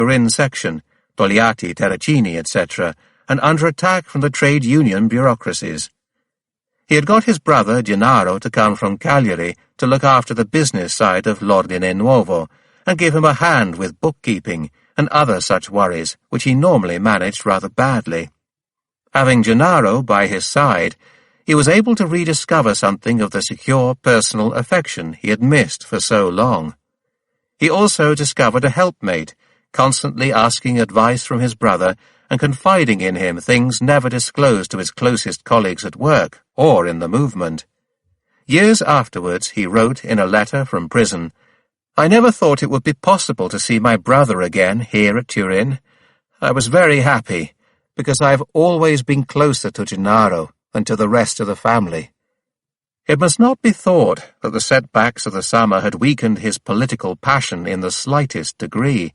Turin section, Togliatti, Terracini, etc., and under attack from the trade union bureaucracies. He had got his brother Gennaro to come from Cagliari to look after the business side of l'Ordine Nuovo, and give him a hand with bookkeeping and other such worries, which he normally managed rather badly. Having Gennaro by his side, he was able to rediscover something of the secure personal affection he had missed for so long. He also discovered a helpmate, constantly asking advice from his brother and confiding in him things never disclosed to his closest colleagues at work or in the movement. Years afterwards he wrote in a letter from prison, "I never thought it would be possible to see my brother again here at Turin. I was very happy, because I have always been closer to Gennaro than to the rest of the family." It must not be thought that the setbacks of the summer had weakened his political passion in the slightest degree.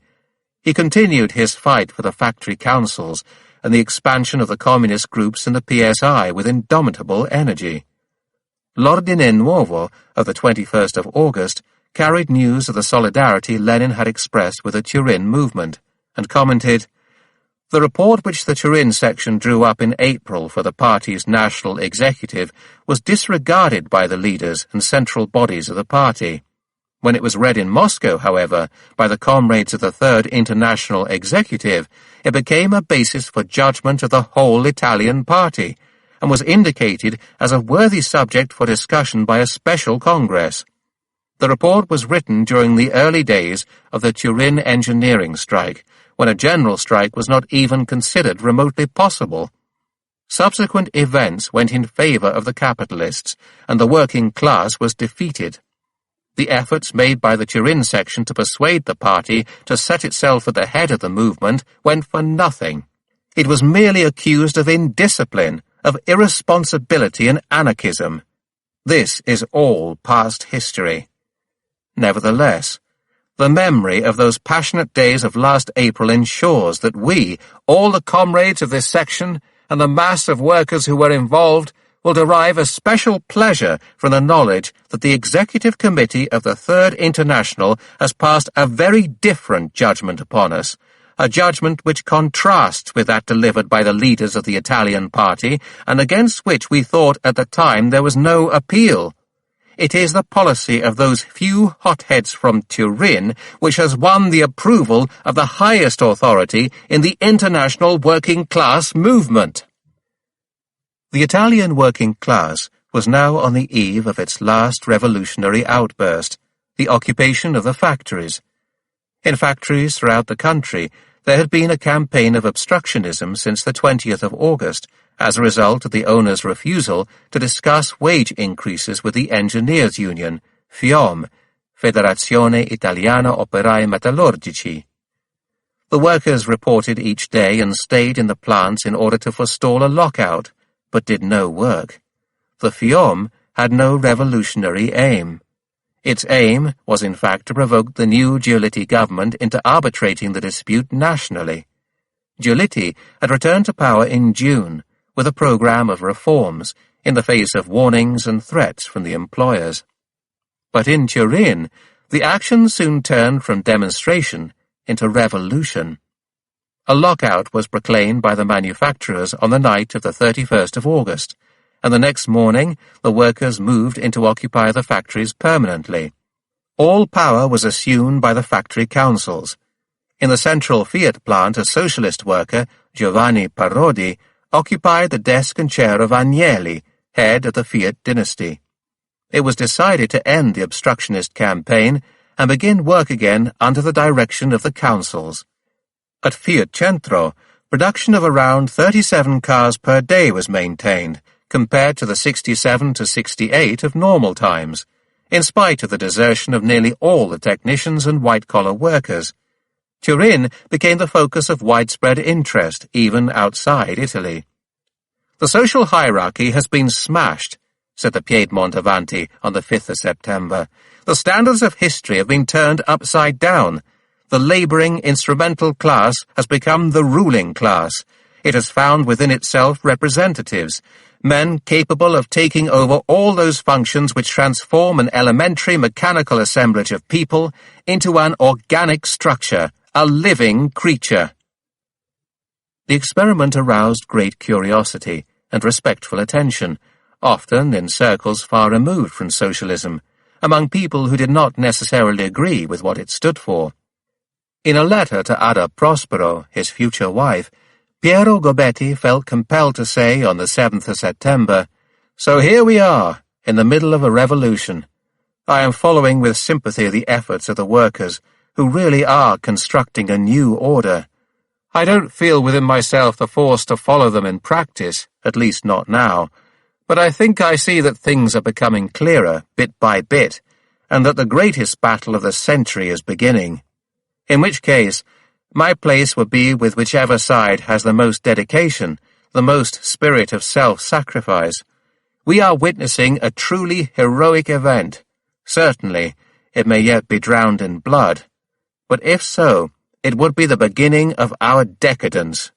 He continued his fight for the factory councils and the expansion of the communist groups in the PSI with indomitable energy. L'Ordine Nuovo of the 21st of August carried news of the solidarity Lenin had expressed with the Turin movement, and commented, "The report which the Turin section drew up in April for the party's national executive was disregarded by the leaders and central bodies of the party. When it was read in Moscow, however, by the comrades of the Third International Executive, it became a basis for judgment of the whole Italian party, and was indicated as a worthy subject for discussion by a special Congress. The report was written during the early days of the Turin engineering strike, when a general strike was not even considered remotely possible. Subsequent events went in favor of the capitalists, and the working class was defeated. The efforts made by the Turin section to persuade the party to set itself at the head of the movement went for nothing. It was merely accused of indiscipline, of irresponsibility and anarchism. This is all past history. Nevertheless, the memory of those passionate days of last April ensures that we, all the comrades of this section, and the mass of workers who were involved, will derive a special pleasure from the knowledge that the Executive Committee of the Third International has passed a very different judgment upon us, a judgment which contrasts with that delivered by the leaders of the Italian party, and against which we thought at the time there was no appeal. It is the policy of those few hotheads from Turin which has won the approval of the highest authority in the international working class movement." The Italian working class was now on the eve of its last revolutionary outburst, the occupation of the factories. In factories throughout the country, there had been a campaign of obstructionism since the 20th of August, as a result of the owners' refusal to discuss wage increases with the Engineers' Union, FIOM, Federazione Italiana Operai Metallurgici. The workers reported each day and stayed in the plants in order to forestall a lockout, but did no work. The FIOM had no revolutionary aim. Its aim was in fact to provoke the new Giulitti government into arbitrating the dispute nationally. Giulitti had returned to power in June, with a program of reforms, in the face of warnings and threats from the employers. But in Turin, the action soon turned from demonstration into revolution. A lockout was proclaimed by the manufacturers on the night of the 31st of August, and the next morning the workers moved in to occupy the factories permanently. All power was assumed by the factory councils. In the central Fiat plant, a socialist worker, Giovanni Parodi, occupied the desk and chair of Agnelli, head of the Fiat dynasty. It was decided to end the obstructionist campaign and begin work again under the direction of the councils. At Fiat Centro, production of around 37 cars per day was maintained, compared to the 67 to 68 of normal times, in spite of the desertion of nearly all the technicians and white-collar workers. Turin became the focus of widespread interest, even outside Italy. "The social hierarchy has been smashed," said the Piedmont Avanti on the 5th of September. "The standards of history have been turned upside down. The labouring, instrumental class has become the ruling class. It has found within itself representatives, men capable of taking over all those functions which transform an elementary mechanical assemblage of people into an organic structure, a living creature. The experiment aroused great curiosity and respectful attention, often in circles far removed from socialism, among people who did not necessarily agree with what it stood for. In a letter to Ada Prospero, his future wife, Piero Gobetti felt compelled to say on the 7th of September, "So here we are, in the middle of a revolution. I am following with sympathy the efforts of the workers, who really are constructing a new order. I don't feel within myself the force to follow them in practice, at least not now, but I think I see that things are becoming clearer, bit by bit, and that the greatest battle of the century is beginning. In which case, my place would be with whichever side has the most dedication, the most spirit of self-sacrifice. We are witnessing a truly heroic event. Certainly, it may yet be drowned in blood, but if so, it would be the beginning of our decadence."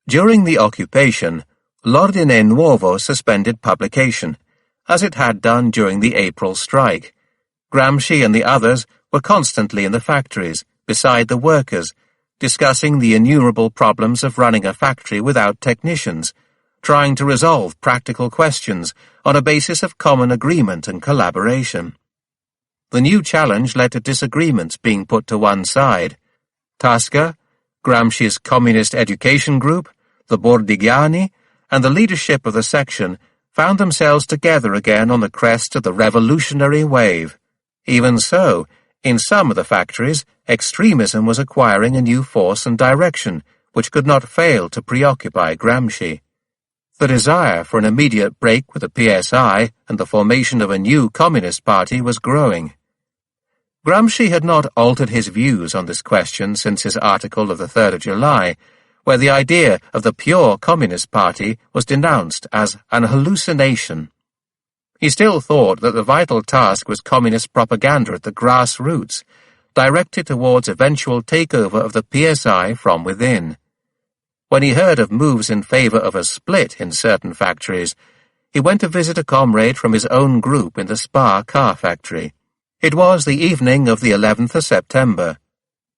During the occupation, L'Ordine Nuovo suspended publication, as it had done during the April strike. Gramsci and the others were constantly in the factories, beside the workers, discussing the innumerable problems of running a factory without technicians, trying to resolve practical questions on a basis of common agreement and collaboration. The new challenge led to disagreements being put to one side. Tasca, Gramsci's communist education group, the Bordigiani, and the leadership of the section found themselves together again on the crest of the revolutionary wave. Even so, in some of the factories, extremism was acquiring a new force and direction, which could not fail to preoccupy Gramsci. The desire for an immediate break with the PSI and the formation of a new Communist Party was growing. Gramsci had not altered his views on this question since his article of the 3rd of July, where the idea of the pure Communist Party was denounced as an hallucination. He still thought that the vital task was communist propaganda at the grassroots, directed towards eventual takeover of the PSI from within. When he heard of moves in favor of a split in certain factories, he went to visit a comrade from his own group in the Spa car factory. It was the evening of the 11th of September.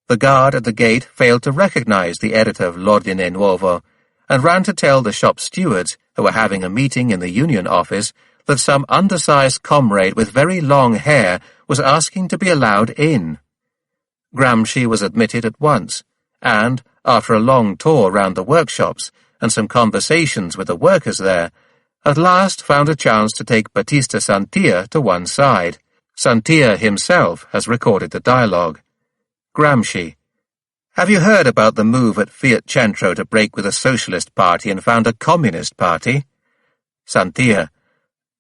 The guard at the gate failed to recognize the editor of L'Ordine Nuovo, and ran to tell the shop stewards, who were having a meeting in the union office, that some undersized comrade with very long hair was asking to be allowed in. Gramsci was admitted at once, and, after a long tour round the workshops and some conversations with the workers there, at last found a chance to take Battista Santia to one side. Santia himself has recorded the dialogue. Gramsci: "Have you heard about the move at Fiat Centro to break with a socialist party and found a communist party?" Santia: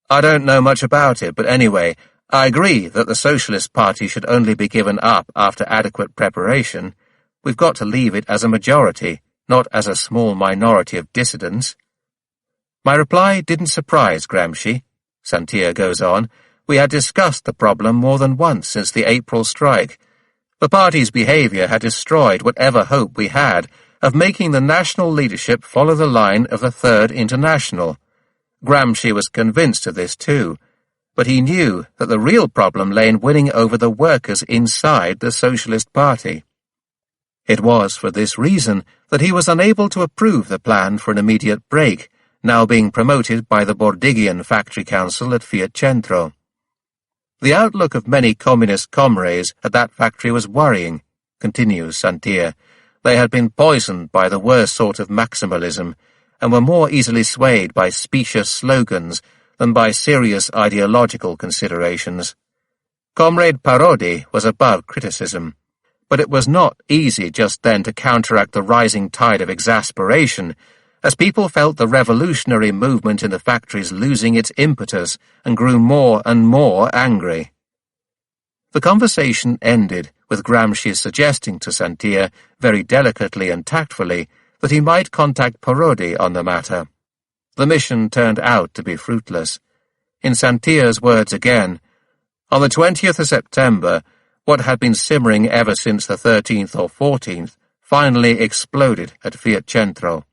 "I don't know much about it, but anyway, I agree that the socialist party should only be given up after adequate preparation. We've got to leave it as a majority, not as a small minority of dissidents." My reply didn't surprise Gramsci. Santia goes on, "We had discussed the problem more than once since the April strike. The party's behavior had destroyed whatever hope we had of making the national leadership follow the line of the Third International. Gramsci was convinced of this too, but he knew that the real problem lay in winning over the workers inside the Socialist Party. It was for this reason that he was unable to approve the plan for an immediate break, now being promoted by the Bordigian Factory Council at Fiat Centro. The outlook of many communist comrades at that factory was worrying, continues Santia. They had been poisoned by the worst sort of maximalism, and were more easily swayed by specious slogans than by serious ideological considerations. Comrade Parodi was above criticism, but it was not easy just then to counteract the rising tide of exasperation, as people felt the revolutionary movement in the factories losing its impetus and grew more and more angry. The conversation ended with Gramsci suggesting to Santia, very delicately and tactfully, that he might contact Parodi on the matter. The mission turned out to be fruitless. In Santia's words again, "On the 20th of September, what had been simmering ever since the 13th or 14th finally exploded at Fiat Centro.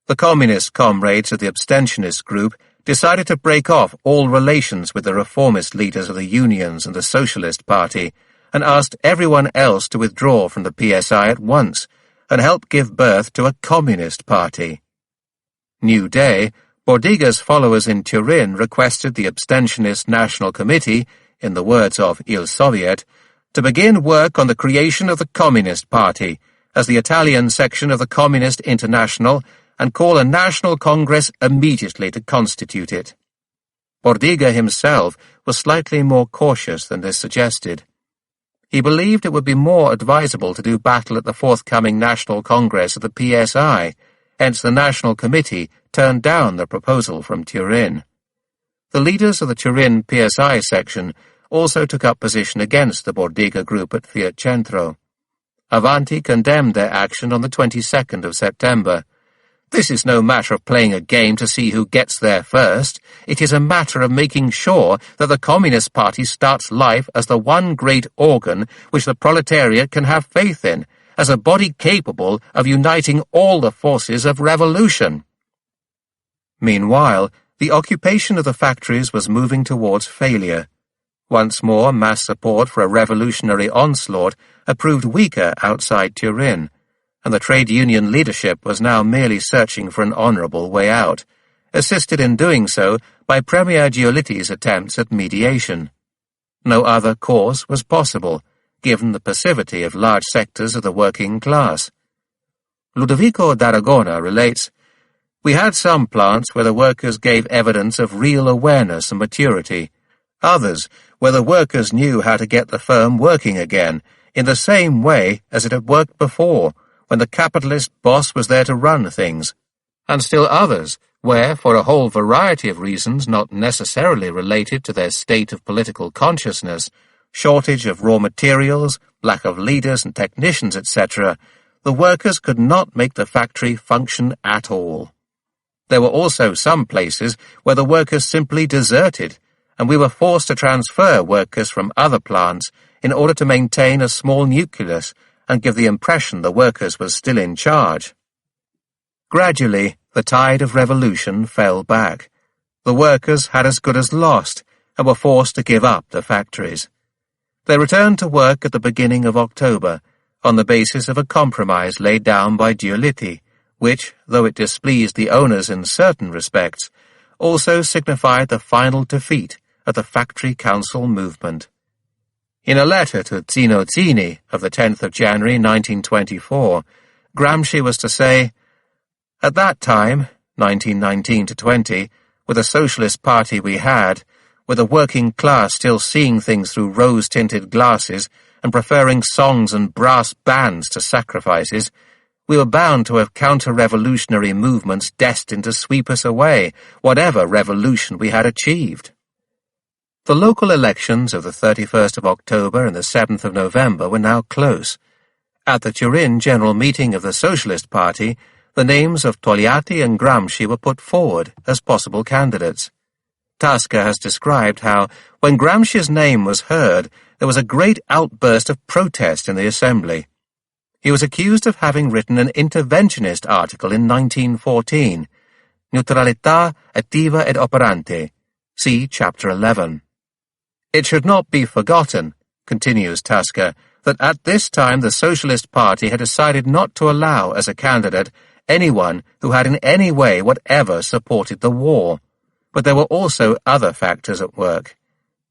The communist comrades of the abstentionist group decided to break off all relations with the reformist leaders of the unions and the Socialist Party, and asked everyone else to withdraw from the PSI at once and help give birth to a communist party. New Day, Bordiga's followers in Turin requested the abstentionist National Committee, in the words of Il Soviet, to begin work on the creation of the Communist Party as the Italian section of the Communist International and call a national congress immediately to constitute it. Bordiga himself was slightly more cautious than this suggested. He believed it would be more advisable to do battle at the forthcoming National Congress of the PSI, hence the National Committee turned down the proposal from Turin. The leaders of the Turin PSI section also took up position against the Bordiga group at Fiat Centro. Avanti condemned their action on the 22nd of September. "This is no matter of playing a game to see who gets there first. It is a matter of making sure that the Communist Party starts life as the one great organ which the proletariat can have faith in, as a body capable of uniting all the forces of revolution." Meanwhile, the occupation of the factories was moving towards failure. Once more, mass support for a revolutionary onslaught had proved weaker outside Turin, and the trade union leadership was now merely searching for an honourable way out, assisted in doing so by Premier Giolitti's attempts at mediation. No other course was possible, given the passivity of large sectors of the working class. Ludovico d'Aragona relates, "We had some plants where the workers gave evidence of real awareness and maturity, others where the workers knew how to get the firm working again, in the same way as it had worked before, when the capitalist boss was there to run things, and still others where, for a whole variety of reasons not necessarily related to their state of political consciousness, shortage of raw materials, lack of leaders and technicians, etc., the workers could not make the factory function at all. There were also some places where the workers simply deserted, and we were forced to transfer workers from other plants in order to maintain a small nucleus and give the impression the workers were still in charge. Gradually, the tide of revolution fell back. The workers had as good as lost and were forced to give up the factories. They returned to work at the beginning of October, on the basis of a compromise laid down by Giolitti, which, though it displeased the owners in certain respects, also signified the final defeat of the Factory Council movement. In a letter to Zino Zini of the 10th of January 1924, Gramsci was to say, "At that time, 1919-20, with the Socialist Party we had, with the working class still seeing things through rose-tinted glasses and preferring songs and brass bands to sacrifices, we were bound to have counter-revolutionary movements destined to sweep us away, whatever revolution we had achieved." The local elections of the 31st of October and the 7th of November were now close. At the Turin General Meeting of the Socialist Party, the names of Togliatti and Gramsci were put forward as possible candidates. Tasca has described how, when Gramsci's name was heard, there was a great outburst of protest in the Assembly. He was accused of having written an interventionist article in 1914, Neutralità attiva ed operante, see Chapter 11. It should not be forgotten, continues Tasca, that at this time the Socialist Party had decided not to allow as a candidate anyone who had in any way whatever supported the war, but there were also other factors at work.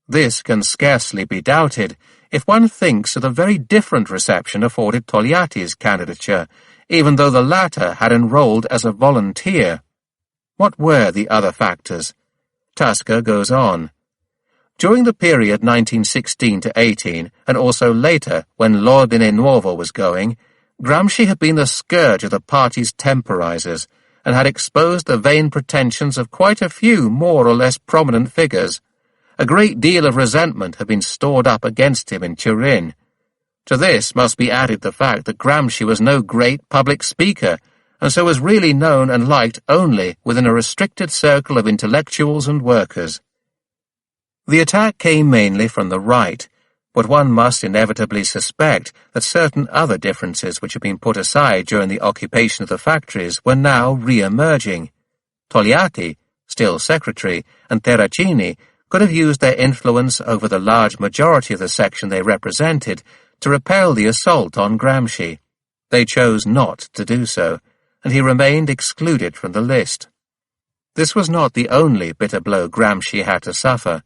This can scarcely be doubted if one thinks of the very different reception afforded Togliatti's candidature, even though the latter had enrolled as a volunteer. What were the other factors? Tasca goes on. During the period 1916-18, and also later, when L'Ordine Nuovo was going, Gramsci had been the scourge of the party's temporizers, and had exposed the vain pretensions of quite a few more or less prominent figures. A great deal of resentment had been stored up against him in Turin. To this must be added the fact that Gramsci was no great public speaker, and so was really known and liked only within a restricted circle of intellectuals and workers. The attack came mainly from the right, but one must inevitably suspect that certain other differences which had been put aside during the occupation of the factories were now re-emerging. Togliatti, still secretary, and Terracini could have used their influence over the large majority of the section they represented to repel the assault on Gramsci. They chose not to do so, and he remained excluded from the list. This was not the only bitter blow Gramsci had to suffer.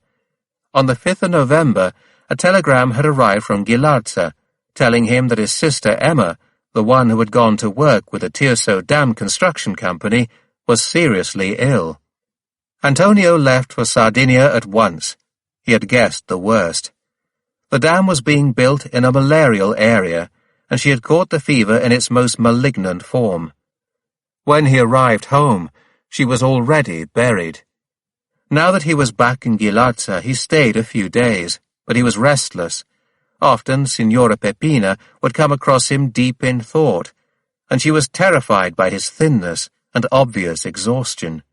On the 5th of November, a telegram had arrived from Ghilarza, telling him that his sister Emma, the one who had gone to work with the Tirso Dam Construction Company, was seriously ill. Antonio left for Sardinia at once. He had guessed the worst. The dam was being built in a malarial area, and she had caught the fever in its most malignant form. When he arrived home, she was already buried. Now that he was back in Ghilarza, he stayed a few days, but he was restless. Often Signora Peppina would come across him deep in thought, and she was terrified by his thinness and obvious exhaustion.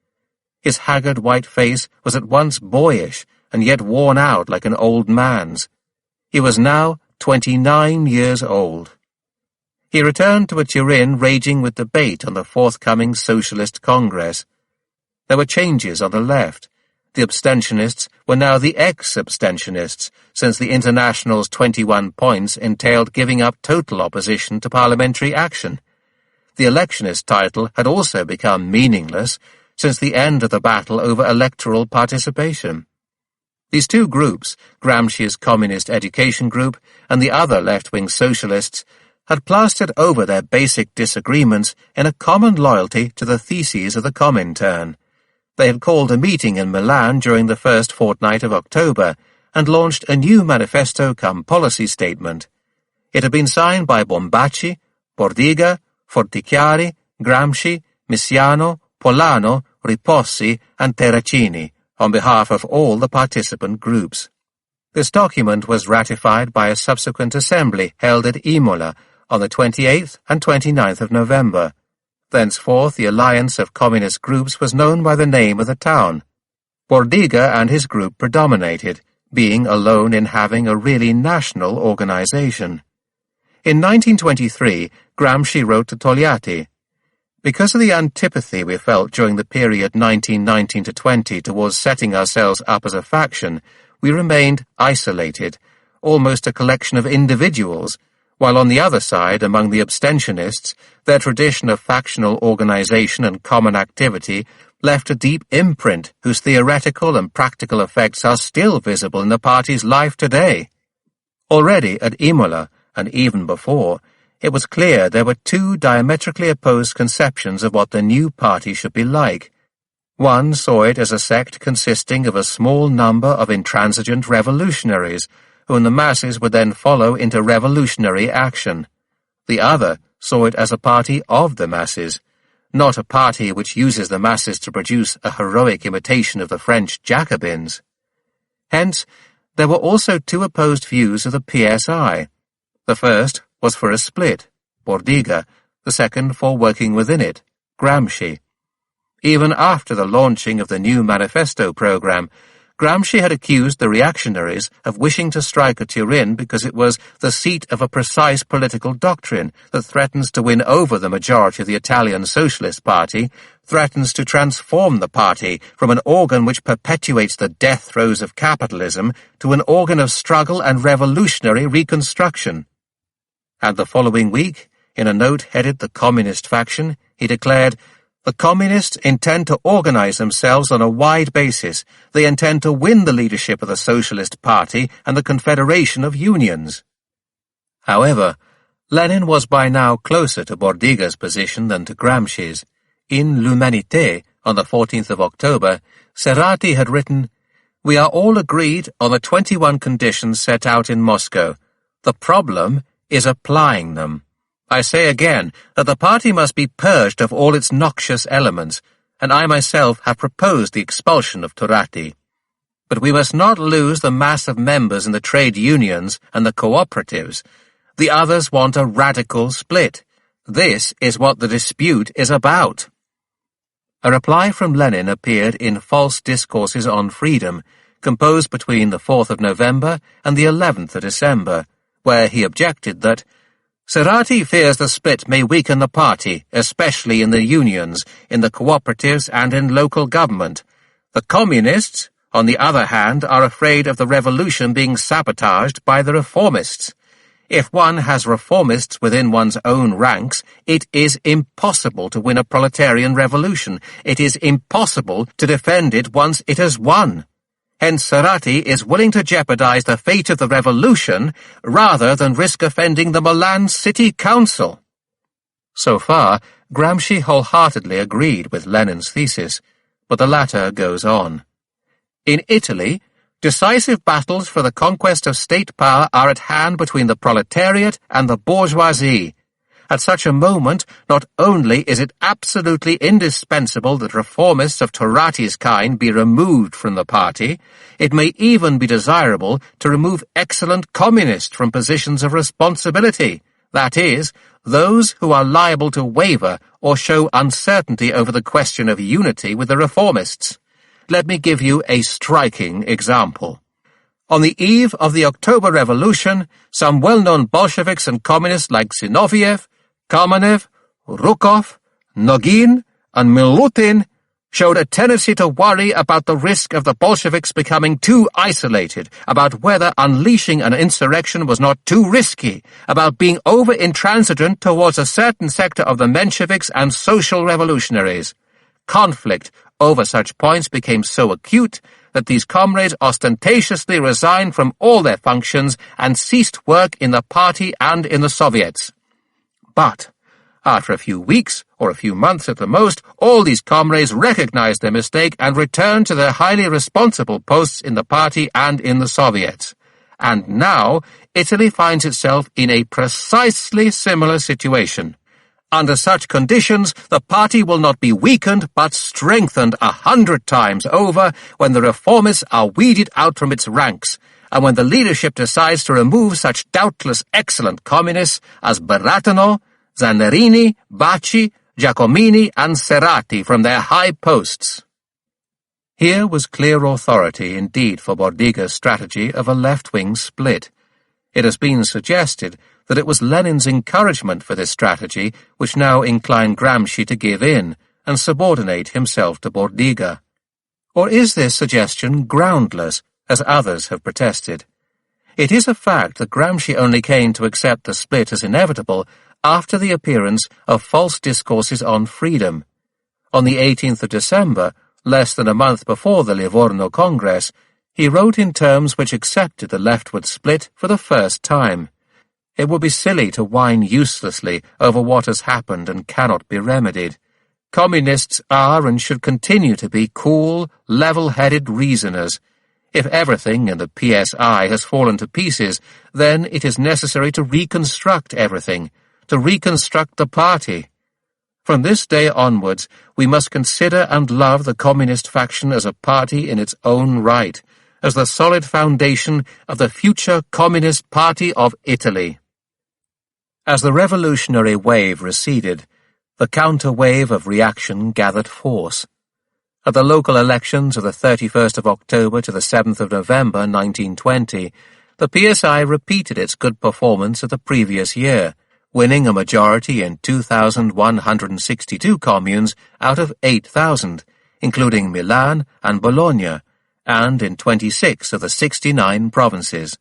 His haggard white face was at once boyish and yet worn out like an old man's. He was now 29 years old. He returned to a Turin raging with debate on the forthcoming Socialist Congress. There were changes on the left. The abstentionists were now the ex-abstentionists, since the International's 21 points entailed giving up total opposition to parliamentary action. The electionist title had also become meaningless since the end of the battle over electoral participation. These two groups, Gramsci's Communist Education Group and the other left-wing socialists, had plastered over their basic disagreements in a common loyalty to the theses of the Comintern. They had called a meeting in Milan during the first fortnight of October and launched a new manifesto cum policy statement. It had been signed by Bombaci, Bordiga, Fortichiari, Gramsci, Missiano, Polano, Ripossi, and Terracini, on behalf of all the participant groups. This document was ratified by a subsequent assembly held at Imola on the 28th and 29th of November. Thenceforth the alliance of communist groups was known by the name of the town. Bordiga and his group predominated, being alone in having a really national organization. In 1923, Gramsci wrote to Togliatti, "Because of the antipathy we felt during the period 1919 to 20 towards setting ourselves up as a faction, we remained isolated, almost a collection of individuals, while on the other side, among the abstentionists, their tradition of factional organization and common activity left a deep imprint whose theoretical and practical effects are still visible in the party's life today." Already at Imola, and even before, it was clear there were two diametrically opposed conceptions of what the new party should be like. One saw it as a sect consisting of a small number of intransigent revolutionaries, whom the masses would then follow into revolutionary action. The other saw it as a party of the masses, not a party which uses the masses to produce a heroic imitation of the French Jacobins. Hence, there were also two opposed views of the PSI. The first was for a split, Bordiga, the second for working within it, Gramsci. Even after the launching of the new manifesto program, Gramsci had accused the reactionaries of wishing to strike at Turin because it was the seat of a precise political doctrine that threatens to win over the majority of the Italian Socialist Party, threatens to transform the party from an organ which perpetuates the death throes of capitalism to an organ of struggle and revolutionary reconstruction. And the following week, in a note headed "The Communist Faction," he declared, "The Communists intend to organize themselves on a wide basis. They intend to win the leadership of the Socialist Party and the Confederation of Unions." However, Lenin was by now closer to Bordiga's position than to Gramsci's. In L'Humanité, on the 14th of October, Serrati had written, "We are all agreed on the 21 conditions set out in Moscow. The problem is applying them. I say again that the party must be purged of all its noxious elements, and I myself have proposed the expulsion of Turati. But we must not lose the mass of members in the trade unions and the cooperatives. The others want a radical split. This is what the dispute is about." A reply from Lenin appeared in False Discourses on Freedom, composed between the 4th of November and the 11th of December, where he objected that Serrati fears the split may weaken the party, especially in the unions, in the cooperatives and in local government. The Communists, on the other hand, are afraid of the revolution being sabotaged by the reformists. If one has reformists within one's own ranks, it is impossible to win a proletarian revolution. It is impossible to defend it once it has won. Hence Cerati is willing to jeopardize the fate of the revolution rather than risk offending the Milan City Council. So far, Gramsci wholeheartedly agreed with Lenin's thesis, but the latter goes on. In Italy, decisive battles for the conquest of state power are at hand between the proletariat and the bourgeoisie. At such a moment, not only is it absolutely indispensable that reformists of Turati's kind be removed from the party, it may even be desirable to remove excellent communists from positions of responsibility, that is, those who are liable to waver or show uncertainty over the question of unity with the reformists. Let me give you a striking example. On the eve of the October Revolution, some well-known Bolsheviks and communists like Zinoviev, Kamenev, Rukov, Nogin, and Milutin showed a tendency to worry about the risk of the Bolsheviks becoming too isolated, about whether unleashing an insurrection was not too risky, about being over-intransigent towards a certain sector of the Mensheviks and social revolutionaries. Conflict over such points became so acute that these comrades ostentatiously resigned from all their functions and ceased work in the party and in the Soviets. But, after a few weeks, or a few months at the most, all these comrades recognized their mistake and returned to their highly responsible posts in the party and in the Soviets. And now, Italy finds itself in a precisely similar situation. Under such conditions, the party will not be weakened but strengthened 100 times over when the reformists are weeded out from its ranks, and when the leadership decides to remove such doubtless excellent communists as Barattano, Zannarini, Bacci, Giacomini, and Cerati from their high posts. Here was clear authority indeed for Bordiga's strategy of a left-wing split. It has been suggested that it was Lenin's encouragement for this strategy which now inclined Gramsci to give in and subordinate himself to Bordiga. Or is this suggestion groundless, as others have protested? It is a fact that Gramsci only came to accept the split as inevitable after the appearance of false discourses on freedom. On the 18th of December, less than a month before the Livorno Congress, he wrote in terms which accepted the leftward split for the first time. It would be silly to whine uselessly over what has happened and cannot be remedied. Communists are and should continue to be cool, level-headed reasoners. If everything in the PSI has fallen to pieces, then it is necessary to reconstruct everything, to reconstruct the party. From this day onwards, we must consider and love the communist faction as a party in its own right, as the solid foundation of the future Communist Party of Italy. As the revolutionary wave receded, the counter-wave of reaction gathered force. At the local elections of the 31st of October to the 7th of November 1920, the PSI repeated its good performance of the previous year, winning a majority in 2,162 communes out of 8,000, including Milan and Bologna, and in 26 of the 69 provinces.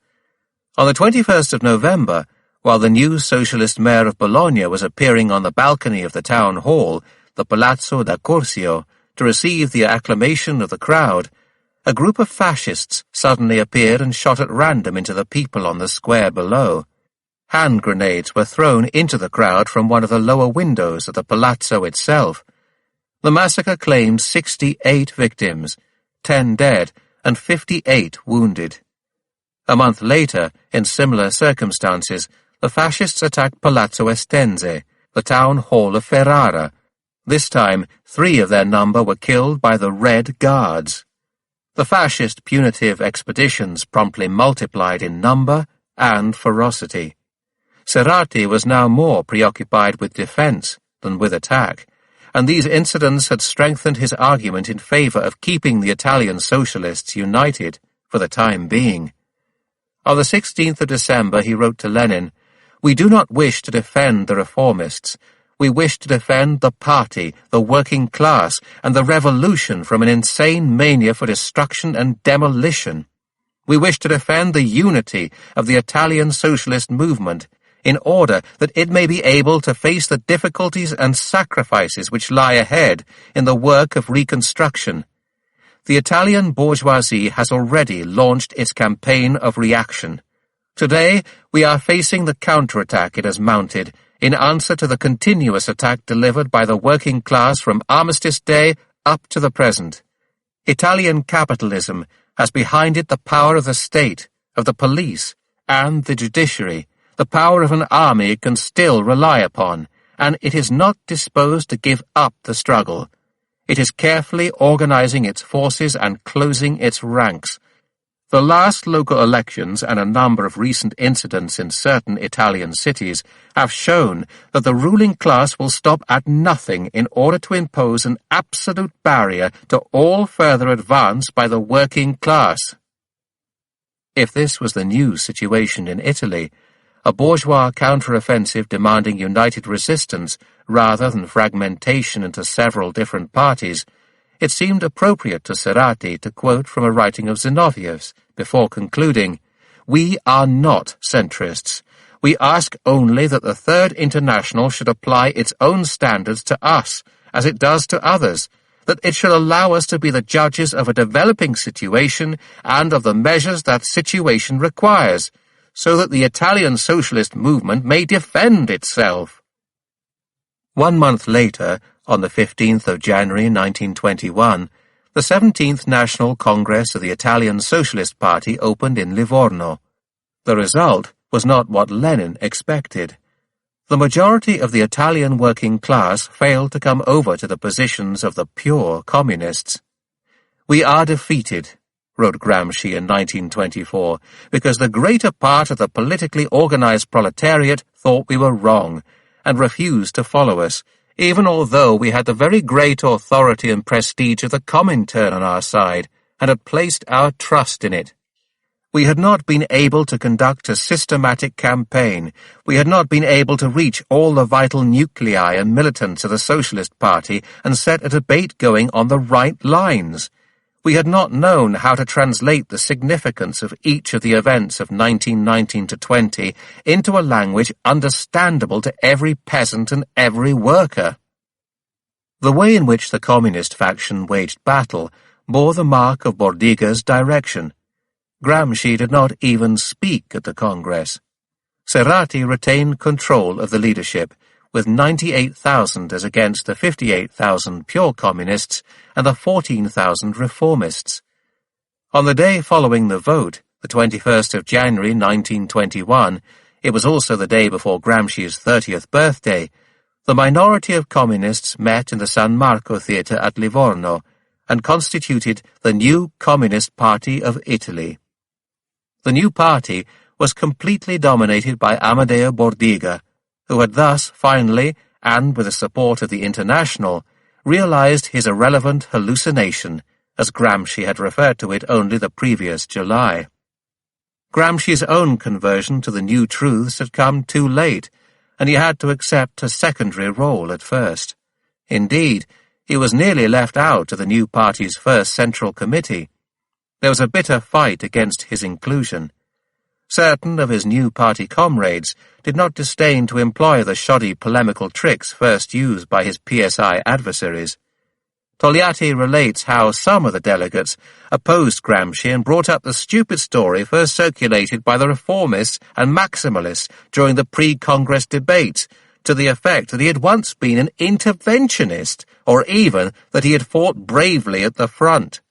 On the 21st of November, while the new socialist mayor of Bologna was appearing on the balcony of the town hall, the Palazzo da Curzio, to receive the acclamation of the crowd, a group of fascists suddenly appeared and shot at random into the people on the square below. Hand grenades were thrown into the crowd from one of the lower windows of the palazzo itself. The massacre claimed 68 victims, 10 dead, and 58 wounded. A month later, in similar circumstances, the fascists attacked Palazzo Estense, the town hall of Ferrara. This time, 3 of their number were killed by the Red Guards. The fascist punitive expeditions promptly multiplied in number and ferocity. Cerati was now more preoccupied with defense than with attack, and these incidents had strengthened his argument in favor of keeping the Italian socialists united for the time being. On the 16th of December he wrote to Lenin, "We do not wish to defend the reformists. We wish to defend the party, the working class, and the revolution from an insane mania for destruction and demolition. We wish to defend the unity of the Italian socialist movement, in order that it may be able to face the difficulties and sacrifices which lie ahead in the work of reconstruction. The Italian bourgeoisie has already launched its campaign of reaction. Today, we are facing the counterattack it has mounted in answer to the continuous attack delivered by the working class from Armistice Day up to the present. Italian capitalism has behind it the power of the state, of the police, and the judiciary, the power of an army it can still rely upon, and it is not disposed to give up the struggle. It is carefully organizing its forces and closing its ranks. The last local elections and a number of recent incidents in certain Italian cities have shown that the ruling class will stop at nothing in order to impose an absolute barrier to all further advance by the working class. If this was the new situation in Italy, a bourgeois counter-offensive demanding united resistance rather than fragmentation into several different parties, it seemed appropriate to Cerati to quote from a writing of Zinoviev's before concluding, "We are not centrists. We ask only that the Third International should apply its own standards to us, as it does to others, that it should allow us to be the judges of a developing situation and of the measures that situation requires, so that the Italian socialist movement may defend itself." 1 month later, on the 15th of January 1921, the 17th National Congress of the Italian Socialist Party opened in Livorno. The result was not what Lenin expected. The majority of the Italian working class failed to come over to the positions of the pure communists. "We are defeated," wrote Gramsci in 1924, "because the greater part of the politically organized proletariat thought we were wrong, and refused to follow us, even although we had the very great authority and prestige of the Comintern on our side, and had placed our trust in it. We had not been able to conduct a systematic campaign. We had not been able to reach all the vital nuclei and militants of the Socialist Party and set a debate going on the right lines. We had not known how to translate the significance of each of the events of 1919 to 20 into a language understandable to every peasant and every worker." The way in which the communist faction waged battle bore the mark of Bordiga's direction. Gramsci did not even speak at the Congress. Cerati retained control of the leadership, with 98,000 as against the 58,000 pure communists and the 14,000 reformists. On the day following the vote, the 21st of January 1921, it was also the day before Gramsci's 30th birthday, the minority of communists met in the San Marco Theatre at Livorno and constituted the new Communist Party of Italy. The new party was completely dominated by Amedeo Bordiga, who had thus finally, and with the support of the International, realized his irrelevant hallucination, as Gramsci had referred to it only the previous July. Gramsci's own conversion to the new truths had come too late, and he had to accept a secondary role at first. Indeed, he was nearly left out of the new party's first Central Committee. There was a bitter fight against his inclusion. Certain of his new party comrades did not disdain to employ the shoddy polemical tricks first used by his PSI adversaries. Togliatti relates how some of the delegates opposed Gramsci and brought up the stupid story first circulated by the reformists and maximalists during the pre-Congress debates, to the effect that he had once been an interventionist, or even that he had fought bravely at the front.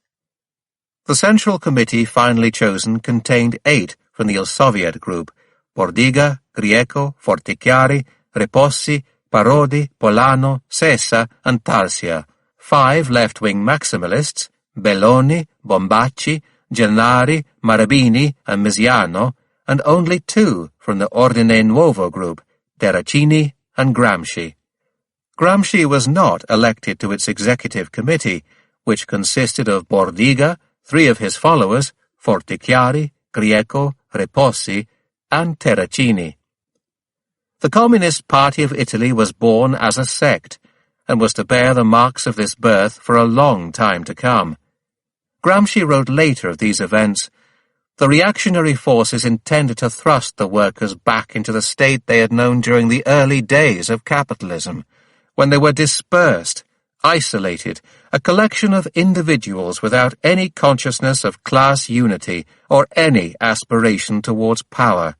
The Central Committee finally chosen contained 8 from the Il Soviet group: Bordiga, Grieco, Fortichiari, Repossi, Parodi, Polano, Sessa, and Tarsia, 5 left-wing maximalists, Belloni, Bombacci, Gennari, Marabini, and Misiano, and only 2 from the Ordine Nuovo group, Terracini and Gramsci. Gramsci was not elected to its executive committee, which consisted of Bordiga, 3 of his followers, Fortichiari, Grieco, Repossi, and Terracini. The Communist Party of Italy was born as a sect, and was to bear the marks of this birth for a long time to come. Gramsci wrote later of these events, "The reactionary forces intended to thrust the workers back into the state they had known during the early days of capitalism, when they were dispersed, isolated, a collection of individuals without any consciousness of class unity or any aspiration towards power.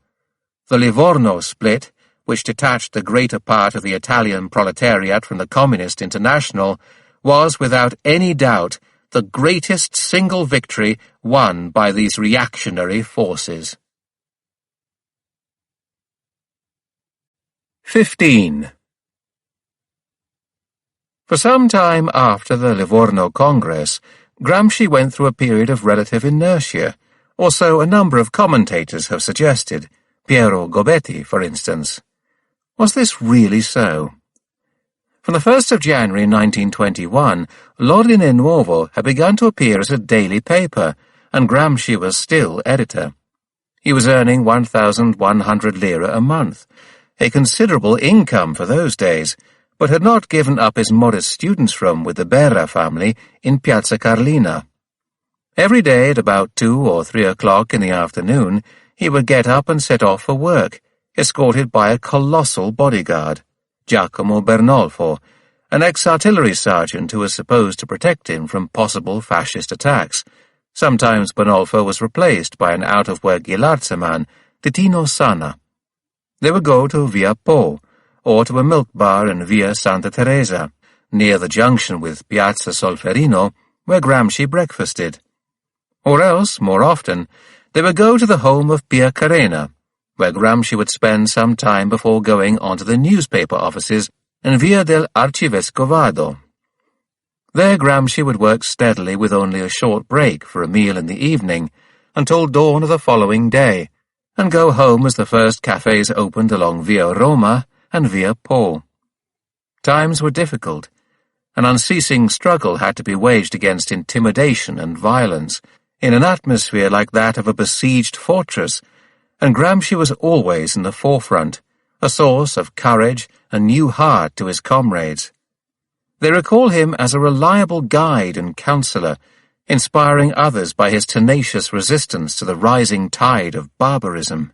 The Livorno split, which detached the greater part of the Italian proletariat from the Communist International, was without any doubt the greatest single victory won by these reactionary forces." 15. For some time after the Livorno Congress, Gramsci went through a period of relative inertia, or so a number of commentators have suggested, Piero Gobetti, for instance. Was this really so? From the 1st of January 1921, L'Ordine Nuovo had begun to appear as a daily paper, and Gramsci was still editor. He was earning 1,100 lire a month, a considerable income for those days, but had not given up his modest student's room with the Berra family in Piazza Carlina. Every day at about 2 or 3 o'clock in the afternoon, he would get up and set off for work, escorted by a colossal bodyguard, Giacomo Bernolfo, an ex-artillery sergeant who was supposed to protect him from possible fascist attacks. Sometimes Bernolfo was replaced by an out-of-work Ghilarza man, Titino Sana. They would go to Via Po, or to a milk bar in Via Santa Teresa, near the junction with Piazza Solferino, where Gramsci breakfasted. Or else, more often, they would go to the home of Pia Carena, where Gramsci would spend some time before going on to the newspaper offices in Via del Arcivescovado. There Gramsci would work steadily with only a short break for a meal in the evening, until dawn of the following day, and go home as the first cafes opened along Via Roma and Via Po. Times were difficult. An unceasing struggle had to be waged against intimidation and violence, in an atmosphere like that of a besieged fortress, and Gramsci was always in the forefront, a source of courage and new heart to his comrades. They recall him as a reliable guide and counselor, inspiring others by his tenacious resistance to the rising tide of barbarism.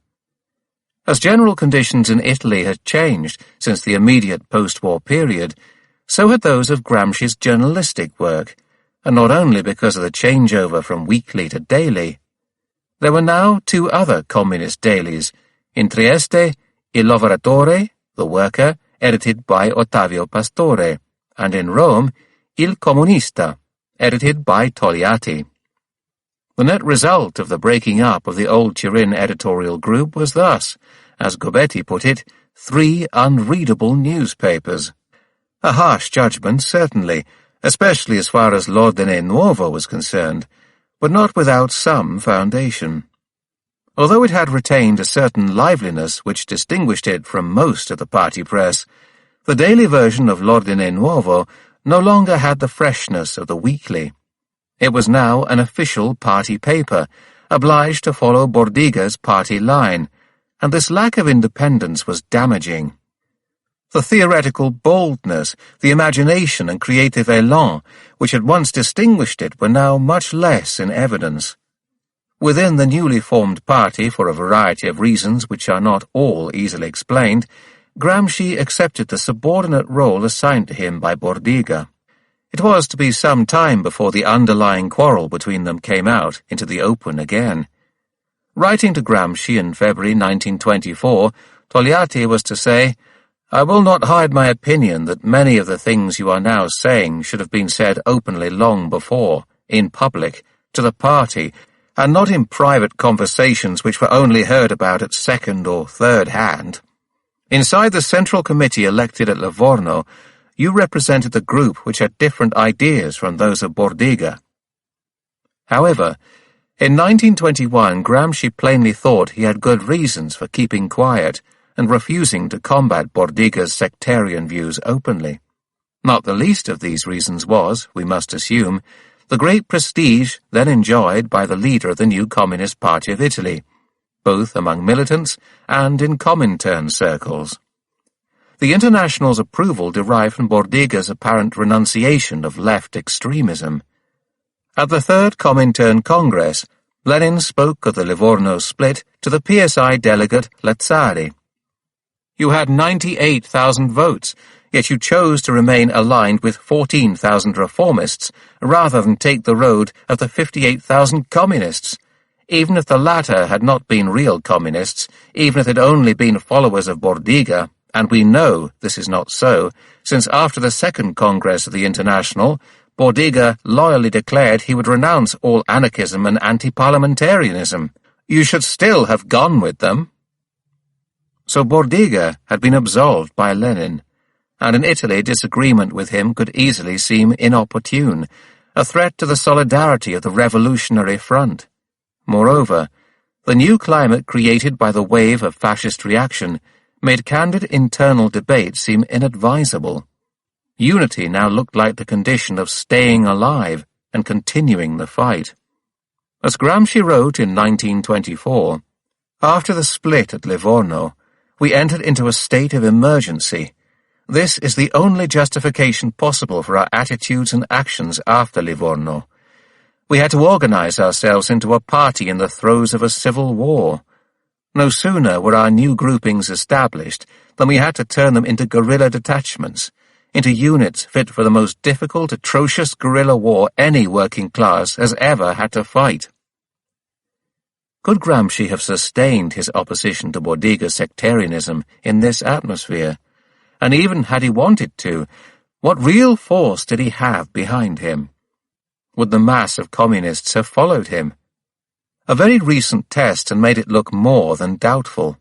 As general conditions in Italy had changed since the immediate post-war period, so had those of Gramsci's journalistic work, and not only because of the changeover from weekly to daily. There were now 2 other communist dailies, in Trieste, Il Lavoratore, The Worker, edited by Ottavio Pastore, and in Rome, Il Comunista, edited by Togliatti. The net result of the breaking up of the old Turin editorial group was thus, as Gobetti put it, 3 unreadable newspapers. A harsh judgment, certainly, especially as far as L'Ordine Nuovo was concerned, but not without some foundation. Although it had retained a certain liveliness which distinguished it from most of the party press, the daily version of L'Ordine Nuovo no longer had the freshness of the weekly. It was now an official party paper, obliged to follow Bordiga's party line, and this lack of independence was damaging. The theoretical boldness, the imagination and creative élan which had once distinguished it were now much less in evidence. Within the newly formed party, for a variety of reasons which are not all easily explained, Gramsci accepted the subordinate role assigned to him by Bordiga. It was to be some time before the underlying quarrel between them came out into the open again. Writing to Gramsci in February 1924, Togliatti was to say, "I will not hide my opinion that many of the things you are now saying should have been said openly long before, in public, to the party, and not in private conversations which were only heard about at second or third hand. Inside the Central Committee elected at Livorno, you represented the group which had different ideas from those of Bordiga." However, in 1921 Gramsci plainly thought he had good reasons for keeping quiet and refusing to combat Bordiga's sectarian views openly. Not the least of these reasons was, we must assume, the great prestige then enjoyed by the leader of the new Communist Party of Italy, both among militants and in Comintern circles. The International's approval derived from Bordiga's apparent renunciation of left extremism. At the Third Comintern Congress, Lenin spoke of the Livorno split to the PSI delegate Lazzari. "You had 98,000 votes, yet you chose to remain aligned with 14,000 reformists rather than take the road of the 58,000 communists. Even if the latter had not been real communists, even if it had only been followers of Bordiga, and we know this is not so, since after the Second Congress of the International, Bordiga loyally declared he would renounce all anarchism and anti-parliamentarianism. You should still have gone with them." So Bordiga had been absolved by Lenin, and in Italy disagreement with him could easily seem inopportune, a threat to the solidarity of the revolutionary front. Moreover, the new climate created by the wave of fascist reaction made candid internal debate seem inadvisable. Unity now looked like the condition of staying alive and continuing the fight. As Gramsci wrote in 1924, "After the split at Livorno, we entered into a state of emergency. This is the only justification possible for our attitudes and actions after Livorno. We had to organize ourselves into a party in the throes of a civil war. No sooner were our new groupings established than we had to turn them into guerrilla detachments, into units fit for the most difficult, atrocious guerrilla war any working class has ever had to fight." Could Gramsci have sustained his opposition to Bordiga's sectarianism in this atmosphere? And even had he wanted to, what real force did he have behind him? Would the mass of communists have followed him? A very recent test had made it look more than doubtful.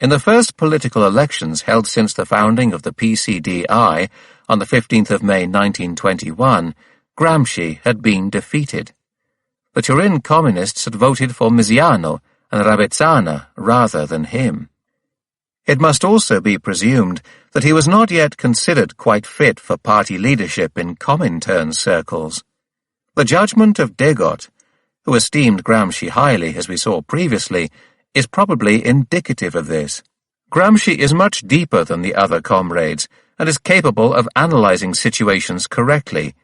In the first political elections held since the founding of the PCDI on the 15th of May 1921, Gramsci had been defeated. The Turin communists had voted for Misiano and Rabezzana rather than him. It must also be presumed that he was not yet considered quite fit for party leadership in Comintern circles. The judgment of Degot, who esteemed Gramsci highly as we saw previously, is probably indicative of this. Gramsci is much deeper than the other comrades and is capable of analyzing situations correctly.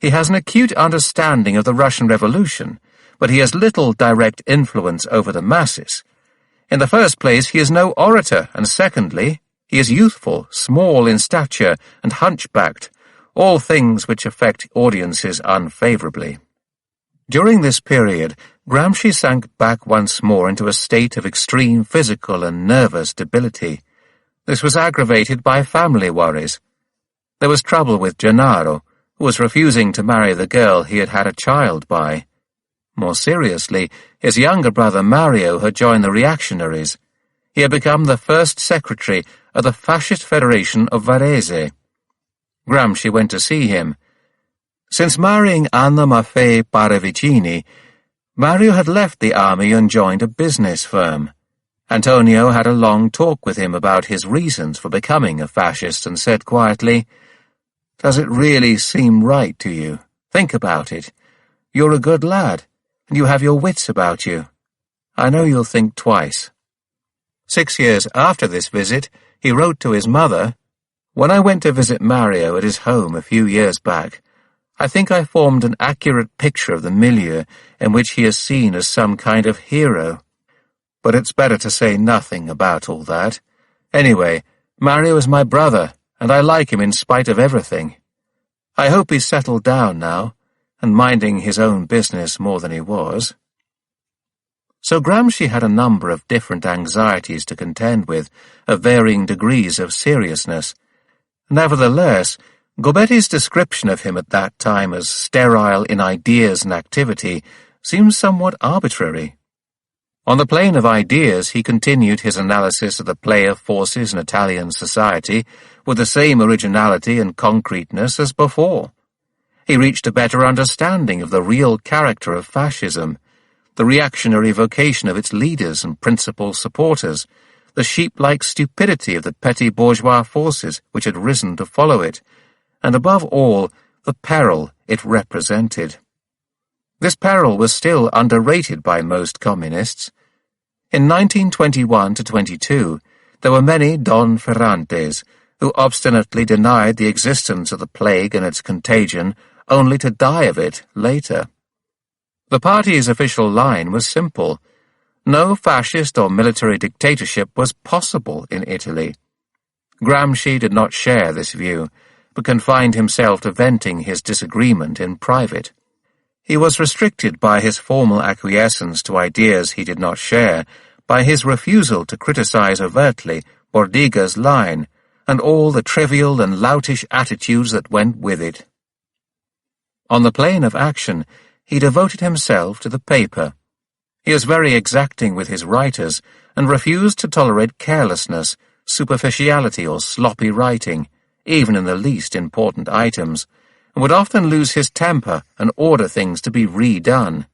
He has an acute understanding of the Russian Revolution, but he has little direct influence over the masses. In the first place, he is no orator, and secondly, he is youthful, small in stature, and hunchbacked, all things which affect audiences unfavorably. During this period, Gramsci sank back once more into a state of extreme physical and nervous debility. This was aggravated by family worries. There was trouble with Gennaro, who was refusing to marry the girl he had had a child by. More seriously, his younger brother Mario had joined the reactionaries. He had become the first secretary of the Fascist Federation of Varese. Gramsci went to see him. Since marrying Anna Maffei Paravicini, Mario had left the army and joined a business firm. Antonio had a long talk with him about his reasons for becoming a fascist and said quietly, "Does it really seem right to you? Think about it. You're a good lad, and you have your wits about you. I know you'll think twice." 6 years after this visit, he wrote to his mother, "When I went to visit Mario at his home a few years back, I think I formed an accurate picture of the milieu in which he is seen as some kind of hero. But it's better to say nothing about all that. Anyway, Mario is my brother, and I like him in spite of everything. I hope he's settled down now, and minding his own business more than he was." So Gramsci had a number of different anxieties to contend with, of varying degrees of seriousness. Nevertheless, Gobetti's description of him at that time as sterile in ideas and activity seems somewhat arbitrary. On the plane of ideas, he continued his analysis of the play of forces in Italian society with the same originality and concreteness as before. He reached a better understanding of the real character of fascism, the reactionary vocation of its leaders and principal supporters, the sheep-like stupidity of the petty bourgeois forces which had risen to follow it, and above all, the peril it represented. This peril was still underrated by most communists. In 1921-22, there were many Don Ferrantes, who obstinately denied the existence of the plague and its contagion, only to die of it later. The party's official line was simple. No fascist or military dictatorship was possible in Italy. Gramsci did not share this view, but confined himself to venting his disagreement in private. He was restricted by his formal acquiescence to ideas he did not share, by his refusal to criticize overtly Bordiga's line, and all the trivial and loutish attitudes that went with it. On the plane of action, he devoted himself to the paper. He was very exacting with his writers, and refused to tolerate carelessness, superficiality, or sloppy writing, even in the least important items, and would often lose his temper and order things to be redone.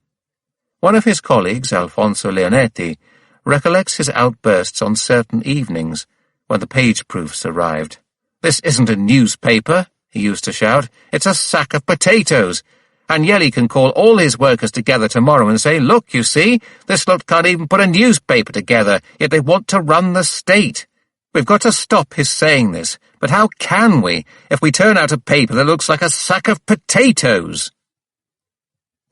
One of his colleagues, Alfonso Leonetti, recollects his outbursts on certain evenings, when the page-proofs arrived. "This isn't a newspaper," he used to shout. "It's a sack of potatoes. Agnelli can call all his workers together tomorrow and say, 'Look, you see, this lot can't even put a newspaper together, yet they want to run the state.' We've got to stop his saying this, but how can we if we turn out a paper that looks like a sack of potatoes?"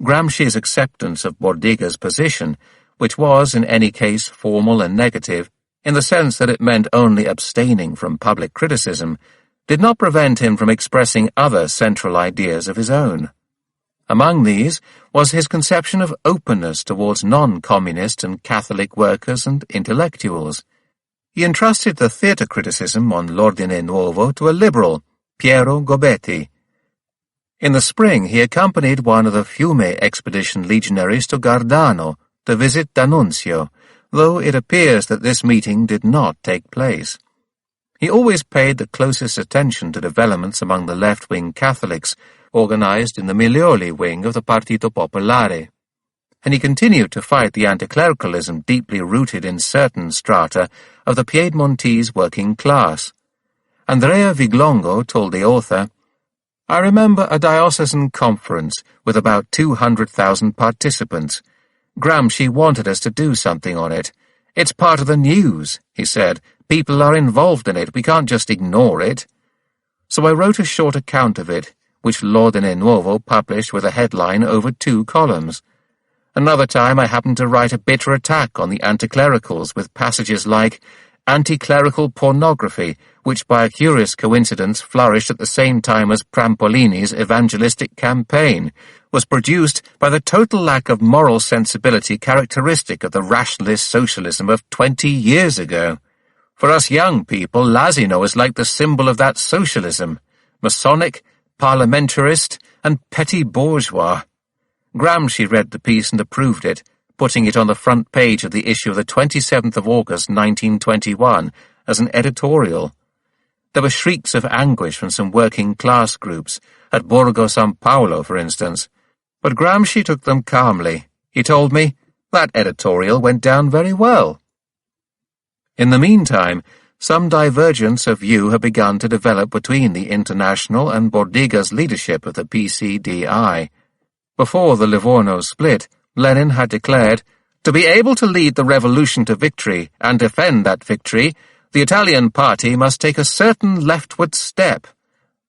Gramsci's acceptance of Bordiga's position, which was in any case formal and negative, in the sense that it meant only abstaining from public criticism, did not prevent him from expressing other central ideas of his own. Among these was his conception of openness towards non-communist and Catholic workers and intellectuals. He entrusted the theatre criticism on L'Ordine Nuovo to a liberal, Piero Gobetti. In the spring he accompanied one of the Fiume expedition legionaries to Gardanno to visit D'Annunzio, though it appears that this meeting did not take place. He always paid the closest attention to developments among the left-wing Catholics, organized in the Miglioli wing of the Partito Popolare, and he continued to fight the anti-clericalism deeply rooted in certain strata of the Piedmontese working class. Andrea Viglongo told the author, "I remember a diocesan conference with about 200,000 participants. Gramsci wanted us to do something on it. 'It's part of the news,' he said. 'People are involved in it. We can't just ignore it.' So I wrote a short account of it, which L'Ordine Nuovo published with a headline over 2 columns. Another time I happened to write a bitter attack on the anti-clericals with passages like, 'Anti-clerical pornography, which by a curious coincidence flourished at the same time as Prampolini's evangelistic campaign, was produced by the total lack of moral sensibility characteristic of the rationalist socialism of 20 years ago. For us young people, l'asino is like the symbol of that socialism, Masonic, parliamentarist, and petty bourgeois.' Gramsci read the piece and approved it, putting it on the front page of the issue of the 27th of August 1921 as an editorial. There were shrieks of anguish from some working-class groups, at Borgo San Paolo, for instance, but Gramsci took them calmly. He told me, "That editorial went down very well." In the meantime, some divergence of view had begun to develop between the International and Bordiga's leadership of the PCDI. Before the Livorno split, Lenin had declared, "To be able to lead the revolution to victory and defend that victory, the Italian party must take a certain leftward step,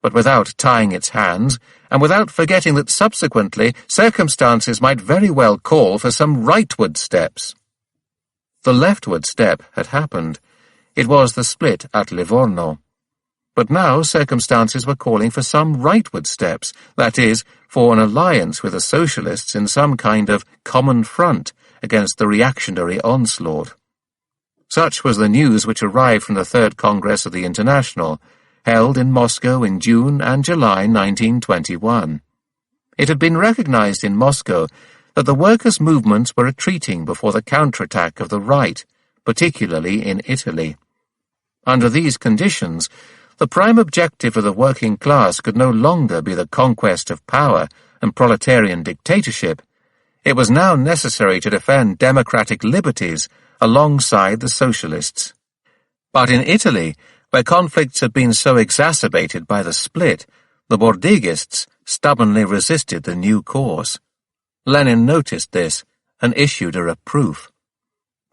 but without tying its hands, and without forgetting that subsequently circumstances might very well call for some rightward steps." The leftward step had happened. It was the split at Livorno. But now circumstances were calling for some rightward steps, that is, for an alliance with the socialists in some kind of common front against the reactionary onslaught. Such was the news which arrived from the Third Congress of the International, held in Moscow in June and July 1921. It had been recognized in Moscow that the workers' movements were retreating before the counterattack of the right, particularly in Italy. Under these conditions, the prime objective of the working class could no longer be the conquest of power and proletarian dictatorship. It was now necessary to defend democratic liberties alongside the socialists. But in Italy, where conflicts had been so exacerbated by the split, the Bordiguists stubbornly resisted the new course. Lenin noticed this and issued a reproof.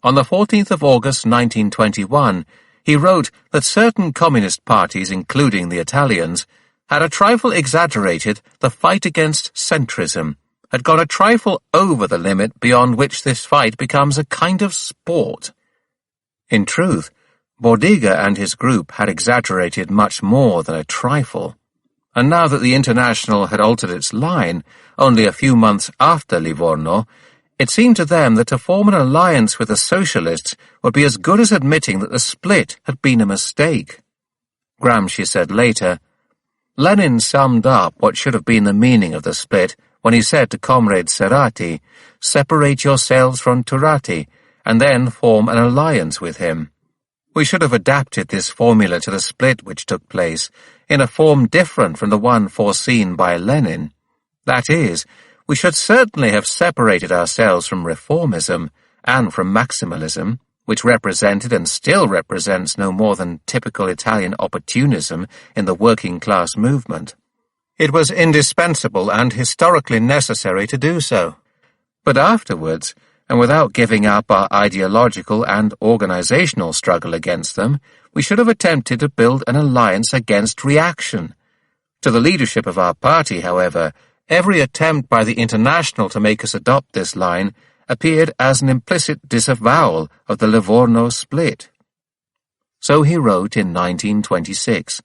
On the 14th of August 1921, He wrote that certain communist parties, including the Italians, had a trifle exaggerated the fight against centrism, had gone a trifle over the limit beyond which this fight becomes a kind of sport. In truth, Bordiga and his group had exaggerated much more than a trifle, and now that the International had altered its line, only a few months after Livorno, it seemed to them that to form an alliance with the Socialists would be as good as admitting that the split had been a mistake. Gramsci said later, "Lenin summed up what should have been the meaning of the split when he said to Comrade Cerati, 'Separate yourselves from Turati, and then form an alliance with him.' We should have adapted this formula to the split which took place, in a form different from the one foreseen by Lenin. That is, we should certainly have separated ourselves from reformism and from maximalism, which represented and still represents no more than typical Italian opportunism in the working-class movement. It was indispensable and historically necessary to do so. But afterwards, and without giving up our ideological and organizational struggle against them, we should have attempted to build an alliance against reaction. To the leadership of our party, however, every attempt by the International to make us adopt this line appeared as an implicit disavowal of the Livorno split." So he wrote in 1926.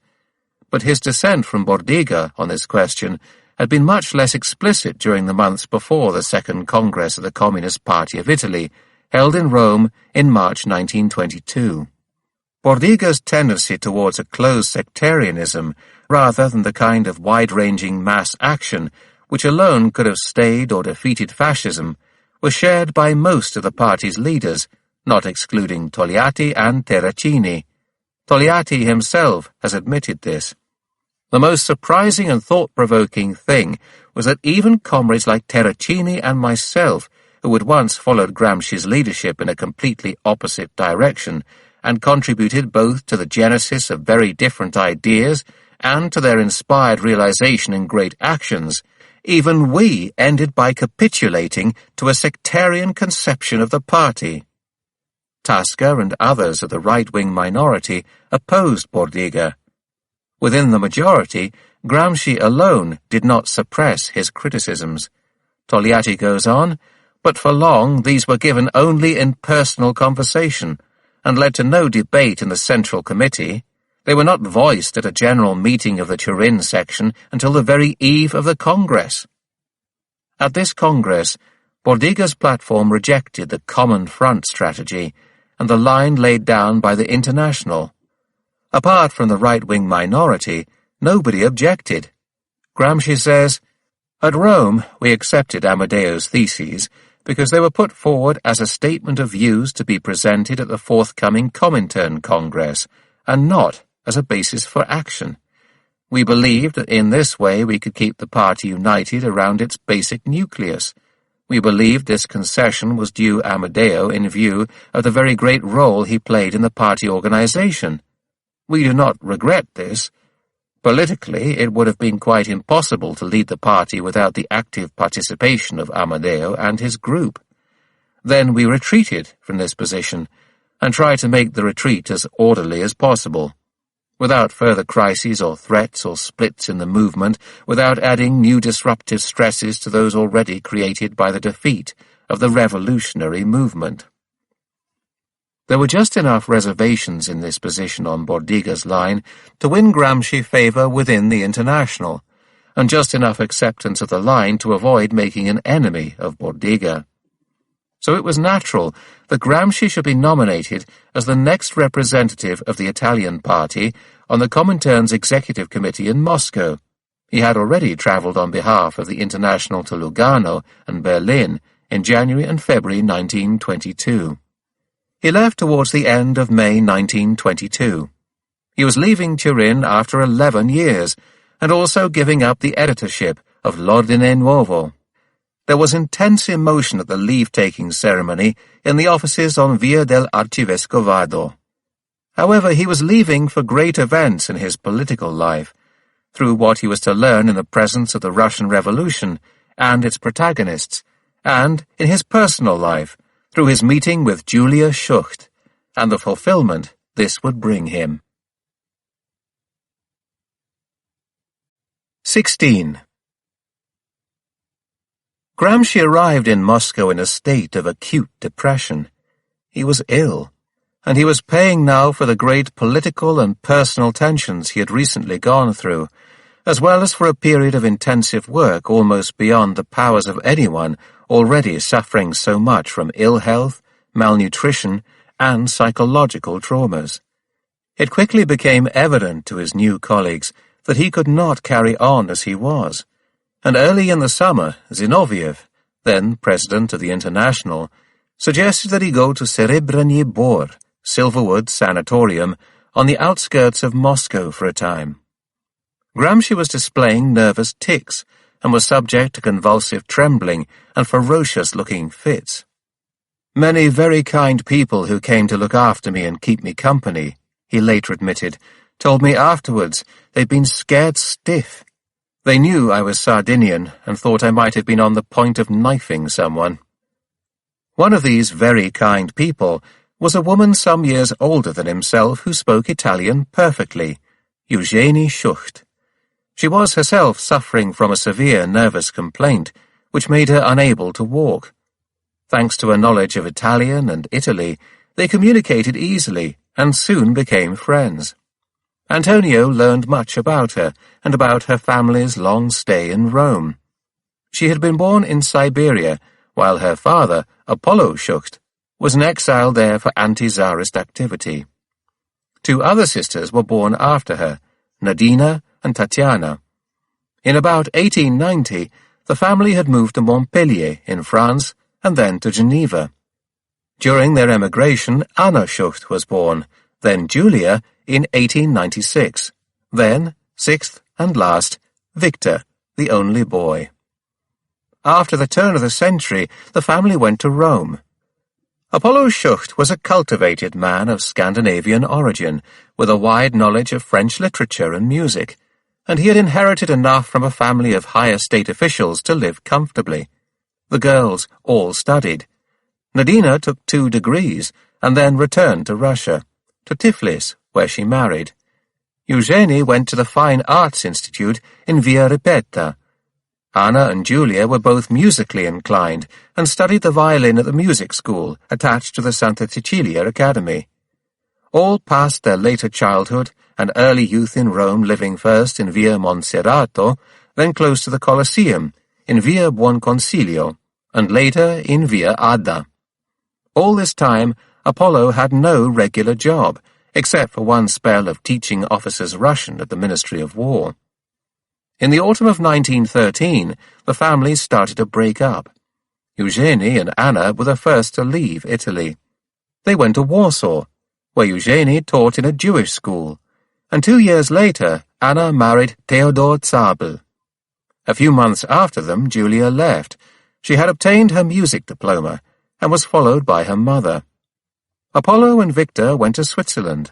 But his dissent from Bordiga on this question had been much less explicit during the months before the Second Congress of the Communist Party of Italy, held in Rome in March 1922. Bordiga's tendency towards a closed sectarianism, rather than the kind of wide-ranging mass action which alone could have stayed or defeated fascism, was shared by most of the party's leaders, not excluding Togliatti and Terracini. Togliatti himself has admitted this. The most surprising and thought-provoking thing was that even comrades like Terracini and myself, who had once followed Gramsci's leadership in a completely opposite direction, and contributed both to the genesis of very different ideas and to their inspired realization in great actions, even we ended by capitulating to a sectarian conception of the party. Tasker and others of the right-wing minority opposed Bordiga. Within the majority, Gramsci alone did not suppress his criticisms. Togliatti goes on, but for long these were given only in personal conversation, and led to no debate in the Central Committee. They were not voiced at a general meeting of the Turin section until the very eve of the Congress. At this Congress, Bordiga's platform rejected the common front strategy and the line laid down by the International. Apart from the right-wing minority, nobody objected. Gramsci says, "At Rome, we accepted Amadeo's theses because they were put forward as a statement of views to be presented at the forthcoming Comintern Congress, and not as a basis for action. We believed that in this way we could keep the party united around its basic nucleus. We believed this concession was due Amadeo in view of the very great role he played in the party organization. We do not regret this. Politically, it would have been quite impossible to lead the party without the active participation of Amadeo and his group. Then we retreated from this position, and tried to make the retreat as orderly as possible, without further crises or threats or splits in the movement, without adding new disruptive stresses to those already created by the defeat of the revolutionary movement." There were just enough reservations in this position on Bordiga's line to win Gramsci favor within the International, and just enough acceptance of the line to avoid making an enemy of Bordiga. So it was natural that Gramsci should be nominated as the next representative of the Italian party on the Comintern's Executive Committee in Moscow. He had already travelled on behalf of the International to Lugano and Berlin in January and February 1922. He left towards the end of May 1922. He was leaving Turin after 11 years, and also giving up the editorship of L'Ordine Nuovo. There was intense emotion at the leave-taking ceremony in the offices on Via del Arcivescovado. However, he was leaving for great events in his political life, through what he was to learn in the presence of the Russian Revolution and its protagonists, and in his personal life, through his meeting with Julia Schucht, and the fulfillment, this would bring him. 16. Gramsci arrived in Moscow in a state of acute depression. He was ill, and he was paying now for the great political and personal tensions he had recently gone through, as well as for a period of intensive work almost beyond the powers of anyone already suffering so much from ill health, malnutrition, and psychological traumas. It quickly became evident to his new colleagues that he could not carry on as he was, and early in the summer, Zinoviev, then president of the International, suggested that he go to Serebrenny Bor, Silverwood Sanatorium, on the outskirts of Moscow for a time. Gramsci was displaying nervous tics and was subject to convulsive trembling and ferocious-looking fits. "Many very kind people who came to look after me and keep me company," he later admitted, told me afterwards they'd been scared stiff. They knew I was Sardinian and thought I might have been on the point of knifing someone. One of these very kind people was a woman some years older than himself who spoke Italian perfectly, Eugenie Schucht. She was herself suffering from a severe nervous complaint, which made her unable to walk. Thanks to a knowledge of Italian and Italy, they communicated easily and soon became friends. Antonio learned much about her and about her family's long stay in Rome. She had been born in Siberia, while her father, Apollo Schucht, was an exile there for anti-Tsarist activity. Two other sisters were born after her, Nadina and Tatiana. In about 1890, the family had moved to Montpellier in France and then to Geneva. During their emigration, Anna Schucht was born, then Julia in 1896, then, sixth and last, Victor, the only boy. After the turn of the century, the family went to Rome. Apollo Schucht was a cultivated man of Scandinavian origin, with a wide knowledge of French literature and music, and he had inherited enough from a family of higher state officials to live comfortably. The girls all studied. Nadina took 2 degrees and then returned to Russia, to Tiflis, where she married. Eugenie went to the Fine Arts Institute in Via Ripetta. Anna and Julia were both musically inclined and studied the violin at the music school attached to the Santa Cecilia Academy. All passed their later childhood and early youth in Rome, living first in Via Monserrato, then close to the Colosseum, in Via Buon Consiglio, and later in Via Adda. All this time, Apollo had no regular job, except for one spell of teaching officers Russian at the Ministry of War. In the autumn of 1913, the families started to break up. Eugenie and Anna were the first to leave Italy. They went to Warsaw, where Eugenie taught in a Jewish school, and 2 years later, Anna married Theodor Zabel. A few months after them, Julia left. She had obtained her music diploma and was followed by her mother. Apollo and Victor went to Switzerland.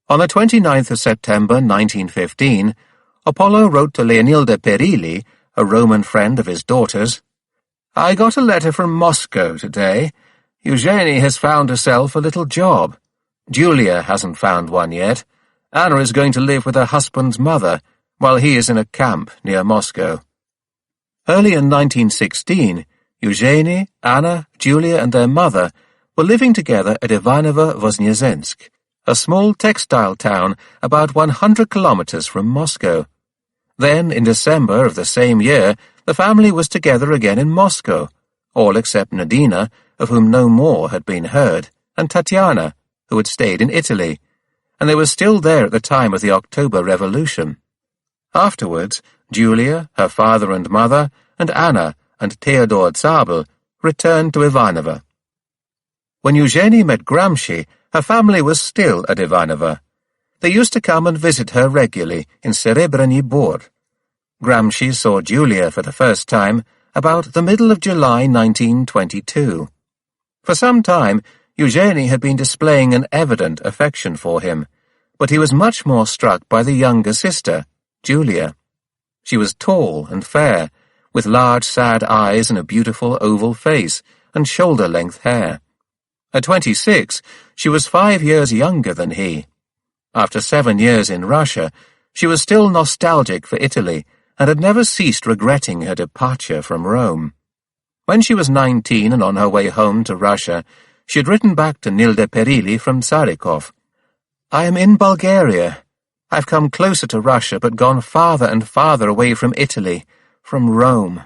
On the 29th of September 1915, Apollo wrote to Leonilda Perilli, a Roman friend of his daughter's, "I got a letter from Moscow today. Eugenie has found herself a little job. Julia hasn't found one yet. Anna is going to live with her husband's mother, while he is in a camp near Moscow." Early in 1916, Eugenie, Anna, Julia, and their mother were living together at Ivanovo-Voznesensk, a small textile town about 100 kilometers from Moscow. Then, in December of the same year, the family was together again in Moscow, all except Nadina, of whom no more had been heard, and Tatiana, who had stayed in Italy, and they were still there at the time of the October Revolution. Afterwards, Julia, her father and mother, and Anna and Theodor Zabel returned to Ivanovo. When Eugenie met Gramsci, her family was still at Ivanovo. They used to come and visit her regularly in Serebrenny Bor. Gramsci saw Julia for the first time about the middle of July 1922. For some time, Eugenie had been displaying an evident affection for him, but he was much more struck by the younger sister, Julia. She was tall and fair, with large sad eyes and a beautiful oval face, and shoulder-length hair. At 26, she was 5 years younger than he. After 7 years in Russia, she was still nostalgic for Italy and had never ceased regretting her departure from Rome. When she was 19 and on her way home to Russia, she had written back to Nilde Perilli from Tsarikov. "I am in Bulgaria. I've come closer to Russia but gone farther and farther away from Italy, from Rome."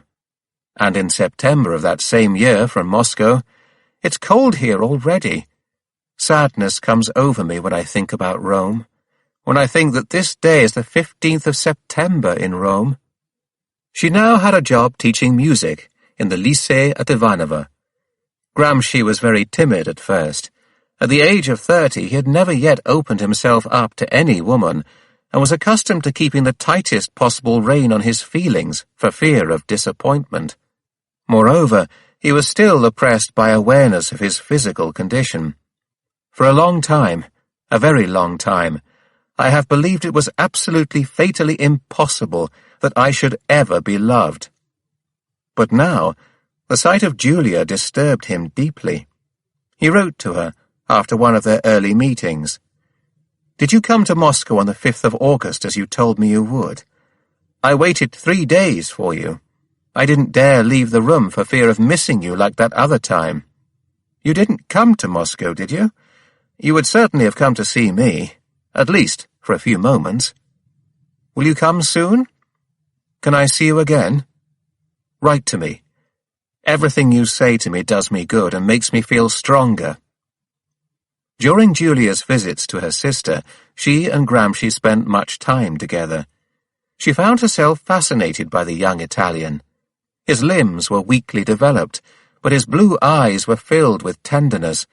And in September of that same year from Moscow, "It's cold here already. Sadness comes over me when I think about Rome, when I think that this day is the 15th of September in Rome." She now had a job teaching music in the Lycée at Ivanovo. Gramsci was very timid at first. At the age of 30, he had never yet opened himself up to any woman, and was accustomed to keeping the tightest possible rein on his feelings for fear of disappointment. Moreover, he was still oppressed by awareness of his physical condition. For a long time, a very long time, I have believed it was absolutely fatally impossible that I should ever be loved. But now, the sight of Julia disturbed him deeply. He wrote to her after one of their early meetings. "Did you come to Moscow on the 5th of August as you told me you would? I waited 3 days for you. I didn't dare leave the room for fear of missing you like that other time. You didn't come to Moscow, did you? You would certainly have come to see me, at least for a few moments. Will you come soon? Can I see you again? Write to me. Everything you say to me does me good and makes me feel stronger." During Julia's visits to her sister, she and Gramsci spent much time together. She found herself fascinated by the young Italian. His limbs were weakly developed, but his blue eyes were filled with tenderness,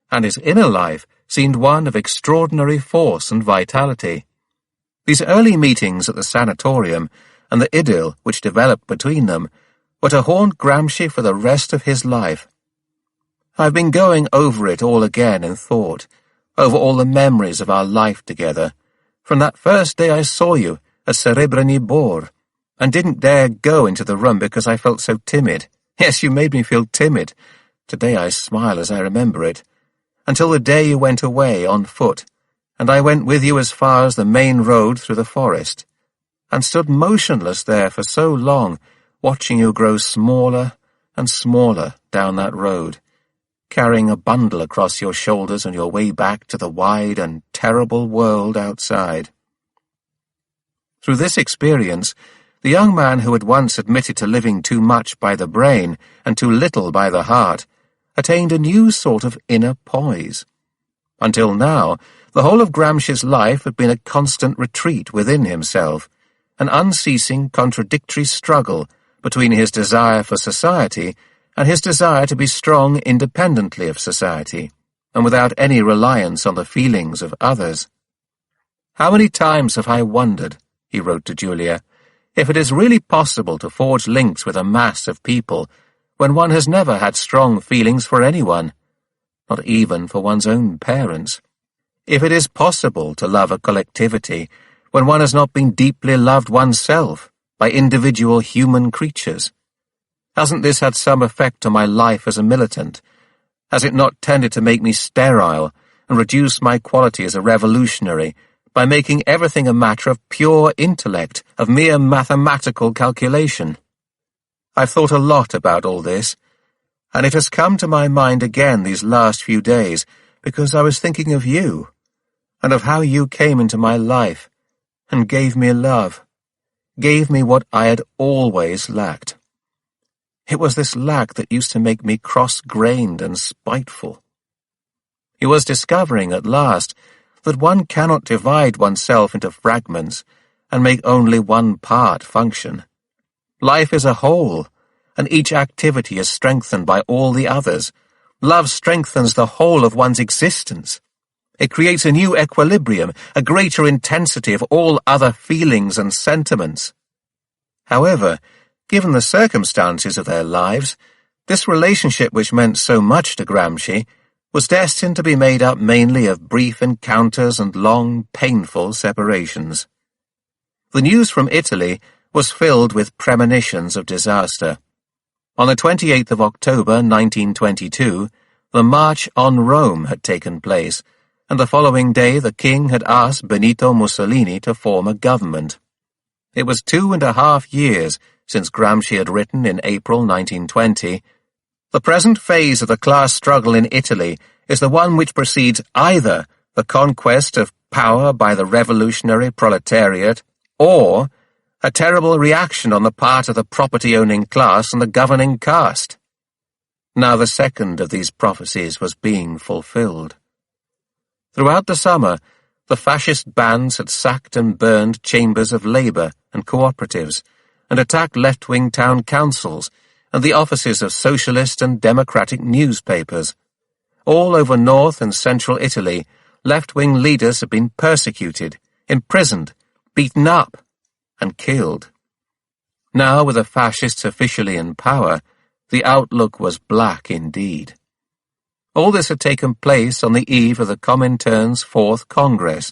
and his inner life seemed one of extraordinary force and vitality. These early meetings at the sanatorium, and the idyll which developed between them, were to haunt Gramsci for the rest of his life. "I've been going over it all again in thought, over all the memories of our life together, from that first day I saw you at Serebrny Bor, and didn't dare go into the room because I felt so timid. Yes, you made me feel timid. Today I smile as I remember it. Until the day you went away on foot, and I went with you as far as the main road through the forest, and stood motionless there for so long, watching you grow smaller and smaller down that road, carrying a bundle across your shoulders on your way back to the wide and terrible world outside." Through this experience, the young man who had once admitted to living too much by the brain and too little by the heart attained a new sort of inner poise. Until now, the whole of Gramsci's life had been a constant retreat within himself, an unceasing contradictory struggle between his desire for society and his desire to be strong independently of society, and without any reliance on the feelings of others. "How many times have I wondered," he wrote to Julia, "if it is really possible to forge links with a mass of people when one has never had strong feelings for anyone, not even for one's own parents. If it is possible to love a collectivity when one has not been deeply loved oneself by individual human creatures. Hasn't this had some effect on my life as a militant? Has it not tended to make me sterile and reduce my quality as a revolutionary by making everything a matter of pure intellect, of mere mathematical calculation? I've thought a lot about all this, and it has come to my mind again these last few days because I was thinking of you, and of how you came into my life and gave me love, gave me what I had always lacked. It was this lack that used to make me cross-grained and spiteful." He was discovering at last that one cannot divide oneself into fragments and make only one part function. Life is a whole, and each activity is strengthened by all the others. Love strengthens the whole of one's existence. It creates a new equilibrium, a greater intensity of all other feelings and sentiments. However, given the circumstances of their lives, this relationship which meant so much to Gramsci was destined to be made up mainly of brief encounters and long, painful separations. The news from Italy was filled with premonitions of disaster. On the 28th of October 1922, the March on Rome had taken place, and the following day the king had asked Benito Mussolini to form a government. It was 2.5 years since Gramsci had written in April 1920, "The present phase of the class struggle in Italy is the one which precedes either the conquest of power by the revolutionary proletariat or a terrible reaction on the part of the property-owning class and the governing caste." Now the second of these prophecies was being fulfilled. Throughout the summer, the fascist bands had sacked and burned chambers of labour and cooperatives, and attacked left-wing town councils and the offices of socialist and democratic newspapers. All over north and central Italy, left-wing leaders had been persecuted, imprisoned, beaten up, and killed. Now, with the fascists officially in power, the outlook was black indeed. All this had taken place on the eve of the Comintern's Fourth Congress,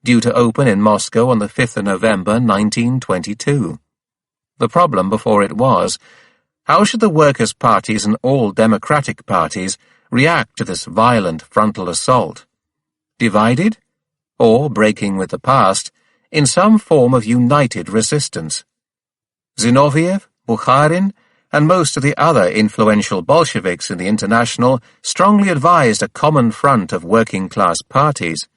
due to open in Moscow on the 5th of November 1922. The problem before it was, how should the workers' parties and all democratic parties react to this violent frontal assault? Divided? Or, breaking with the past, in some form of united resistance? Zinoviev, Bukharin, and most of the other influential Bolsheviks in the International strongly advised a common front of working-class parties.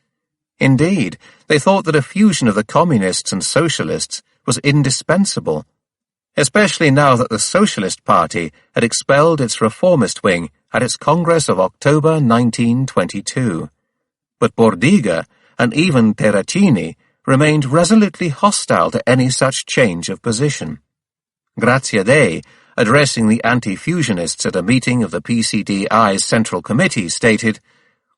Indeed, they thought that a fusion of the communists and socialists was indispensable, especially now that the Socialist Party had expelled its reformist wing at its Congress of October 1922. But Bordiga and even Terracini remained resolutely hostile to any such change of position. Grazia Dei, addressing the anti-fusionists at a meeting of the PCDI's Central Committee, stated,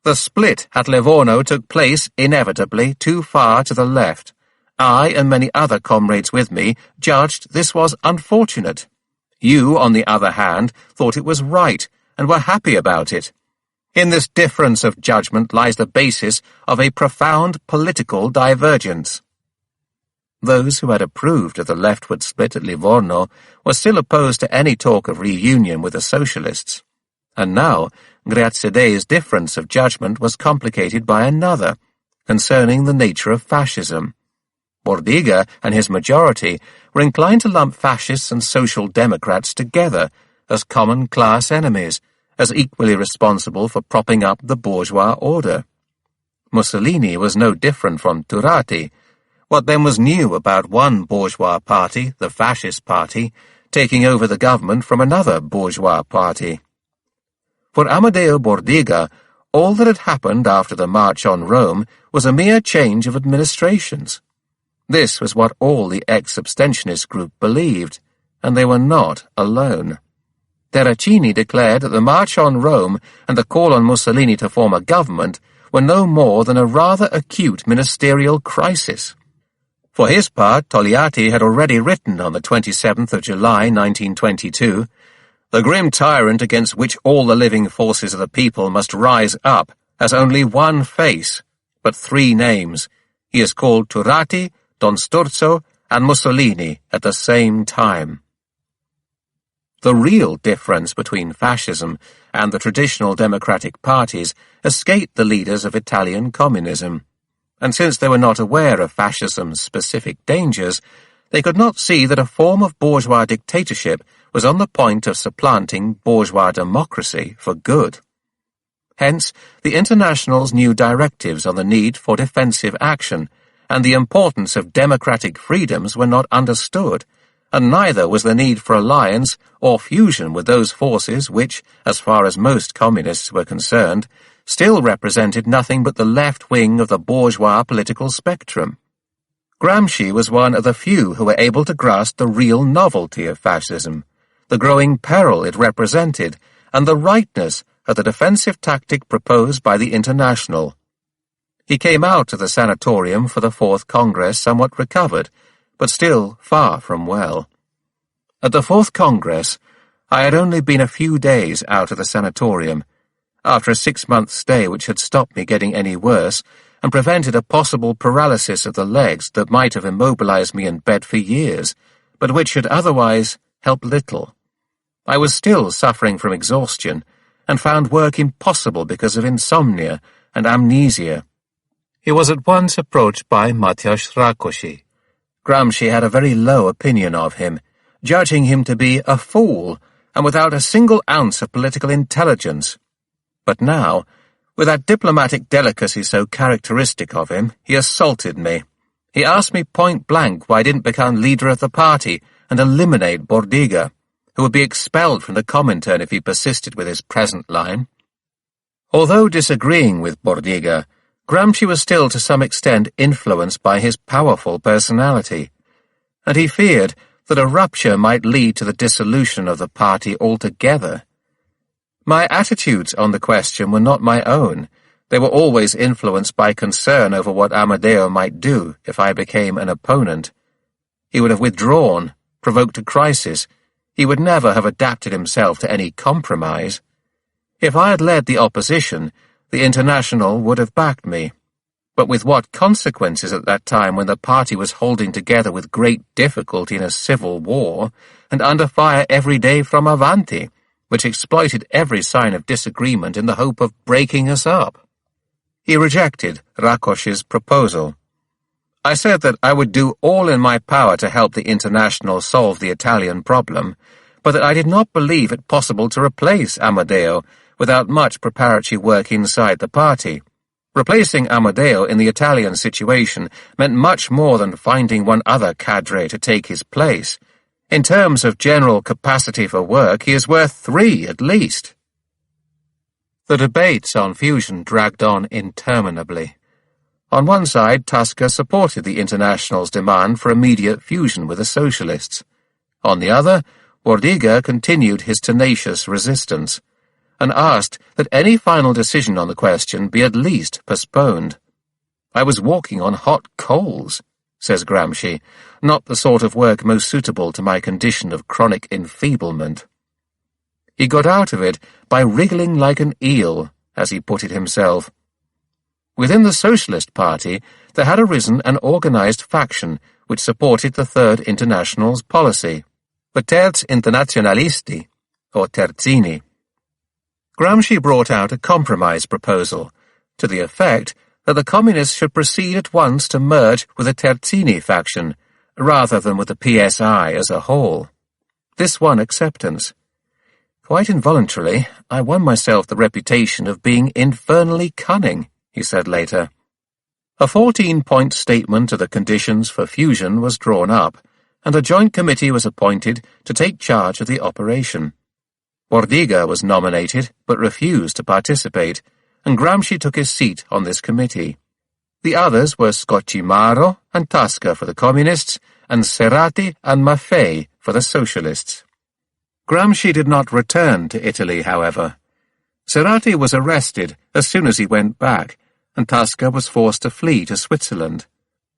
"The split at Livorno took place inevitably too far to the left. I and many other comrades with me judged this was unfortunate. You, on the other hand, thought it was right and were happy about it. In this difference of judgment lies the basis of a profound political divergence." Those who had approved of the leftward split at Livorno were still opposed to any talk of reunion with the socialists. And now, Grazia Dei's difference of judgment was complicated by another, concerning the nature of fascism. Bordiga and his majority were inclined to lump fascists and social democrats together as common class enemies, as equally responsible for propping up the bourgeois order. Mussolini was no different from Turati. What then was new about one bourgeois party, the Fascist Party, taking over the government from another bourgeois party? For Amadeo Bordiga, all that had happened after the March on Rome was a mere change of administrations. This was what all the ex-abstentionist group believed, and they were not alone. Terracini declared that the March on Rome and the call on Mussolini to form a government were no more than a rather acute ministerial crisis. For his part, Togliatti had already written on the 27th of July 1922, "The grim tyrant against which all the living forces of the people must rise up has only one face, but 3 names. He is called Turati, Don Sturzo, and Mussolini at the same time." The real difference between fascism and the traditional democratic parties escaped the leaders of Italian communism, and since they were not aware of fascism's specific dangers, they could not see that a form of bourgeois dictatorship was on the point of supplanting bourgeois democracy for good. Hence, the International's new directives on the need for defensive action and the importance of democratic freedoms were not understood, and neither was the need for alliance or fusion with those forces which, as far as most communists were concerned, still represented nothing but the left wing of the bourgeois political spectrum. Gramsci was one of the few who were able to grasp the real novelty of fascism, the growing peril it represented, and the rightness of the defensive tactic proposed by the International. He came out of the sanatorium for the Fourth Congress somewhat recovered, but still far from well. At the Fourth Congress, I had only been a few days out of the sanatorium, after a 6-month stay which had stopped me getting any worse and prevented a possible paralysis of the legs that might have immobilized me in bed for years, but which had otherwise helped little. I was still suffering from exhaustion, and found work impossible because of insomnia and amnesia. He was at once approached by Mateusz Rákosi. Gramsci had a very low opinion of him, judging him to be a fool and without a single ounce of political intelligence. But now, with that diplomatic delicacy so characteristic of him, he assaulted me. He asked me point-blank why I didn't become leader of the party and eliminate Bordiga, who would be expelled from the Comintern if he persisted with his present line. Although disagreeing with Bordiga, Gramsci was still to some extent influenced by his powerful personality, and he feared that a rupture might lead to the dissolution of the party altogether. My attitudes on the question were not my own. They were always influenced by concern over what Amadeo might do if I became an opponent. He would have withdrawn, provoked a crisis. He would never have adapted himself to any compromise. If I had led the opposition, the International would have backed me. But with what consequences at that time when the party was holding together with great difficulty in a civil war, and under fire every day from Avanti, which exploited every sign of disagreement in the hope of breaking us up. He rejected Rákosi's proposal. I said that I would do all in my power to help the International solve the Italian problem, but that I did not believe it possible to replace Amadeo without much preparatory work inside the party. Replacing Amadeo in the Italian situation meant much more than finding one other cadre to take his place. In terms of general capacity for work, he is worth 3 at least. The debates on fusion dragged on interminably. On one side, Tasca supported the International's demand for immediate fusion with the Socialists. On the other, Bordiga continued his tenacious resistance, and asked that any final decision on the question be at least postponed. I was walking on hot coals, says Gramsci, not the sort of work most suitable to my condition of chronic enfeeblement. He got out of it by wriggling like an eel, as he put it himself. Within the Socialist Party, there had arisen an organized faction which supported the Third International's policy, the Terzi Internazionalisti, or Terzini. Gramsci brought out a compromise proposal, to the effect that the Communists should proceed at once to merge with the Terzini faction, rather than with the PSI as a whole. This won acceptance. Quite involuntarily, I won myself the reputation of being infernally cunning, he said later. A 14-point statement of the conditions for fusion was drawn up, and a joint committee was appointed to take charge of the operation. Bordiga was nominated, but refused to participate, and Gramsci took his seat on this committee. The others were Scocimaro and Tasca for the Communists, and Cerati and Maffei for the Socialists. Gramsci did not return to Italy, however. Cerati was arrested as soon as he went back, and Tasca was forced to flee to Switzerland.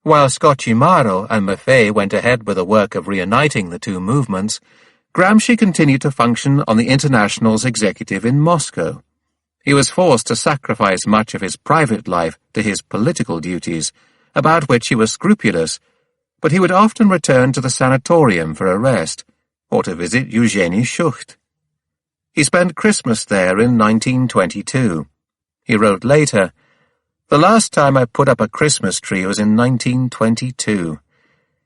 While Scocimaro and Maffei went ahead with the work of reuniting the two movements, Gramsci continued to function on the International's executive in Moscow. He was forced to sacrifice much of his private life to his political duties, about which he was scrupulous, but he would often return to the sanatorium for a rest, or to visit Eugenie Schucht. He spent Christmas there in 1922. He wrote later, "The last time I put up a Christmas tree was in 1922.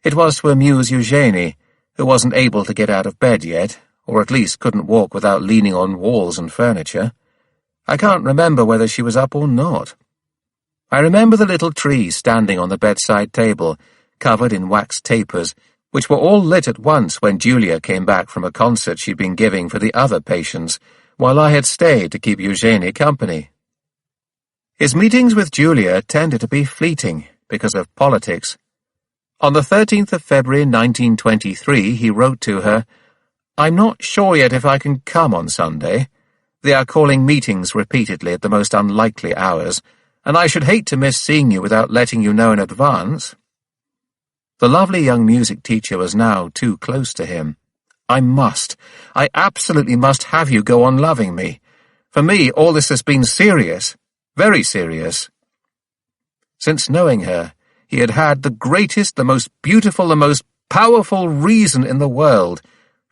It was to amuse Eugenie, who wasn't able to get out of bed yet, or at least couldn't walk without leaning on walls and furniture. I can't remember whether she was up or not. I remember the little tree standing on the bedside table, covered in wax tapers, which were all lit at once when Julia came back from a concert she'd been giving for the other patients, while I had stayed to keep Eugenie company." His meetings with Julia tended to be fleeting, because of politics. On the 13th of February 1923 he wrote to her, "I'm not sure yet if I can come on Sunday. They are calling meetings repeatedly at the most unlikely hours, and I should hate to miss seeing you without letting you know in advance." The lovely young music teacher was now too close to him. I absolutely must have you go on loving me. For me, all this has been serious, very serious." Since knowing her, he had had the greatest, the most beautiful, the most powerful reason in the world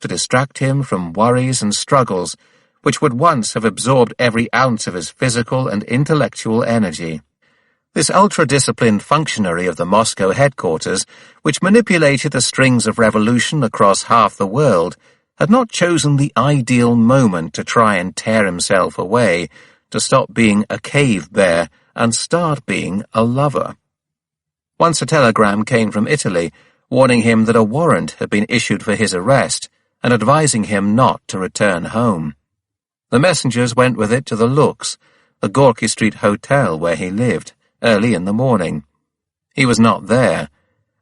to distract him from worries and struggles which would once have absorbed every ounce of his physical and intellectual energy. This ultra-disciplined functionary of the Moscow headquarters, which manipulated the strings of revolution across half the world, had not chosen the ideal moment to try and tear himself away, to stop being a cave bear and start being a lover. Once a telegram came from Italy, warning him that a warrant had been issued for his arrest and advising him not to return home. The messengers went with it to the Lux, the Gorky Street hotel where he lived, early in the morning. He was not there,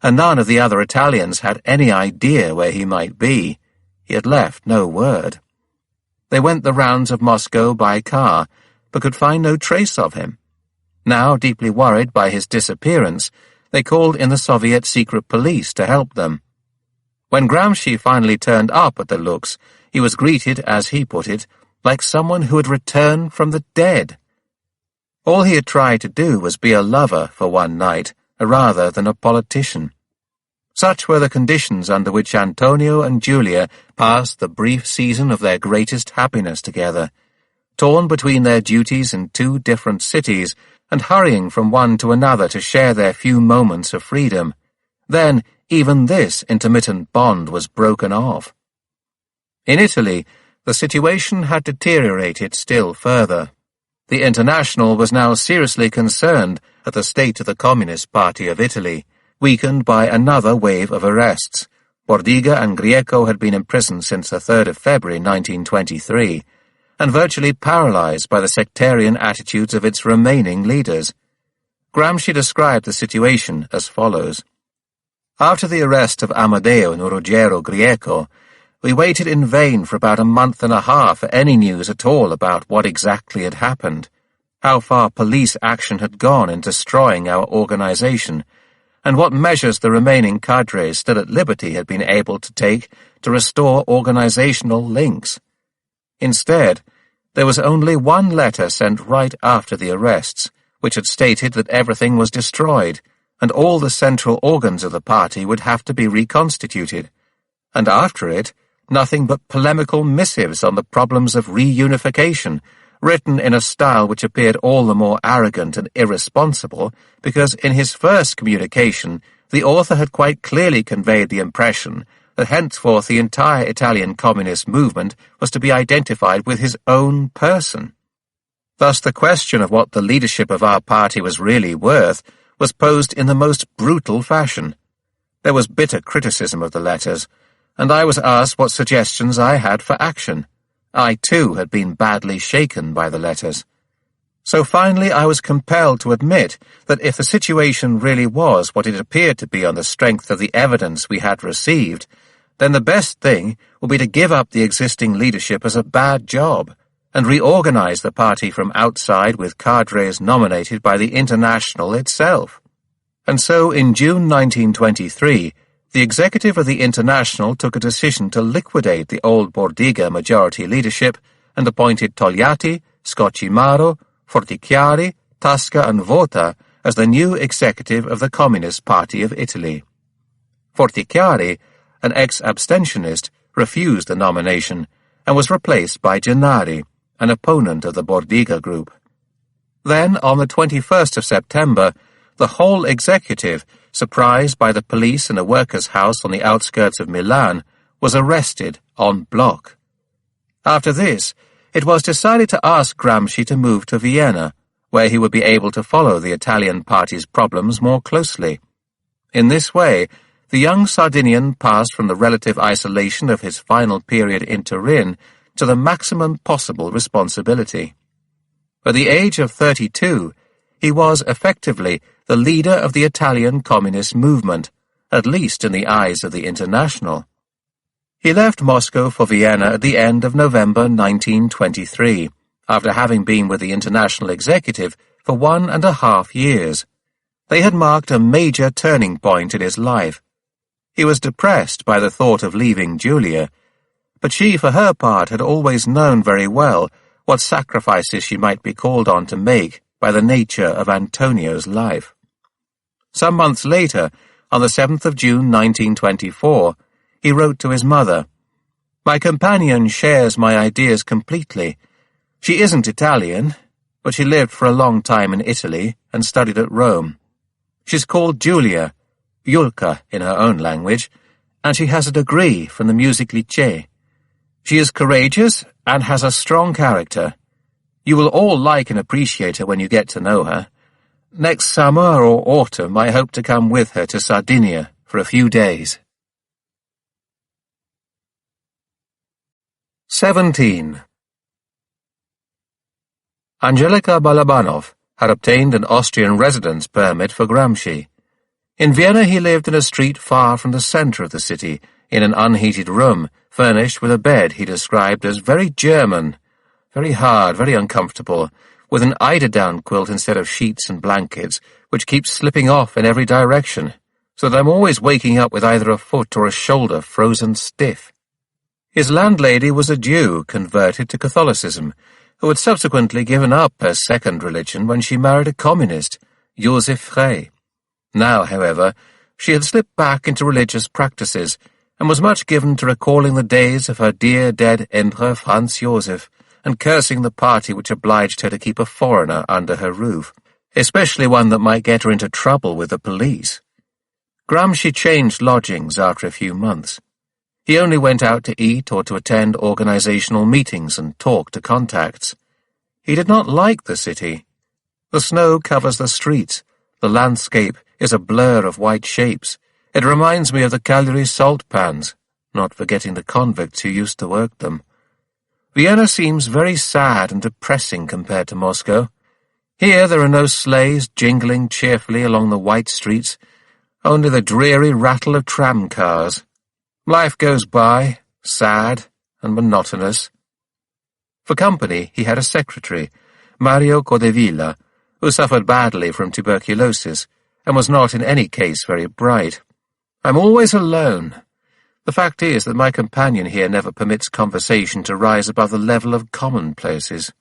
and none of the other Italians had any idea where he might be. He had left no word. They went the rounds of Moscow by car, but could find no trace of him. Now, deeply worried by his disappearance, they called in the Soviet secret police to help them. When Gramsci finally turned up at the Lux, he was greeted, as he put it, like someone who had returned from the dead. All he had tried to do was be a lover for one night, rather than a politician. Such were the conditions under which Antonio and Giulia passed the brief season of their greatest happiness together, torn between their duties in two different cities and hurrying from one to another to share their few moments of freedom. Then even this intermittent bond was broken off. In Italy, the situation had deteriorated still further. The International was now seriously concerned at the state of the Communist Party of Italy, weakened by another wave of arrests. Bordiga and Grieco had been imprisoned since the 3rd of February 1923, and virtually paralyzed by the sectarian attitudes of its remaining leaders. Gramsci described the situation as follows. After the arrest of Amadeo and Ruggero Grieco, we waited in vain for about a month and a half for any news at all about what exactly had happened, how far police action had gone in destroying our organization, and what measures the remaining cadres still at liberty had been able to take to restore organizational links. Instead, there was only one letter sent right after the arrests, which had stated that everything was destroyed, and all the central organs of the party would have to be reconstituted, and after it, nothing but polemical missives on the problems of reunification, written in a style which appeared all the more arrogant and irresponsible because in his first communication the author had quite clearly conveyed the impression that henceforth the entire Italian communist movement was to be identified with his own person. Thus the question of what the leadership of our party was really worth was posed in the most brutal fashion. There was bitter criticism of the letters, and I was asked what suggestions I had for action. I, too, had been badly shaken by the letters. So finally I was compelled to admit that if the situation really was what it appeared to be on the strength of the evidence we had received, then the best thing would be to give up the existing leadership as a bad job and reorganize the party from outside with cadres nominated by the International itself. And so in June 1923, the executive of the International took a decision to liquidate the old Bordiga majority leadership and appointed Togliatti, Scocimaro, Fortichiari, Tasca and Vota as the new executive of the Communist Party of Italy. Fortichiari, an ex-abstentionist, refused the nomination and was replaced by Gennari, an opponent of the Bordiga group. Then, on the 21st of September, the whole executive, surprised by the police in a workers' house on the outskirts of Milan, was arrested en bloc. After this, it was decided to ask Gramsci to move to Vienna, where he would be able to follow the Italian party's problems more closely. In this way, the young Sardinian passed from the relative isolation of his final period in Turin to the maximum possible responsibility. At the age of 32, he was effectively the leader of the Italian communist movement, at least in the eyes of the International. He left Moscow for Vienna at the end of November 1923, after having been with the International Executive for 1.5 years. They had marked a major turning point in his life. He was depressed by the thought of leaving Giulia, but she, for her part, had always known very well what sacrifices she might be called on to make by the nature of Antonio's life. Some months later, on the 7th of June 1924, he wrote to his mother, My companion shares my ideas completely. She isn't Italian, but she lived for a long time in Italy and studied at Rome. She's called Giulia, Julka in her own language, and she has a degree from the Music Licée. She is courageous and has a strong character. You will all like and appreciate her when you get to know her. Next summer or autumn I hope to come with her to Sardinia for a few days. 17. Angelika Balabanov had obtained an Austrian residence permit for Gramsci. In Vienna he lived in a street far from the centre of the city, in an unheated room, furnished with a bed he described as very German, very hard, very uncomfortable, with an eiderdown quilt instead of sheets and blankets, which keeps slipping off in every direction, so that I'm always waking up with either a foot or a shoulder frozen stiff. His landlady was a Jew converted to Catholicism, who had subsequently given up her second religion when she married a communist, Joseph Frey. Now, however, she had slipped back into religious practices, and was much given to recalling the days of her dear dead Emperor Franz Joseph, and cursing the party which obliged her to keep a foreigner under her roof, especially one that might get her into trouble with the police. Gramsci changed lodgings after a few months. He only went out to eat or to attend organizational meetings and talk to contacts. He did not like the city. The snow covers the streets. The landscape is a blur of white shapes. It reminds me of the Cagliari salt pans, not forgetting the convicts who used to work them. Vienna seems very sad and depressing compared to Moscow. Here there are no sleighs jingling cheerfully along the white streets, only the dreary rattle of tram cars. Life goes by, sad and monotonous. For company he had a secretary, Mario Codevilla, who suffered badly from tuberculosis, and was not in any case very bright. I'm always alone. The fact is that my companion here never permits conversation to rise above the level of commonplaces.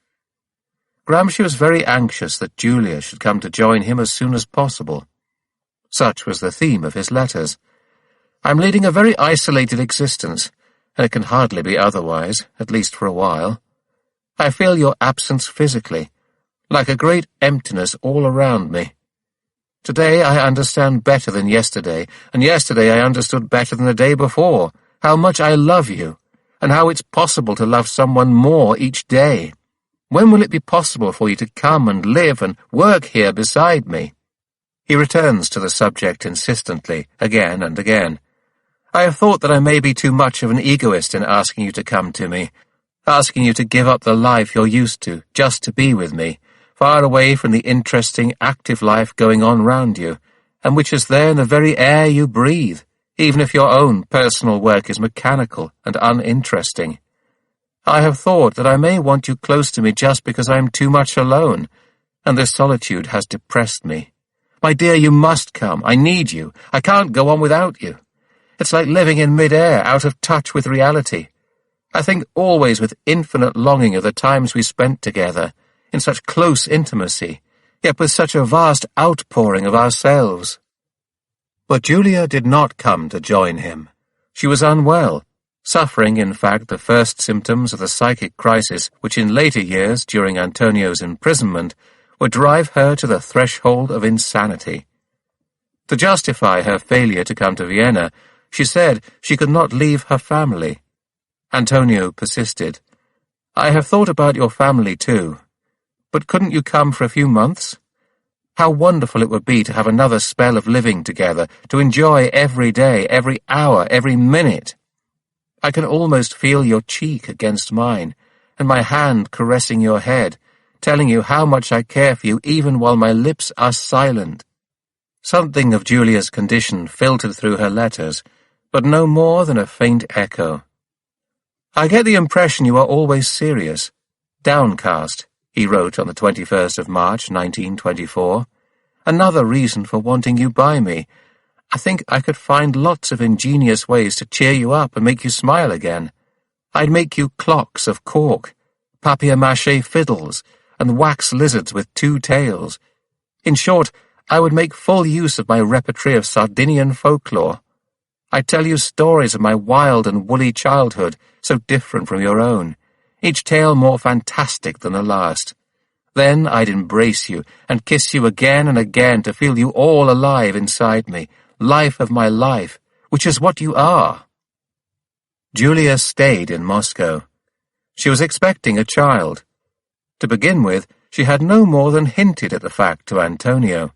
Gramsci was very anxious that Julia should come to join him as soon as possible. Such was the theme of his letters. I'm leading a very isolated existence, and it can hardly be otherwise, at least for a while. I feel your absence physically, like a great emptiness all around me. Today I understand better than yesterday, and yesterday I understood better than the day before, how much I love you, and how it's possible to love someone more each day. When will it be possible for you to come and live and work here beside me? He returns to the subject insistently, again and again. I have thought that I may be too much of an egoist in asking you to come to me, asking you to give up the life you're used to, just to be with me, far away from the interesting, active life going on round you, and which is there in the very air you breathe, even if your own personal work is mechanical and uninteresting. I have thought that I may want you close to me just because I am too much alone, and this solitude has depressed me. My dear, you must come. I need you. I can't go on without you. It's like living in mid-air, out of touch with reality. I think always with infinite longing of the times we spent together, in such close intimacy, yet with such a vast outpouring of ourselves. But Julia did not come to join him. She was unwell, suffering, in fact, the first symptoms of the psychic crisis which in later years, during Antonio's imprisonment, would drive her to the threshold of insanity. To justify her failure to come to Vienna, she said she could not leave her family. Antonio persisted. I have thought about your family too. But couldn't you come for a few months? How wonderful it would be to have another spell of living together, to enjoy every day, every hour, every minute. I can almost feel your cheek against mine, and my hand caressing your head, telling you how much I care for you even while my lips are silent. Something of Julia's condition filtered through her letters, but no more than a faint echo. I get the impression you are always serious, downcast, he wrote on the 21st of March, 1924. Another reason for wanting you by me. I think I could find lots of ingenious ways to cheer you up and make you smile again. I'd make you clocks of cork, papier-mâché fiddles, and wax lizards with 2 tails. In short, I would make full use of my repertory of Sardinian folklore. I'd tell you stories of my wild and woolly childhood, so different from your own, each tale more fantastic than the last. Then I'd embrace you and kiss you again and again to feel you all alive inside me, life of my life, which is what you are. Julia stayed in Moscow. She was expecting a child. To begin with, she had no more than hinted at the fact to Antonio.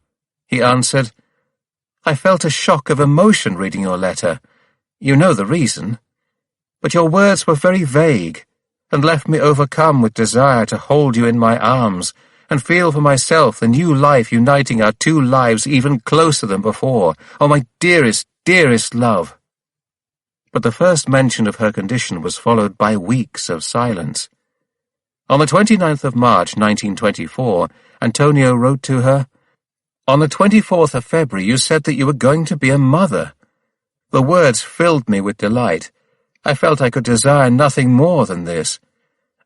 He answered, "I felt a shock of emotion reading your letter. You know the reason. But your words were very vague, and left me overcome with desire to hold you in my arms, and feel for myself the new life uniting our two lives even closer than before. Oh, my dearest, dearest love." But the first mention of her condition was followed by weeks of silence. On the 29th of March, 1924, Antonio wrote to her, "On the 24th of February you said that you were going to be a mother. The words filled me with delight. I felt I could desire nothing more than this.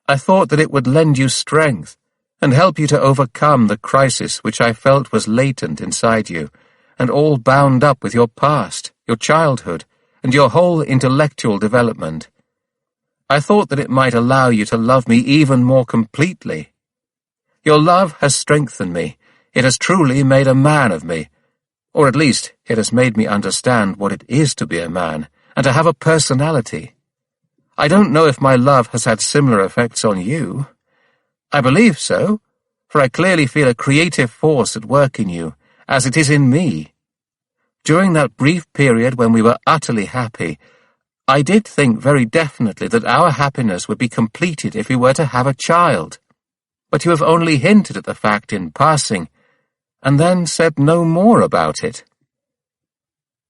I thought that it would lend you strength, and help you to overcome the crisis which I felt was latent inside you, and all bound up with your past, your childhood, and your whole intellectual development. I thought that it might allow you to love me even more completely. Your love has strengthened me. It has truly made a man of me, or at least it has made me understand what it is to be a man, and to have a personality. I don't know if my love has had similar effects on you. I believe so, for I clearly feel a creative force at work in you, as it is in me. During that brief period when we were utterly happy, I did think very definitely that our happiness would be completed if we were to have a child. But you have only hinted at the fact in passing, and then said no more about it."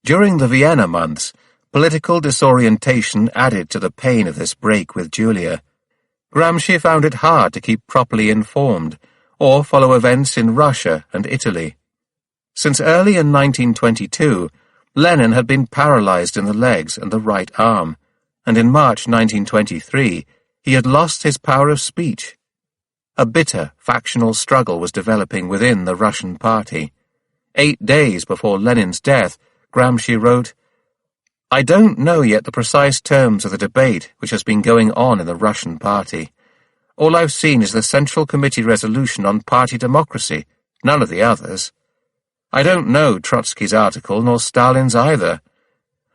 During the Vienna months, political disorientation added to the pain of this break with Julia. Gramsci found it hard to keep properly informed, or follow events in Russia and Italy. Since early in 1922, Lenin had been paralyzed in the legs and the right arm, and in March 1923 he had lost his power of speech. A bitter factional struggle was developing within the Russian party. 8 days before Lenin's death, Gramsci wrote, "I don't know yet the precise terms of the debate which has been going on in the Russian party. All I've seen is the Central Committee resolution on party democracy, none of the others. I don't know Trotsky's article, nor Stalin's either.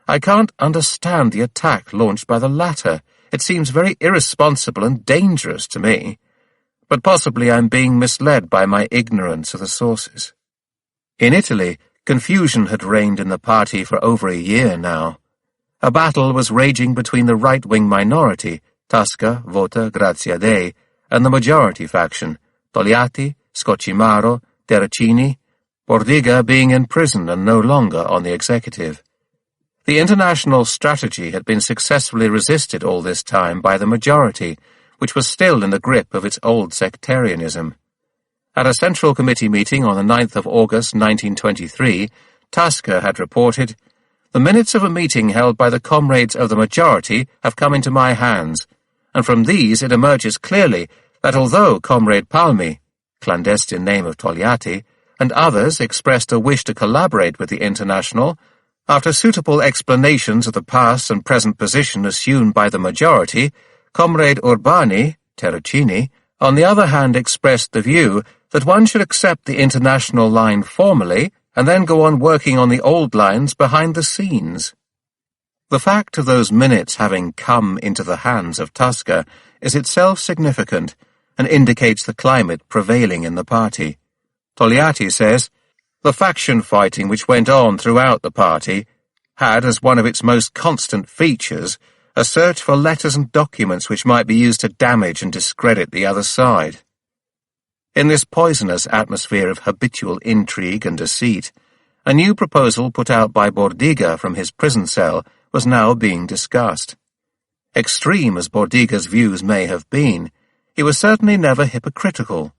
I can't understand the attack launched by the latter. It seems very irresponsible and dangerous to me. But possibly I'm being misled by my ignorance of the sources." In Italy, confusion had reigned in the party for over a year now. A battle was raging between the right-wing minority, Tasca, Vota, Grazia Dei, and the majority faction, Togliatti, Scocimaro, Terracini, Bordiga being in prison and no longer on the executive. The international strategy had been successfully resisted all this time by the majority, which was still in the grip of its old sectarianism. At a Central Committee meeting on the 9th of August 1923, Tasca had reported, "The minutes of a meeting held by the comrades of the majority have come into my hands, and from these it emerges clearly that although Comrade Palmi, clandestine name of Togliatti, and others expressed a wish to collaborate with the International, after suitable explanations of the past and present position assumed by the majority, Comrade Urbani, Terracini, on the other hand expressed the view that one should accept the international line formally and then go on working on the old lines behind the scenes." The fact of those minutes having come into the hands of Tasca is itself significant and indicates the climate prevailing in the party. Togliatti says, "The faction fighting which went on throughout the party had as one of its most constant features a search for letters and documents which might be used to damage and discredit the other side." In this poisonous atmosphere of habitual intrigue and deceit, a new proposal put out by Bordiga from his prison cell was now being discussed. Extreme as Bordiga's views may have been, he was certainly never hypocritical.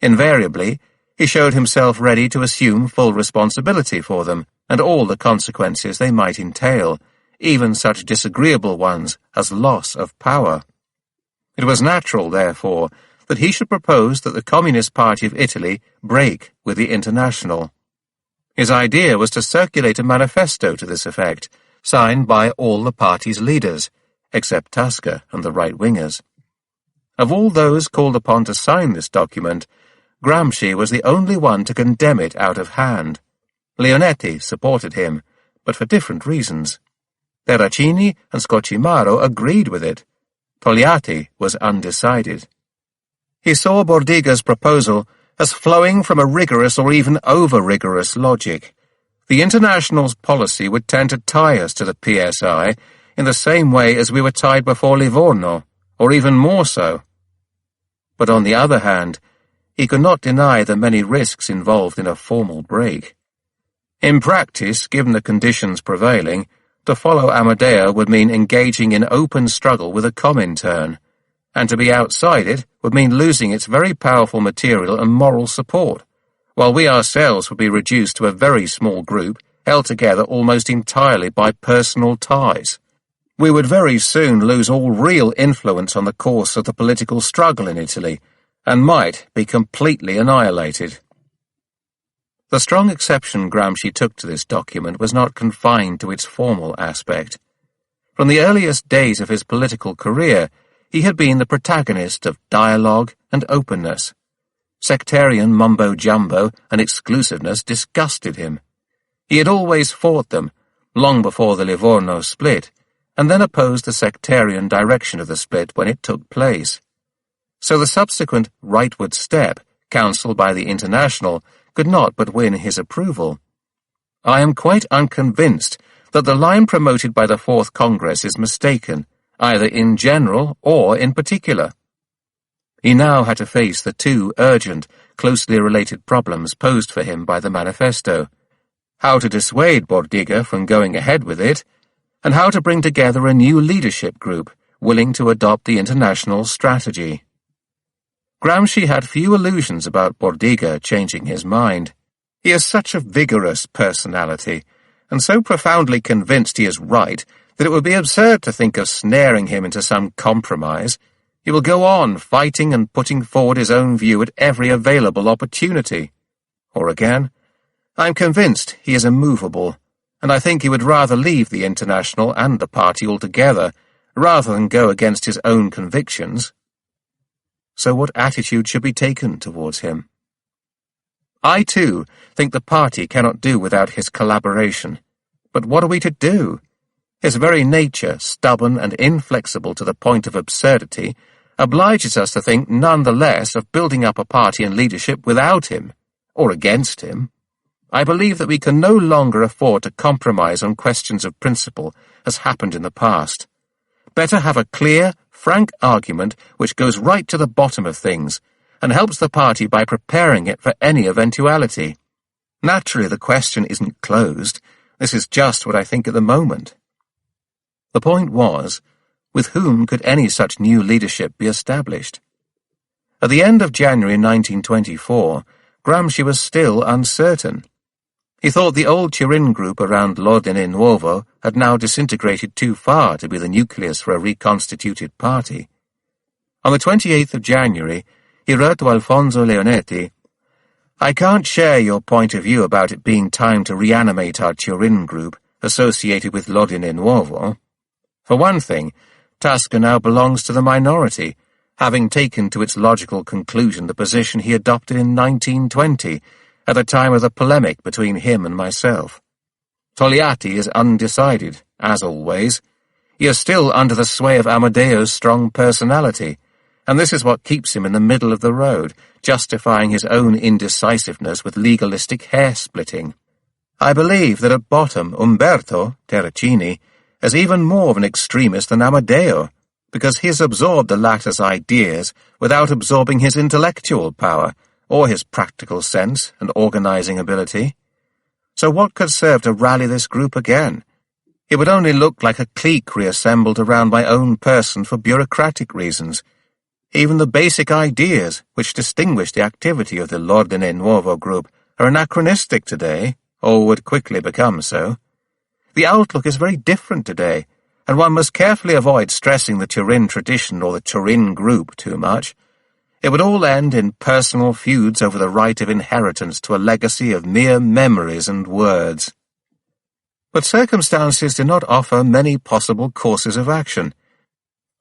Invariably, he showed himself ready to assume full responsibility for them and all the consequences they might entail, even such disagreeable ones as loss of power. It was natural, therefore, that he should propose that the Communist Party of Italy break with the International. His idea was to circulate a manifesto to this effect, signed by all the party's leaders, except Tasker and the right-wingers. Of all those called upon to sign this document, Gramsci was the only one to condemn it out of hand. Leonetti supported him, but for different reasons. Terracini and Scocimaro agreed with it. Togliatti was undecided. He saw Bordiga's proposal as flowing from a rigorous or even over-rigorous logic. The International's policy would tend to tie us to the PSI in the same way as we were tied before Livorno, or even more so. But on the other hand, he could not deny the many risks involved in a formal break. In practice, given the conditions prevailing, to follow Amadeo would mean engaging in open struggle with a Comintern, and to be outside it would mean losing its very powerful material and moral support, while we ourselves would be reduced to a very small group held together almost entirely by personal ties. We would very soon lose all real influence on the course of the political struggle in Italy, and might be completely annihilated. The strong exception Gramsci took to this document was not confined to its formal aspect. From the earliest days of his political career, he had been the protagonist of dialogue and openness. Sectarian mumbo-jumbo and exclusiveness disgusted him. He had always fought them, long before the Livorno split, and then opposed the sectarian direction of the split when it took place. So the subsequent rightward step, counselled by the International, could not but win his approval. I am quite unconvinced that the line promoted by the Fourth Congress is mistaken, either in general or in particular. He now had to face the two urgent, closely related problems posed for him by the manifesto: how to dissuade Bordiga from going ahead with it, and how to bring together a new leadership group willing to adopt the International strategy. Gramsci had few illusions about Bordiga changing his mind. He is such a vigorous personality, and so profoundly convinced he is right, that it would be absurd to think of snaring him into some compromise. He will go on fighting and putting forward his own view at every available opportunity. Or again, I am convinced he is immovable, and I think he would rather leave the International and the party altogether, rather than go against his own convictions. So what attitude should be taken towards him? I, too, think the party cannot do without his collaboration. But what are we to do? His very nature, stubborn and inflexible to the point of absurdity, obliges us to think none the less of building up a party and leadership without him, or against him. I believe that we can no longer afford to compromise on questions of principle, as happened in the past. Better have a clear, frank argument which goes right to the bottom of things, and helps the party by preparing it for any eventuality. Naturally, the question isn't closed. This is just what I think at the moment. The point was, with whom could any such new leadership be established? At the end of January 1924, Gramsci was still uncertain. He thought the old Turin group around l'Ordine Nuovo had now disintegrated too far to be the nucleus for a reconstituted party. On the 28th of January, he wrote to Alfonso Leonetti, "I can't share your point of view about it being time to reanimate our Turin group associated with l'Ordine Nuovo. For one thing, Tasker now belongs to the minority, having taken to its logical conclusion the position he adopted in 1920, at the time of the polemic between him and myself. Togliatti is undecided, as always. He is still under the sway of Amadeo's strong personality, and this is what keeps him in the middle of the road, justifying his own indecisiveness with legalistic hair-splitting. I believe that at bottom Umberto, Terracini, is even more of an extremist than Amadeo, because he has absorbed the latter's ideas without absorbing his intellectual power, or his practical sense and organizing ability. So what could serve to rally this group again? It would only look like a clique reassembled around my own person for bureaucratic reasons. Even the basic ideas which distinguish the activity of the l'Ordine Nuovo group are anachronistic today, or would quickly become so. The outlook is very different today, and one must carefully avoid stressing the Turin tradition or the Turin group too much. It would all end in personal feuds over the right of inheritance to a legacy of mere memories and words. But circumstances did not offer many possible courses of action.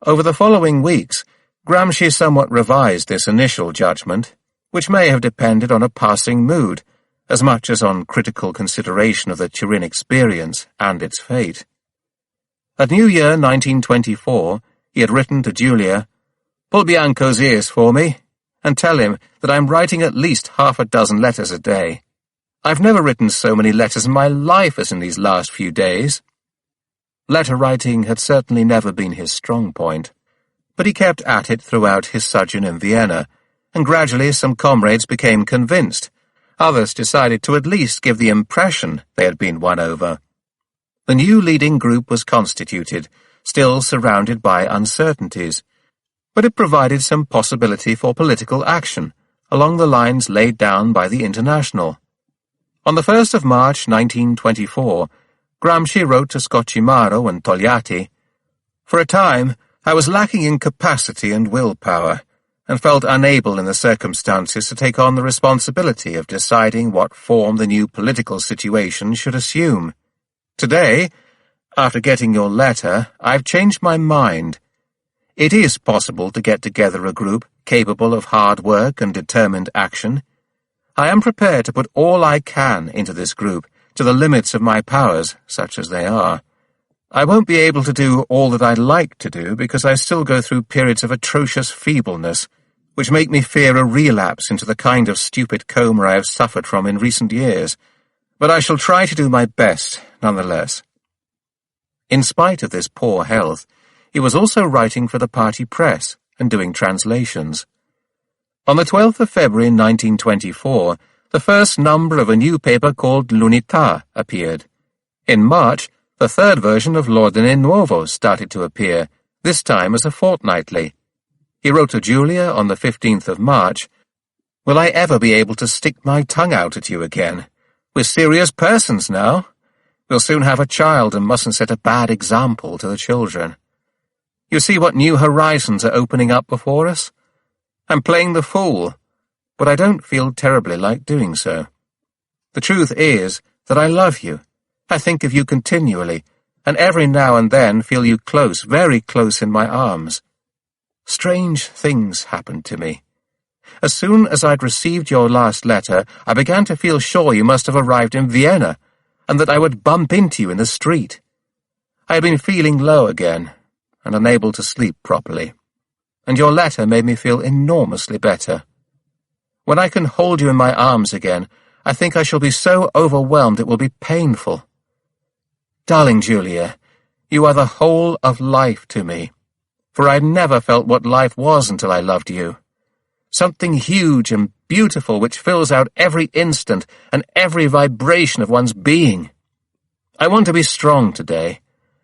Over the following weeks, Gramsci somewhat revised this initial judgment, which may have depended on a passing mood, as much as on critical consideration of the Turin experience and its fate. At New Year 1924, he had written to Giulia, "Pull Bianco's ears for me, and tell him that I'm writing at least half a dozen letters a day. I've never written so many letters in my life as in these last few days." Letter writing had certainly never been his strong point, but he kept at it throughout his sojourn in Vienna, and gradually some comrades became convinced. Others decided to at least give the impression they had been won over. The new leading group was constituted, still surrounded by uncertainties, but it provided some possibility for political action, along the lines laid down by the International. On the 1st of March 1924, Gramsci wrote to Scocimaro and Togliatti, "For a time, I was lacking in capacity and willpower, and felt unable in the circumstances to take on the responsibility of deciding what form the new political situation should assume. Today, after getting your letter, I've changed my mind. It is possible to get together a group capable of hard work and determined action. I am prepared to put all I can into this group, to the limits of my powers, such as they are. I won't be able to do all that I'd like to do because I still go through periods of atrocious feebleness, which make me fear a relapse into the kind of stupid coma I have suffered from in recent years, but I shall try to do my best, nonetheless." In spite of this poor health, he was also writing for the party press and doing translations. On the 12th of February 1924, the first number of a new paper called L'Unità appeared. In March, the third version of L'Ordine Nuovo started to appear, this time as a fortnightly. He wrote to Giulia on the 15th of March, "Will I ever be able to stick my tongue out at you again? We're serious persons now. We'll soon have a child and mustn't set a bad example to the children. You see what new horizons are opening up before us? I'm playing the fool, but I don't feel terribly like doing so. The truth is that I love you. I think of you continually, and every now and then feel you close, very close in my arms. Strange things happened to me. As soon as I'd received your last letter, I began to feel sure you must have arrived in Vienna, and that I would bump into you in the street. I had been feeling low again, and unable to sleep properly, and your letter made me feel enormously better. When I can hold you in my arms again, I think I shall be so overwhelmed it will be painful. Darling Giulia, you are the whole of life to me, for I never felt what life was until I loved you. Something huge and beautiful which fills out every instant and every vibration of one's being. I want to be strong today,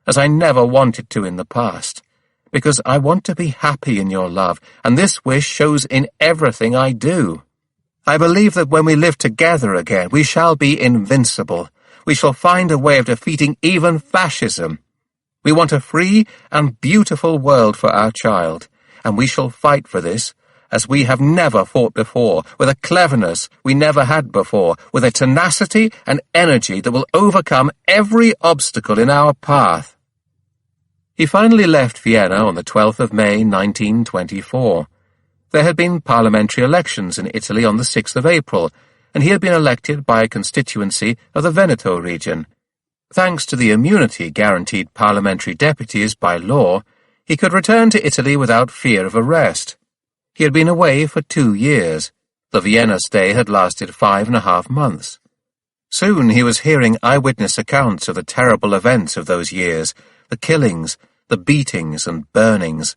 as I never wanted to in the past, because I want to be happy in your love, and this wish shows in everything I do. I believe that when we live together again, we shall be invincible. We shall find a way of defeating even fascism. We want a free and beautiful world for our child, and we shall fight for this, as we have never fought before, with a cleverness we never had before, with a tenacity and energy that will overcome every obstacle in our path." He finally left Vienna on the 12th of May 1924. There had been parliamentary elections in Italy on the 6th of April, and he had been elected by a constituency of the Veneto region. Thanks to the immunity guaranteed parliamentary deputies by law, he could return to Italy without fear of arrest. He had been away for 2 years. The Vienna stay had lasted 5.5 months. Soon he was hearing eyewitness accounts of the terrible events of those years, the killings, the beatings and burnings.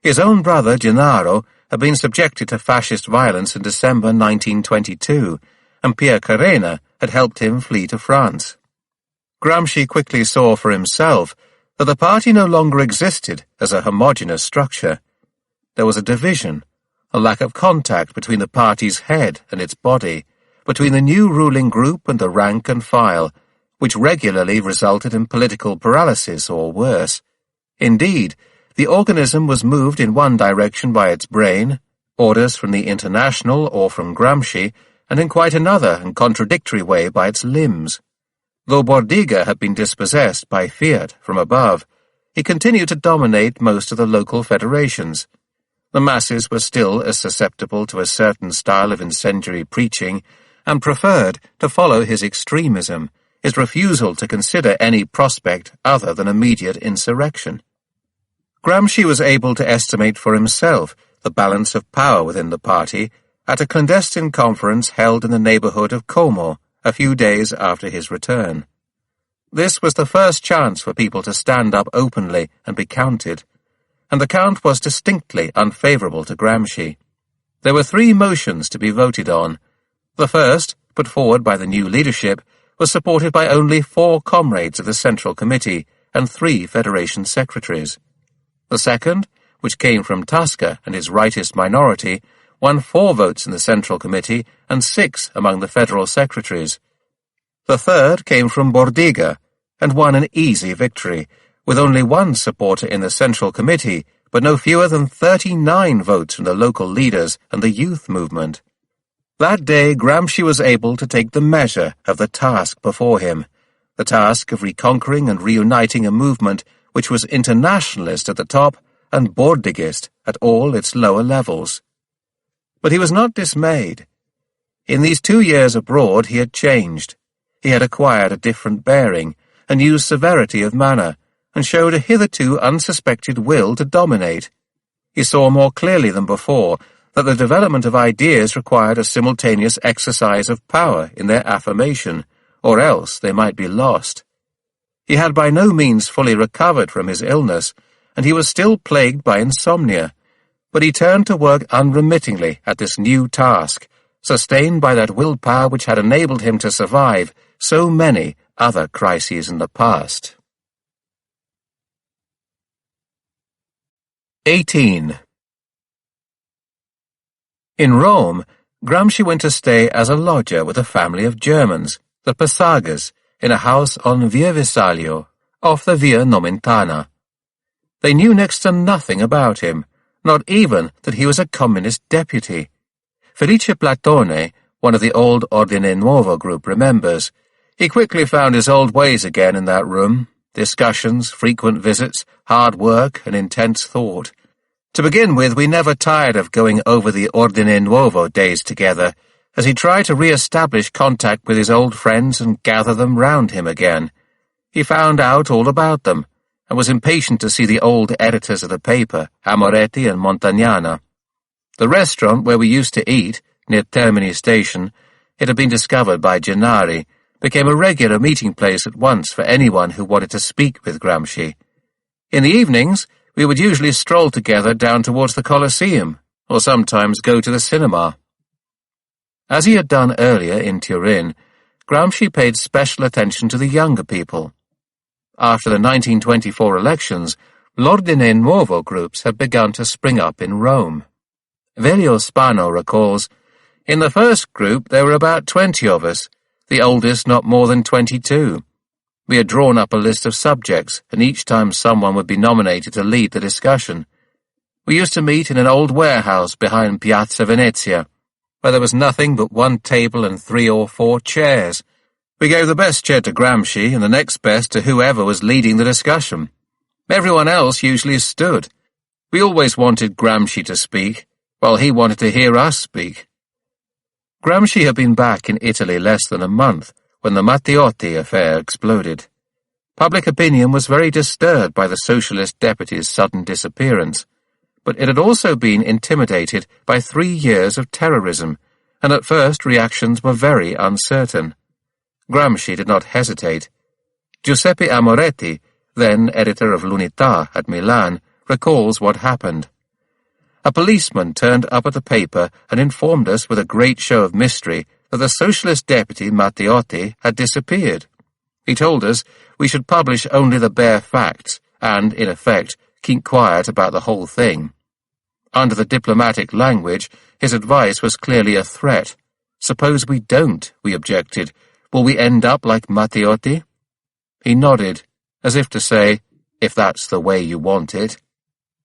His own brother, Gennaro, had been subjected to fascist violence in December 1922, and Pierre Carena had helped him flee to France. Gramsci quickly saw for himself that the party no longer existed as a homogeneous structure. There was a division, a lack of contact between the party's head and its body, between the new ruling group and the rank and file, which regularly resulted in political paralysis or worse. Indeed, the organism was moved in one direction by its brain, orders from the International or from Gramsci, and in quite another and contradictory way by its limbs. Though Bordiga had been dispossessed by fiat from above, he continued to dominate most of the local federations. The masses were still as susceptible to a certain style of incendiary preaching and preferred to follow his extremism, his refusal to consider any prospect other than immediate insurrection. Gramsci was able to estimate for himself the balance of power within the party at a clandestine conference held in the neighborhood of Como a few days after his return. This was the first chance for people to stand up openly and be counted, and the count was distinctly unfavorable to Gramsci. There were 3 motions to be voted on. The first, put forward by the new leadership, was supported by only 4 comrades of the Central Committee and 3 Federation secretaries. The second, which came from Tasca and his rightist minority, won 4 votes in the Central Committee and 6 among the Federal secretaries. The third came from Bordiga and won an easy victory, with only 1 supporter in the Central Committee, but no fewer than 39 votes from the local leaders and the youth movement. That day Gramsci was able to take the measure of the task before him, the task of reconquering and reuniting a movement which was internationalist at the top and Bordigist at all its lower levels. But he was not dismayed. In these 2 years abroad he had changed. He had acquired a different bearing, a new severity of manner, and showed a hitherto unsuspected will to dominate. He saw more clearly than before that the development of ideas required a simultaneous exercise of power in their affirmation, or else they might be lost. He had by no means fully recovered from his illness, and he was still plagued by insomnia, but he turned to work unremittingly at this new task, sustained by that willpower which had enabled him to survive so many other crises in the past. 18. In Rome, Gramsci went to stay as a lodger with a family of Germans, the Passagas, in a house on Via Vesalio, off the Via Nomentana. They knew next to nothing about him, not even that he was a communist deputy. Felice Platone, one of the old Ordine Nuovo group, remembers. He quickly found his old ways again in that room, discussions, frequent visits, hard work, and intense thought. To begin with, we never tired of going over the Ordine Nuovo days together, as he tried to re-establish contact with his old friends and gather them round him again. He found out all about them, and was impatient to see the old editors of the paper, Amoretti and Montagnana. The restaurant where we used to eat, near Termini Station, it had been discovered by Gennari, became a regular meeting place at once for anyone who wanted to speak with Gramsci. In the evenings, we would usually stroll together down towards the Colosseum, or sometimes go to the cinema. As he had done earlier in Turin, Gramsci paid special attention to the younger people. After the 1924 elections, l'Ordine Nuovo groups had begun to spring up in Rome. Velio Spano recalls, "In the first group there were about 20 of us, the oldest not more than 22. We had drawn up a list of subjects, and each time someone would be nominated to lead the discussion. We used to meet in an old warehouse behind Piazza Venezia, where there was nothing but 1 table and 3 or 4 chairs. We gave the best chair to Gramsci and the next best to whoever was leading the discussion. Everyone else usually stood. We always wanted Gramsci to speak, while he wanted to hear us speak." Gramsci had been back in Italy less than a month when the Matteotti affair exploded. Public opinion was very disturbed by the socialist deputy's sudden disappearance, but it had also been intimidated by 3 years of terrorism, and at first reactions were very uncertain. Gramsci did not hesitate. Giuseppe Amoretti, then editor of l'Unità at Milan, recalls what happened. "A policeman turned up at the paper and informed us with a great show of mystery that the socialist deputy Matteotti had disappeared. He told us we should publish only the bare facts and, in effect, keep quiet about the whole thing. Under the diplomatic language, his advice was clearly a threat. Suppose we don't, we objected. Will we end up like Matteotti? He nodded, as if to say, if that's the way you want it.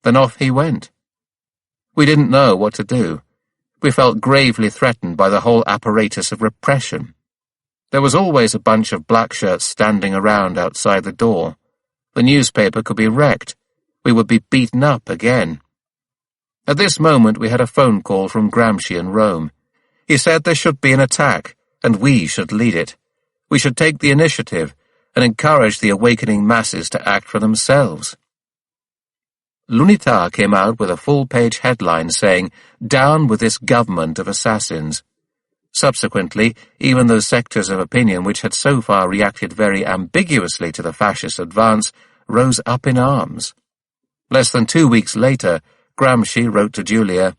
Then off he went. We didn't know what to do. We felt gravely threatened by the whole apparatus of repression. There was always a bunch of black shirts standing around outside the door. The newspaper could be wrecked. We would be beaten up again. At this moment we had a phone call from Gramsci in Rome. He said there should be an attack, and we should lead it. We should take the initiative and encourage the awakening masses to act for themselves. L'Unità came out with a full-page headline saying, "Down with this government of assassins." Subsequently, even those sectors of opinion which had so far reacted very ambiguously to the fascist advance rose up in arms. Less than 2 weeks later, Gramsci wrote to Giulia,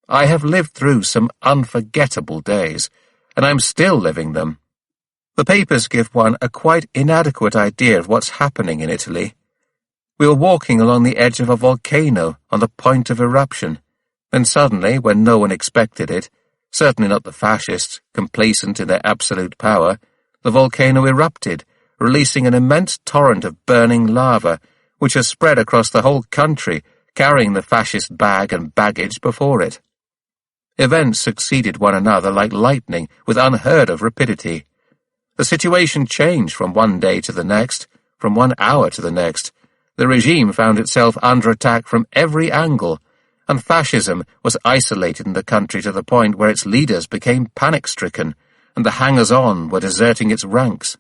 "I have lived through some unforgettable days, and I'm still living them. The papers give one a quite inadequate idea of what's happening in Italy. We were walking along the edge of a volcano on the point of eruption. Then suddenly, when no one expected it, certainly not the fascists, complacent in their absolute power, the volcano erupted, releasing an immense torrent of burning lava, which has spread across the whole country, carrying the fascist bag and baggage before it. Events succeeded one another like lightning with unheard-of rapidity. The situation changed from one day to the next, from 1 hour to the next. The regime found itself under attack from every angle, and fascism was isolated in the country to the point where its leaders became panic-stricken, and the hangers-on were deserting its ranks.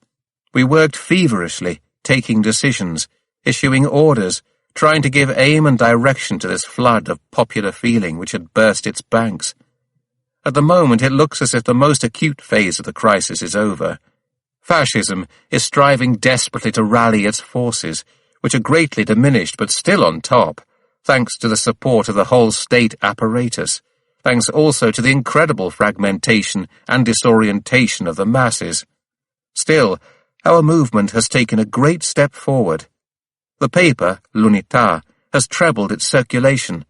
We worked feverishly, taking decisions, issuing orders, trying to give aim and direction to this flood of popular feeling which had burst its banks. At the moment it looks as if the most acute phase of the crisis is over. Fascism is striving desperately to rally its forces, which are greatly diminished but still on top, thanks to the support of the whole state apparatus, thanks also to the incredible fragmentation and disorientation of the masses. Still, our movement has taken a great step forward. The paper, L'Unità, has trebled its circulation,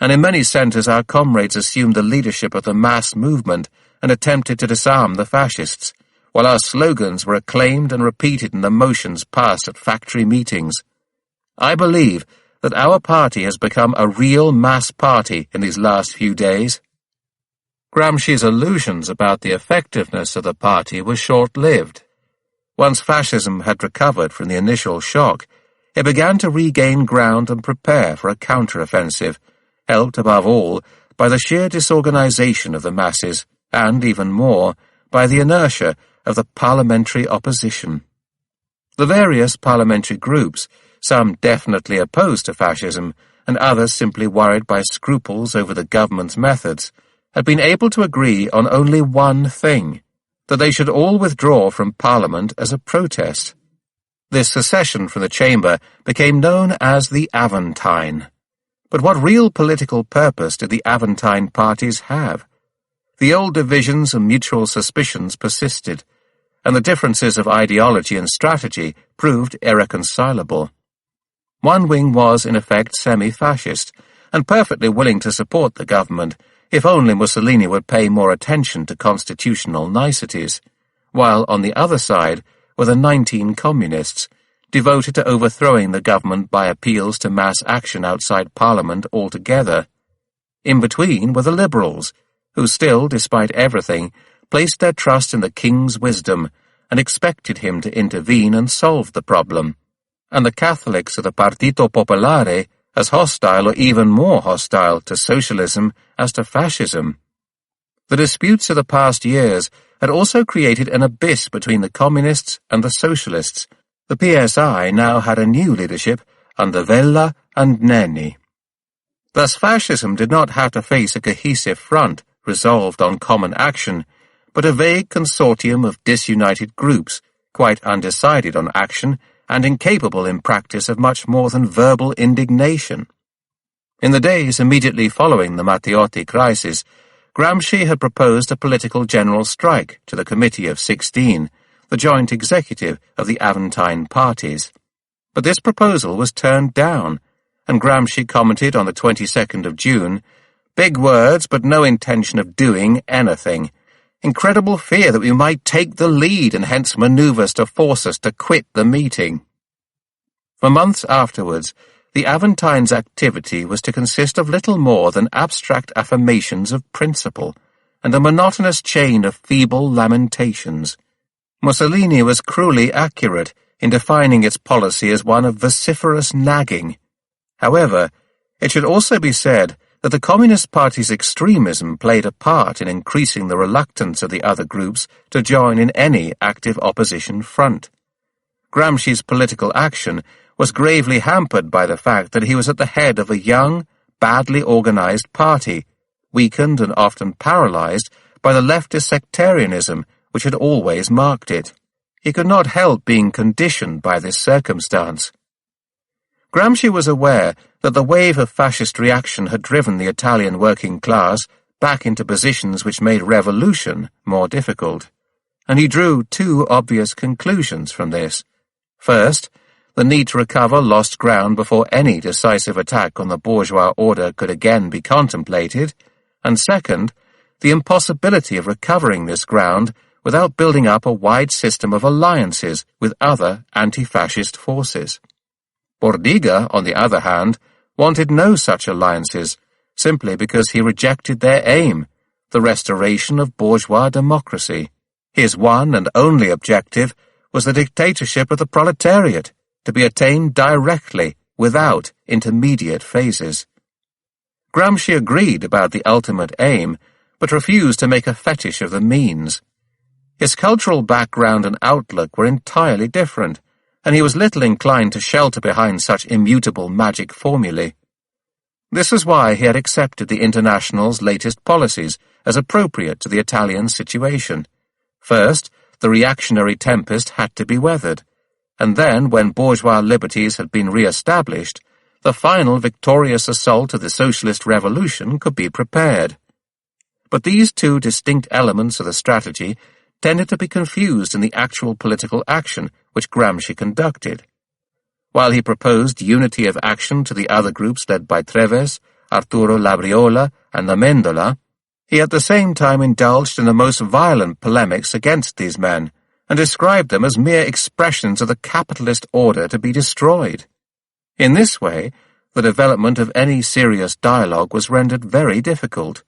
and in many centres our comrades assumed the leadership of the mass movement and attempted to disarm the fascists, while our slogans were acclaimed and repeated in the motions passed at factory meetings. I believe that our party has become a real mass party in these last few days. Gramsci's illusions about the effectiveness of the party were short-lived. Once fascism had recovered from the initial shock, it began to regain ground and prepare for a counter-offensive, helped above all by the sheer disorganization of the masses and, even more, by the inertia of the parliamentary opposition. The various parliamentary groups, some definitely opposed to fascism and others simply worried by scruples over the government's methods, had been able to agree on only one thing, that they should all withdraw from Parliament as a protest. This secession from the chamber became known as the Aventine. But what real political purpose did the Aventine parties have? The old divisions and mutual suspicions persisted, and the differences of ideology and strategy proved irreconcilable. One wing was, in effect, semi-fascist, and perfectly willing to support the government, if only Mussolini would pay more attention to constitutional niceties, while on the other side were the 19 communists, devoted to overthrowing the government by appeals to mass action outside Parliament altogether. In between were the liberals, who still, despite everything, placed their trust in the king's wisdom and expected him to intervene and solve the problem, and the Catholics of the Partito Popolare as hostile or even more hostile to socialism as to fascism. The disputes of the past years had also created an abyss between the communists and the socialists. The PSI now had a new leadership under Vella and Nenni. Thus fascism did not have to face a cohesive front resolved on common action, but a vague consortium of disunited groups, quite undecided on action and incapable in practice of much more than verbal indignation. In the days immediately following the Matteotti crisis, Gramsci had proposed a political general strike to the Committee of 16, the joint executive of the Aventine parties. But this proposal was turned down, and Gramsci commented on the 22nd of June, "Big words, but no intention of doing anything. Incredible fear that we might take the lead and hence manoeuvres to force us to quit the meeting." For months afterwards, the Aventine's activity was to consist of little more than abstract affirmations of principle and a monotonous chain of feeble lamentations. Mussolini was cruelly accurate in defining its policy as one of vociferous nagging. However, it should also be said that the Communist Party's extremism played a part in increasing the reluctance of the other groups to join in any active opposition front. Gramsci's political action was gravely hampered by the fact that he was at the head of a young, badly organized party, weakened and often paralyzed by the leftist sectarianism which had always marked it. He could not help being conditioned by this circumstance. Gramsci was aware that the wave of fascist reaction had driven the Italian working class back into positions which made revolution more difficult, and he drew two obvious conclusions from this. First, the need to recover lost ground before any decisive attack on the bourgeois order could again be contemplated, and second, the impossibility of recovering this ground without building up a wide system of alliances with other anti-fascist forces. Bordiga, on the other hand, wanted no such alliances, simply because he rejected their aim, the restoration of bourgeois democracy. His one and only objective was the dictatorship of the proletariat, to be attained directly, without intermediate phases. Gramsci agreed about the ultimate aim, but refused to make a fetish of the means. His cultural background and outlook were entirely different, and he was little inclined to shelter behind such immutable magic formulae. This was why he had accepted the International's latest policies as appropriate to the Italian situation. First, the reactionary tempest had to be weathered, and then, when bourgeois liberties had been re-established, the final victorious assault of the socialist revolution could be prepared. But these two distinct elements of the strategy tended to be confused in the actual political action which Gramsci conducted. While he proposed unity of action to the other groups led by Treves, Arturo Labriola, and Amendola, he at the same time indulged in the most violent polemics against these men, and described them as mere expressions of the capitalist order to be destroyed. In this way, the development of any serious dialogue was rendered very difficult.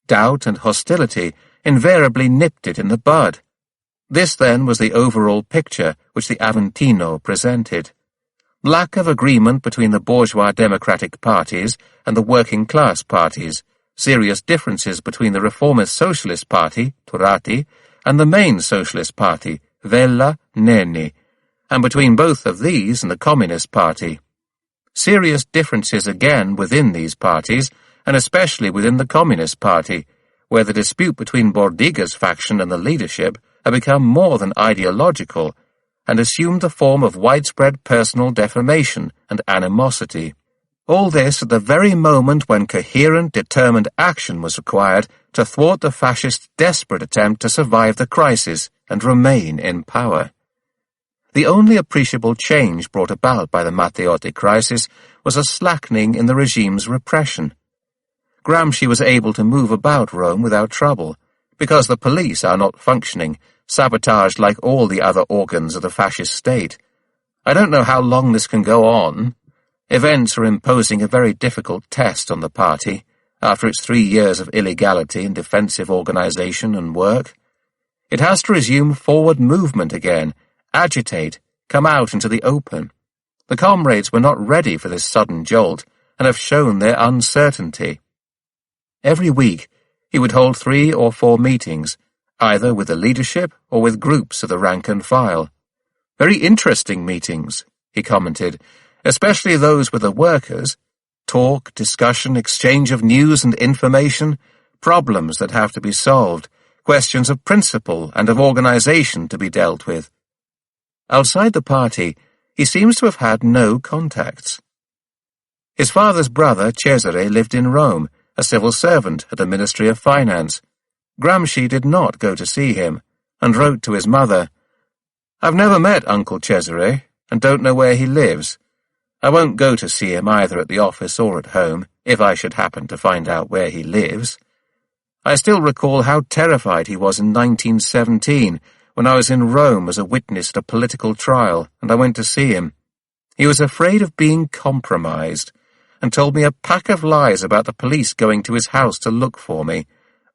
Doubt and hostility invariably nipped it in the bud. This, then, was the overall picture which the Aventino presented. Lack of agreement between the bourgeois democratic parties and the working-class parties, serious differences between the reformist socialist party, Turati, and the main socialist party, Vella, Nenni, and between both of these and the Communist Party. Serious differences again within these parties, and especially within the Communist Party, where the dispute between Bordiga's faction and the leadership had become more than ideological, and assumed the form of widespread personal defamation and animosity. All this at the very moment when coherent, determined action was required to thwart the fascists' desperate attempt to survive the crisis and remain in power. The only appreciable change brought about by the Matteotti crisis was a slackening in the regime's repression. Gramsci was able to move about Rome without trouble, because the police are not functioning, sabotaged like all the other organs of the fascist state. I don't know how long this can go on. Events are imposing a very difficult test on the party, after its 3 years of illegality and defensive organization and work. It has to resume forward movement again, agitate, come out into the open. The comrades were not ready for this sudden jolt, and have shown their uncertainty. Every week, he would hold 3 or 4 meetings, either with the leadership or with groups of the rank and file. Very interesting meetings, he commented, especially those with the workers. Talk, discussion, exchange of news and information, problems that have to be solved, questions of principle and of organization to be dealt with. Outside the party, he seems to have had no contacts. His father's brother, Cesare, lived in Rome, a civil servant at the Ministry of Finance. Gramsci did not go to see him, and wrote to his mother, "I've never met Uncle Cesare, and don't know where he lives. I won't go to see him either at the office or at home, if I should happen to find out where he lives. I still recall how terrified he was in 1917, when I was in Rome as a witness at a political trial, and I went to see him. He was afraid of being compromised, and told me a pack of lies about the police going to his house to look for me,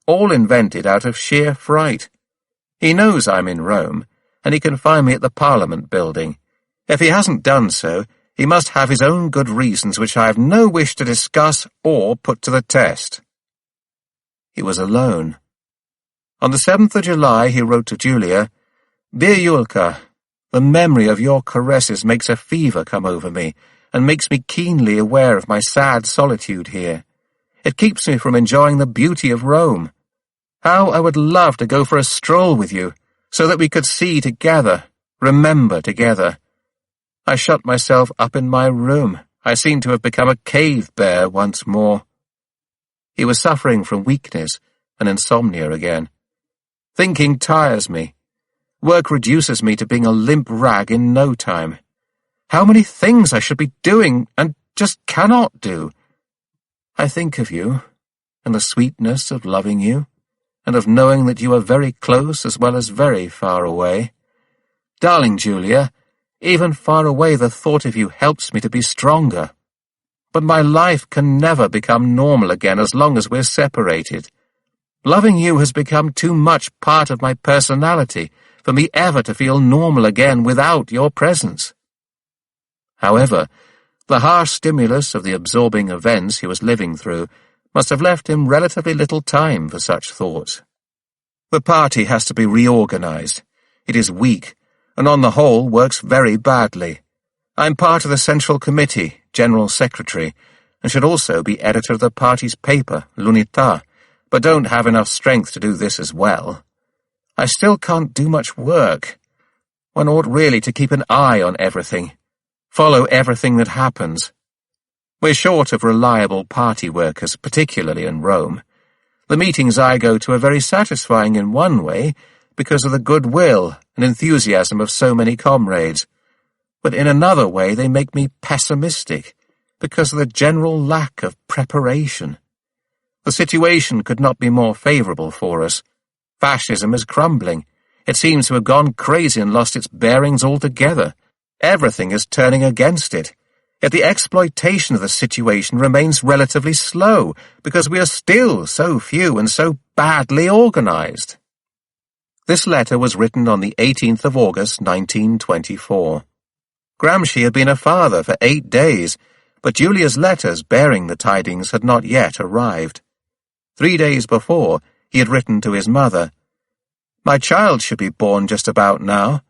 all invented out of sheer fright. He knows I'm in Rome, and he can find me at the Parliament building. If he hasn't done so, he must have his own good reasons which I have no wish to discuss or put to the test." He was alone. On the 7th of July he wrote to Julia, "Dear Yulka, the memory of your caresses makes a fever come over me, and makes me keenly aware of my sad solitude here. It keeps me from enjoying the beauty of Rome. How I would love to go for a stroll with you, so that we could see together, remember together. I shut myself up in my room. I seem to have become a cave bear once more." He was suffering from weakness and insomnia again. "Thinking tires me. Work reduces me to being a limp rag in no time. How many things I should be doing and just cannot do. I think of you, and the sweetness of loving you, and of knowing that you are very close as well as very far away. Darling Julia, even far away the thought of you helps me to be stronger. But my life can never become normal again as long as we're separated. Loving you has become too much part of my personality for me ever to feel normal again without your presence." However, the harsh stimulus of the absorbing events he was living through must have left him relatively little time for such thoughts. The party has to be reorganized. It is weak, and on the whole works very badly. I'm part of the Central Committee, General Secretary, and should also be editor of the party's paper, L'Unità, but don't have enough strength to do this as well. I still can't do much work. One ought really to keep an eye on everything, follow everything that happens. We're short of reliable party workers, particularly in Rome. The meetings I go to are very satisfying in one way, because of the goodwill and enthusiasm of so many comrades, but in another way they make me pessimistic, because of the general lack of preparation. The situation could not be more favourable for us. Fascism is crumbling. It seems to have gone crazy and lost its bearings altogether. Everything is turning against it. Yet the exploitation of the situation remains relatively slow, because we are still so few and so badly organised." This letter was written on the 18th of August, 1924. Gramsci had been a father for 8 days, but Julia's letters bearing the tidings had not yet arrived. 3 days before, he had written to his mother, "My child should be born just about now,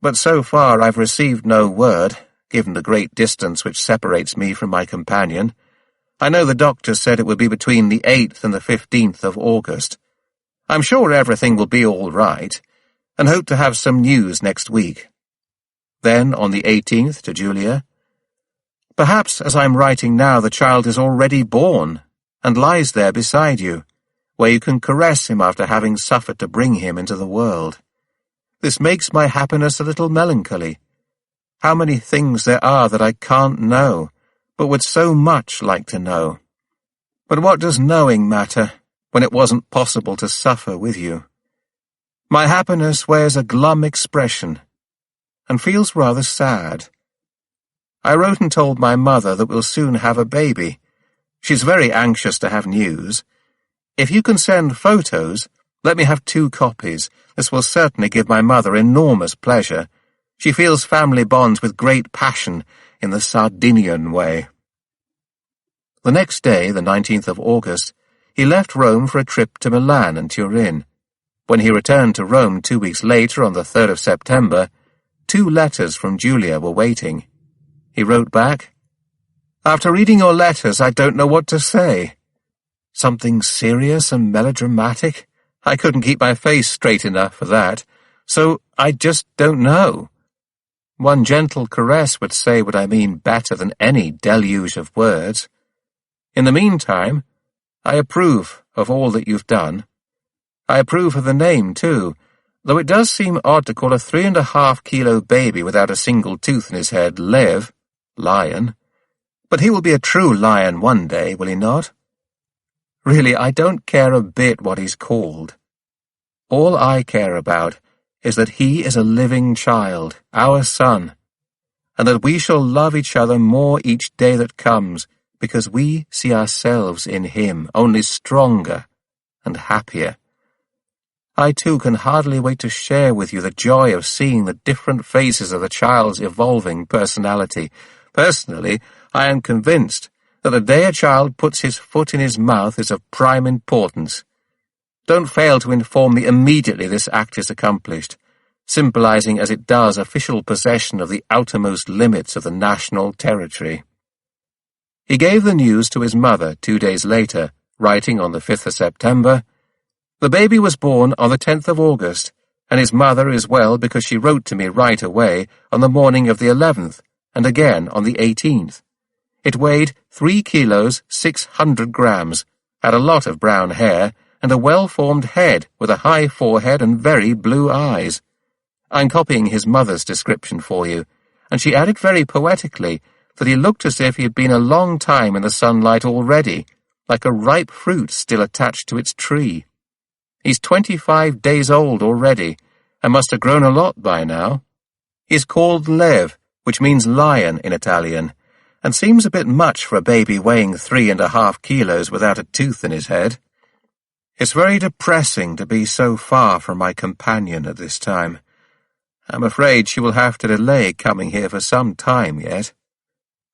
but so far I've received no word, given the great distance which separates me from my companion. I know the doctor said it would be between the 8th and the 15th of August. I'm sure everything will be all right, and hope to have some news next week." Then, on the 18th, to Julia, "Perhaps as I'm writing now the child is already born, and lies there beside you, where you can caress him after having suffered to bring him into the world. This makes my happiness a little melancholy. How many things there are that I can't know, but would so much like to know. But what does knowing matter, when it wasn't possible to suffer with you? My happiness wears a glum expression, and feels rather sad. I wrote and told my mother that we'll soon have a baby. She's very anxious to have news. If you can send photos, let me have 2 copies. This will certainly give my mother enormous pleasure. She feels family bonds with great passion in the Sardinian way." The next day, the 19th of August, he left Rome for a trip to Milan and Turin. When he returned to Rome 2 weeks later, on the 3rd of September, 2 letters from Julia were waiting. He wrote back, "After reading your letters, I don't know what to say. Something serious and melodramatic? I couldn't keep my face straight enough for that, so I just don't know. One gentle caress would say what I mean better than any deluge of words. In the meantime, I approve of all that you've done. I approve of the name, too, though it does seem odd to call a 3.5-kilo baby without a single tooth in his head Lev, lion. But he will be a true lion one day, will he not? Really, I don't care a bit what he's called. All I care about is that he is a living child, our son, and that we shall love each other more each day that comes, because we see ourselves in him, only stronger and happier. I too can hardly wait to share with you the joy of seeing the different phases of the child's evolving personality. Personally, I am convinced that the day a child puts his foot in his mouth is of prime importance. Don't fail to inform me immediately this act is accomplished, symbolizing as it does official possession of the outermost limits of the national territory." He gave the news to his mother 2 days later, writing on the 5th of September, "The baby was born on the 10th of August, and his mother is well because she wrote to me right away on the morning of the 11th, and again on the 18th. It weighed 3 kilos 600 grams, had a lot of brown hair, and a well-formed head with a high forehead and very blue eyes. I'm copying his mother's description for you, and she added very poetically that he looked as if he had been a long time in the sunlight already, like a ripe fruit still attached to its tree. He's 25 days old already, and must have grown a lot by now. He's called Lev, which means lion in Italian, and seems a bit much for a baby weighing 3.5 kilos without a tooth in his head. It's very depressing to be so far from my companion at this time. I'm afraid she will have to delay coming here for some time yet.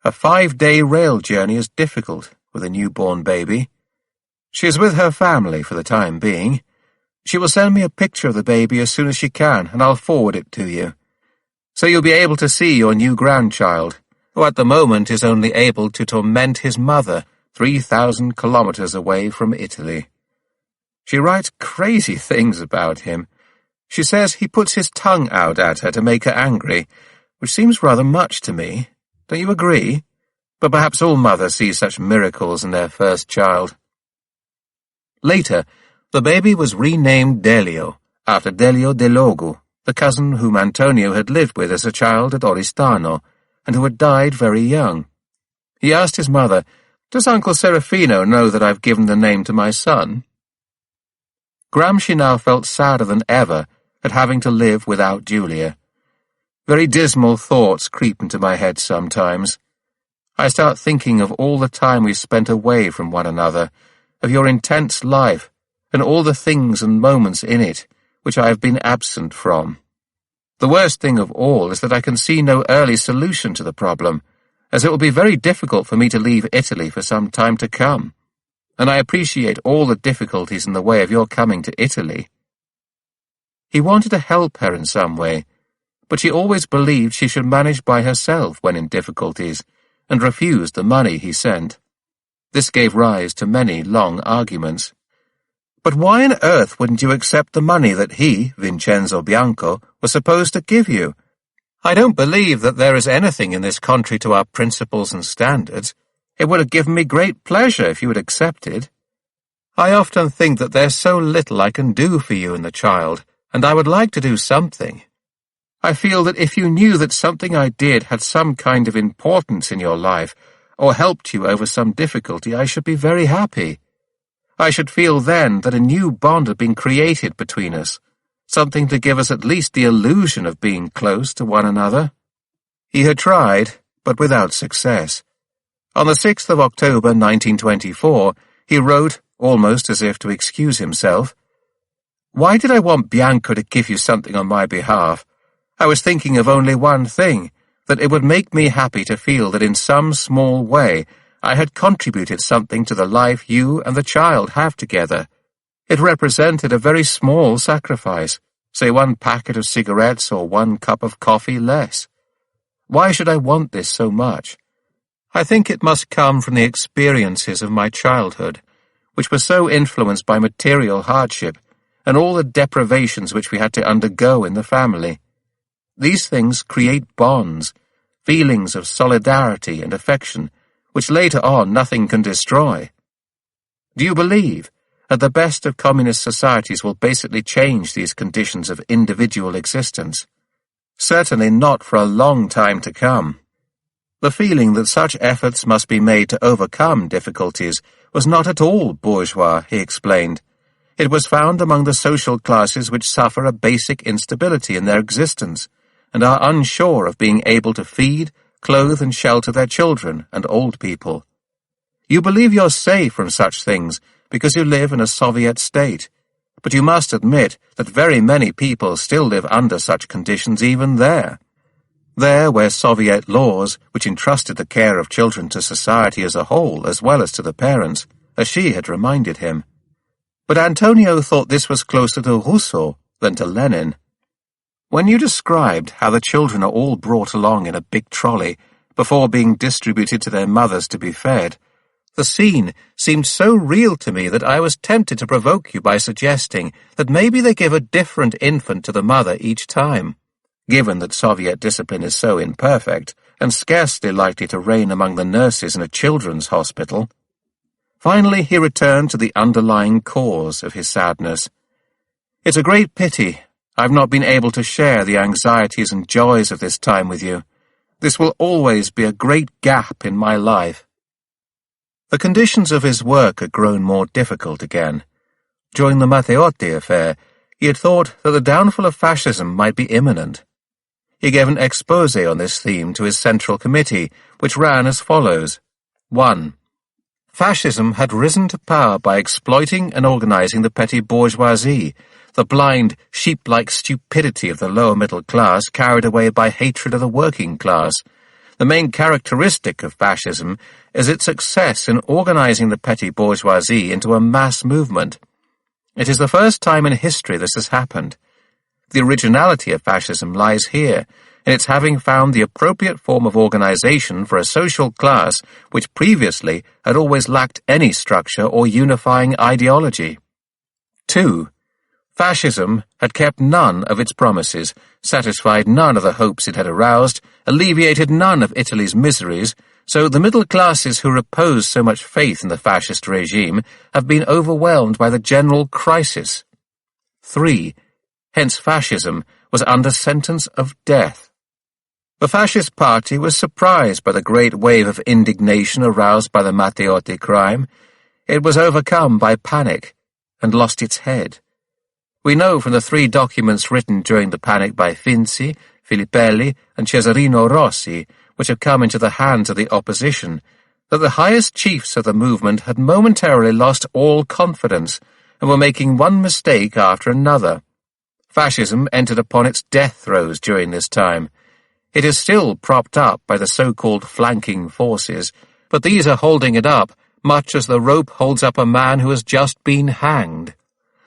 A 5-day rail journey is difficult with a newborn baby. She is with her family for the time being. She will send me a picture of the baby as soon as she can, and I'll forward it to you. So you'll be able to see your new grandchild, who at the moment is only able to torment his mother 3,000 kilometers away from Italy. She writes crazy things about him. She says he puts his tongue out at her to make her angry, which seems rather much to me. Don't you agree? But perhaps all mothers see such miracles in their first child." Later, the baby was renamed Delio, after Delio de Logu, the cousin whom Antonio had lived with as a child at Oristano, and who had died very young. He asked his mother, "Does Uncle Serafino know that I've given the name to my son?" Gramsci now felt sadder than ever at having to live without Julia. Very dismal thoughts creep into my head sometimes. I start thinking of all the time we've spent away from one another, of your intense life, and all the things and moments in it which I have been absent from. The worst thing of all is that I can see no early solution to the problem, as it will be very difficult for me to leave Italy for some time to come, and I appreciate all the difficulties in the way of your coming to Italy." He wanted to help her in some way, but she always believed she should manage by herself when in difficulties, and refused the money he sent. This gave rise to many long arguments. "But why on earth wouldn't you accept the money that he, Vincenzo Bianco, was supposed to give you? I don't believe that there is anything in this contrary to our principles and standards. It would have given me great pleasure if you had accepted. I often think that there's so little I can do for you and the child, and I would like to do something. I feel that if you knew that something I did had some kind of importance in your life, or helped you over some difficulty, I should be very happy. I should feel then that a new bond had been created between us, something to give us at least the illusion of being close to one another." He had tried, but without success. On the 6th of October 1924, he wrote, almost as if to excuse himself, "Why did I want Bianco to give you something on my behalf? I was thinking of only one thing, that it would make me happy to feel that in some small way I had contributed something to the life you and the child have together. It represented a very small sacrifice, say 1 packet of cigarettes or 1 cup of coffee less. Why should I want this so much? I think it must come from the experiences of my childhood, which were so influenced by material hardship and all the deprivations which we had to undergo in the family. These things create bonds, feelings of solidarity and affection, which later on nothing can destroy. Do you believe that the best of communist societies will basically change these conditions of individual existence? Certainly not for a long time to come. The feeling that such efforts must be made to overcome difficulties was not at all bourgeois, he explained. It was found among the social classes which suffer a basic instability in their existence, and are unsure of being able to feed, clothe and shelter their children and old people. You believe you're safe from such things because you live in a Soviet state, but you must admit that very many people still live under such conditions even there. There where Soviet laws, which entrusted the care of children to society as a whole as well as to the parents, as she had reminded him. But Antonio thought this was closer to Rousseau than to Lenin. When you described how the children are all brought along in a big trolley before being distributed to their mothers to be fed, the scene seemed so real to me that I was tempted to provoke you by suggesting that maybe they give a different infant to the mother each time, given that Soviet discipline is so imperfect and scarcely likely to reign among the nurses in a children's hospital. Finally, he returned to the underlying cause of his sadness. It's a great pity I've not been able to share the anxieties and joys of this time with you. This will always be a great gap in my life. The conditions of his work had grown more difficult again. During the Matteotti affair, he had thought that the downfall of fascism might be imminent. He gave an exposé on this theme to his Central Committee, which ran as follows. 1. Fascism had risen to power by exploiting and organizing the petty bourgeoisie, the blind, sheep-like stupidity of the lower middle class carried away by hatred of the working class. The main characteristic of fascism is its success in organizing the petty bourgeoisie into a mass movement. It is the first time in history this has happened. The originality of fascism lies here, in its having found the appropriate form of organization for a social class which previously had always lacked any structure or unifying ideology. 2. Fascism had kept none of its promises, satisfied none of the hopes it had aroused, alleviated none of Italy's miseries, so the middle classes who repose so much faith in the fascist regime have been overwhelmed by the general crisis. 3. Hence fascism was under sentence of death. The fascist party was surprised by the great wave of indignation aroused by the Matteotti crime. It was overcome by panic and lost its head. We know from the 3 documents written during the panic by Finzi, Filippelli, and Cesarino Rossi, which have come into the hands of the opposition, that the highest chiefs of the movement had momentarily lost all confidence and were making one mistake after another. Fascism entered upon its death throes during this time. It is still propped up by the so-called flanking forces, but these are holding it up much as the rope holds up a man who has just been hanged.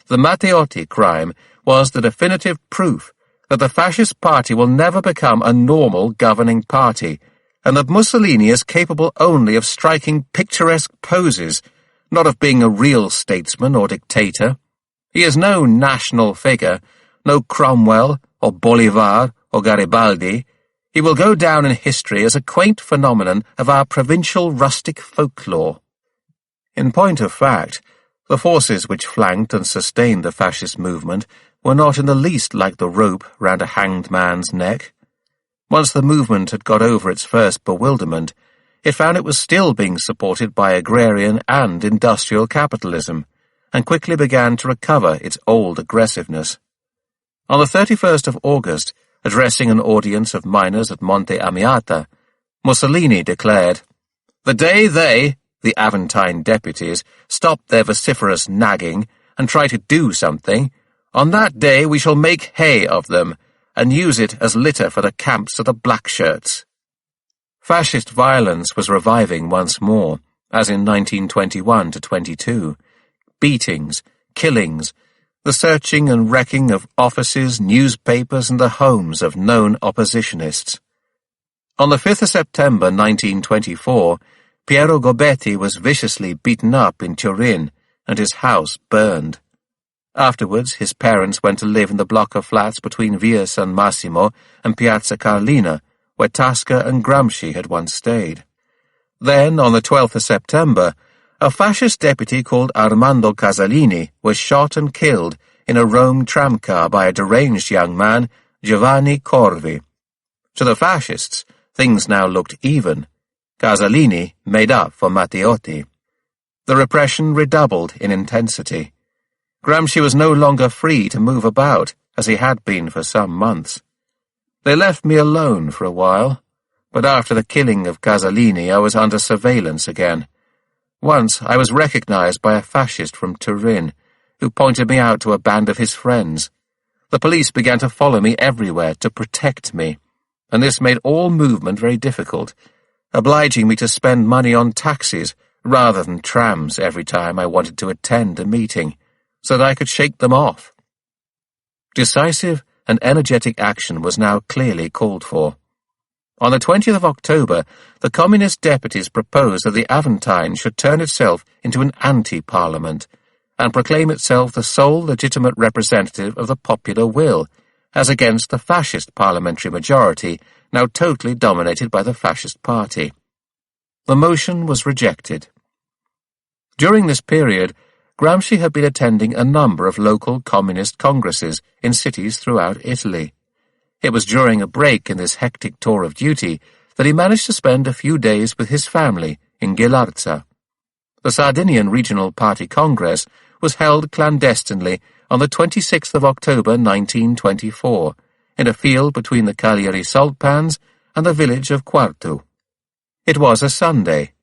The Matteotti crime was the definitive proof that the fascist party will never become a normal governing party, and that Mussolini is capable only of striking picturesque poses, not of being a real statesman or dictator. He is no national figure, no Cromwell or Bolivar or Garibaldi. He will go down in history as a quaint phenomenon of our provincial rustic folklore. In point of fact, the forces which flanked and sustained the fascist movement were not in the least like the rope round a hanged man's neck. Once the movement had got over its first bewilderment, it found it was still being supported by agrarian and industrial capitalism, and quickly began to recover its old aggressiveness. On the 31st of August, addressing an audience of miners at Monte Amiata, Mussolini declared, "The day they, the Aventine deputies, stop their vociferous nagging and try to do something, on that day we shall make hay of them and use it as litter for the camps of the black-shirts." Fascist violence was reviving once more, as in 1921-22. Beatings, killings, the searching and wrecking of offices, newspapers, and the homes of known oppositionists. On the 5th of September 1924, Piero Gobetti was viciously beaten up in Turin, and his house burned. Afterwards, his parents went to live in the block of flats between Via San Massimo and Piazza Carlina, where Tasca and Gramsci had once stayed. Then, on the 12th of September, a fascist deputy called Armando Casalini was shot and killed in a Rome tramcar by a deranged young man, Giovanni Corvi. To the fascists, things now looked even. Casalini made up for Matteotti. The repression redoubled in intensity. Gramsci was no longer free to move about, as he had been for some months. They left me alone for a while, but after the killing of Casalini I was under surveillance again. Once I was recognized by a fascist from Turin, who pointed me out to a band of his friends. The police began to follow me everywhere to protect me, and this made all movement very difficult, obliging me to spend money on taxis rather than trams every time I wanted to attend a meeting, so that I could shake them off. Decisive and energetic action was now clearly called for. On the 20th of October, the Communist deputies proposed that the Aventine should turn itself into an anti-parliament and proclaim itself the sole legitimate representative of the popular will, as against the fascist parliamentary majority, now totally dominated by the fascist party. The motion was rejected. During this period, Gramsci had been attending a number of local communist congresses in cities throughout Italy. It was during a break in this hectic tour of duty that he managed to spend a few days with his family in Ghilarza. The Sardinian Regional Party Congress was held clandestinely on the 26th of October 1924, in a field between the Cagliari salt pans and the village of Quartu. It was a Sunday.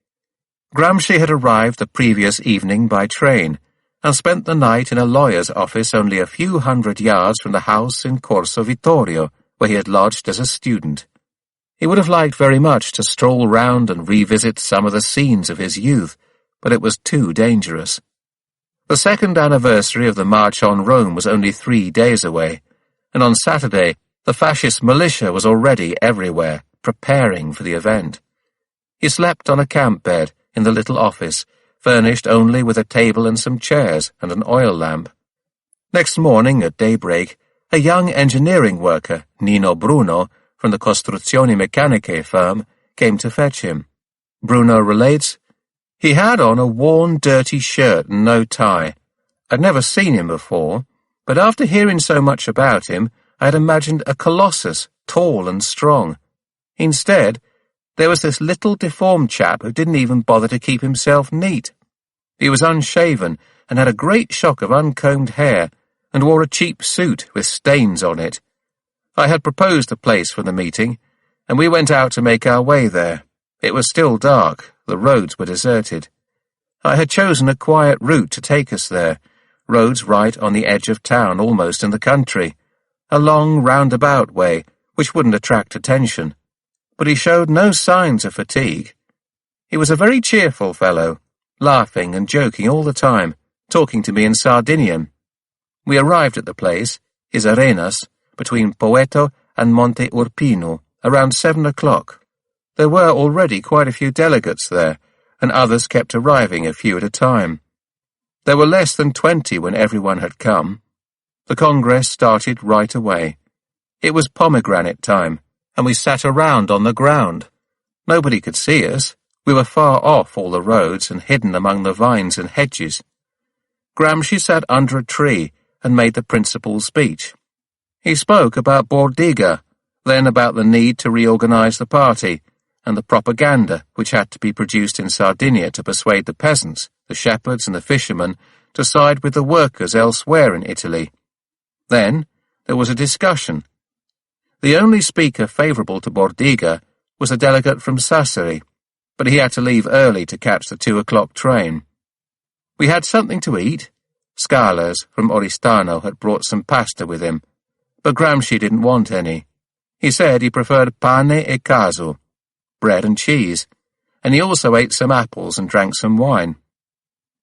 Gramsci had arrived the previous evening by train, and spent the night in a lawyer's office only a few hundred yards from the house in Corso Vittorio, where he had lodged as a student. He would have liked very much to stroll round and revisit some of the scenes of his youth, but it was too dangerous. The second anniversary of the March on Rome was only 3 days away, and on Saturday the fascist militia was already everywhere, preparing for the event. He slept on a camp bed in the little office, furnished only with a table and some chairs and an oil lamp. Next morning at daybreak, a young engineering worker, Nino Bruno, from the Costruzioni Meccaniche firm, came to fetch him. Bruno relates, "He had on a worn, dirty shirt and no tie. I'd never seen him before, but after hearing so much about him, I had imagined a colossus, tall and strong. Instead, there was this little deformed chap who didn't even bother to keep himself neat. He was unshaven and had a great shock of uncombed hair, and wore a cheap suit with stains on it. I had proposed a place for the meeting, and we went out to make our way there. It was still dark, the roads were deserted. I had chosen a quiet route to take us there, roads right on the edge of town, almost in the country, a long roundabout way which wouldn't attract attention. But he showed no signs of fatigue. He was a very cheerful fellow, laughing and joking all the time, talking to me in Sardinian. We arrived at the place, his Arenas, between Poeto and Monte Urpino, around 7 o'clock. There were already quite a few delegates there, and others kept arriving a few at a time. There were less than 20 when everyone had come. The Congress started right away. It was pomegranate time, and we sat around on the ground. Nobody could see us. We were far off all the roads and hidden among the vines and hedges. Gramsci sat under a tree and made the principal speech. He spoke about Bordiga, then about the need to reorganize the party, and the propaganda which had to be produced in Sardinia to persuade the peasants, the shepherds and the fishermen to side with the workers elsewhere in Italy. Then there was a discussion. The only speaker favourable to Bordiga was a delegate from Sassari, but he had to leave early to catch the 2 o'clock train. We had something to eat. Scalas from Oristano had brought some pasta with him, but Gramsci didn't want any. He said he preferred pane e casu, bread and cheese, and he also ate some apples and drank some wine.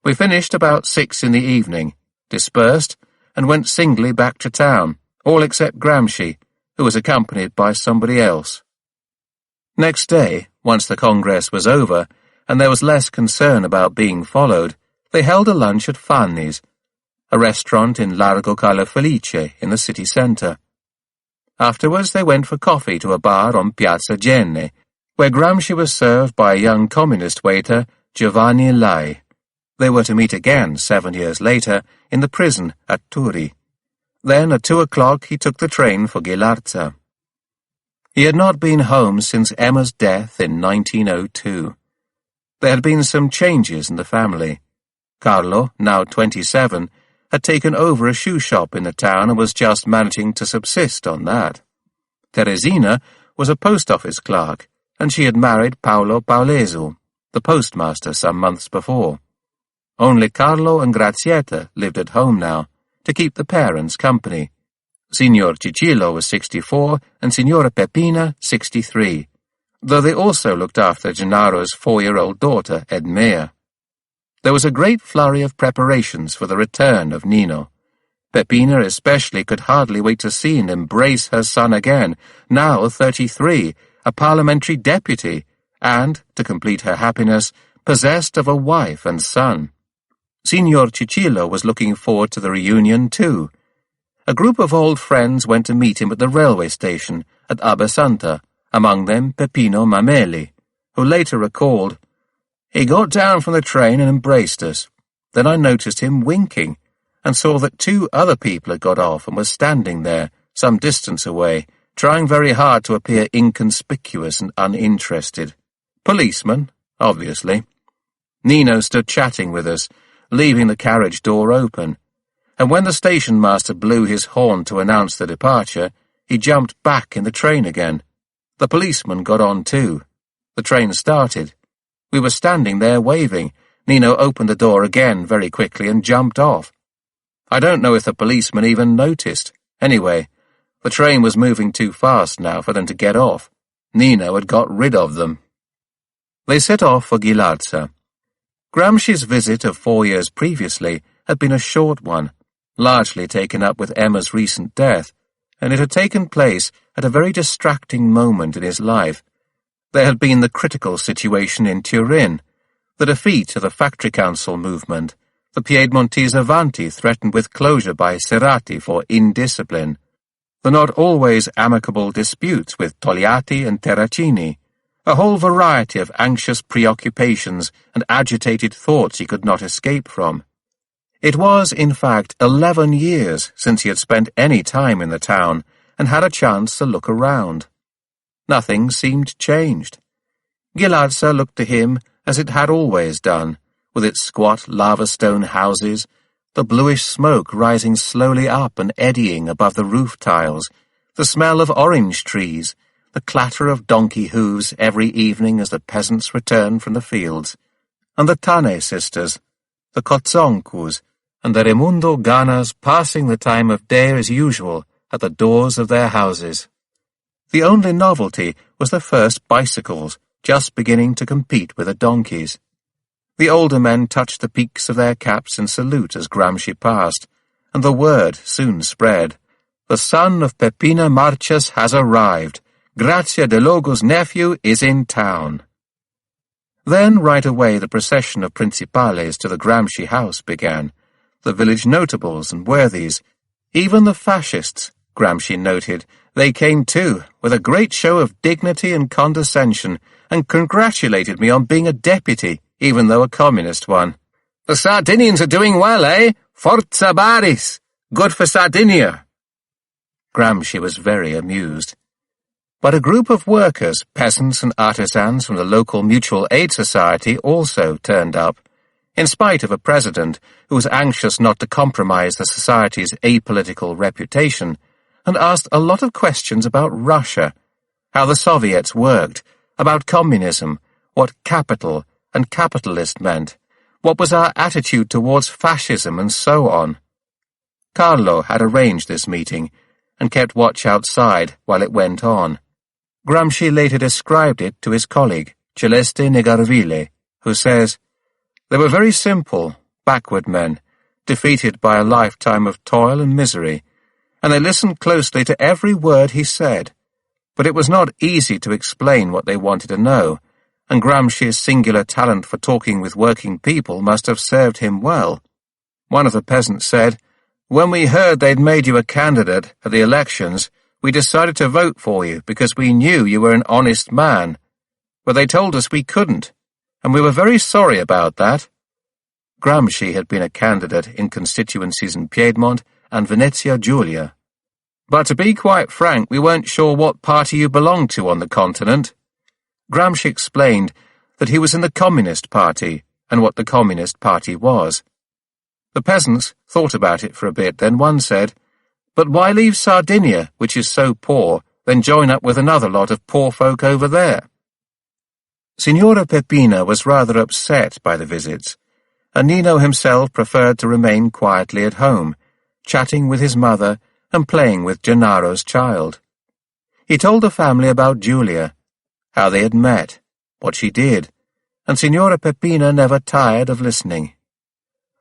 We finished about 6 in the evening, dispersed, and went singly back to town, all except Gramsci, who was accompanied by somebody else. Next day, once the Congress was over, and there was less concern about being followed, they held a lunch at Fanni's, a restaurant in Largo Carlo Felice in the city centre. Afterwards they went for coffee to a bar on Piazza Genne, where Gramsci was served by a young communist waiter, Giovanni Lai. They were to meet again 7 years later in the prison at Turi. Then at 2 o'clock he took the train for Ghilarza. He had not been home since Emma's death in 1902. There had been some changes in the family. Carlo, now 27, had taken over a shoe shop in the town and was just managing to subsist on that. Teresina was a post office clerk, and she had married Paolo Paulesu, the postmaster, some months before. Only Carlo and Grazietta lived at home now, to keep the parents company. Signor Cicillo was 64 and Signora Peppina 63, though they also looked after Gennaro's 4-year-old daughter, Edmea. There was a great flurry of preparations for the return of Nino. Peppina especially could hardly wait to see and embrace her son again, now 33, a parliamentary deputy, and, to complete her happiness, possessed of a wife and son. Signor Cicillo was looking forward to the reunion too. A group of old friends went to meet him at the railway station at Abasanta, among them Peppino Mameli, who later recalled, "He got down from the train and embraced us. Then I noticed him winking, and saw that 2 other people had got off and were standing there, some distance away, trying very hard to appear inconspicuous and uninterested. Policemen, obviously. Nino stood chatting with us, leaving the carriage door open, and when the station master blew his horn to announce the departure, he jumped back in the train again. The policeman got on too. The train started. We were standing there waving. Nino opened the door again very quickly and jumped off. I don't know if the policeman even noticed. Anyway, the train was moving too fast now for them to get off. Nino had got rid of them." They set off for Ghilarza. Gramsci's visit of 4 years previously had been a short one, largely taken up with Emma's recent death, and it had taken place at a very distracting moment in his life. There had been the critical situation in Turin, the defeat of the Factory Council movement, the Piedmontese Avanti threatened with closure by Serrati for indiscipline, the not always amicable disputes with Togliatti and Terracini, a whole variety of anxious preoccupations and agitated thoughts he could not escape from. It was, in fact, 11 years since he had spent any time in the town and had a chance to look around. Nothing seemed changed. Ghilarza looked to him as it had always done, with its squat lava-stone houses, the bluish smoke rising slowly up and eddying above the roof tiles, the smell of orange trees, the clatter of donkey hooves every evening as the peasants returned from the fields, and the Tane sisters, the Kotzonkus, and the Raimundo Ganas passing the time of day as usual at the doors of their houses. The only novelty was the first bicycles, just beginning to compete with the donkeys. The older men touched the peaks of their caps in salute as Gramsci passed, and the word soon spread. The son of Peppina Marcius has arrived. Grazia Delogo's nephew is in town. Then right away the procession of principales to the Gramsci house began, the village notables and worthies, even the fascists, Gramsci noted. They came too, with a great show of dignity and condescension, and congratulated me on being a deputy, even though a communist one. "The Sardinians are doing well, eh? Forza Baris! Good for Sardinia!" Gramsci was very amused. But a group of workers, peasants and artisans from the local mutual aid society also turned up, in spite of a president who was anxious not to compromise the society's apolitical reputation, and asked a lot of questions about Russia, how the Soviets worked, about communism, what capital and capitalist meant, what was our attitude towards fascism, and so on. Carlo had arranged this meeting, and kept watch outside while it went on. Gramsci later described it to his colleague, Celeste Negarville, who says, "They were very simple, backward men, defeated by a lifetime of toil and misery, and they listened closely to every word he said. But it was not easy to explain what they wanted to know, and Gramsci's singular talent for talking with working people must have served him well. One of the peasants said, 'When we heard they'd made you a candidate at the elections, we decided to vote for you because we knew you were an honest man. But they told us we couldn't, and we were very sorry about that.'" Gramsci had been a candidate in constituencies in Piedmont and Venezia Giulia. "But to be quite frank, we weren't sure what party you belonged to on the continent." Gramsci explained that he was in the Communist Party and what the Communist Party was. The peasants thought about it for a bit, then one said, "But why leave Sardinia, which is so poor, then join up with another lot of poor folk over there?" Signora Peppina was rather upset by the visits, and Nino himself preferred to remain quietly at home, chatting with his mother and playing with Gennaro's child. He told the family about Giulia, how they had met, what she did, and Signora Peppina never tired of listening.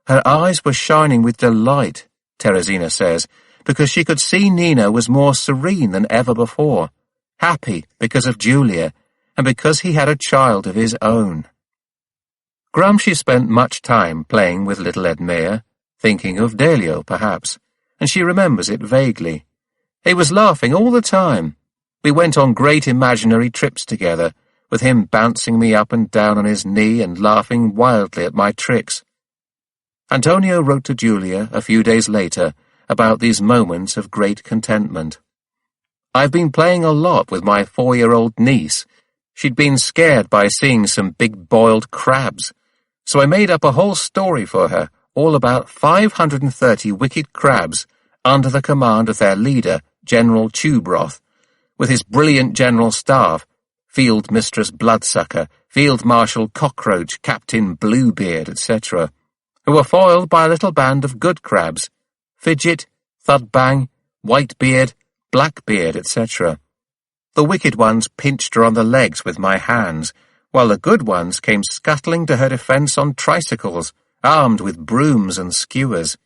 Her eyes were shining with delight, Teresina says, because she could see Nino was more serene than ever before, happy because of Giulia, and because he had a child of his own. Gramsci spent much time playing with little Edmea, thinking of Delio, perhaps, and she remembers it vaguely. He was laughing all the time. We went on great imaginary trips together, with him bouncing me up and down on his knee and laughing wildly at my tricks. Antonio wrote to Giulia a few days later about these moments of great contentment. "I've been playing a lot with my 4-year-old niece. She'd been scared by seeing some big boiled crabs, so I made up a whole story for her, all about 530 wicked crabs under the command of their leader, General Tubroth, with his brilliant general staff, Field Mistress Bloodsucker, Field Marshal Cockroach, Captain Bluebeard, etc., who were foiled by a little band of good crabs, Fidget, Thudbang, Whitebeard, Blackbeard, etc. The wicked ones pinched her on the legs with my hands, while the good ones came scuttling to her defence on tricycles, armed with brooms and skewers.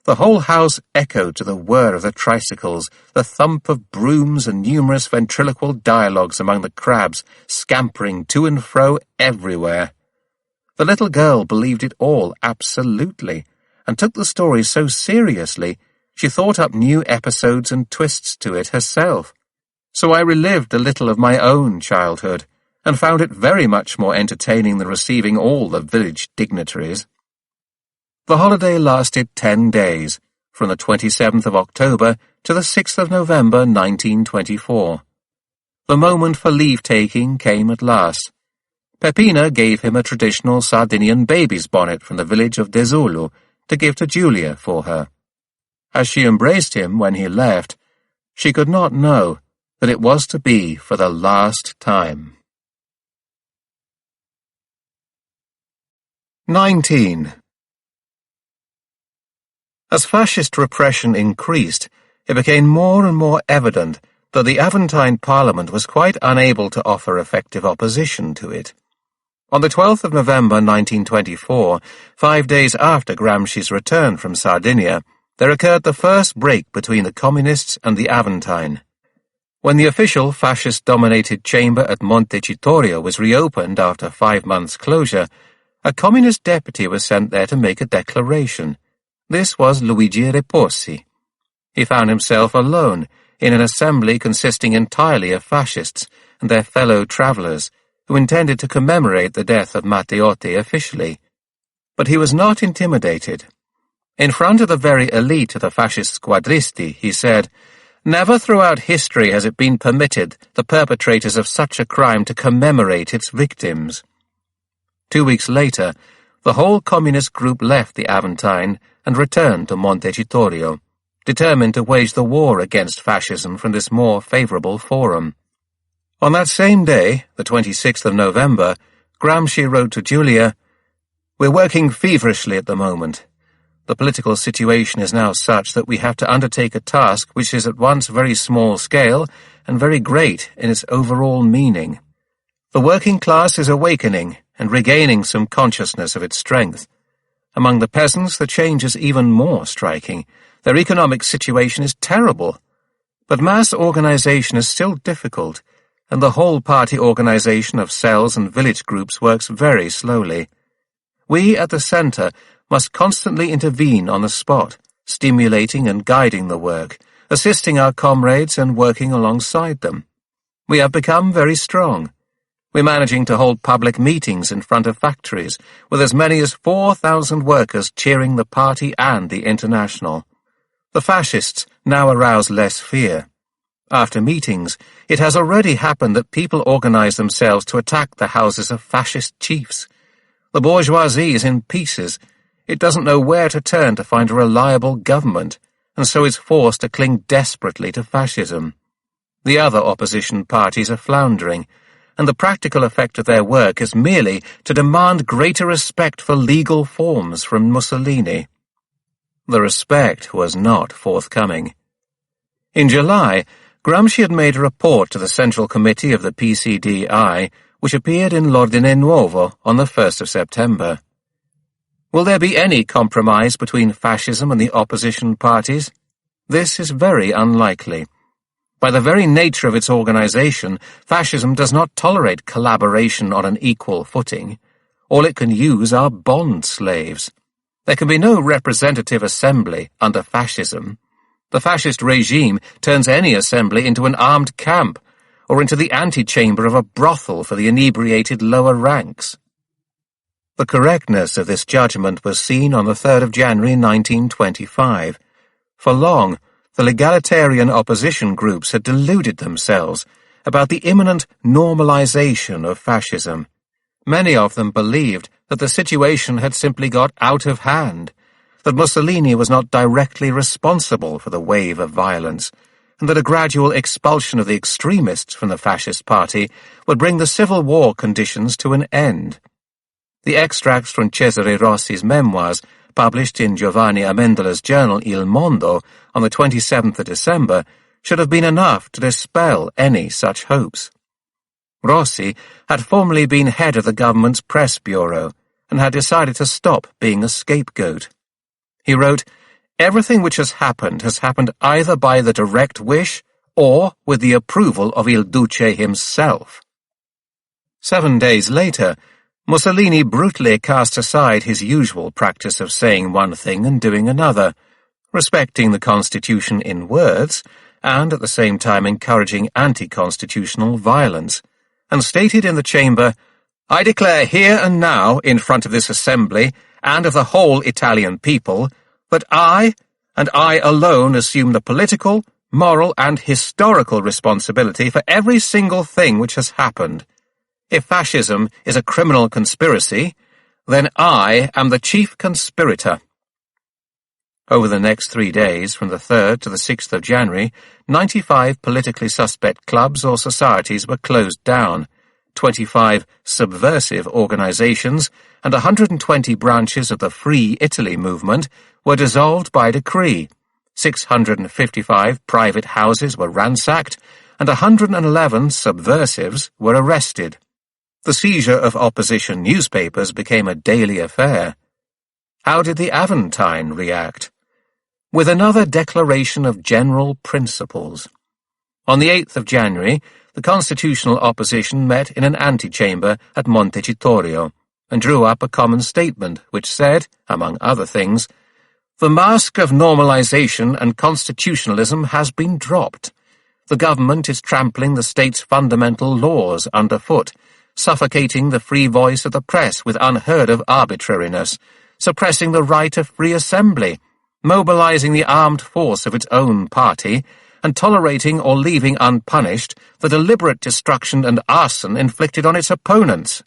The whole house echoed to the whir of the tricycles, the thump of brooms and numerous ventriloquial dialogues among the crabs, scampering to and fro everywhere. The little girl believed it all absolutely, and took the story so seriously she thought up new episodes and twists to it herself. So I relived a little of my own childhood, and found it very much more entertaining than receiving all the village dignitaries. The holiday lasted 10 days, from the 27th of October to the 6th of November 1924. The moment for leave-taking came at last. Peppina gave him a traditional Sardinian baby's bonnet from the village of Desulu to give to Giulia for her. As she embraced him when he left, she could not know that it was to be for the last time. 19. As fascist repression increased, it became more and more evident that the Aventine Parliament was quite unable to offer effective opposition to it. On the 12th of November 1924, 5 days after Gramsci's return from Sardinia, there occurred the first break between the Communists and the Aventine. When the official fascist-dominated chamber at Montecitorio was reopened after 5 months' closure, a Communist deputy was sent there to make a declaration. This was Luigi Reposi. He found himself alone in an assembly consisting entirely of fascists and their fellow travellers, who intended to commemorate the death of Matteotti officially. But he was not intimidated. In front of the very elite of the fascist squadristi, he said, "Never throughout history has it been permitted the perpetrators of such a crime to commemorate its victims." 2 weeks later, the whole communist group left the Aventine and returned to Montecitorio, determined to wage the war against fascism from this more favourable forum. On that same day, the 26th of November, Gramsci wrote to Giulia, "We're working feverishly at the moment. The political situation is now such that we have to undertake a task which is at once very small scale and very great in its overall meaning. The working class is awakening and regaining some consciousness of its strength. Among the peasants, the change is even more striking. Their economic situation is terrible. But mass organization is still difficult, and the whole party organization of cells and village groups works very slowly. We at the center must constantly intervene on the spot, stimulating and guiding the work, assisting our comrades and working alongside them. We have become very strong. We're managing to hold public meetings in front of factories, with as many as 4,000 workers cheering the party and the International. The fascists now arouse less fear. After meetings, it has already happened that people organize themselves to attack the houses of fascist chiefs. The bourgeoisie is in pieces. It doesn't know where to turn to find a reliable government, and so is forced to cling desperately to fascism. The other opposition parties are floundering, and the practical effect of their work is merely to demand greater respect for legal forms from Mussolini. The respect was not forthcoming. In July, Gramsci had made a report to the Central Committee of the PCDI, which appeared in L'Ordine Nuovo on the 1st of September. Will there be any compromise between fascism and the opposition parties? This is very unlikely. By the very nature of its organization, fascism does not tolerate collaboration on an equal footing. All it can use are bond slaves. There can be no representative assembly under fascism. The fascist regime turns any assembly into an armed camp, or into the antechamber of a brothel for the inebriated lower ranks. The correctness of this judgment was seen on the 3rd of January 1925. For long, the legalitarian opposition groups had deluded themselves about the imminent normalization of fascism. Many of them believed that the situation had simply got out of hand, that Mussolini was not directly responsible for the wave of violence, and that a gradual expulsion of the extremists from the fascist party would bring the civil war conditions to an end. The extracts from Cesare Rossi's memoirs, published in Giovanni Amendola's journal Il Mondo on the 27th of December, should have been enough to dispel any such hopes. Rossi had formerly been head of the government's press bureau and had decided to stop being a scapegoat. He wrote, "Everything which has happened either by the direct wish or with the approval of Il Duce himself." 7 days later, Mussolini brutally cast aside his usual practice of saying one thing and doing another, respecting the Constitution in words, and at the same time encouraging anti-constitutional violence, and stated in the chamber, "I declare here and now, in front of this assembly, and of the whole Italian people, that I, and I alone, assume the political, moral, and historical responsibility for every single thing which has happened. If fascism is a criminal conspiracy, then I am the chief conspirator." Over the next 3 days, from the 3rd to the 6th of January, 95 politically suspect clubs or societies were closed down, 25 subversive organizations, and 120 branches of the Free Italy movement were dissolved by decree. 655 private houses were ransacked, and 111 subversives were arrested. The seizure of opposition newspapers became a daily affair. How did the Aventine react? With another declaration of general principles. On the 8th of January, the constitutional opposition met in an antechamber at Montecitorio and drew up a common statement which said, among other things, "The mask of normalization and constitutionalism has been dropped. The government is trampling the state's fundamental laws underfoot, suffocating the free voice of the press with unheard-of arbitrariness, suppressing the right of free assembly, mobilizing the armed force of its own party, and tolerating or leaving unpunished the deliberate destruction and arson inflicted on its opponents."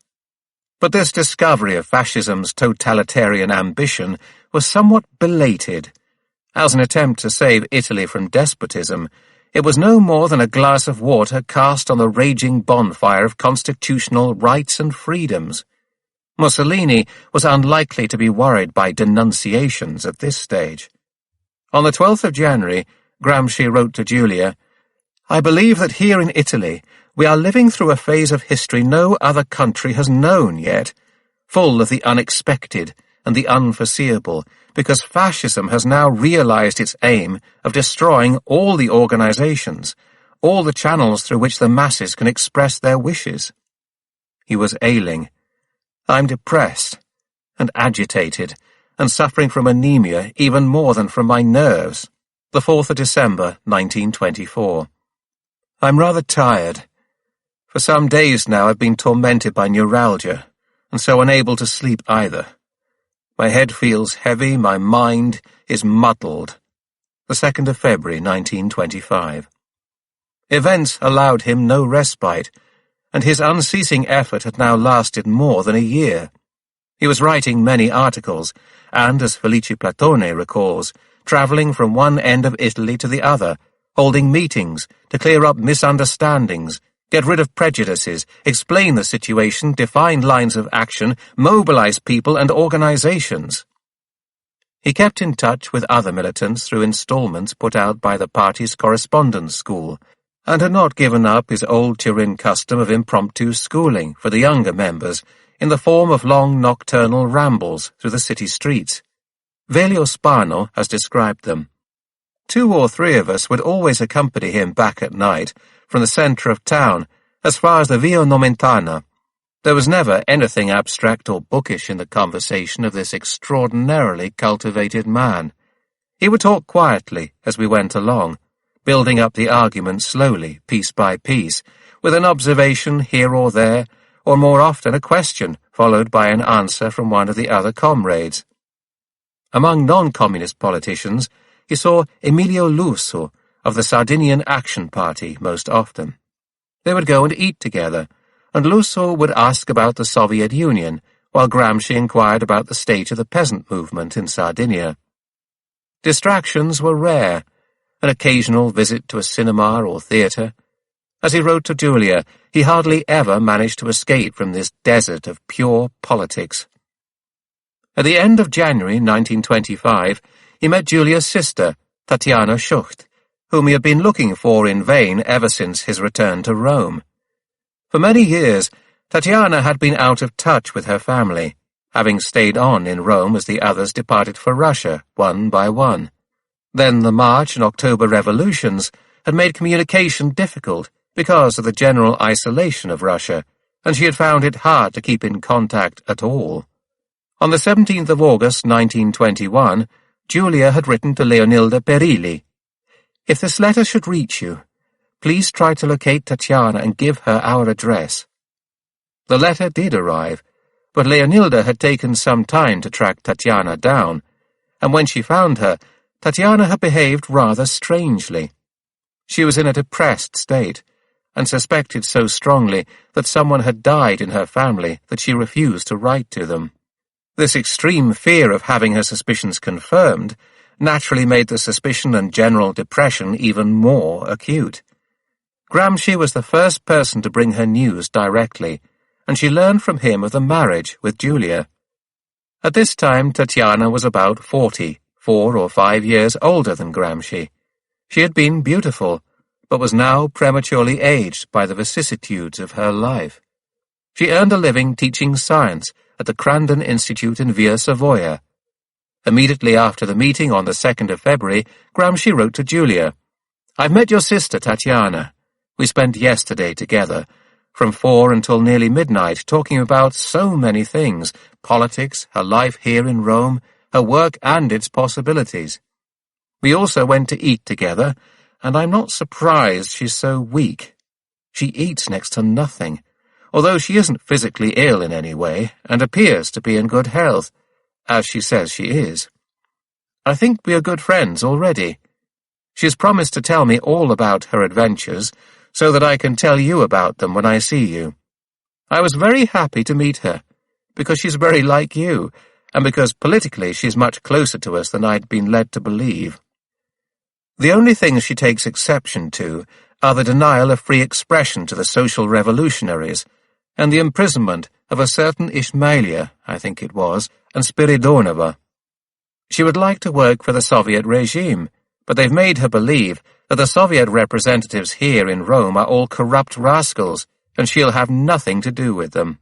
But this discovery of fascism's totalitarian ambition was somewhat belated. As an attempt to save Italy from despotism, it was no more than a glass of water cast on the raging bonfire of constitutional rights and freedoms. Mussolini was unlikely to be worried by denunciations at this stage. On the 12th of January, Gramsci wrote to Giulia, "I believe that here in Italy we are living through a phase of history no other country has known yet, full of the unexpected and the unforeseeable, because fascism has now realized its aim of destroying all the organizations, all the channels through which the masses can express their wishes." He was ailing. "I'm depressed and agitated and suffering from anemia even more than from my nerves." The 4th of December, 1924. "I'm rather tired. For some days now I've been tormented by neuralgia, and so unable to sleep either. My head feels heavy, my mind is muddled." The 2nd of February, 1925. Events allowed him no respite, and his unceasing effort had now lasted more than a year. He was writing many articles, and, as Felice Platone recalls, travelling from one end of Italy to the other, holding meetings to clear up misunderstandings, Get rid of prejudices, explain the situation, define lines of action, mobilize people and organizations. He kept in touch with other militants through installments put out by the party's correspondence school, and had not given up his old Turin custom of impromptu schooling for the younger members in the form of long nocturnal rambles through the city streets. Velio Spano has described them. 2 or 3 of us would always accompany him back at night from the centre of town as far as the Via Nomentana. There was never anything abstract or bookish in the conversation of this extraordinarily cultivated man. He would talk quietly as we went along, building up the argument slowly, piece by piece, with an observation here or there, or more often a question, followed by an answer from one of the other comrades. Among non-communist politicians, he saw Emilio Lusso of the Sardinian Action Party most often. They would go and eat together, and Lusso would ask about the Soviet Union, while Gramsci inquired about the state of the peasant movement in Sardinia. Distractions were rare, an occasional visit to a cinema or theatre. As he wrote to Giulia, he hardly ever managed to escape from this desert of pure politics. At the end of January 1925, he met Giulia's sister, Tatiana Schucht, whom he had been looking for in vain ever since his return to Rome. For many years, Tatiana had been out of touch with her family, having stayed on in Rome as the others departed for Russia, one by one. Then the March and October revolutions had made communication difficult because of the general isolation of Russia, and she had found it hard to keep in contact at all. On the 17th of August 1921, Giulia had written to Leonilda Perilli, "If this letter should reach you, please try to locate Tatiana and give her our address." The letter did arrive, but Leonilda had taken some time to track Tatiana down, and when she found her, Tatiana had behaved rather strangely. She was in a depressed state, and suspected so strongly that someone had died in her family that she refused to write to them. This extreme fear of having her suspicions confirmed naturally made the suspicion and general depression even more acute. Gramsci was the first person to bring her news directly, and she learned from him of the marriage with Giulia. At this time, Tatiana was about 40, 4 or 5 years older than Gramsci. She had been beautiful, but was now prematurely aged by the vicissitudes of her life. She earned a living teaching science at the Crandon Institute in Via Savoia. Immediately after the meeting on the 2nd of February, Gramsci wrote to Giulia, "I've met your sister Tatiana. We spent yesterday together, from 4 until nearly midnight, talking about so many things, politics, her life here in Rome, her work and its possibilities. We also went to eat together, and I'm not surprised she's so weak. She eats next to nothing, although she isn't physically ill in any way, and appears to be in good health, as she says she is. I think we are good friends already. She has promised to tell me all about her adventures, so that I can tell you about them when I see you. I was very happy to meet her, because she's very like you, and because politically she's much closer to us than I'd been led to believe. The only things she takes exception to are the denial of free expression to the social revolutionaries, and the imprisonment of a certain Ismailia, I think it was, and Spiridonova. She would like to work for the Soviet regime, but they've made her believe that the Soviet representatives here in Rome are all corrupt rascals, and she'll have nothing to do with them.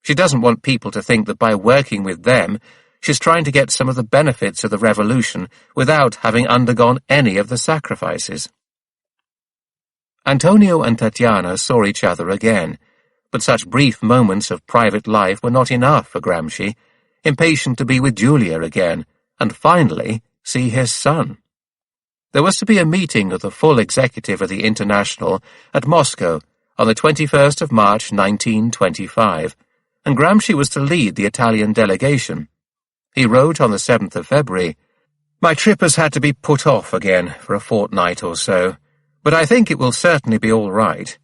She doesn't want people to think that by working with them, she's trying to get some of the benefits of the revolution without having undergone any of the sacrifices." Antonio and Tatiana saw each other again, but such brief moments of private life were not enough for Gramsci, impatient to be with Giulia again, and finally see his son. There was to be a meeting of the full executive of the International at Moscow on the 21st of March 1925, and Gramsci was to lead the Italian delegation. He wrote on the 7th of February, "My trip has had to be put off again for a fortnight or so, but I think it will certainly be all right.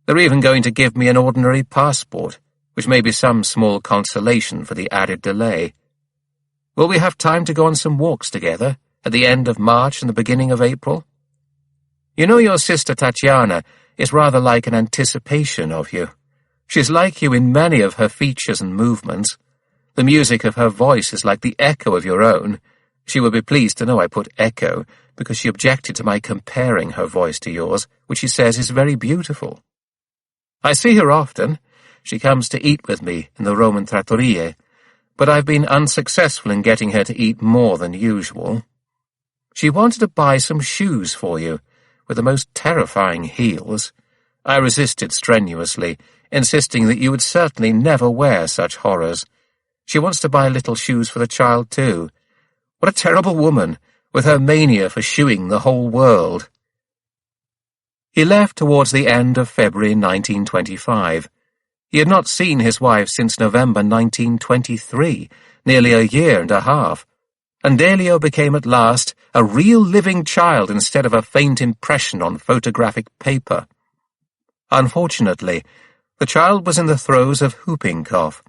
They're even going to give me an ordinary passport, which may be some small consolation for the added delay. Will we have time to go on some walks together at the end of March and the beginning of April?" You know, your sister Tatiana is rather like an anticipation of you. She's like you in many of her features and movements. The music of her voice is like the echo of your own. She would be pleased to know I put echo, because she objected to my comparing her voice to yours, which she says is very beautiful. I see her often. She comes to eat with me in the Roman trattorie, but I've been unsuccessful in getting her to eat more than usual. She wanted to buy some shoes for you, with the most terrifying heels. I resisted strenuously, insisting that you would certainly never wear such horrors. She wants to buy little shoes for the child, too. What a terrible woman, with her mania for shoeing the whole world. He left towards the end of February 1925. He had not seen his wife since November 1923, nearly a year and a half, and Delio became at last a real living child instead of a faint impression on photographic paper. Unfortunately, the child was in the throes of whooping cough.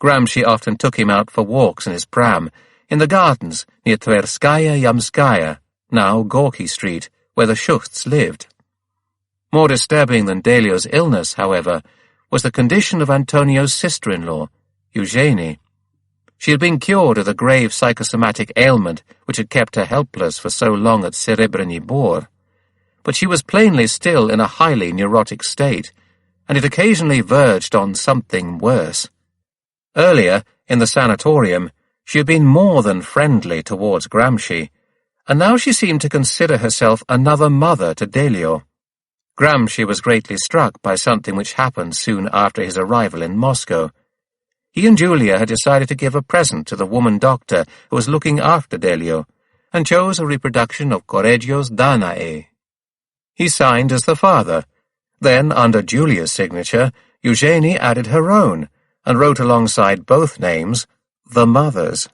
Gramsci often took him out for walks in his pram, in the gardens near Tverskaya Yamskaya, now Gorky Street, where the Schuchts lived. More disturbing than Delio's illness, however, was the condition of Antonio's sister-in-law, Eugenie. She had been cured of the grave psychosomatic ailment which had kept her helpless for so long at Serebrny Bor, but she was plainly still in a highly neurotic state, and it occasionally verged on something worse. Earlier, in the sanatorium, she had been more than friendly towards Gramsci, and now she seemed to consider herself another mother to Delio. Gramsci was greatly struck by something which happened soon after his arrival in Moscow. He and Julia had decided to give a present to the woman doctor who was looking after Delio, and chose a reproduction of Correggio's Danae. He signed as the father. Then, under Julia's signature, Eugenie added her own, and wrote alongside both names, the mother's.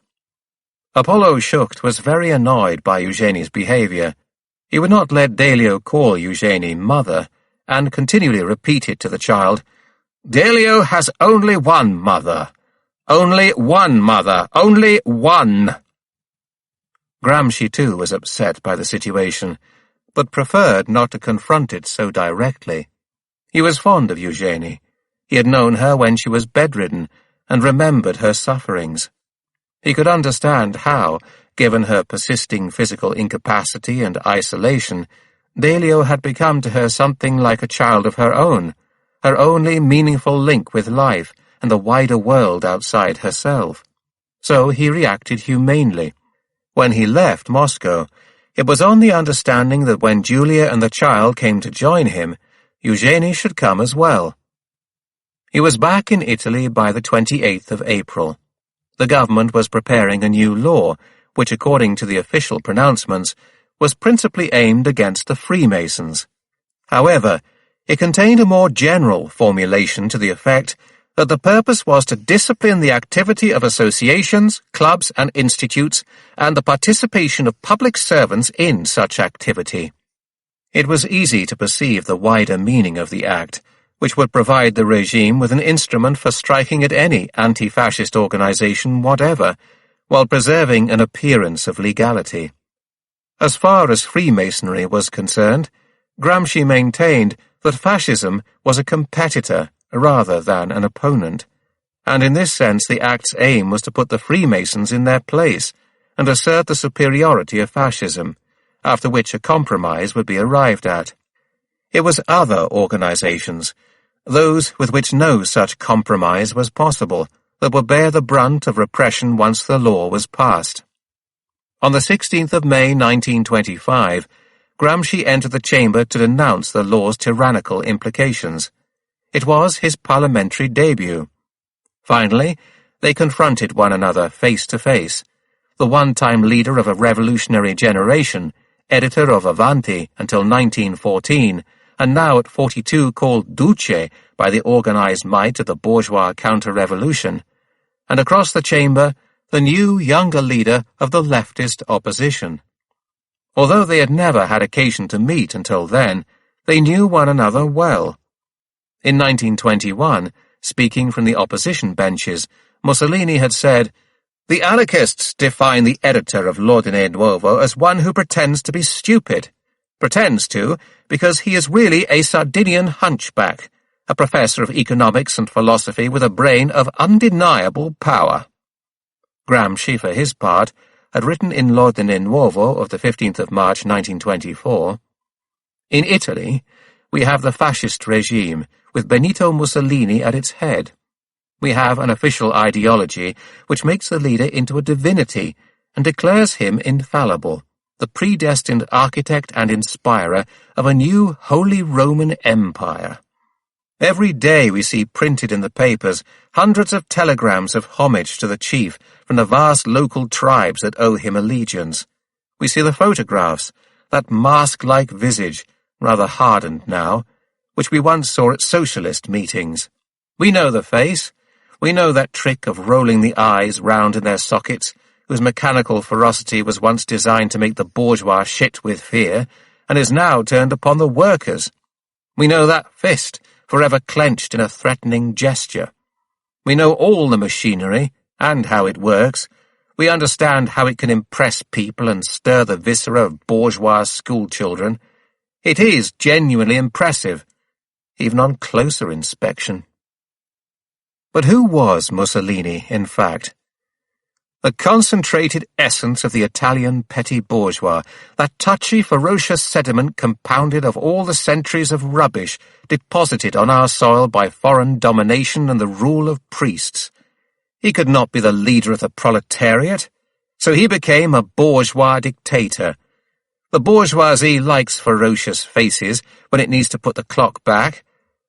Apollo Schucht was very annoyed by Eugenie's behavior. He would not let Delio call Eugenie mother, and continually repeated to the child, "Delio has only one mother. Only one mother. Only one." Gramsci, too, was upset by the situation, but preferred not to confront it so directly. He was fond of Eugenie. He had known her when she was bedridden, and remembered her sufferings. He could understand how, given her persisting physical incapacity and isolation, Delio had become to her something like a child of her only meaningful link with life and the wider world outside herself. So he reacted humanely. When he left Moscow, it was on the understanding that when Julia and the child came to join him, Eugenie should come as well. He was back in Italy by the 28th of April. The government was preparing a new law, which, according to the official pronouncements, was principally aimed against the Freemasons. However, it contained a more general formulation to the effect that the purpose was to discipline the activity of associations, clubs, and institutes, and the participation of public servants in such activity. It was easy to perceive the wider meaning of the act, which would provide the regime with an instrument for striking at any anti-fascist organization whatever, while preserving an appearance of legality. As far as Freemasonry was concerned, Gramsci maintained that fascism was a competitor rather than an opponent, and in this sense the act's aim was to put the Freemasons in their place and assert the superiority of fascism, after which a compromise would be arrived at. It was other organizations, those with which no such compromise was possible, that would bear the brunt of repression once the law was passed. On the 16th of May 1925, Gramsci entered the chamber to denounce the law's tyrannical implications. It was his parliamentary debut. Finally, they confronted one another face to face. The one-time leader of a revolutionary generation, editor of Avanti until 1914, and now at 42 called Duce by the organized might of the bourgeois counter-revolution, and across the chamber, the new, younger leader of the leftist opposition. Although they had never had occasion to meet until then, they knew one another well. In 1921, speaking from the opposition benches, Mussolini had said, "The anarchists define the editor of L'Ordine Nuovo as one who pretends to be stupid. Pretends to, because he is really a Sardinian hunchback, a professor of economics and philosophy with a brain of undeniable power. Gramsci, for his part, had written in L'Ordine Nuovo of the 15th of March 1924, "In Italy, we have the fascist regime, with Benito Mussolini at its head. We have an official ideology which makes the leader into a divinity and declares him infallible, the predestined architect and inspirer of a new Holy Roman Empire. Every day we see printed in the papers hundreds of telegrams of homage to the chief from the vast local tribes that owe him allegiance. We see the photographs, that mask-like visage, rather hardened now, which we once saw at socialist meetings. We know the face. We know that trick of rolling the eyes round in their sockets, whose mechanical ferocity was once designed to make the bourgeois shit with fear, and is now turned upon the workers. We know that fist, forever clenched in a threatening gesture. We know all the machinery, and how it works. We understand how it can impress people and stir the viscera of bourgeois schoolchildren. It is genuinely impressive, even on closer inspection." But who was Mussolini, in fact? The concentrated essence of the Italian petty bourgeois, that touchy, ferocious sediment compounded of all the centuries of rubbish deposited on our soil by foreign domination and the rule of priests. He could not be the leader of the proletariat, so he became a bourgeois dictator. The bourgeoisie likes ferocious faces when it needs to put the clock back,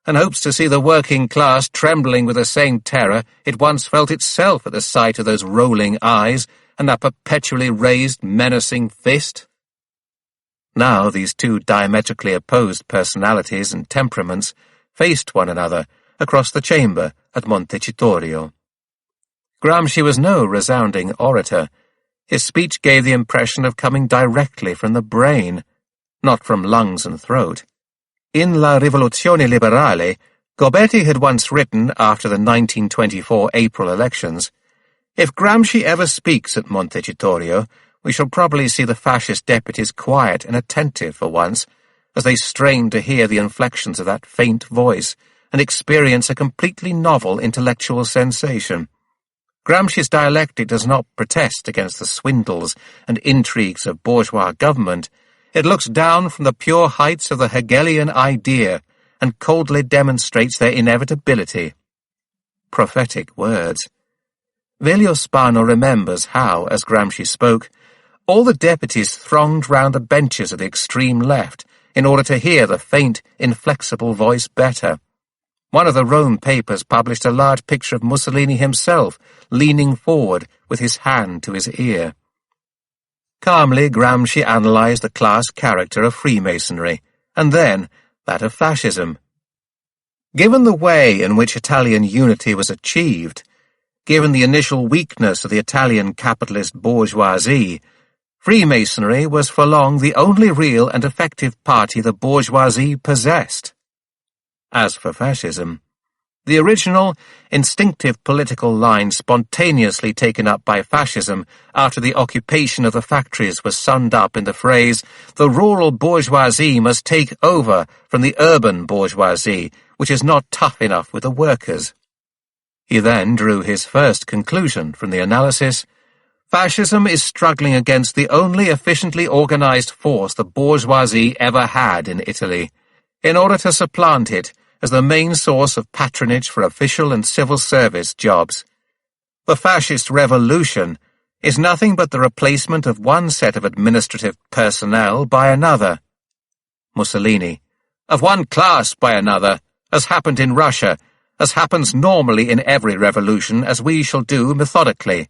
and hopes to see the working class trembling with the same terror it once felt itself at the sight of those rolling eyes and that perpetually raised, menacing fist. Now these two diametrically opposed personalities and temperaments faced one another across the chamber at Montecitorio. Gramsci was no resounding orator. His speech gave the impression of coming directly from the brain, not from lungs and throat. In La Rivoluzione Liberale, Gobetti had once written, after the 1924 April elections, "If Gramsci ever speaks at Montecitorio, we shall probably see the fascist deputies quiet and attentive for once, as they strain to hear the inflections of that faint voice and experience a completely novel intellectual sensation. Gramsci's dialectic does not protest against the swindles and intrigues of bourgeois government. It looks down from the pure heights of the Hegelian idea and coldly demonstrates their inevitability." Prophetic words. Velio Spano remembers how, as Gramsci spoke, all the deputies thronged round the benches of the extreme left in order to hear the faint, inflexible voice better. One of the Rome papers published a large picture of Mussolini himself, leaning forward with his hand to his ear. Calmly, Gramsci analyzed the class character of Freemasonry, and then that of fascism. Given the way in which Italian unity was achieved, given the initial weakness of the Italian capitalist bourgeoisie, Freemasonry was for long the only real and effective party the bourgeoisie possessed. As for fascism, the original, instinctive political line spontaneously taken up by fascism after the occupation of the factories was summed up in the phrase, "The rural bourgeoisie must take over from the urban bourgeoisie, which is not tough enough with the workers." He then drew his first conclusion from the analysis: fascism is struggling against the only efficiently organized force the bourgeoisie ever had in Italy, in order to supplant it as the main source of patronage for official and civil service jobs. The fascist revolution is nothing but the replacement of one set of administrative personnel by another. Mussolini: of one class by another, as happened in Russia, as happens normally in every revolution, as we shall do methodically.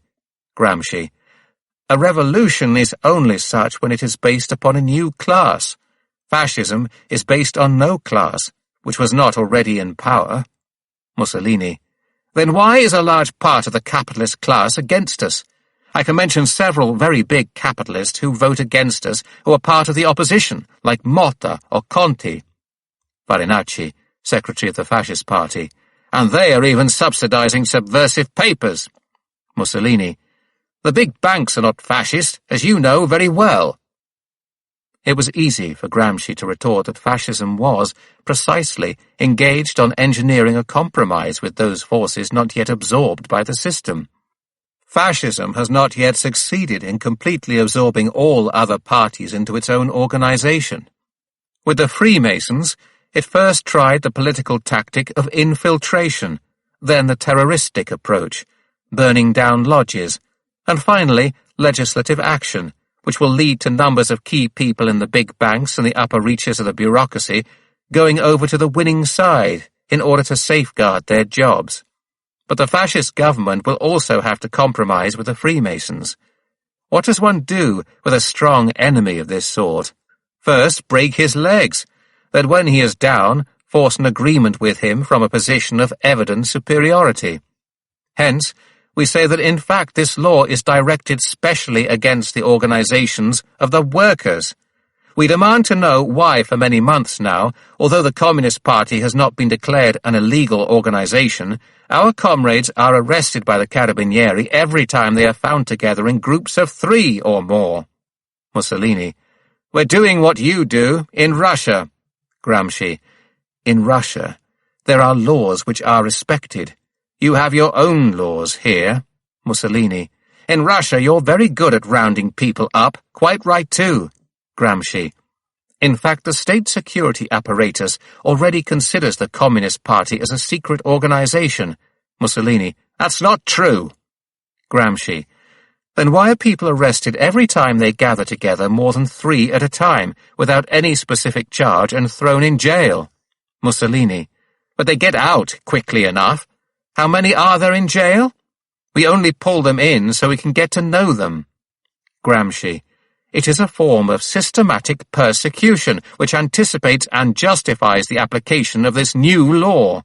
Gramsci: a revolution is only such when it is based upon a new class. Fascism is based on no class, which was not already in power. Mussolini: then why is a large part of the capitalist class against us? I can mention several very big capitalists who vote against us who are part of the opposition, like Motta or Conti. Farinacci, secretary of the Fascist Party: and they are even subsidizing subversive papers. Mussolini: the big banks are not fascist, as you know very well. It was easy for Gramsci to retort that fascism was, precisely, engaged on engineering a compromise with those forces not yet absorbed by the system. Fascism has not yet succeeded in completely absorbing all other parties into its own organization. With the Freemasons, it first tried the political tactic of infiltration, then the terroristic approach, burning down lodges, and finally legislative action, which will lead to numbers of key people in the big banks and the upper reaches of the bureaucracy going over to the winning side in order to safeguard their jobs. But the fascist government will also have to compromise with the Freemasons. What does one do with a strong enemy of this sort? First, break his legs, then when he is down, force an agreement with him from a position of evident superiority. Hence, we say that in fact this law is directed specially against the organizations of the workers. We demand to know why for many months now, although the Communist Party has not been declared an illegal organization, our comrades are arrested by the Carabinieri every time they are found together in groups of 3 or more. Mussolini: We're doing what you do in Russia. Gramsci: In Russia, there are laws which are respected. You have your own laws here. Mussolini: In Russia you're very good at rounding people up, quite right too. Gramsci: In fact, the state security apparatus already considers the Communist Party as a secret organization. Mussolini: That's not true. Gramsci: Then why are people arrested every time they gather together more than 3 at a time, without any specific charge, and thrown in jail? Mussolini: But they get out quickly enough. How many are there in jail? We only pull them in so we can get to know them. Gramsci: It is a form of systematic persecution which anticipates and justifies the application of this new law.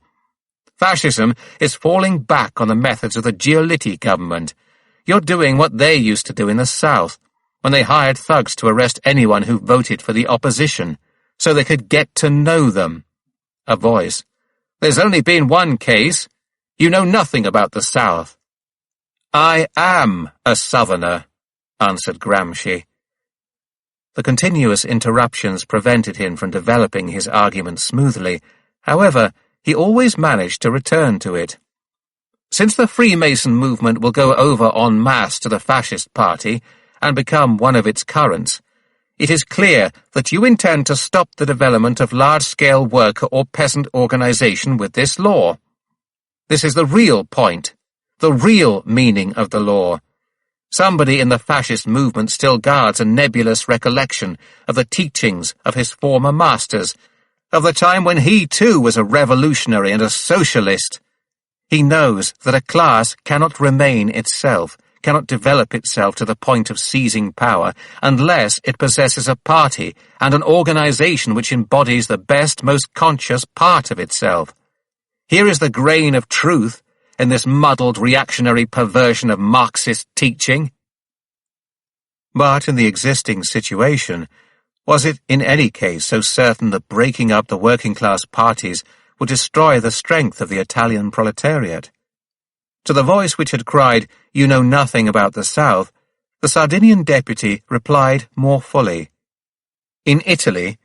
Fascism is falling back on the methods of the Giolitti government. You're doing what they used to do in the South, when they hired thugs to arrest anyone who voted for the opposition, so they could get to know them. A voice: There's only been one case. You know nothing about the South. I am a Southerner, answered Gramsci. The continuous interruptions prevented him from developing his argument smoothly. However, he always managed to return to it. Since the Freemason movement will go over en masse to the Fascist Party and become one of its currents, it is clear that you intend to stop the development of large-scale worker or peasant organization with this law. This is the real point, the real meaning of the law. Somebody in the fascist movement still guards a nebulous recollection of the teachings of his former masters, of the time when he too was a revolutionary and a socialist. He knows that a class cannot remain itself, cannot develop itself to the point of seizing power, unless it possesses a party and an organization which embodies the best, most conscious part of itself. Here is the grain of truth in this muddled reactionary perversion of Marxist teaching. But in the existing situation, was it in any case so certain that breaking up the working-class parties would destroy the strength of the Italian proletariat? To the voice which had cried, "You know nothing about the South," the Sardinian deputy replied more fully. In Italy,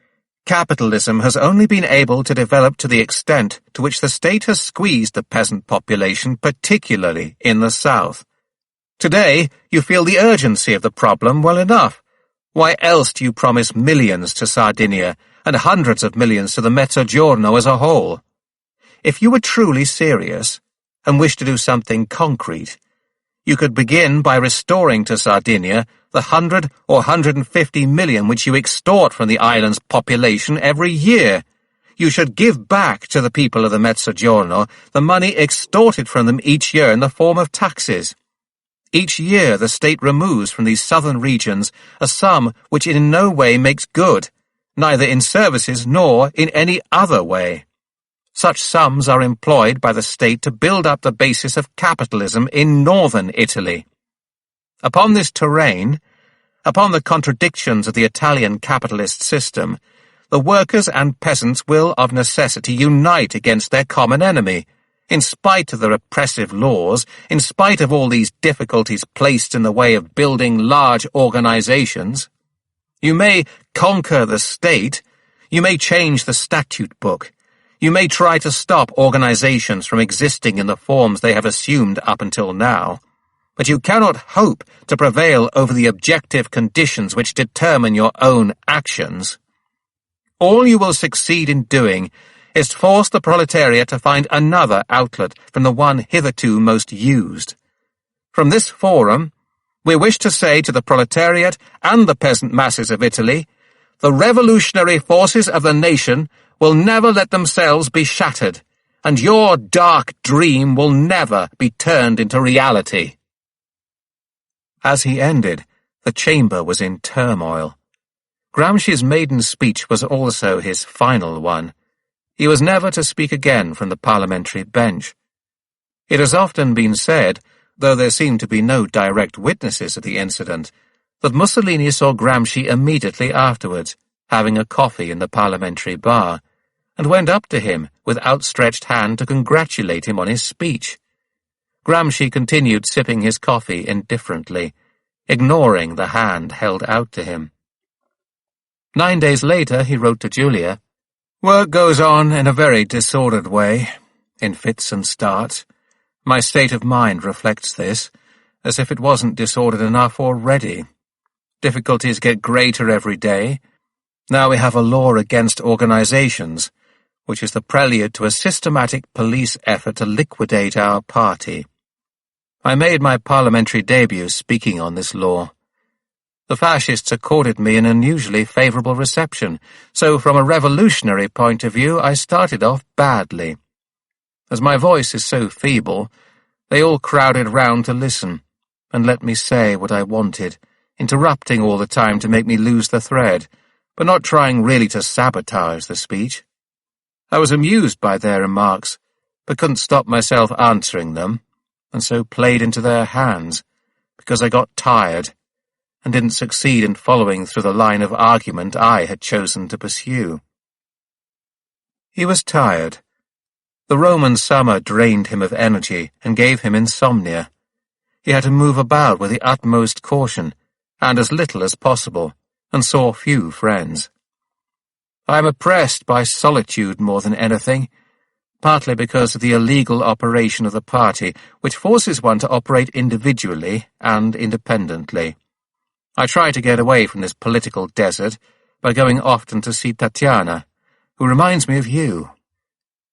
capitalism has only been able to develop to the extent to which the state has squeezed the peasant population, particularly in the South. Today, you feel the urgency of the problem well enough. Why else do you promise millions to Sardinia and hundreds of millions to the Mezzogiorno as a whole? If you were truly serious and wished to do something concrete, you could begin by restoring to Sardinia the 100 or 150 million which you extort from the island's population every year. You should give back to the people of the Mezzogiorno the money extorted from them each year in the form of taxes. Each year the state removes from these southern regions a sum which in no way makes good, neither in services nor in any other way. Such sums are employed by the state to build up the basis of capitalism in northern Italy. Upon this terrain, upon the contradictions of the Italian capitalist system, the workers and peasants will of necessity unite against their common enemy, in spite of the repressive laws, in spite of all these difficulties placed in the way of building large organizations. You may conquer the state, you may change the statute book. You may try to stop organizations from existing in the forms they have assumed up until now, but you cannot hope to prevail over the objective conditions which determine your own actions. All you will succeed in doing is to force the proletariat to find another outlet from the one hitherto most used. From this forum, we wish to say to the proletariat and the peasant masses of Italy, the revolutionary forces of the nation will never let themselves be shattered, and your dark dream will never be turned into reality. As he ended, the chamber was in turmoil. Gramsci's maiden speech was also his final one. He was never to speak again from the parliamentary bench. It has often been said, though there seemed to be no direct witnesses of the incident, that Mussolini saw Gramsci immediately afterwards, having a coffee in the parliamentary bar, and went up to him with outstretched hand to congratulate him on his speech. Gramsci continued sipping his coffee indifferently, ignoring the hand held out to him. 9 days later he wrote to Julia, "Work goes on in a very disordered way, in fits and starts. My state of mind reflects this, as if it wasn't disordered enough already. Difficulties get greater every day. Now we have a law against organizations, which is the prelude to a systematic police effort to liquidate our party. I made my parliamentary debut speaking on this law. The fascists accorded me an unusually favourable reception, so from a revolutionary point of view I started off badly. As my voice is so feeble, they all crowded round to listen, and let me say what I wanted, interrupting all the time to make me lose the thread, but not trying really to sabotage the speech. I was amused by their remarks, but couldn't stop myself answering them, and so played into their hands, because I got tired, and didn't succeed in following through the line of argument I had chosen to pursue." He was tired. The Roman summer drained him of energy and gave him insomnia. He had to move about with the utmost caution, and as little as possible, and saw few friends. "I am oppressed by solitude more than anything, partly because of the illegal operation of the party, which forces one to operate individually and independently. I try to get away from this political desert by going often to see Tatiana, who reminds me of you.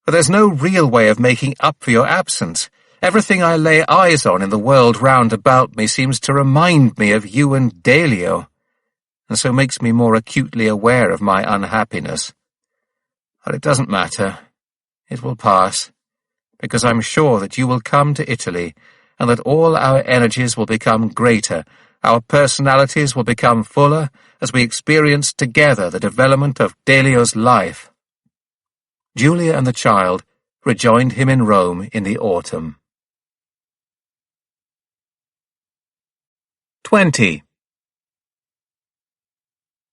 But there's no real way of making up for your absence. Everything I lay eyes on in the world round about me seems to remind me of you and Delio, and so makes me more acutely aware of my unhappiness. But it doesn't matter. It will pass, because I'm sure that you will come to Italy, and that all our energies will become greater, our personalities will become fuller, as we experience together the development of Delio's life." Julia and the child rejoined him in Rome in the autumn. 20.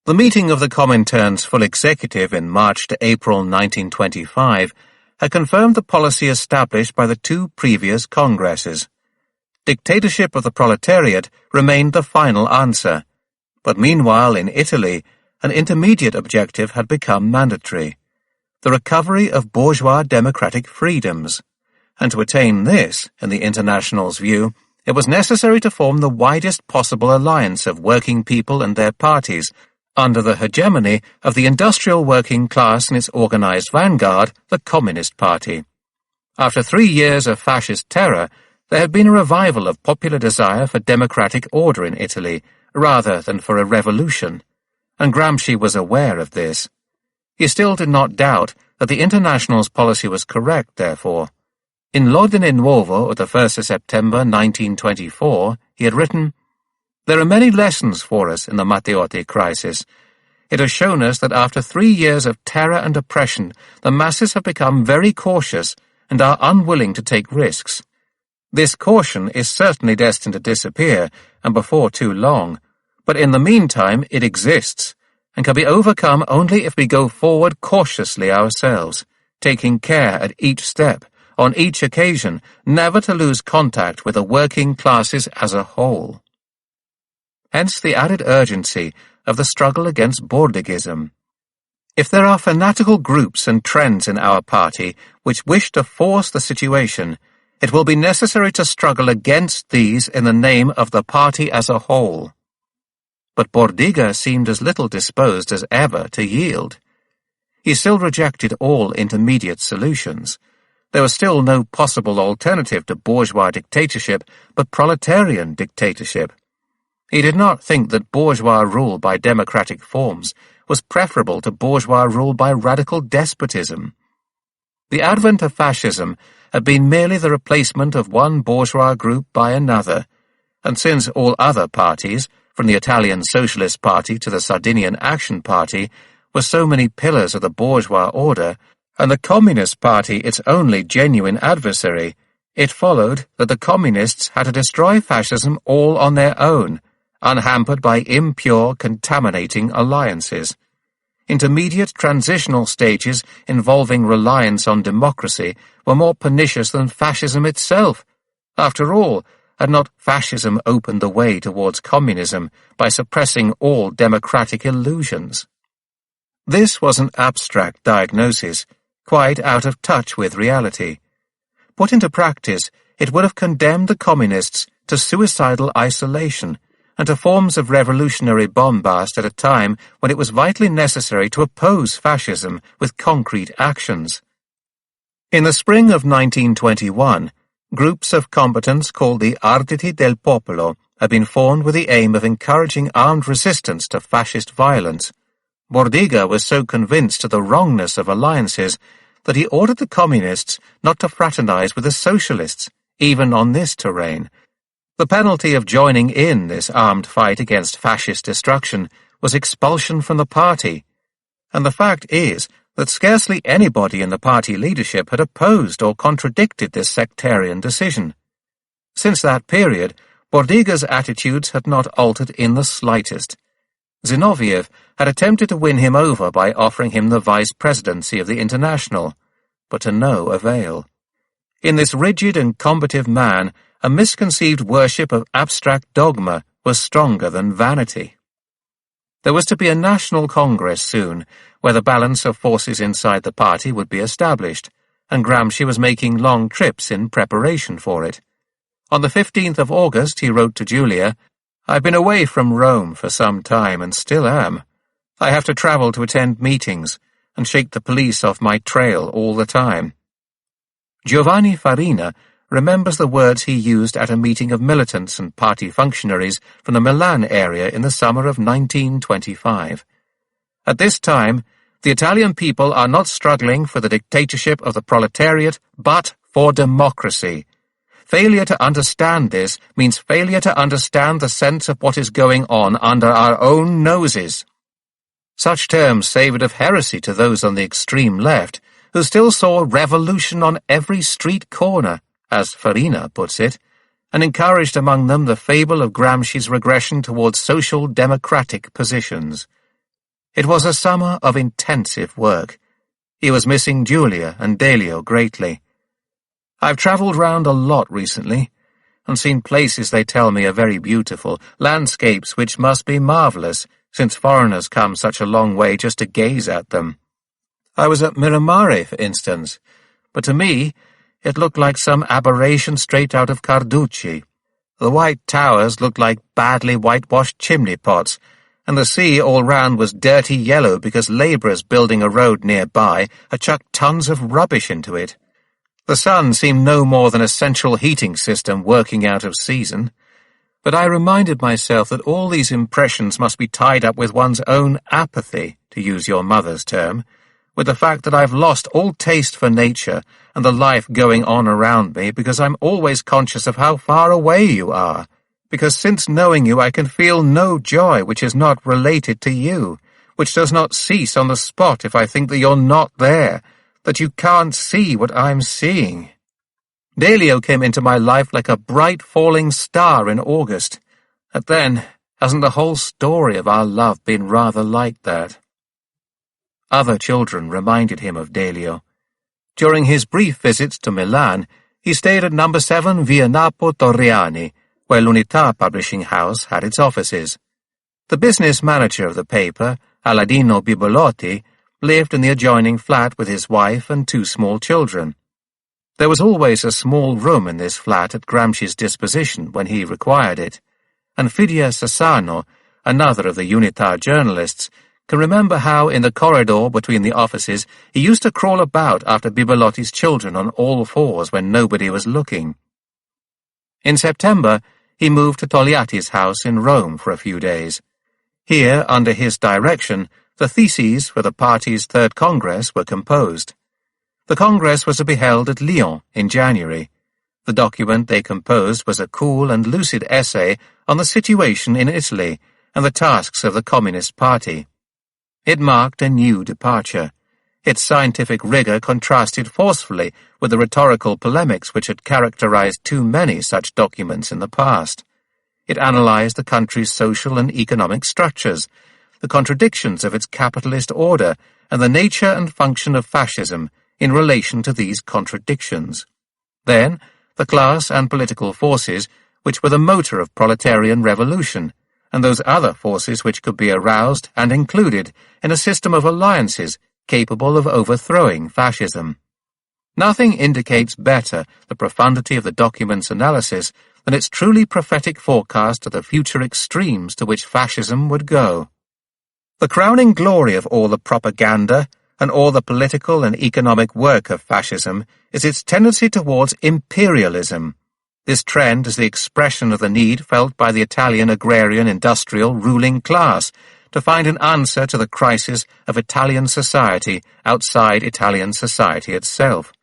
The meeting of the Comintern's full executive in March to April 1925 had confirmed the policy established by the two previous congresses. Dictatorship of the proletariat remained the final answer, but meanwhile in Italy an intermediate objective had become mandatory: the recovery of bourgeois democratic freedoms, and to attain this, in the International's view, it was necessary to form the widest possible alliance of working people and their parties, under the hegemony of the industrial working class and its organized vanguard, the Communist Party. After 3 years of fascist terror, there had been a revival of popular desire for democratic order in Italy, rather than for a revolution, and Gramsci was aware of this. He still did not doubt that the International's policy was correct, therefore. In L'Ordine Nuovo of the 1st of September 1924, he had written, "There are many lessons for us in the Matteotti crisis. It has shown us that after 3 years of terror and oppression, the masses have become very cautious and are unwilling to take risks. This caution is certainly destined to disappear, and before too long, but in the meantime it exists, and can be overcome only if we go forward cautiously ourselves, taking care at each step, on each occasion, never to lose contact with the working classes as a whole." Hence the added urgency of the struggle against Bordigism. If there are fanatical groups and trends in our party which wish to force the situation, it will be necessary to struggle against these in the name of the party as a whole. But Bordiga seemed as little disposed as ever to yield. He still rejected all intermediate solutions. There was still no possible alternative to bourgeois dictatorship but proletarian dictatorship. He did not think that bourgeois rule by democratic forms was preferable to bourgeois rule by radical despotism. The advent of fascism had been merely the replacement of one bourgeois group by another, and since all other parties, from the Italian Socialist Party to the Sardinian Action Party, were so many pillars of the bourgeois order, and the Communist Party its only genuine adversary, it followed that the Communists had to destroy fascism all on their own, unhampered by impure, contaminating alliances. Intermediate transitional stages involving reliance on democracy were more pernicious than fascism itself. After all, had not fascism opened the way towards communism by suppressing all democratic illusions? This was an abstract diagnosis, quite out of touch with reality. Put into practice, it would have condemned the communists to suicidal isolation and to forms of revolutionary bombast at a time when it was vitally necessary to oppose fascism with concrete actions. In the spring of 1921, groups of combatants called the Arditi del Popolo had been formed with the aim of encouraging armed resistance to fascist violence. Bordiga was so convinced of the wrongness of alliances that he ordered the communists not to fraternize with the socialists, even on this terrain. The penalty of joining in this armed fight against fascist destruction was expulsion from the party, and the fact is that scarcely anybody in the party leadership had opposed or contradicted this sectarian decision. Since that period, Bordiga's attitudes had not altered in the slightest. Zinoviev had attempted to win him over by offering him the vice-presidency of the International, but to no avail. In this rigid and combative man, a misconceived worship of abstract dogma was stronger than vanity. There was to be a national congress soon, where the balance of forces inside the party would be established, and Gramsci was making long trips in preparation for it. On the 15th of August he wrote to Julia, "I've been away from Rome for some time and still am. I have to travel to attend meetings and shake the police off my trail all the time." Giovanni Farina remembers the words he used at a meeting of militants and party functionaries from the Milan area in the summer of 1925. "At this time, the Italian people are not struggling for the dictatorship of the proletariat, but for democracy. Failure to understand this means failure to understand the sense of what is going on under our own noses." Such terms savoured of heresy to those on the extreme left, who still saw revolution on every street corner, as Farina puts it, and encouraged among them the fable of Gramsci's regression towards social democratic positions. It was a summer of intensive work. He was missing Giulia and Delio greatly. "I've travelled round a lot recently, and seen places they tell me are very beautiful, landscapes which must be marvellous, since foreigners come such a long way just to gaze at them. I was at Miramare, for instance, but to me it looked like some aberration straight out of Carducci. The white towers looked like badly whitewashed chimney pots, and the sea all round was dirty yellow because labourers building a road nearby had chucked tons of rubbish into it. The sun seemed no more than a central heating system working out of season. But I reminded myself that all these impressions must be tied up with one's own apathy, to use your mother's term, with the fact that I've lost all taste for nature and the life going on around me because I'm always conscious of how far away you are, because since knowing you I can feel no joy which is not related to you, which does not cease on the spot if I think that you're not there, that you can't see what I'm seeing. Delio came into my life like a bright falling star in August, and then hasn't the whole story of our love been rather like that?" Other children reminded him of Delio. During his brief visits to Milan, he stayed at No. 7 Via Napo Torriani, where l'Unità publishing house had its offices. The business manager of the paper, Aladino Bibolotti, lived in the adjoining flat with his wife and 2 small children. There was always a small room in this flat at Gramsci's disposition when he required it, and Fidia Sassano, another of the Unità journalists, can remember how in the corridor between the offices he used to crawl about after Bibolotti's children on all fours when nobody was looking. In September, he moved to Togliatti's house in Rome for a few days. Here, under his direction, the theses for the party's Third Congress were composed. The Congress was to be held at Lyon in January. The document they composed was a cool and lucid essay on the situation in Italy and the tasks of the Communist Party. It marked a new departure. Its scientific rigor contrasted forcefully with the rhetorical polemics which had characterized too many such documents in the past. It analyzed the country's social and economic structures, the contradictions of its capitalist order, and the nature and function of fascism in relation to these contradictions. Then, the class and political forces which were the motor of proletarian revolution, and those other forces which could be aroused and included in a system of alliances capable of overthrowing fascism. Nothing indicates better the profundity of the document's analysis than its truly prophetic forecast of the future extremes to which fascism would go. The crowning glory of all the propaganda and all the political and economic work of fascism is its tendency towards imperialism. This trend is the expression of the need felt by the Italian agrarian industrial ruling class to find an answer to the crisis of Italian society outside Italian society itself.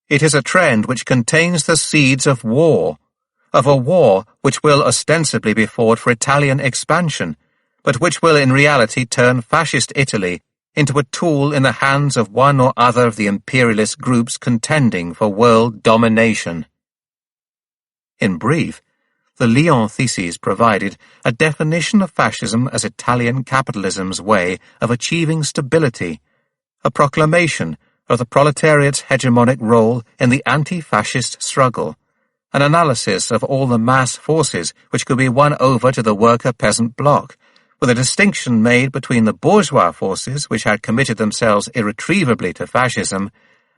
It is a trend which contains the seeds of a war which will ostensibly be fought for Italian expansion, but which will in reality turn fascist Italy into a tool in the hands of one or other of the imperialist groups contending for world domination. In brief, the Lyon theses provided a definition of fascism as Italian capitalism's way of achieving stability, a proclamation of the proletariat's hegemonic role in the anti-fascist struggle, an analysis of all the mass forces which could be won over to the worker-peasant bloc, with a distinction made between the bourgeois forces which had committed themselves irretrievably to fascism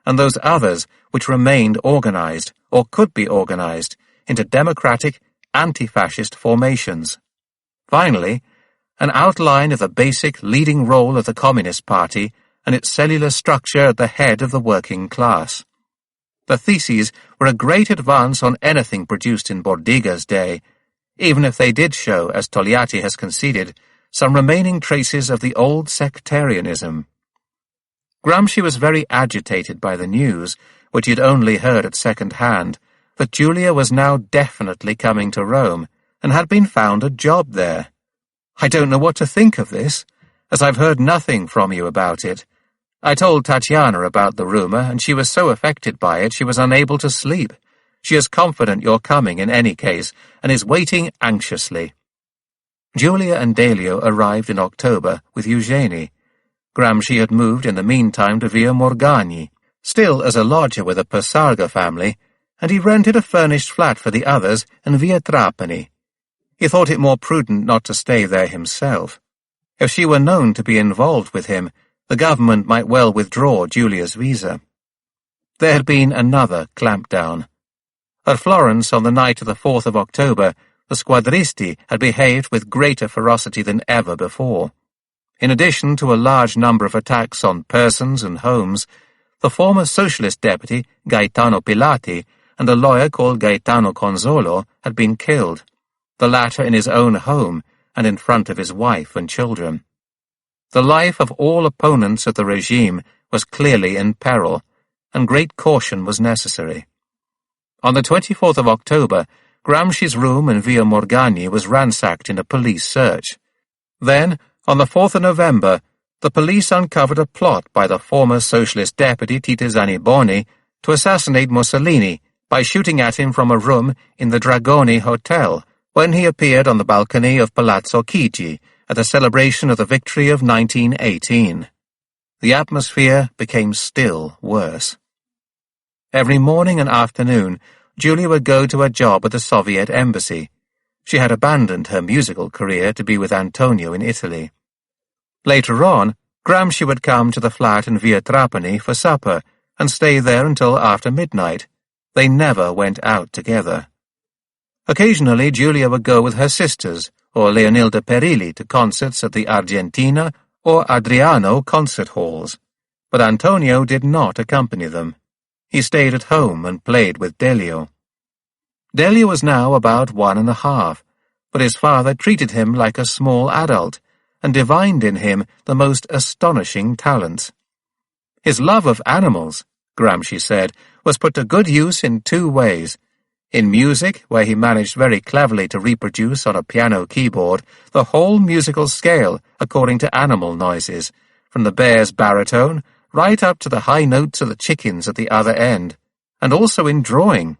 and those others which remained organized, or could be organized, into democratic, anti-fascist formations. Finally, an outline of the basic leading role of the Communist Party and its cellular structure at the head of the working class. The theses were a great advance on anything produced in Bordiga's day, even if they did show, as Togliatti has conceded, some remaining traces of the old sectarianism. Gramsci was very agitated by the news, which he had only heard at second hand, that Giulia was now definitely coming to Rome, and had been found a job there. "I don't know what to think of this, as I've heard nothing from you about it. I told Tatiana about the rumor, and she was so affected by it she was unable to sleep. She is confident you're coming in any case, and is waiting anxiously." Giulia and Delio arrived in October with Eugenie. Gramsci had moved in the meantime to Via Morgagni, still as a lodger with a Persarga family, and he rented a furnished flat for the others in Via Trapani. He thought it more prudent not to stay there himself. If she were known to be involved with him, the government might well withdraw Giulia's visa. There had been another clampdown. At Florence on the night of the 4th of October, the squadristi had behaved with greater ferocity than ever before. In addition to a large number of attacks on persons and homes, the former socialist deputy, Gaetano Pilati, and a lawyer called Gaetano Consolo had been killed, the latter in his own home and in front of his wife and children. The life of all opponents of the regime was clearly in peril, and great caution was necessary. On the 24th of October, Gramsci's room in Via Morgagni was ransacked in a police search. Then, on the 4th of November, the police uncovered a plot by the former socialist deputy Tito Zaniboni to assassinate Mussolini by shooting at him from a room in the Dragoni Hotel when he appeared on the balcony of Palazzo Chigi at the celebration of the victory of 1918. The atmosphere became still worse. Every morning and afternoon, Giulia would go to her job at the Soviet embassy. She had abandoned her musical career to be with Antonio in Italy. Later on, Gramsci would come to the flat in Via Trapani for supper and stay there until after midnight. They never went out together. Occasionally, Giulia would go with her sisters or Leonilda Perilli to concerts at the Argentina or Adriano concert halls, but Antonio did not accompany them. He stayed at home and played with Delio. Delio was now about 1½, but his father treated him like a small adult and divined in him the most astonishing talents. His love of animals, Gramsci said, was put to good use in 2 ways. In music, where he managed very cleverly to reproduce on a piano keyboard the whole musical scale according to animal noises, from the bear's baritone right up to the high notes of the chickens at the other end, and also in drawing.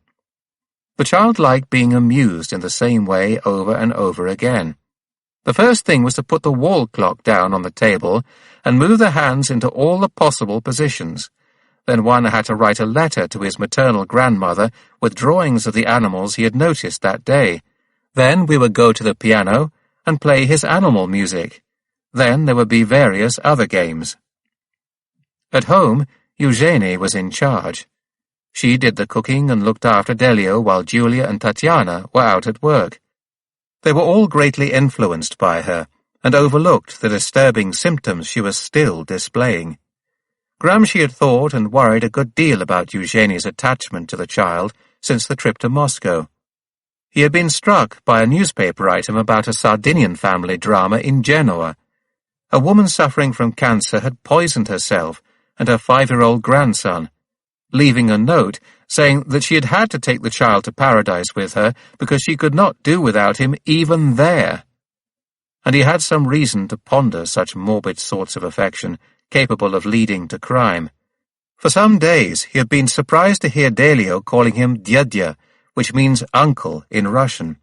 The child liked being amused in the same way over and over again. The first thing was to put the wall clock down on the table and move the hands into all the possible positions. Then one had to write a letter to his maternal grandmother with drawings of the animals he had noticed that day. Then we would go to the piano and play his animal music. Then there would be various other games. At home, Eugenie was in charge. She did the cooking and looked after Delio while Giulia and Tatiana were out at work. They were all greatly influenced by her and overlooked the disturbing symptoms she was still displaying. Gramsci had thought and worried a good deal about Eugenie's attachment to the child since the trip to Moscow. He had been struck by a newspaper item about a Sardinian family drama in Genoa. A woman suffering from cancer had poisoned herself and her 5-year-old grandson, leaving a note saying that she had had to take the child to paradise with her because she could not do without him even there. And he had some reason to ponder such morbid sorts of affection, capable of leading to crime. For some days he had been surprised to hear Delio calling him Dyadya, which means uncle in Russian.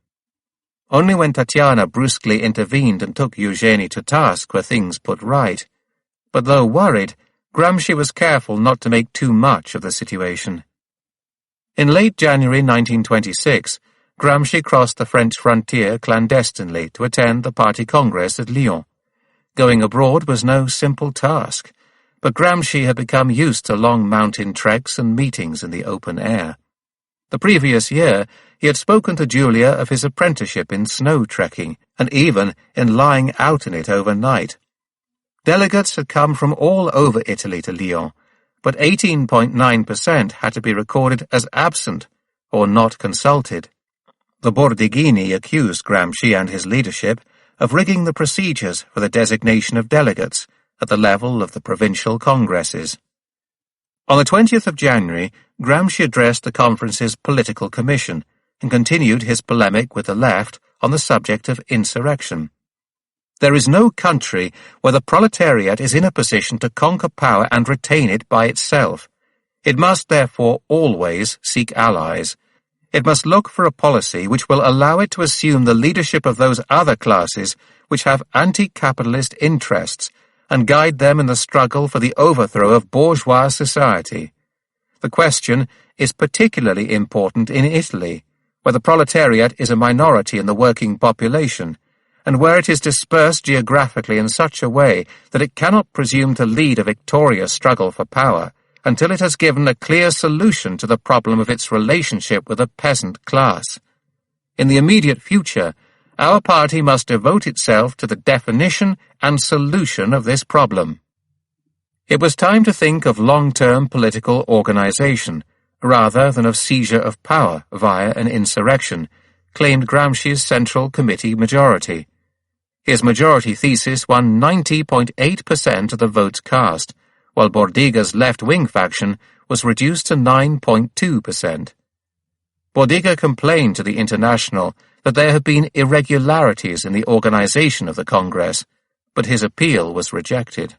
Only when Tatiana brusquely intervened and took Eugenie to task were things put right. But though worried, Gramsci was careful not to make too much of the situation. In late January 1926, Gramsci crossed the French frontier clandestinely to attend the party congress at Lyon. Going abroad was no simple task, but Gramsci had become used to long mountain treks and meetings in the open air. The previous year, he had spoken to Giulia of his apprenticeship in snow trekking, and even in lying out in it overnight. Delegates had come from all over Italy to Lyon, but 18.9% had to be recorded as absent or not consulted. The Bordighini accused Gramsci and his leadership of rigging the procedures for the designation of delegates at the level of the provincial congresses. On the 20th of January, Gramsci addressed the conference's political commission and continued his polemic with the left on the subject of insurrection. There is no country where the proletariat is in a position to conquer power and retain it by itself. It must therefore always seek allies. It must look for a policy which will allow it to assume the leadership of those other classes which have anti-capitalist interests and guide them in the struggle for the overthrow of bourgeois society. The question is particularly important in Italy, where the proletariat is a minority in the working population, and where it is dispersed geographically in such a way that it cannot presume to lead a victorious struggle for power until it has given a clear solution to the problem of its relationship with the peasant class. In the immediate future, our party must devote itself to the definition and solution of this problem. It was time to think of long-term political organization, rather than of seizure of power via an insurrection, claimed Gramsci's Central Committee majority. His majority thesis won 90.8% of the votes cast, while Bordiga's left-wing faction was reduced to 9.2%. Bordiga complained to the International that there had been irregularities in the organization of the Congress, but his appeal was rejected.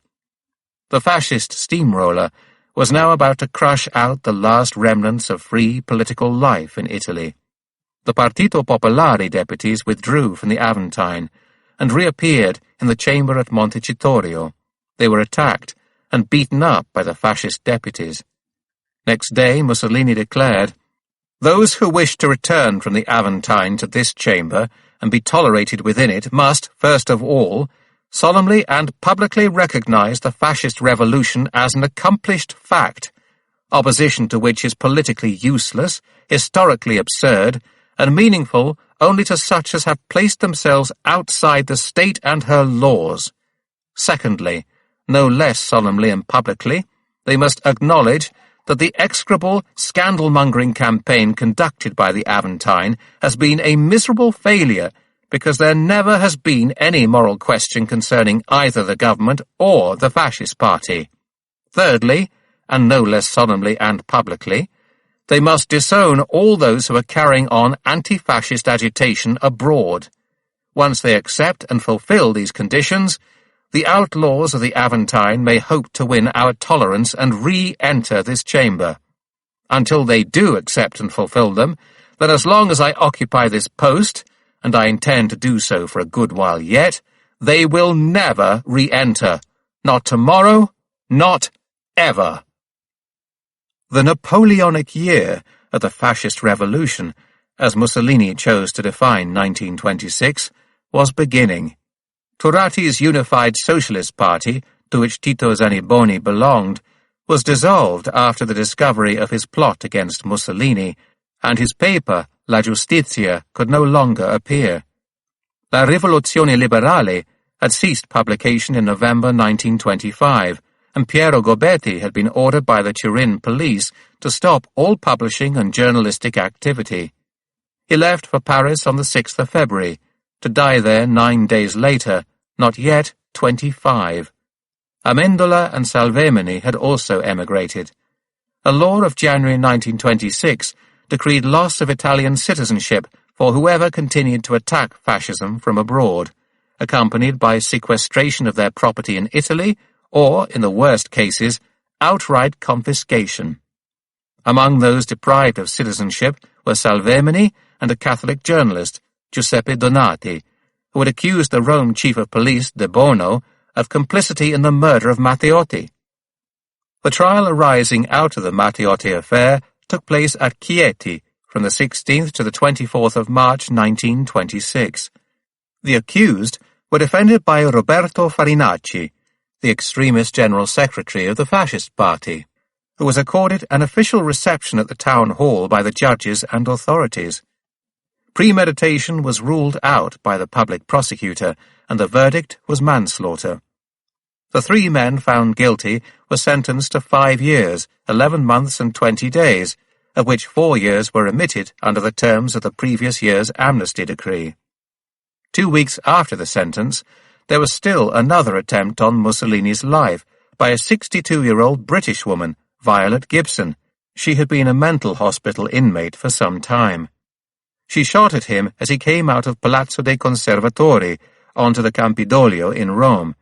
The fascist steamroller was now about to crush out the last remnants of free political life in Italy. The Partito Popolare deputies withdrew from the Aventine and reappeared in the chamber at Montecitorio. They were attacked and beaten up by the fascist deputies. Next day, Mussolini declared, "Those who wish to return from the Aventine to this chamber and be tolerated within it must, first of all, solemnly and publicly recognize the fascist revolution as an accomplished fact, opposition to which is politically useless, historically absurd, and meaningful only to such as have placed themselves outside the state and her laws. Secondly, no less solemnly and publicly, they must acknowledge that the execrable, scandal-mongering campaign conducted by the Aventine has been a miserable failure because there never has been any moral question concerning either the government or the fascist party. Thirdly, and no less solemnly and publicly, they must disown all those who are carrying on anti-fascist agitation abroad. Once they accept and fulfill these conditions, the outlaws of the Aventine may hope to win our tolerance and re-enter this chamber. Until they do accept and fulfill them, then as long as I occupy this post, and I intend to do so for a good while yet, they will never re-enter. Not tomorrow, not ever. The Napoleonic year of the fascist revolution, as Mussolini chose to define 1926, was beginning. Turati's unified socialist party, to which Tito Zanniboni belonged, was dissolved after the discovery of his plot against Mussolini, and his paper, La Giustizia, could no longer appear. La Rivoluzione Liberale had ceased publication in November 1925, and Piero Gobetti had been ordered by the Turin police to stop all publishing and journalistic activity. He left for Paris on the 6th of February, to die there 9 days later, not yet 25. Amendola and Salvemini had also emigrated. A law of January 1926 decreed loss of Italian citizenship for whoever continued to attack fascism from abroad, accompanied by sequestration of their property in Italy or, in the worst cases, outright confiscation. Among those deprived of citizenship were Salvemini and a Catholic journalist, Giuseppe Donati, who had accused the Rome chief of police, De Bono, of complicity in the murder of Matteotti. The trial arising out of the Matteotti affair took place at Chieti from the 16th to the 24th of March 1926. The accused were defended by Roberto Farinacci, the extremist general secretary of the fascist party, who was accorded an official reception at the town hall by the judges and authorities. Premeditation was ruled out by the public prosecutor, and the verdict was manslaughter. The 3 men found guilty were sentenced to 5 years, 11 months and 20 days, of which 4 years were remitted under the terms of the previous year's amnesty decree. 2 weeks after the sentence, there was still another attempt on Mussolini's life by a 62-year-old British woman, Violet Gibson. She had been a mental hospital inmate for some time. She shot at him as he came out of Palazzo dei Conservatori onto the Campidoglio in Rome,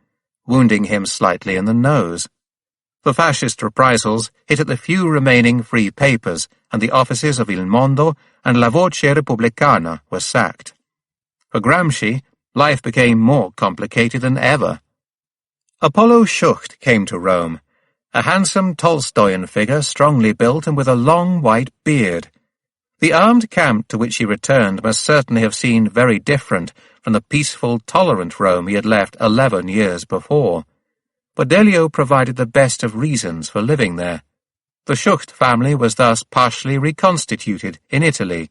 wounding him slightly in the nose. The fascist reprisals hit at the few remaining free papers, and the offices of Il Mondo and La Voce Repubblicana were sacked. For Gramsci, life became more complicated than ever. Apollo Schucht came to Rome, a handsome Tolstoyan figure strongly built and with a long white beard. The armed camp to which he returned must certainly have seemed very different from the peaceful, tolerant Rome he had left 11 years before. But Delio provided the best of reasons for living there. The Schucht family was thus partially reconstituted in Italy,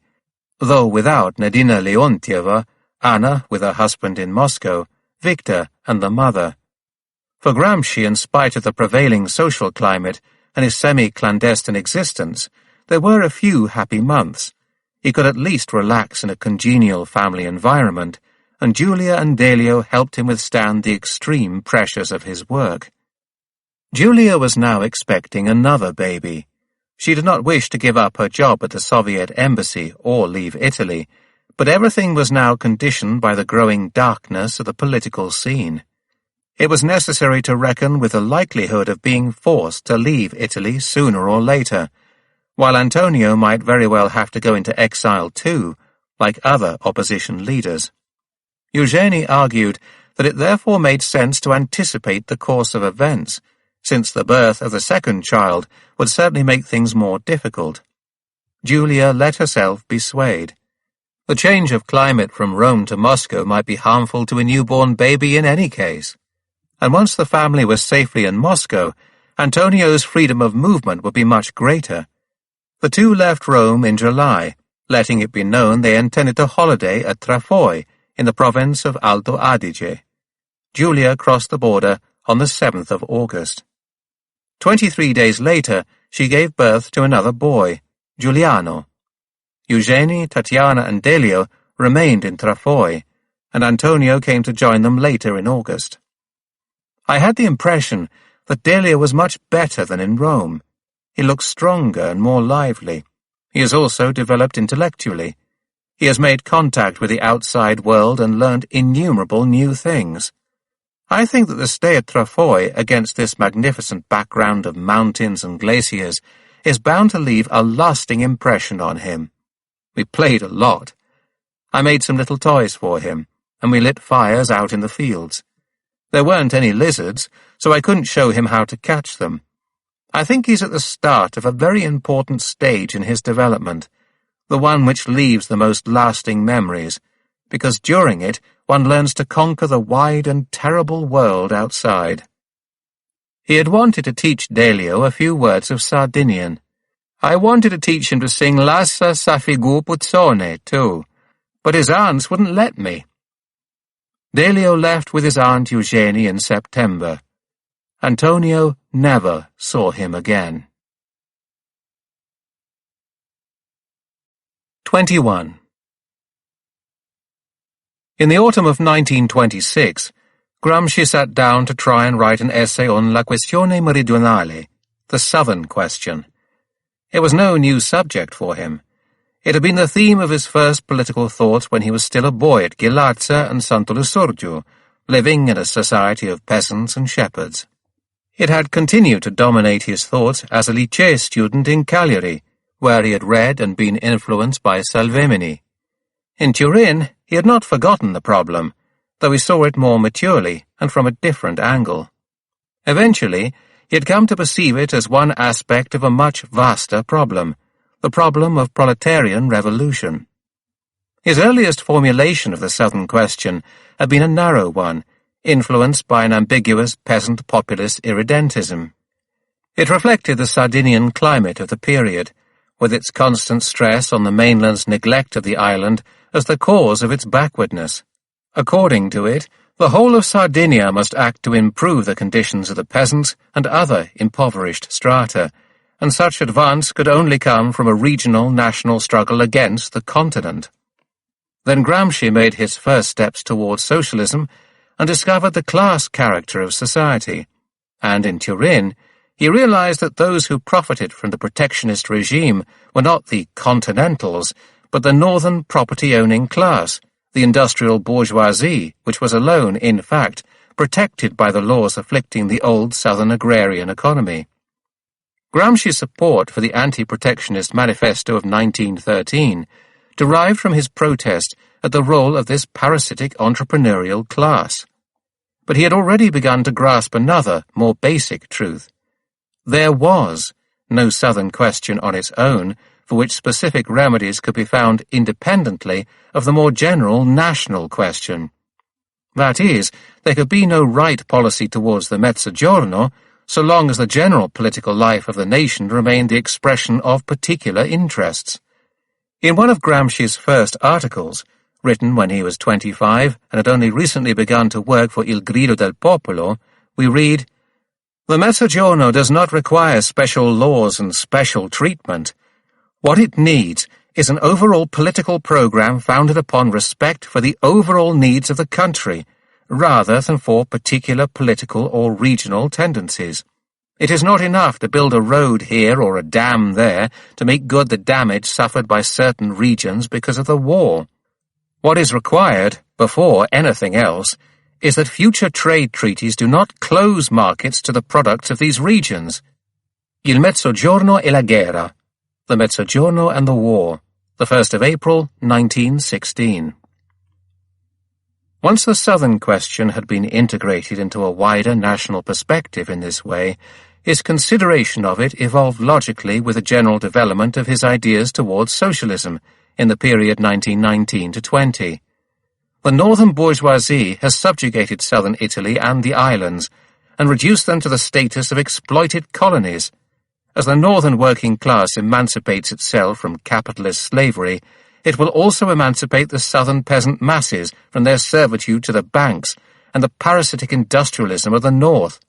though without Nadina Leontieva, Anna with her husband in Moscow, Victor and the mother. For Gramsci, in spite of the prevailing social climate and his semi-clandestine existence, there were a few happy months. He could at least relax in a congenial family environment, and Giulia and Delio helped him withstand the extreme pressures of his work. Giulia was now expecting another baby. She did not wish to give up her job at the Soviet embassy or leave Italy, but everything was now conditioned by the growing darkness of the political scene. It was necessary to reckon with the likelihood of being forced to leave Italy sooner or later, while Antonio might very well have to go into exile too, like other opposition leaders. Eugenie argued that it therefore made sense to anticipate the course of events, since the birth of the second child would certainly make things more difficult. Giulia let herself be swayed. The change of climate from Rome to Moscow might be harmful to a newborn baby in any case. And once the family was safely in Moscow, Antonio's freedom of movement would be much greater. The two left Rome in July, letting it be known they intended to holiday at Trafoi, in the province of Alto Adige. Giulia crossed the border on the 7th of August. 23 days later, she gave birth to another boy, Giuliano. Eugenie, Tatiana, and Delio remained in Trafoi, and Antonio came to join them later in August. I had the impression that Delio was much better than in Rome. He looks stronger and more lively. He has also developed intellectually. He has made contact with the outside world and learned innumerable new things. I think that the stay at Trafoi, against this magnificent background of mountains and glaciers, is bound to leave a lasting impression on him. We played a lot. I made some little toys for him, and we lit fires out in the fields. There weren't any lizards, so I couldn't show him how to catch them. I think he's at the start of a very important stage in his development, the one which leaves the most lasting memories, because during it one learns to conquer the wide and terrible world outside. He had wanted to teach Delio a few words of Sardinian. I wanted to teach him to sing Lassa sa figu puzzone, too, but his aunts wouldn't let me. Delio left with his aunt Eugenie in September. Antonio never saw him again. 21. In the autumn of 1926, Gramsci sat down to try and write an essay on La questione meridionale, the Southern question. It was no new subject for him. It had been the theme of his first political thoughts when he was still a boy at Ghilarza and Sant'Elusturgiu, living in a society of peasants and shepherds. It had continued to dominate his thoughts as a lycée student in Cagliari, where he had read and been influenced by Salvemini. In Turin, he had not forgotten the problem, though he saw it more maturely and from a different angle. Eventually, he had come to perceive it as one aspect of a much vaster problem, the problem of proletarian revolution. His earliest formulation of the Southern question had been a narrow one, influenced by an ambiguous peasant-populist irredentism. It reflected the Sardinian climate of the period, with its constant stress on the mainland's neglect of the island as the cause of its backwardness. According to it, the whole of Sardinia must act to improve the conditions of the peasants and other impoverished strata, and such advance could only come from a regional national struggle against the continent. Then Gramsci made his first steps towards socialism and discovered the class character of society, and in Turin he realized that those who profited from the protectionist regime were not the continentals, but the northern property-owning class, the industrial bourgeoisie, which was alone, in fact, protected by the laws afflicting the old southern agrarian economy. Gramsci's support for the anti-protectionist manifesto of 1913 derived from his protest at the role of this parasitic entrepreneurial class. But he had already begun to grasp another, more basic truth. There was no Southern question on its own, for which specific remedies could be found independently of the more general national question. That is, there could be no right policy towards the Mezzogiorno so long as the general political life of the nation remained the expression of particular interests. In one of Gramsci's first articles, written when he was 25 and had only recently begun to work for Il Grido del Popolo, we read, "The Mezzogiorno does not require special laws and special treatment. What it needs is an overall political program founded upon respect for the overall needs of the country, rather than for particular political or regional tendencies. It is not enough to build a road here or a dam there to make good the damage suffered by certain regions because of the war. What is required, before anything else, is that future trade treaties do not close markets to the products of these regions. Il Mezzogiorno e la guerra. The Mezzogiorno and the War, the 1st of April, 1916. Once the Southern question had been integrated into a wider national perspective in this way, his consideration of it evolved logically with the general development of his ideas towards socialism, in the period 1919 to 20. The northern bourgeoisie has subjugated southern Italy and the islands, and reduced them to the status of exploited colonies. As the northern working class emancipates itself from capitalist slavery, it will also emancipate the southern peasant masses from their servitude to the banks and the parasitic industrialism of the north.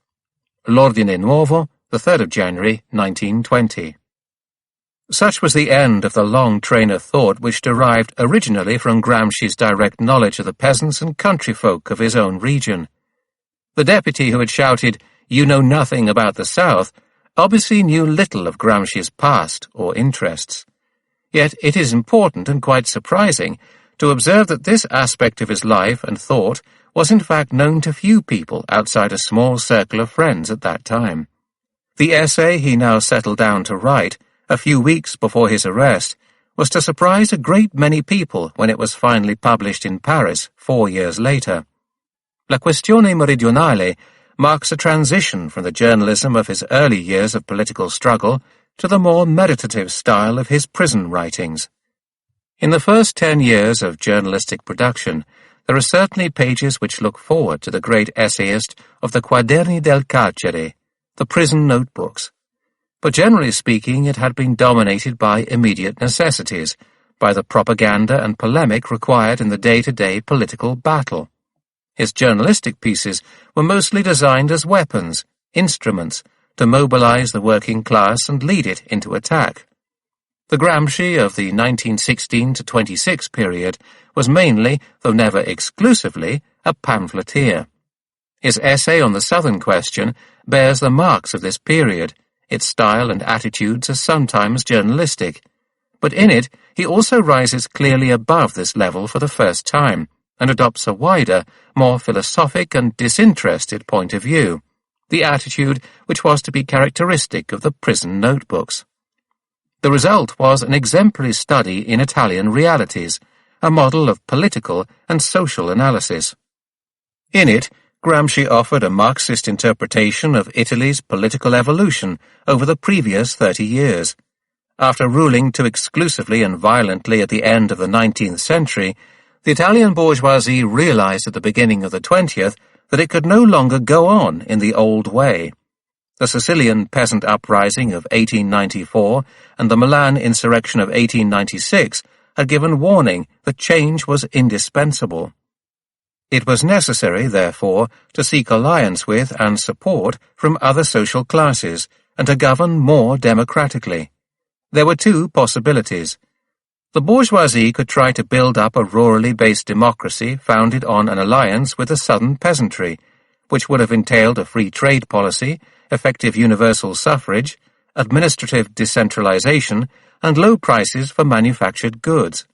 L'Ordine Nuovo, the 3rd of January, 1920. Such was the end of the long train of thought which derived originally from Gramsci's direct knowledge of the peasants and country folk of his own region. The deputy who had shouted, "You know nothing about the South," obviously knew little of Gramsci's past or interests. Yet it is important and quite surprising to observe that this aspect of his life and thought was in fact known to few people outside a small circle of friends at that time. The essay he now settled down to write, a few weeks before his arrest, was to surprise a great many people when it was finally published in Paris 4 years later. La Questione Meridionale marks a transition from the journalism of his early years of political struggle to the more meditative style of his prison writings. In the first 10 years of journalistic production, there are certainly pages which look forward to the great essayist of the Quaderni del Carcere, the prison notebooks. But generally speaking, it had been dominated by immediate necessities, by the propaganda and polemic required in the day-to-day political battle. His journalistic pieces were mostly designed as weapons, instruments, to mobilize the working class and lead it into attack. The Gramsci of the 1916 to 26 period was mainly, though never exclusively, a pamphleteer. His essay on the Southern question bears the marks of this period. Its style and attitudes are sometimes journalistic, but in it he also rises clearly above this level for the first time, and adopts a wider, more philosophic and disinterested point of view, the attitude which was to be characteristic of the prison notebooks. The result was an exemplary study in Italian realities, a model of political and social analysis. In it, Gramsci offered a Marxist interpretation of Italy's political evolution over the previous 30 years. After ruling too exclusively and violently at the end of the 19th century, the Italian bourgeoisie realized at the beginning of the 20th that it could no longer go on in the old way. The Sicilian peasant uprising of 1894 and the Milan insurrection of 1896 had given warning that change was indispensable. It was necessary, therefore, to seek alliance with and support from other social classes and to govern more democratically. There were two possibilities. The bourgeoisie could try to build up a rurally based democracy founded on an alliance with the southern peasantry, which would have entailed a free trade policy, effective universal suffrage, administrative decentralization, and low prices for manufactured goods.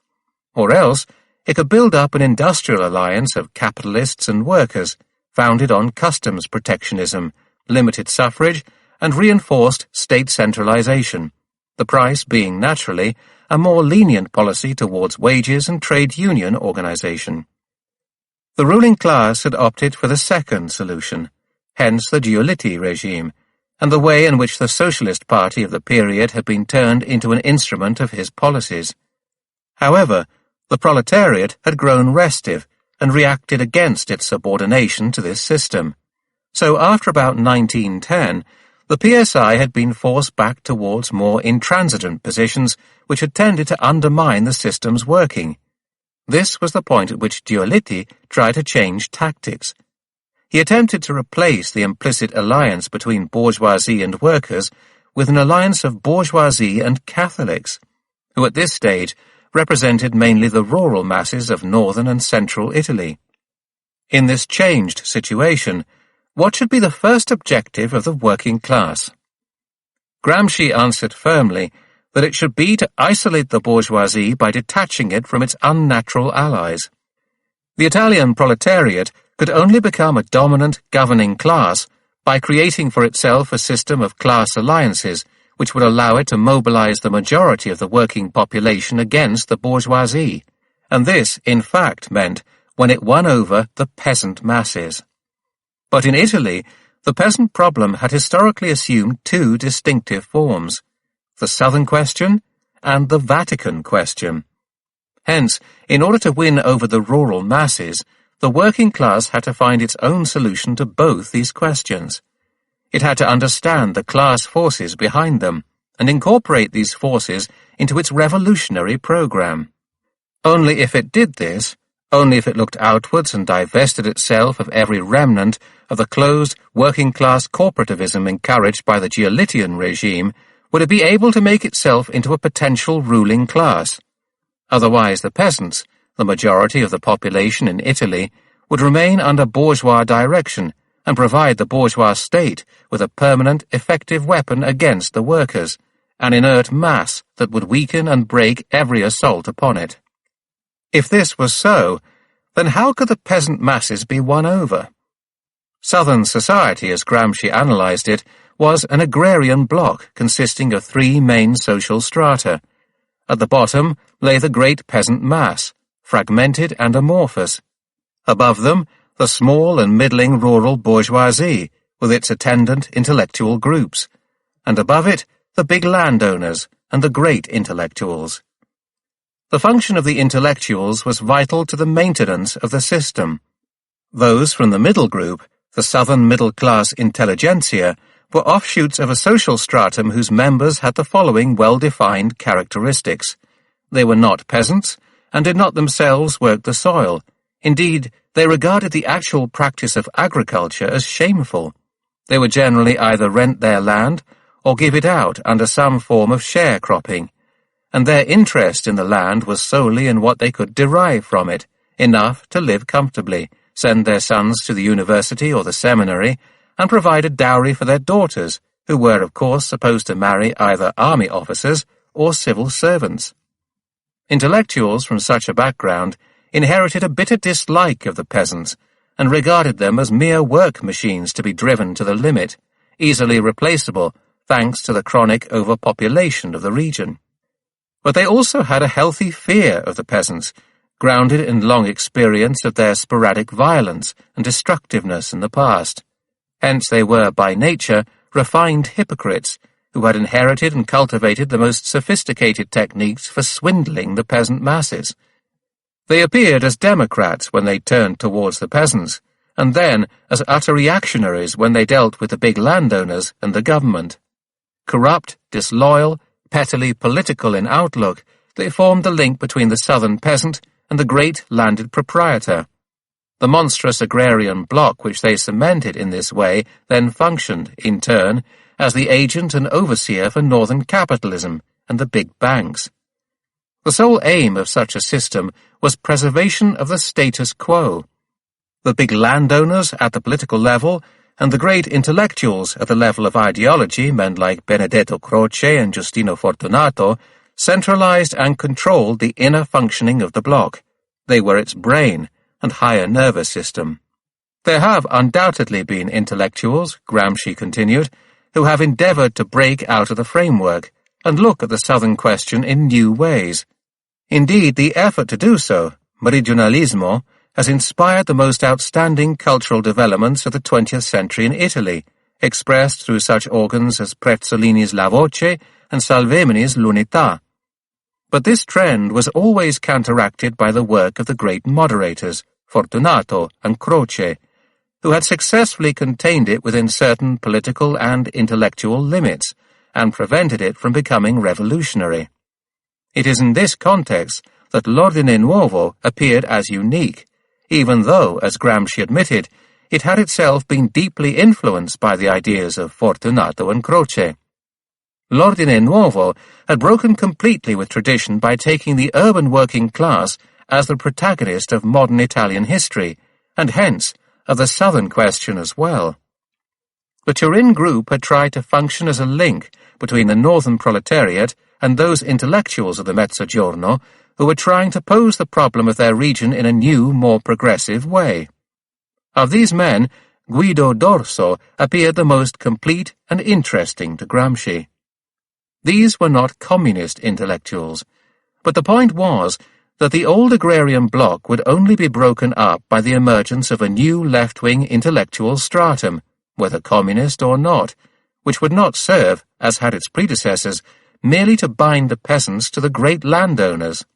Or else, it could build up an industrial alliance of capitalists and workers, founded on customs protectionism, limited suffrage, and reinforced state centralization, the price being, naturally, a more lenient policy towards wages and trade union organization. The ruling class had opted for the second solution, hence the Giolitti regime, and the way in which the Socialist Party of the period had been turned into an instrument of his policies. However, the proletariat had grown restive and reacted against its subordination to this system. So after about 1910, the PSI had been forced back towards more intransigent positions which had tended to undermine the system's working. This was the point at which Giolitti tried to change tactics. He attempted to replace the implicit alliance between bourgeoisie and workers with an alliance of bourgeoisie and Catholics, who at this stage represented mainly the rural masses of northern and central Italy. In this changed situation, what should be the first objective of the working class? Gramsci answered firmly that it should be to isolate the bourgeoisie by detaching it from its unnatural allies. The Italian proletariat could only become a dominant governing class by creating for itself a system of class alliances which would allow it to mobilize the majority of the working population against the bourgeoisie, and this, in fact, meant when it won over the peasant masses. But in Italy, the peasant problem had historically assumed two distinctive forms, the Southern question and the Vatican question. Hence, in order to win over the rural masses, the working class had to find its own solution to both these questions. It had to understand the class forces behind them and incorporate these forces into its revolutionary program. Only if it did this, only if it looked outwards and divested itself of every remnant of the closed working-class corporativism encouraged by the Giolittian regime, would it be able to make itself into a potential ruling class. Otherwise the peasants, the majority of the population in Italy, would remain under bourgeois direction and provide the bourgeois state with a permanent, effective weapon against the workers, an inert mass that would weaken and break every assault upon it. If this was so, then how could the peasant masses be won over? Southern society, as Gramsci analyzed it, was an agrarian bloc consisting of three main social strata. At the bottom lay the great peasant mass, fragmented and amorphous. Above them, the small and middling rural bourgeoisie, with its attendant intellectual groups, and above it, the big landowners and the great intellectuals. The function of the intellectuals was vital to the maintenance of the system. Those from the middle group, the southern middle-class intelligentsia, were offshoots of a social stratum whose members had the following well-defined characteristics. They were not peasants, and did not themselves work the soil. Indeed, they regarded the actual practice of agriculture as shameful. They would generally either rent their land or give it out under some form of sharecropping, and their interest in the land was solely in what they could derive from it, enough to live comfortably, send their sons to the university or the seminary, and provide a dowry for their daughters, who were of course supposed to marry either army officers or civil servants. Intellectuals from such a background inherited a bitter dislike of the peasants, and regarded them as mere work machines to be driven to the limit, easily replaceable thanks to the chronic overpopulation of the region. But they also had a healthy fear of the peasants, grounded in long experience of their sporadic violence and destructiveness in the past. Hence they were, by nature, refined hypocrites, who had inherited and cultivated the most sophisticated techniques for swindling the peasant masses. They appeared as democrats when they turned towards the peasants, and then as utter reactionaries when they dealt with the big landowners and the government. Corrupt, disloyal, pettily political in outlook, they formed the link between the southern peasant and the great landed proprietor. The monstrous agrarian bloc which they cemented in this way then functioned, in turn, as the agent and overseer for northern capitalism and the big banks. The sole aim of such a system was preservation of the status quo. The big landowners at the political level and the great intellectuals at the level of ideology, men like Benedetto Croce and Giustino Fortunato, centralized and controlled the inner functioning of the bloc. They were its brain and higher nervous system. There have undoubtedly been intellectuals, Gramsci continued, who have endeavored to break out of the framework and look at the southern question in new ways. Indeed, the effort to do so, meridionalismo, has inspired the most outstanding cultural developments of the 20th century in Italy, expressed through such organs as Prezzolini's La Voce and Salvemini's L'Unità. But this trend was always counteracted by the work of the great moderators, Fortunato and Croce, who had successfully contained it within certain political and intellectual limits, and prevented it from becoming revolutionary. It is in this context that l'Ordine Nuovo appeared as unique, even though, as Gramsci admitted, it had itself been deeply influenced by the ideas of Fortunato and Croce. L'Ordine Nuovo had broken completely with tradition by taking the urban working class as the protagonist of modern Italian history, and hence of the southern question as well. The Turin group had tried to function as a link between the northern proletariat and those intellectuals of the Mezzogiorno who were trying to pose the problem of their region in a new, more progressive way. Of these men, Guido d'Orso appeared the most complete and interesting to Gramsci. These were not communist intellectuals, but the point was that the old agrarian bloc would only be broken up by the emergence of a new left-wing intellectual stratum, whether communist or not, which would not serve, as had its predecessors, merely to bind the peasants to the great landowners.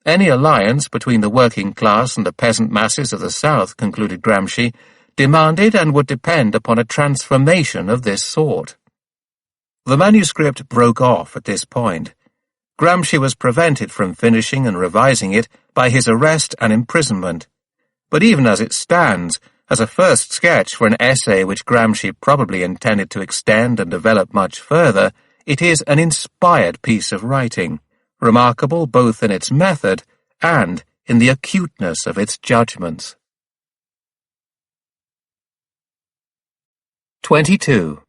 Any alliance between the working class and the peasant masses of the South, concluded Gramsci, demanded and would depend upon a transformation of this sort. The manuscript broke off at this point. Gramsci was prevented from finishing and revising it by his arrest and imprisonment. But even as it stands, as a first sketch for an essay which Gramsci probably intended to extend and develop much further, it is an inspired piece of writing, remarkable both in its method and in the acuteness of its judgments. 22.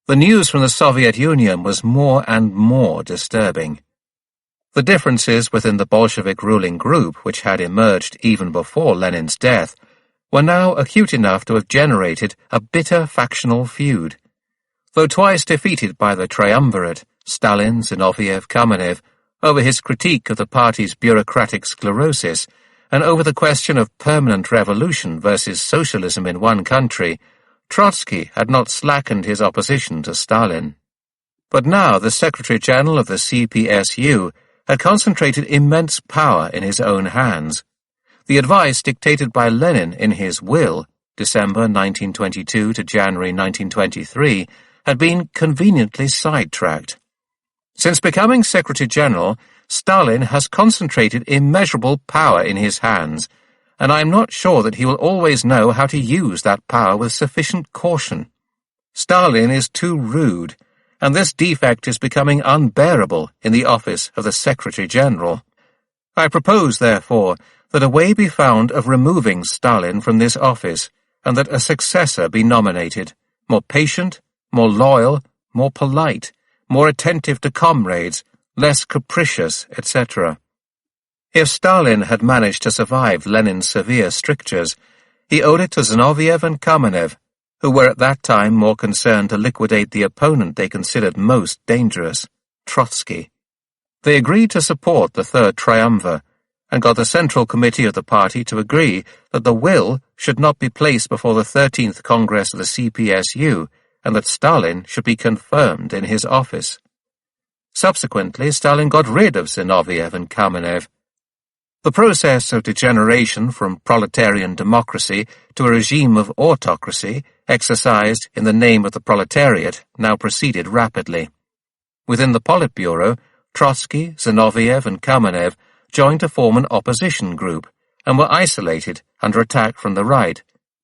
The news from the Soviet Union was more and more disturbing. The differences within the Bolshevik ruling group, which had emerged even before Lenin's death, were now acute enough to have generated a bitter factional feud. Though twice defeated by the triumvirate, Stalin, Zinoviev, Kamenev, over his critique of the party's bureaucratic sclerosis, and over the question of permanent revolution versus socialism in one country, Trotsky had not slackened his opposition to Stalin. But now the Secretary-General of the CPSU had concentrated immense power in his own hands. The advice dictated by Lenin in his will, December 1922 to January 1923, had been conveniently sidetracked. Since becoming Secretary-General, Stalin has concentrated immeasurable power in his hands, and I am not sure that he will always know how to use that power with sufficient caution. Stalin is too rude, and this defect is becoming unbearable in the office of the Secretary-General. I propose, therefore, that a way be found of removing Stalin from this office, and that a successor be nominated, more patient, more loyal, more polite, more attentive to comrades, less capricious, etc. If Stalin had managed to survive Lenin's severe strictures, he owed it to Zinoviev and Kamenev, who were at that time more concerned to liquidate the opponent they considered most dangerous, Trotsky. They agreed to support the Third Triumvir, and got the Central Committee of the party to agree that the will should not be placed before the 13th Congress of the CPSU, and that Stalin should be confirmed in his office. Subsequently, Stalin got rid of Zinoviev and Kamenev. The process of degeneration from proletarian democracy to a regime of autocracy, exercised in the name of the proletariat, now proceeded rapidly. Within the Politburo, Trotsky, Zinoviev, and Kamenev joined to form an opposition group, and were isolated under attack from the right,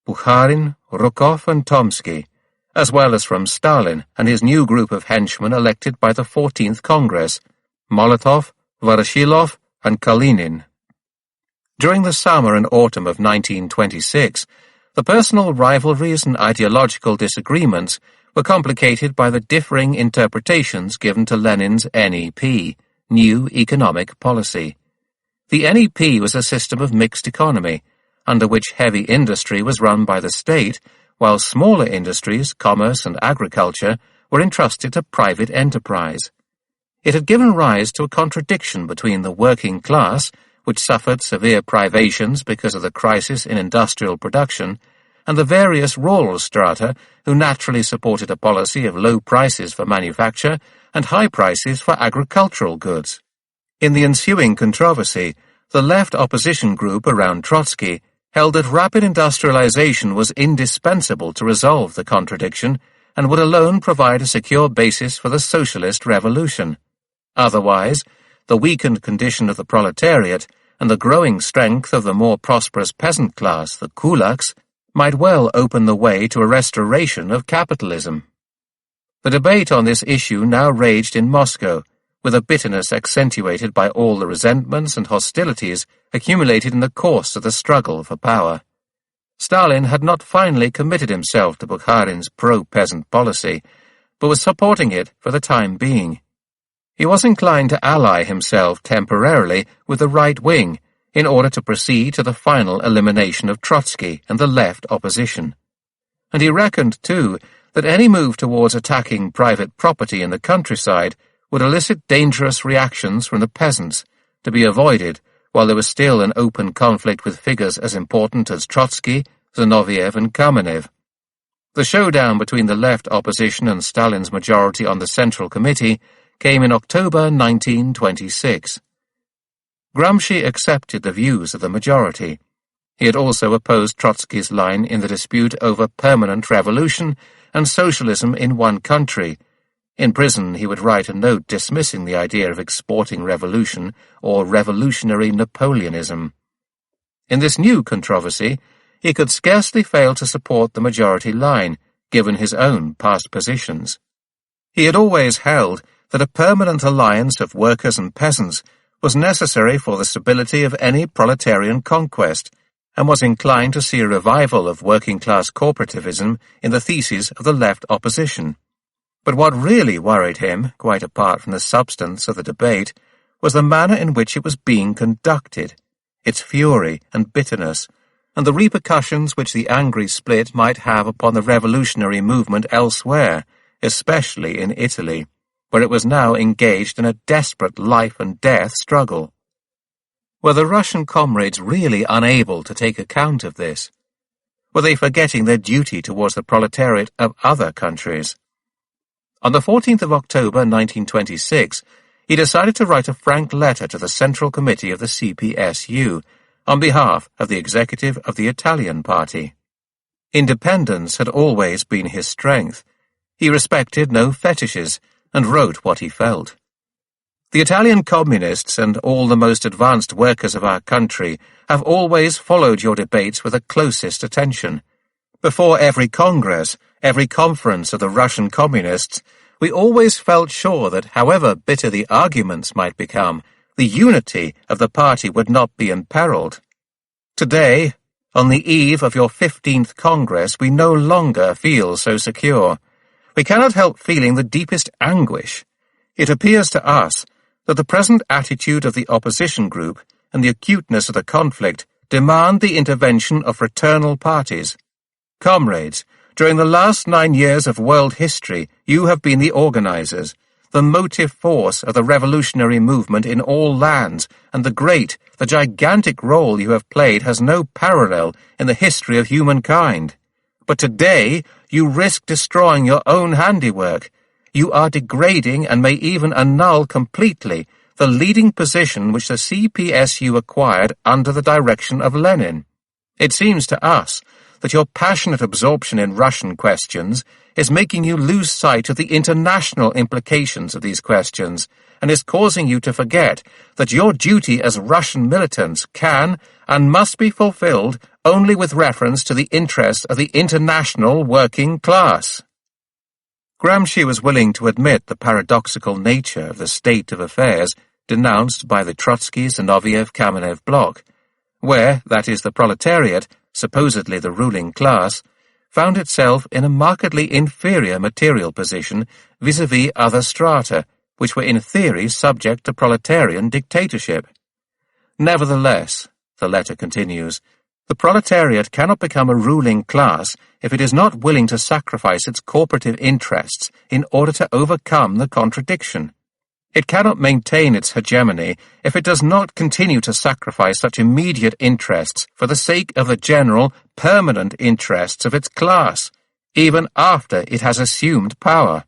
Bukharin, Rukov, and Tomsky, as well as from Stalin and his new group of henchmen elected by the 14th Congress, Molotov, Voroshilov, and Kalinin. During the summer and autumn of 1926, the personal rivalries and ideological disagreements were complicated by the differing interpretations given to Lenin's NEP, New Economic Policy. The NEP was a system of mixed economy, under which heavy industry was run by the state, while smaller industries, commerce and agriculture, were entrusted to private enterprise. It had given rise to a contradiction between the working class, which suffered severe privations because of the crisis in industrial production, and the various rural strata who naturally supported a policy of low prices for manufacture and high prices for agricultural goods. In the ensuing controversy, the left opposition group around Trotsky held that rapid industrialization was indispensable to resolve the contradiction and would alone provide a secure basis for the socialist revolution. Otherwise, the weakened condition of the proletariat and the growing strength of the more prosperous peasant class, the kulaks, might well open the way to a restoration of capitalism. The debate on this issue now raged in Moscow, with a bitterness accentuated by all the resentments and hostilities accumulated in the course of the struggle for power. Stalin had not finally committed himself to Bukharin's pro-peasant policy, but was supporting it for the time being. He was inclined to ally himself temporarily with the right wing in order to proceed to the final elimination of Trotsky and the left opposition. And he reckoned, too, that any move towards attacking private property in the countryside would elicit dangerous reactions from the peasants, to be avoided while there was still an open conflict with figures as important as Trotsky, Zinoviev, and Kamenev. The showdown between the left opposition and Stalin's majority on the Central Committee came in October 1926. Gramsci accepted the views of the majority. He had also opposed Trotsky's line in the dispute over permanent revolution and socialism in one country. In prison, he would write a note dismissing the idea of exporting revolution or revolutionary Napoleonism. In this new controversy, he could scarcely fail to support the majority line, given his own past positions. He had always held that a permanent alliance of workers and peasants was necessary for the stability of any proletarian conquest, and was inclined to see a revival of working-class corporativism in the theses of the left opposition. But what really worried him, quite apart from the substance of the debate, was the manner in which it was being conducted, its fury and bitterness, and the repercussions which the angry split might have upon the revolutionary movement elsewhere, especially in Italy, where it was now engaged in a desperate life-and-death struggle. Were the Russian comrades really unable to take account of this? Were they forgetting their duty towards the proletariat of other countries? On the 14th of October 1926, he decided to write a frank letter to the Central Committee of the CPSU on behalf of the executive of the Italian Party. Independence had always been his strength. He respected no fetishes and wrote what he felt. The Italian communists and all the most advanced workers of our country have always followed your debates with the closest attention. Before every congress, every conference of the Russian communists, we always felt sure that, however bitter the arguments might become, the unity of the party would not be imperiled. Today, on the eve of your 15th Congress, we no longer feel so secure. We cannot help feeling the deepest anguish. It appears to us that the present attitude of the opposition group and the acuteness of the conflict demand the intervention of fraternal parties. Comrades, during the last 9 years of world history, you have been the organizers, the motive force of the revolutionary movement in all lands, and the gigantic role you have played has no parallel in the history of humankind. But today, you risk destroying your own handiwork. You are degrading and may even annul completely the leading position which the CPSU acquired under the direction of Lenin. It seems to us that your passionate absorption in Russian questions is making you lose sight of the international implications of these questions, and is causing you to forget that your duty as Russian militants can and must be fulfilled only with reference to the interests of the international working class. Gramsci was willing to admit the paradoxical nature of the state of affairs denounced by the Trotsky-Zinoviev-Kamenev bloc, where, that is, the proletariat, supposedly the ruling class, found itself in a markedly inferior material position vis-à-vis other strata, which were in theory subject to proletarian dictatorship. Nevertheless, the letter continues, the proletariat cannot become a ruling class if it is not willing to sacrifice its corporative interests in order to overcome the contradiction. It cannot maintain its hegemony if it does not continue to sacrifice such immediate interests for the sake of the general, permanent interests of its class, even after it has assumed power.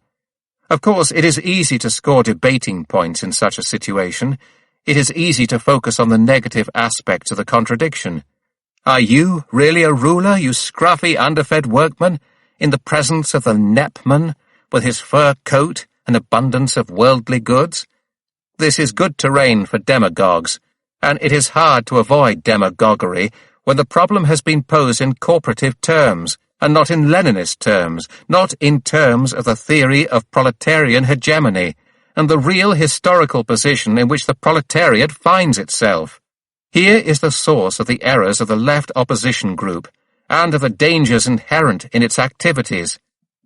Of course, it is easy to score debating points in such a situation. It is easy to focus on the negative aspects of the contradiction. Are you really a ruler, you scruffy, underfed workman, in the presence of the Nepman, with his fur coat and abundance of worldly goods? This is good terrain for demagogues, and it is hard to avoid demagoguery when the problem has been posed in corporative terms, and not in Leninist terms, not in terms of the theory of proletarian hegemony, and the real historical position in which the proletariat finds itself. Here is the source of the errors of the left opposition group, and of the dangers inherent in its activities.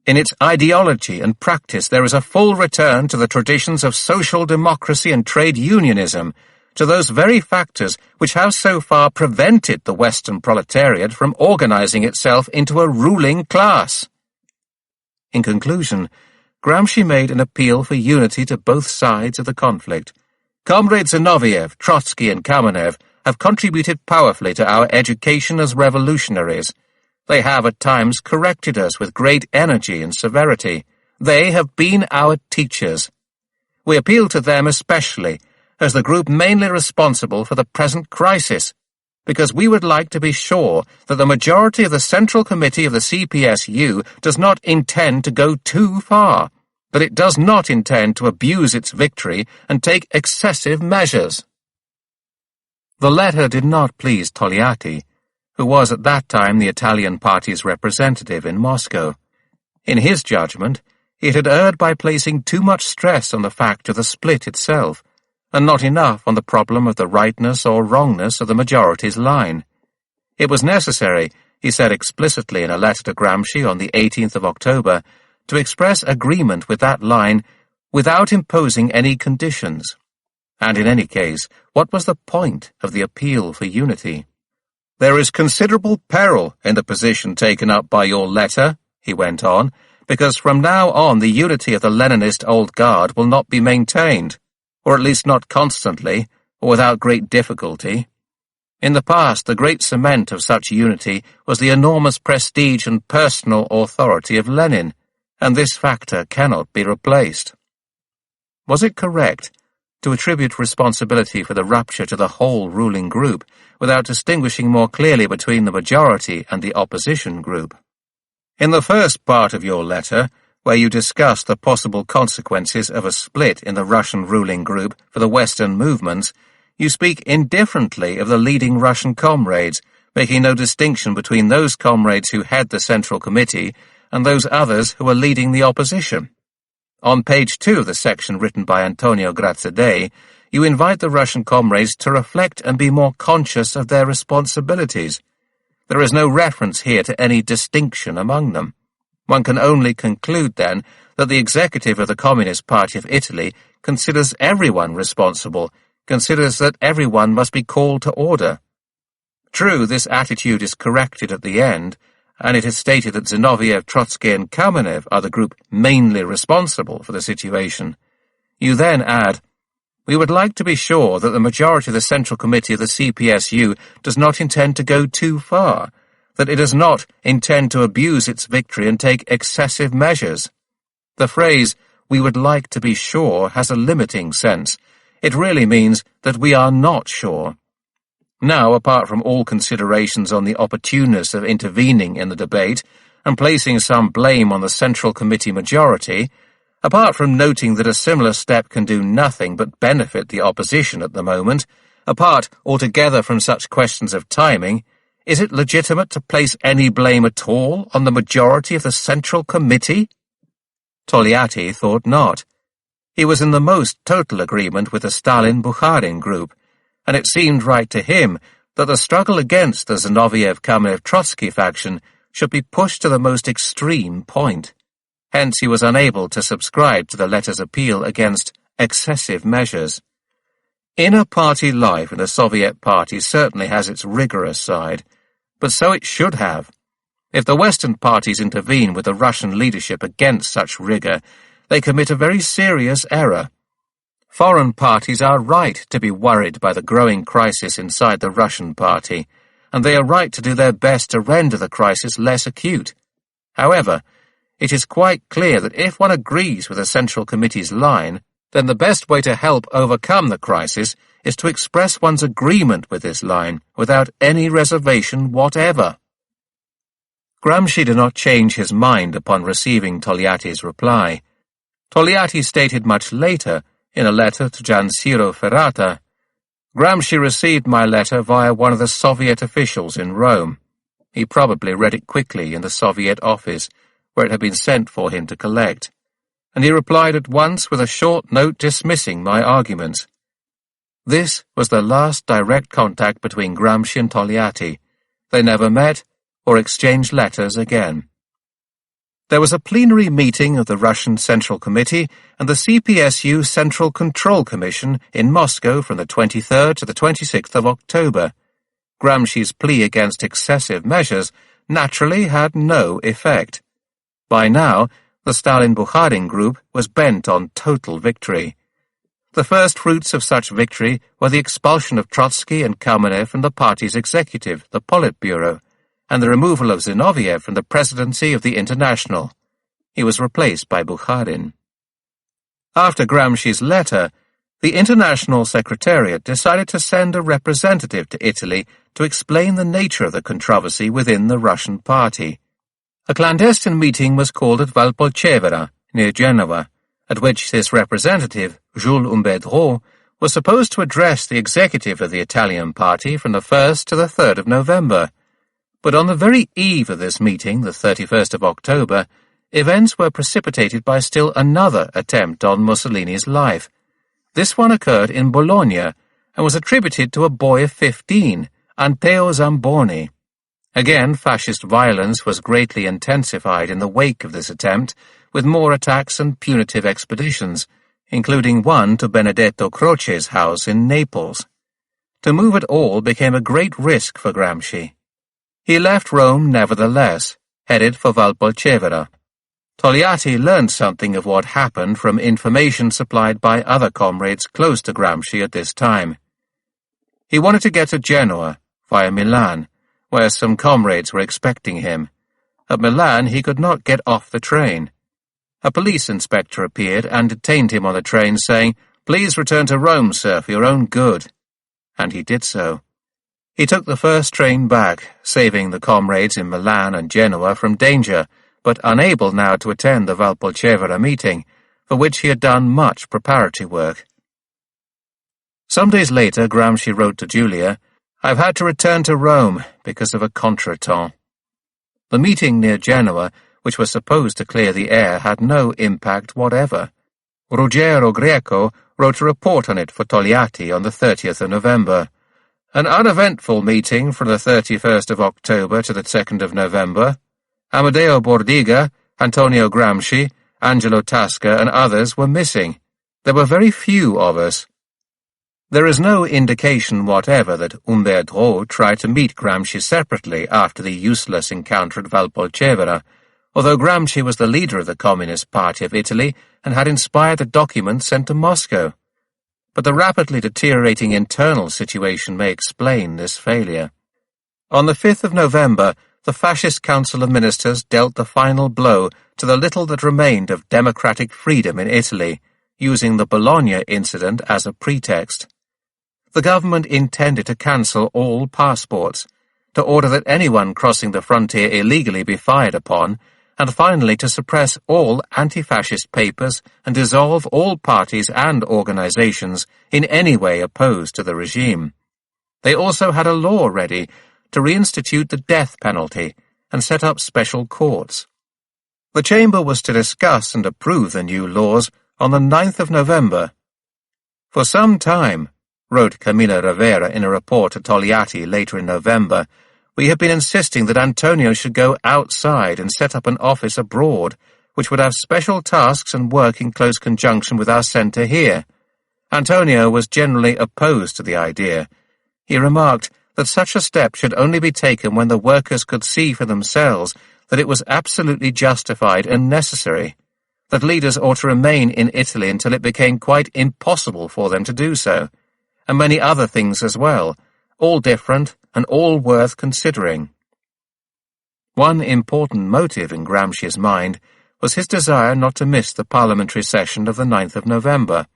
In its ideology and practice there is a full return to the traditions of social democracy and trade unionism, to those very factors which have so far prevented the Western proletariat from organizing itself into a ruling class. In conclusion, Gramsci made an appeal for unity to both sides of the conflict. Comrades Zinoviev, Trotsky, and Kamenev have contributed powerfully to our education as revolutionaries. They have at times corrected us with great energy and severity. They have been our teachers. We appeal to them especially, as the group mainly responsible for the present crisis, because we would like to be sure that the majority of the Central Committee of the CPSU does not intend to go too far, that it does not intend to abuse its victory and take excessive measures. The letter did not please Togliatti, who was at that time the Italian party's representative in Moscow. In his judgment, it had erred by placing too much stress on the fact of the split itself, and not enough on the problem of the rightness or wrongness of the majority's line. It was necessary, he said explicitly in a letter to Gramsci on the 18th of October, to express agreement with that line without imposing any conditions. And in any case, what was the point of the appeal for unity? "There is considerable peril in the position taken up by your letter," he went on, "because from now on the unity of the Leninist old guard will not be maintained, or at least not constantly, or without great difficulty. In the past, the great cement of such unity was the enormous prestige and personal authority of Lenin, and this factor cannot be replaced." Was it correct to attribute responsibility for the rupture to the whole ruling group, without distinguishing more clearly between the majority and the opposition group? In the first part of your letter, where you discuss the possible consequences of a split in the Russian ruling group for the Western movements, you speak indifferently of the leading Russian comrades, making no distinction between those comrades who head the Central Committee and those others who are leading the opposition. On page 2 of the section written by Antonio Grazzi, you invite the Russian comrades to reflect and be more conscious of their responsibilities. There is no reference here to any distinction among them. One can only conclude, then, that the executive of the Communist Party of Italy considers everyone responsible, considers that everyone must be called to order. True, this attitude is corrected at the end, and it is stated that Zinoviev, Trotsky, and Kamenev are the group mainly responsible for the situation. You then add, "We would like to be sure that the majority of the Central Committee of the CPSU does not intend to go too far, that it does not intend to abuse its victory and take excessive measures." The phrase, "we would like to be sure," has a limiting sense. It really means that we are not sure. Now, apart from all considerations on the opportuneness of intervening in the debate and placing some blame on the Central Committee majority, apart from noting that a similar step can do nothing but benefit the opposition at the moment, apart altogether from such questions of timing, is it legitimate to place any blame at all on the majority of the Central Committee? Togliatti thought not. He was in the most total agreement with the Stalin-Bukharin group, and it seemed right to him that the struggle against the Zinoviev-Kamenev-Trotsky faction should be pushed to the most extreme point. Hence he was unable to subscribe to the letter's appeal against excessive measures. Inner party life in the Soviet Party certainly has its rigorous side, but so it should have. If the Western parties intervene with the Russian leadership against such rigor, they commit a very serious error. Foreign parties are right to be worried by the growing crisis inside the Russian party, and they are right to do their best to render the crisis less acute. However, it is quite clear that if one agrees with the Central Committee's line, then the best way to help overcome the crisis is to express one's agreement with this line without any reservation whatever. Gramsci did not change his mind upon receiving Togliatti's reply. Togliatti stated much later, in a letter to Gianciro Ferrata, "Gramsci received my letter via one of the Soviet officials in Rome. He probably read it quickly in the Soviet office, where it had been sent for him to collect, and he replied at once with a short note dismissing my arguments." This was the last direct contact between Gramsci and Togliatti. They never met or exchanged letters again. There was a plenary meeting of the Russian Central Committee and the CPSU Central Control Commission in Moscow from the 23rd to the 26th of October. Gramsci's plea against excessive measures naturally had no effect. By now, the Stalin-Bukharin group was bent on total victory. The first fruits of such victory were the expulsion of Trotsky and Kamenev from the party's executive, the Politburo, and the removal of Zinoviev from the presidency of the International. He was replaced by Bukharin. After Gramsci's letter, the International Secretariat decided to send a representative to Italy to explain the nature of the controversy within the Russian party. A clandestine meeting was called at Valpolcevera, near Genoa, at which this representative, Jules Umbedro, was supposed to address the executive of the Italian party from the 1st to the 3rd of November. But on the very eve of this meeting, the 31st of October, events were precipitated by still another attempt on Mussolini's life. This one occurred in Bologna and was attributed to a boy of 15, Anteo Zamboni. Again, fascist violence was greatly intensified in the wake of this attempt, with more attacks and punitive expeditions, including one to Benedetto Croce's house in Naples. To move at all became a great risk for Gramsci. He left Rome nevertheless, headed for Valpolcevera. Togliatti learned something of what happened from information supplied by other comrades close to Gramsci at this time. He wanted to get to Genoa, via Milan, where some comrades were expecting him. At Milan he could not get off the train. A police inspector appeared and detained him on the train, saying, "Please return to Rome, sir, for your own good." And he did so. He took the first train back, saving the comrades in Milan and Genoa from danger, but unable now to attend the Valpolcevera meeting, for which he had done much preparatory work. Some days later, Gramsci wrote to Giulia, "I've had to return to Rome because of a contretemps." The meeting near Genoa, which was supposed to clear the air, had no impact whatever. Ruggero Greco wrote a report on it for Togliatti on the 30th of November. "An uneventful meeting from the 31st of October to the 2nd of November. Amedeo Bordiga, Antonio Gramsci, Angelo Tasca, and others were missing. There were very few of us." There is no indication whatever that Umbedro tried to meet Gramsci separately after the useless encounter at Valpolcevera, although Gramsci was the leader of the Communist Party of Italy and had inspired the document sent to Moscow. But the rapidly deteriorating internal situation may explain this failure. On the 5th of November, the Fascist Council of Ministers dealt the final blow to the little that remained of democratic freedom in Italy, using the Bologna incident as a pretext. The government intended to cancel all passports, to order that anyone crossing the frontier illegally be fired upon, and finally to suppress all anti-fascist papers and dissolve all parties and organizations in any way opposed to the regime. They also had a law ready to reinstitute the death penalty and set up special courts. The Chamber was to discuss and approve the new laws on the 9th of November. "For some time," wrote Camilla Ravera in a report to Togliatti later in November, "we have been insisting that Antonio should go outside and set up an office abroad, which would have special tasks and work in close conjunction with our centre here." Antonio was generally opposed to the idea. He remarked that such a step should only be taken when the workers could see for themselves that it was absolutely justified and necessary, that leaders ought to remain in Italy until it became quite impossible for them to do so, and many other things as well, all different and all worth considering. One important motive in Gramsci's mind was his desire not to miss the parliamentary session of the 9th of November,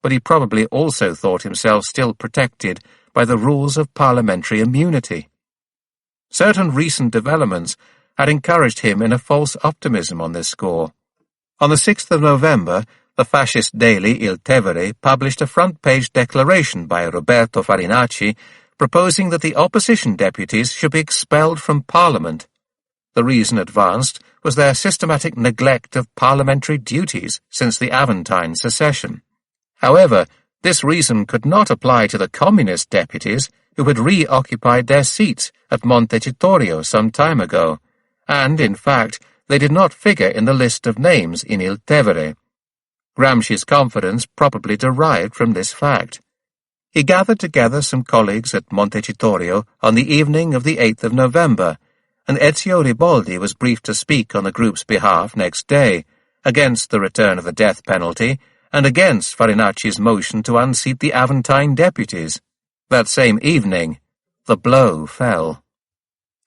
but he probably also thought himself still protected by the rules of parliamentary immunity. Certain recent developments had encouraged him in a false optimism on this score. On the 6th of November, the fascist daily Il Tevere published a front-page declaration by Roberto Farinacci proposing that the opposition deputies should be expelled from Parliament. The reason advanced was their systematic neglect of parliamentary duties since the Aventine secession. However, this reason could not apply to the communist deputies who had reoccupied their seats at Montecitorio some time ago, and, in fact, they did not figure in the list of names in Il Tevere. Gramsci's confidence probably derived from this fact. He gathered together some colleagues at Montecitorio on the evening of the 8th of November, and Ezio Riboldi was briefed to speak on the group's behalf next day, against the return of the death penalty, and against Farinacci's motion to unseat the Aventine deputies. That same evening, the blow fell.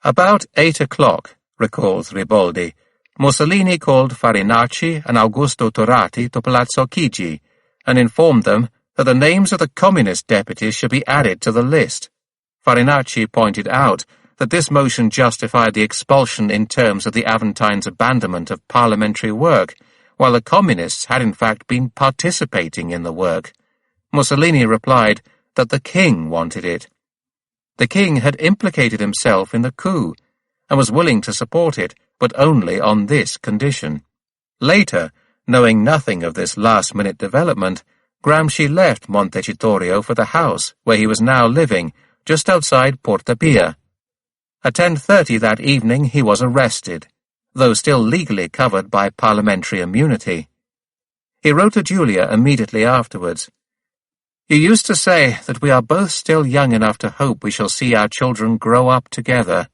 About 8 o'clock, recalls Riboldi, Mussolini called Farinacci and Augusto Turati to Palazzo Chigi and informed them that the names of the communist deputies should be added to the list. Farinacci pointed out that this motion justified the expulsion in terms of the Aventines' abandonment of parliamentary work, while the communists had in fact been participating in the work. Mussolini replied that the king wanted it. The king had implicated himself in the coup, and was willing to support it, but only on this condition. Later, knowing nothing of this last-minute development, Gramsci left Montecitorio for the house where he was now living, just outside Porta Pia. At 10:30 that evening he was arrested, though still legally covered by parliamentary immunity. He wrote to Julia immediately afterwards, "You used to say that we are both still young enough to hope we shall see our children grow up together.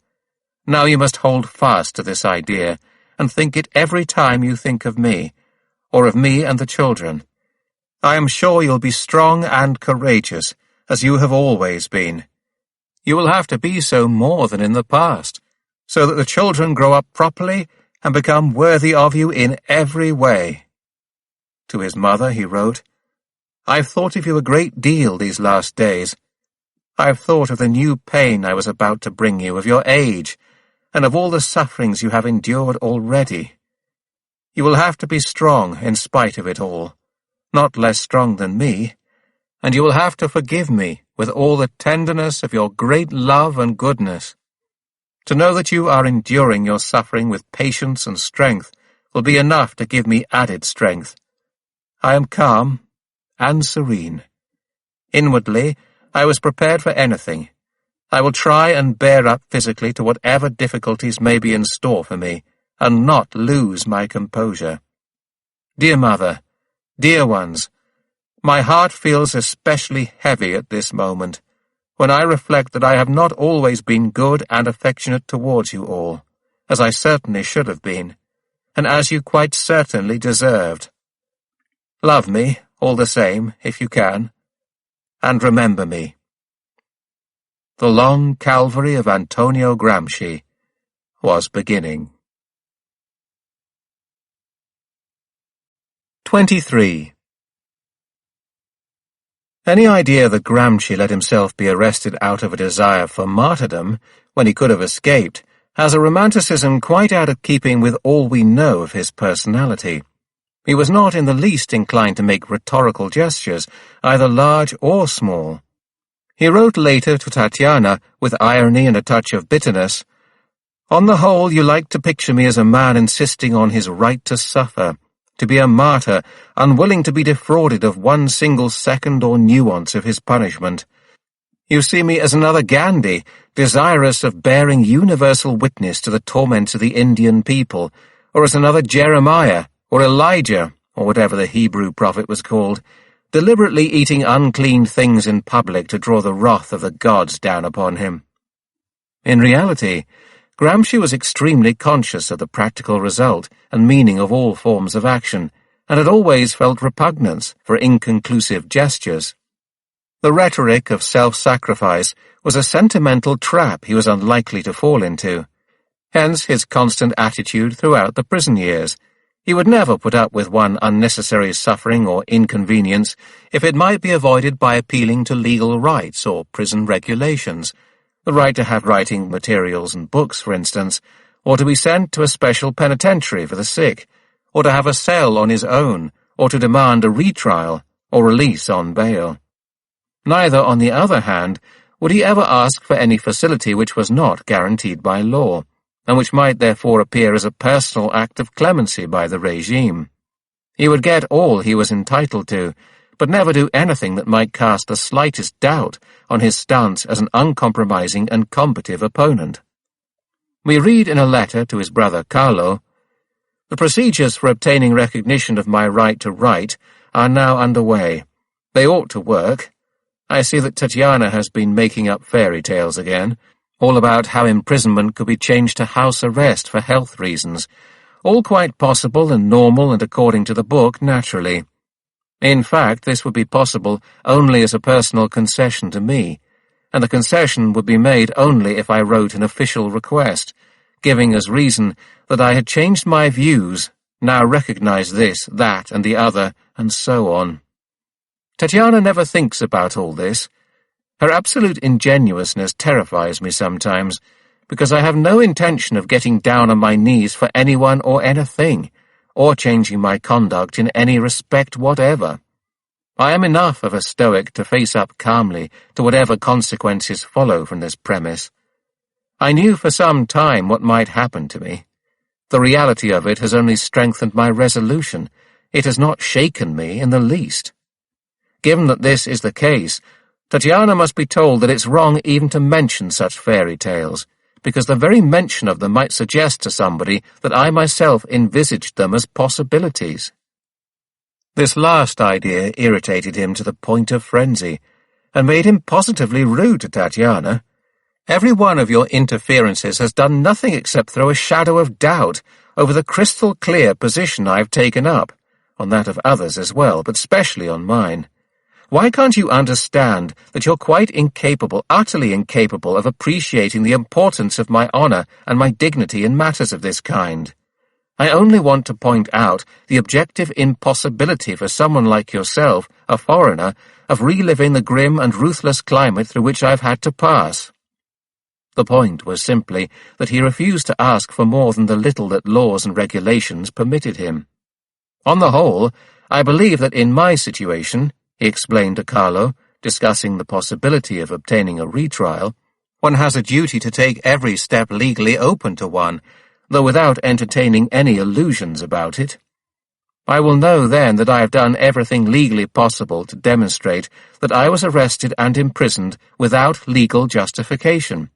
Now you must hold fast to this idea, and think it every time you think of me, or of me and the children. I am sure you'll be strong and courageous, as you have always been. You will have to be so more than in the past, so that the children grow up properly and become worthy of you in every way." To his mother he wrote, "I've thought of you a great deal these last days. I've thought of the new pain I was about to bring you, of your age, and of all the sufferings you have endured already. You will have to be strong in spite of it all, not less strong than me, and you will have to forgive me with all the tenderness of your great love and goodness. To know that you are enduring your suffering with patience and strength will be enough to give me added strength. I am calm and serene. Inwardly, I was prepared for anything. I will try and bear up physically to whatever difficulties may be in store for me, and not lose my composure. Dear Mother, dear ones, my heart feels especially heavy at this moment, when I reflect that I have not always been good and affectionate towards you all, as I certainly should have been, and as you quite certainly deserved. Love me, all the same, if you can, and remember me." The long Calvary of Antonio Gramsci was beginning. 23. Any idea that Gramsci let himself be arrested out of a desire for martyrdom, when he could have escaped, has a romanticism quite out of keeping with all we know of his personality. He was not in the least inclined to make rhetorical gestures, either large or small. He wrote later to Tatiana, with irony and a touch of bitterness, "On the whole, you like to picture me as a man insisting on his right to suffer, to be a martyr, unwilling to be defrauded of one single second or nuance of his punishment. You see me as another Gandhi, desirous of bearing universal witness to the torments of the Indian people, or as another Jeremiah, or Elijah, or whatever the Hebrew prophet was called, deliberately eating unclean things in public to draw the wrath of the gods down upon him." In reality, Gramsci was extremely conscious of the practical result and meaning of all forms of action, and had always felt repugnance for inconclusive gestures. The rhetoric of self-sacrifice was a sentimental trap he was unlikely to fall into. Hence his constant attitude throughout the prison years. He would never put up with one unnecessary suffering or inconvenience if it might be avoided by appealing to legal rights or prison regulations, the right to have writing materials and books, for instance, or to be sent to a special penitentiary for the sick, or to have a cell on his own, or to demand a retrial or release on bail. Neither, on the other hand, would he ever ask for any facility which was not guaranteed by law, and which might therefore appear as a personal act of clemency by the regime. He would get all he was entitled to, but never do anything that might cast the slightest doubt on his stance as an uncompromising and combative opponent. We read in a letter to his brother Carlo, "The procedures for obtaining recognition of my right to write are now underway. They ought to work. I see that Tatiana has been making up fairy tales again, all about how imprisonment could be changed to house arrest for health reasons, all quite possible and normal and according to the book, naturally. In fact, this would be possible only as a personal concession to me, and the concession would be made only if I wrote an official request, giving as reason that I had changed my views, now recognized this, that, and the other, and so on. Tatiana never thinks about all this. Her absolute ingenuousness terrifies me sometimes, because I have no intention of getting down on my knees for anyone or anything, or changing my conduct in any respect whatever. I am enough of a stoic to face up calmly to whatever consequences follow from this premise. I knew for some time what might happen to me. The reality of it has only strengthened my resolution. It has not shaken me in the least. Given that this is the case, Tatiana must be told that it's wrong even to mention such fairy tales, because the very mention of them might suggest to somebody that I myself envisaged them as possibilities. This last idea irritated him to the point of frenzy, and made him positively rude to Tatiana. Every one of your interferences has done nothing except throw a shadow of doubt over the crystal-clear position I have taken up, on that of others as well, but specially on mine. Why can't you understand that you're quite incapable, utterly incapable, of appreciating the importance of my honor and my dignity in matters of this kind? I only want to point out the objective impossibility for someone like yourself, a foreigner, of reliving the grim and ruthless climate through which I've had to pass. The point was simply that he refused to ask for more than the little that laws and regulations permitted him. On the whole, I believe that in my situation, he explained to Carlo, discussing the possibility of obtaining a retrial, one has a duty to take every step legally open to one, though without entertaining any illusions about it. I will know then that I have done everything legally possible to demonstrate that I was arrested and imprisoned without legal justification.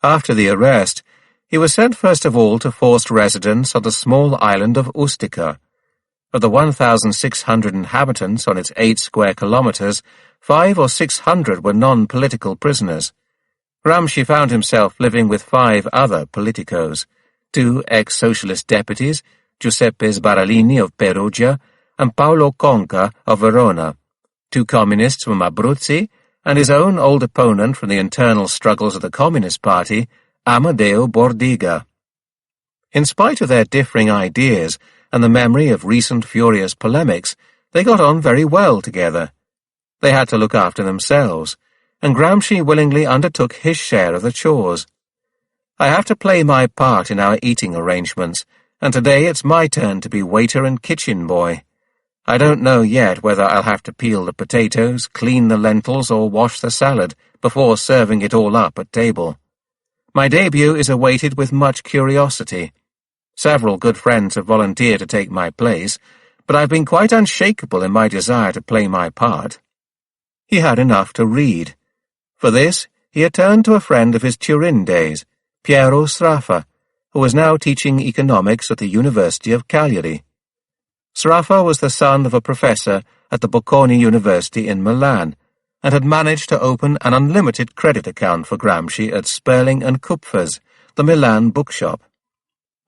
After the arrest, he was sent first of all to forced residence on the small island of Ustica. Of the 1,600 inhabitants on its 8 square kilometers, 500 or 600 were non-political prisoners. Gramsci found himself living with 5 other politicos, 2 ex-socialist deputies, Giuseppe Sbaralini of Perugia and Paolo Conca of Verona, 2 communists from Abruzzi, and his own old opponent from the internal struggles of the Communist Party, Amadeo Bordiga. In spite of their differing ideas and the memory of recent furious polemics, they got on very well together. They had to look after themselves, and Gramsci willingly undertook his share of the chores. I have to play my part in our eating arrangements, and today it's my turn to be waiter and kitchen boy. I don't know yet whether I'll have to peel the potatoes, clean the lentils, or wash the salad before serving it all up at table. My debut is awaited with much curiosity. Several good friends have volunteered to take my place, but I've been quite unshakable in my desire to play my part. He had enough to read. For this, he had turned to a friend of his Turin days, Piero Sraffa, who was now teaching economics at the University of Cagliari. Sraffa was the son of a professor at the Bocconi University in Milan, and had managed to open an unlimited credit account for Gramsci at Sperling and Kupfer's, the Milan bookshop.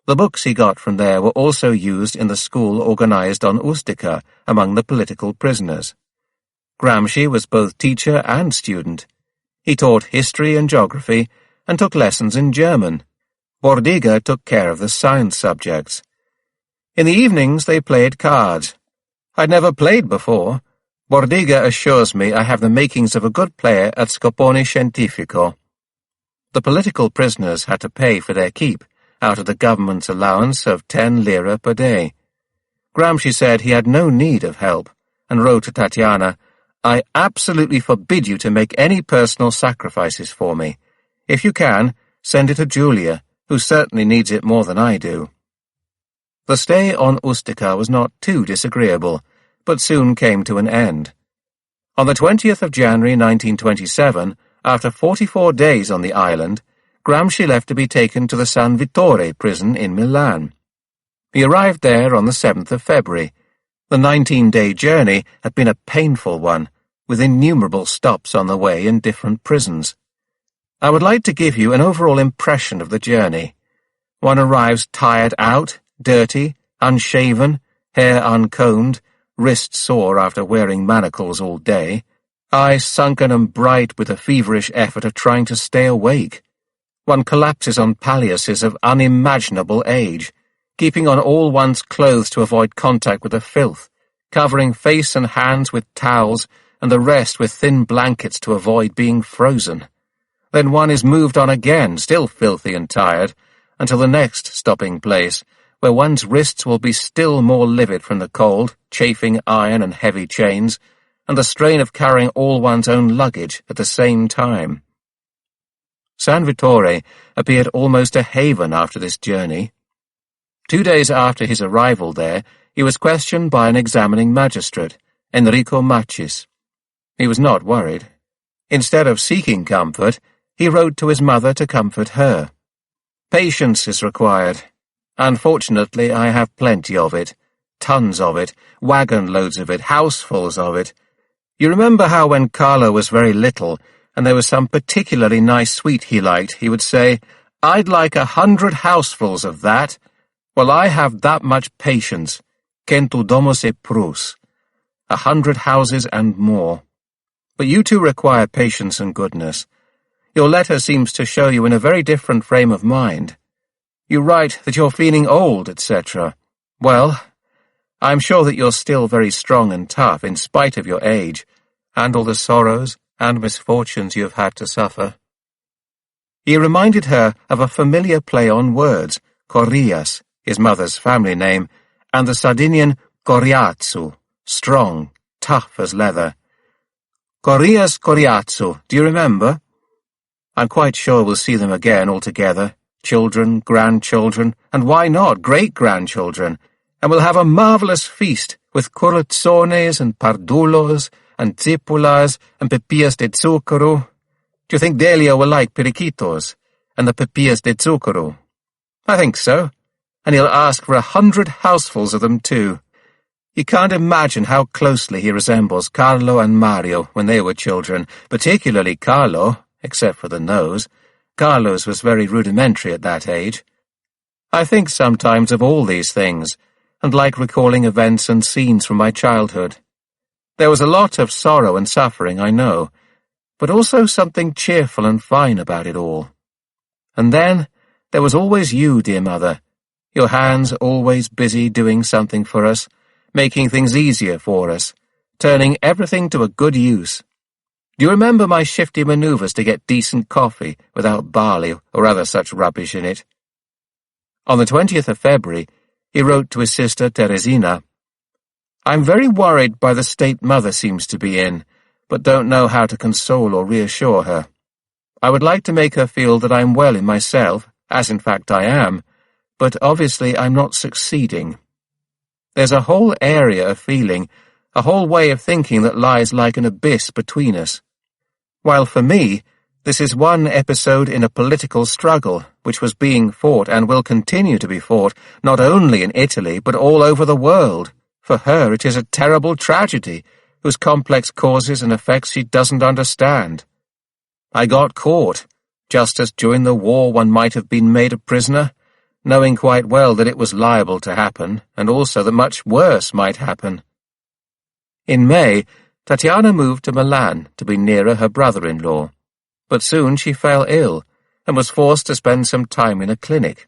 The books he got from there were also used in the school organized on Ustica among the political prisoners. Gramsci was both teacher and student. He taught history and geography, and took lessons in German. Bordiga took care of the science subjects. In the evenings they played cards. I'd never played before. Bordiga assures me I have the makings of a good player at Scopone Scientifico. The political prisoners had to pay for their keep, out of the government's allowance of 10 lire per day. Gramsci said he had no need of help, and wrote to Tatiana, "I absolutely forbid you to make any personal sacrifices for me. If you can, send it to Julia, who certainly needs it more than I do." The stay on Ustica was not too disagreeable, but soon came to an end. On the 20th of January 1927, after 44 days on the island, Gramsci left to be taken to the San Vittore prison in Milan. He arrived there on the 7th of February. The 19-day journey had been a painful one, with innumerable stops on the way in different prisons. I would like to give you an overall impression of the journey. One arrives tired out, dirty, unshaven, hair uncombed, wrists sore after wearing manacles all day, eyes sunken and bright with the feverish effort of trying to stay awake. One collapses on palliases of unimaginable age, keeping on all one's clothes to avoid contact with the filth, covering face and hands with towels and the rest with thin blankets to avoid being frozen. Then one is moved on again, still filthy and tired, until the next stopping place, where one's wrists will be still more livid from the cold, chafing iron and heavy chains, and the strain of carrying all one's own luggage at the same time. San Vittore appeared almost a haven after this journey. 2 days after his arrival there, he was questioned by an examining magistrate, Enrico Machis. He was not worried. Instead of seeking comfort, he wrote to his mother to comfort her. Patience is required. Unfortunately, I have plenty of it. Tons of it. Wagon loads of it. Housefuls of it. You remember how when Carlo was very little, and there was some particularly nice sweet he liked, he would say, "I'd like 100 housefuls of that." Well, I have that much patience. Centu domos e prus. 100 houses and more. But you too require patience and goodness. Your letter seems to show you in a very different frame of mind. You write that you're feeling old, etc. Well, I'm sure that you're still very strong and tough in spite of your age, and all the sorrows and misfortunes you have had to suffer. He reminded her of a familiar play on words, Corias, his mother's family name, and the Sardinian Coriazzu, strong, tough as leather. Corias Coriazzu, do you remember? I'm quite sure we'll see them again all together, children, grandchildren, and why not great-grandchildren, and we'll have a marvellous feast with curuzzones and pardulos and zipulas and pepillas de zucchero. Do you think Delio will like periquitos and the pepillas de zucchero? I think so, and he'll ask for 100 housefuls of them too. You can't imagine how closely he resembles Carlo and Mario when they were children, particularly Carlo, except for the nose. Carlo's was very rudimentary at that age. I think sometimes of all these things, and like recalling events and scenes from my childhood. There was a lot of sorrow and suffering, I know, but also something cheerful and fine about it all. And then there was always you, dear mother, your hands always busy doing something for us, making things easier for us, turning everything to a good use. Do you remember my shifty manoeuvres to get decent coffee without barley or other such rubbish in it? On the 20th of February, he wrote to his sister Teresina, "I'm very worried by the state mother seems to be in, but don't know how to console or reassure her. I would like to make her feel that I'm well in myself, as in fact I am, but obviously I'm not succeeding. There's a whole area of feeling, a whole way of thinking that lies like an abyss between us. While for me, this is one episode in a political struggle which was being fought and will continue to be fought, not only in Italy, but all over the world. For her it is a terrible tragedy, whose complex causes and effects she doesn't understand. I got caught, just as during the war one might have been made a prisoner, knowing quite well that it was liable to happen, and also that much worse might happen. In May, Tatiana moved to Milan to be nearer her brother-in-law, but soon she fell ill and was forced to spend some time in a clinic.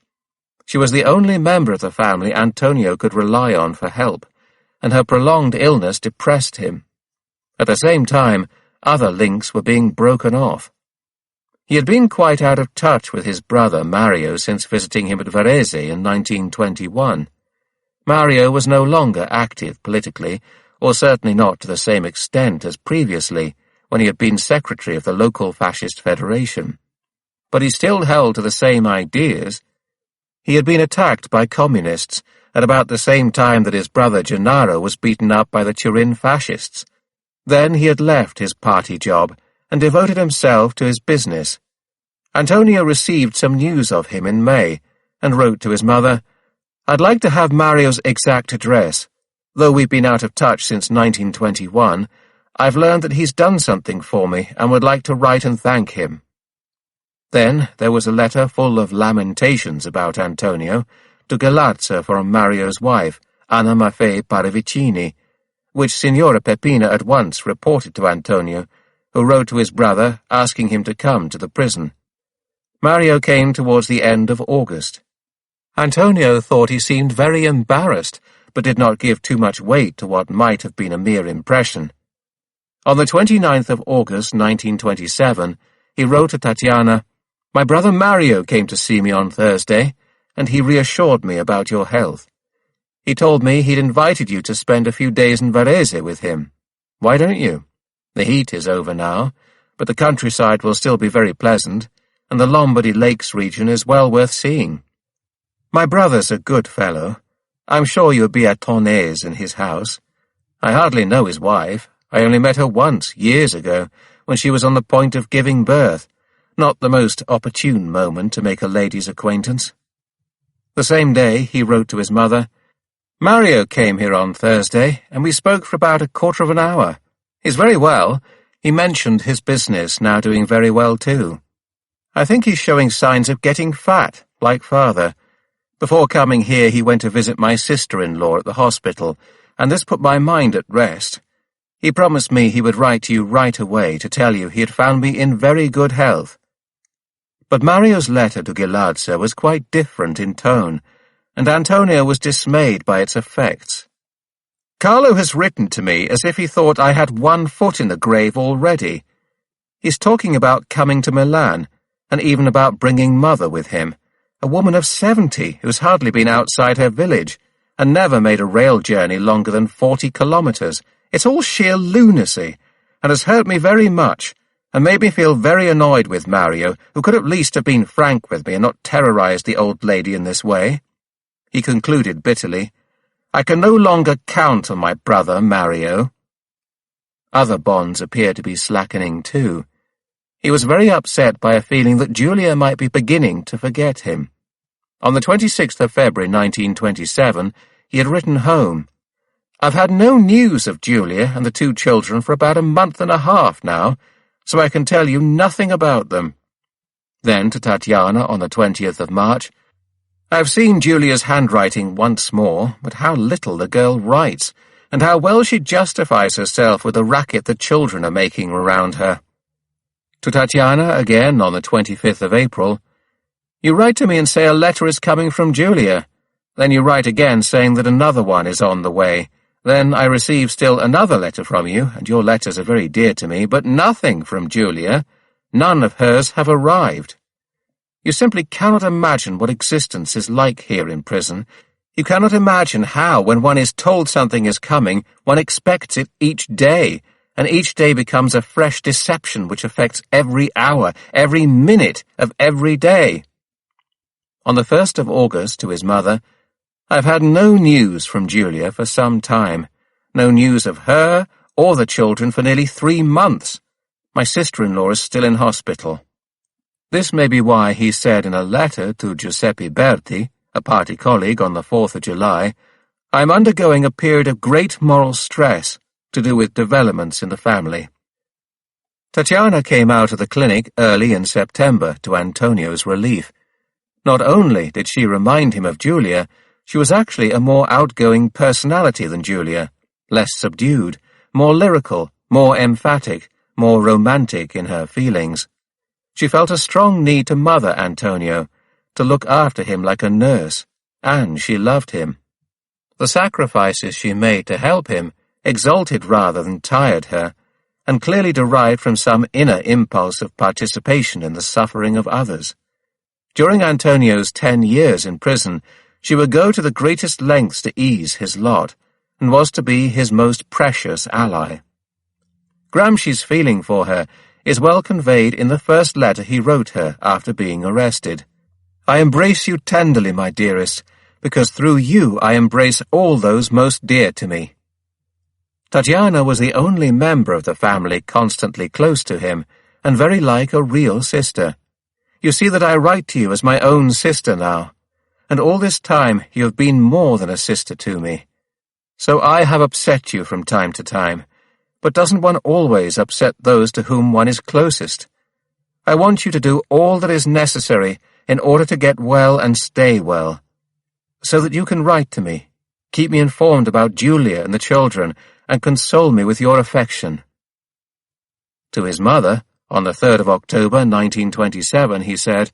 She was the only member of the family Antonio could rely on for help, and her prolonged illness depressed him. At the same time, other links were being broken off. He had been quite out of touch with his brother Mario since visiting him at Varese in 1921. Mario was no longer active politically, or certainly not to the same extent as previously, when he had been secretary of the local fascist federation. But he still held to the same ideas. He had been attacked by communists at about the same time that his brother Gennaro was beaten up by the Turin fascists. Then he had left his party job and devoted himself to his business. Antonio received some news of him in May and wrote to his mother, "I'd like to have Mario's exact address. Though we've been out of touch since 1921, I've learned that he's done something for me and would like to write and thank him." Then there was a letter full of lamentations about Antonio to Ghilarza from Mario's wife, Anna Maffei Paravicini, which Signora Peppina at once reported to Antonio, who wrote to his brother asking him to come to the prison. Mario came towards the end of August. Antonio thought he seemed very embarrassed, but did not give too much weight to what might have been a mere impression. On the 29th of August, 1927, he wrote to Tatiana, "My brother Mario came to see me on Thursday, and he reassured me about your health. He told me he'd invited you to spend a few days in Varese with him. Why don't you? The heat is over now, but the countryside will still be very pleasant, and the Lombardy Lakes region is well worth seeing. My brother's a good fellow. I'm sure you'll be at Tonne's in his house. I hardly know his wife. I only met her once, years ago, when she was on the point of giving birth. Not the most opportune moment to make a lady's acquaintance." The same day he wrote to his mother, "Mario came here on Thursday, and we spoke for about a quarter of an hour. He's very well. He mentioned his business now doing very well too. I think he's showing signs of getting fat, like father. Before coming here he went to visit my sister-in-law at the hospital, and this put my mind at rest. He promised me he would write to you right away to tell you he had found me in very good health." But Mario's letter to Ghilarza was quite different in tone, and Antonio was dismayed by its effects. "Carlo has written to me as if he thought I had one foot in the grave already. He's talking about coming to Milan, and even about bringing Mother with him, a woman of 70 who's hardly been outside her village, and never made a rail journey longer than 40 kilometers. It's all sheer lunacy, and has hurt me very much, and made me feel very annoyed with Mario, who could at least have been frank with me and not terrorized the old lady in this way." He concluded bitterly, "I can no longer count on my brother Mario." Other bonds appeared to be slackening too. He was very upset by a feeling that Giulia might be beginning to forget him. On the 26th of February 1927, he had written home, "I've had no news of Giulia and the two children for about a month and a half now, so I can tell you nothing about them." Then to Tatiana on the 20th of March, "I've seen Giulia's handwriting once more, but how little the girl writes, and how well she justifies herself with the racket the children are making around her." To Tatiana again on the 25th of April, "You write to me and say a letter is coming from Giulia. Then you write again saying that another one is on the way. Then I receive still another letter from you, and your letters are very dear to me, but nothing from Giulia. None of hers have arrived. You simply cannot imagine what existence is like here in prison. You cannot imagine how, when one is told something is coming, one expects it each day, and each day becomes a fresh deception which affects every hour, every minute of every day." On the 1st of August, to his mother, "I've had no news from Giulia for some time, no news of her or the children for nearly 3 months. My sister-in-law is still in hospital." This may be why he said in a letter to Giuseppe Berti, a party colleague, on the 4th of July, "I'm undergoing a period of great moral stress to do with developments in the family." Tatiana came out of the clinic early in September to Antonio's relief. Not only did she remind him of Giulia, she was actually a more outgoing personality than Giulia, less subdued, more lyrical, more emphatic, more romantic in her feelings. She felt a strong need to mother Antonio, to look after him like a nurse, and she loved him. The sacrifices she made to help him exalted rather than tired her, and clearly derived from some inner impulse of participation in the suffering of others. During Antonio's 10 years in prison, she would go to the greatest lengths to ease his lot, and was to be his most precious ally. Gramsci's feeling for her is well conveyed in the first letter he wrote her after being arrested. "I embrace you tenderly, my dearest, because through you I embrace all those most dear to me." Tatiana was the only member of the family constantly close to him, and very like a real sister. "You see that I write to you as my own sister now, and all this time you have been more than a sister to me. So I have upset you from time to time, but doesn't one always upset those to whom one is closest? I want you to do all that is necessary in order to get well and stay well, so that you can write to me, keep me informed about Giulia and the children, and console me with your affection." To his mother, on the 3rd of October 1927, he said,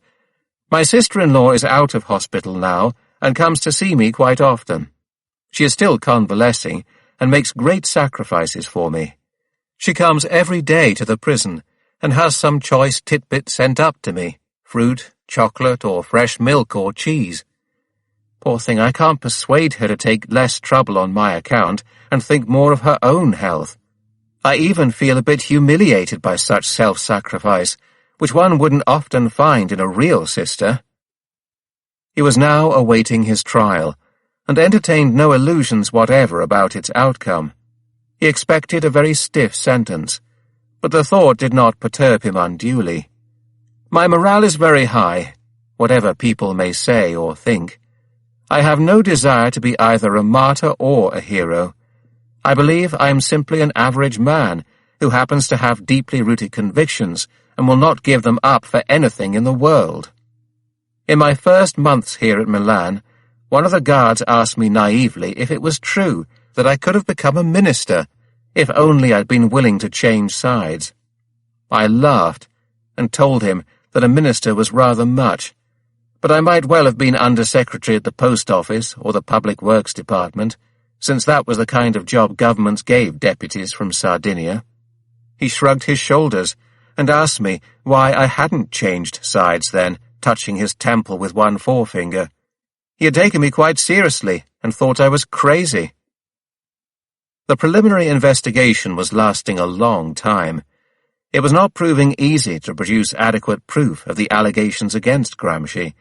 My sister-in-law is out of hospital now and comes to see me quite often. She is still convalescing and makes great sacrifices for me. She comes every day to the prison and has some choice titbit sent up to me, fruit, chocolate, or fresh milk or cheese. Poor thing, I can't persuade her to take less trouble on my account and think more of her own health. I even feel a bit humiliated by such self-sacrifice, which one wouldn't often find in a real sister. He was now awaiting his trial, and entertained no illusions whatever about its outcome. He expected a very stiff sentence, but the thought did not perturb him unduly. My morale is very high, whatever people may say or think. I have no desire to be either a martyr or a hero. I believe I am simply an average man who happens to have deeply rooted convictions and will not give them up for anything in the world. In my first months here at Milan, one of the guards asked me naively if it was true that I could have become a minister, if only I'd been willing to change sides. I laughed and told him that a minister was rather much, but I might well have been under-secretary at the post office or the public works department, since that was the kind of job governments gave deputies from Sardinia. He shrugged his shoulders and asked me why I hadn't changed sides then, touching his temple with one forefinger. He had taken me quite seriously and thought I was crazy. The preliminary investigation was lasting a long time. It was not proving easy to produce adequate proof of the allegations against Gramsci,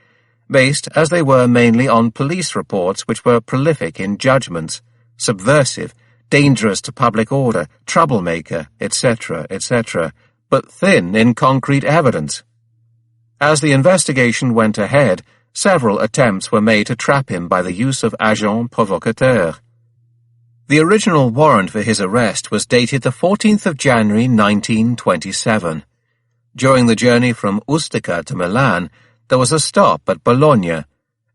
based as they were mainly on police reports which were prolific in judgments, subversive, dangerous to public order, troublemaker, etc., etc., but thin in concrete evidence. As the investigation went ahead, several attempts were made to trap him by the use of agents provocateurs. The original warrant for his arrest was dated the 14th of January 1927. During the journey from Ustica to Milan, there was a stop at Bologna,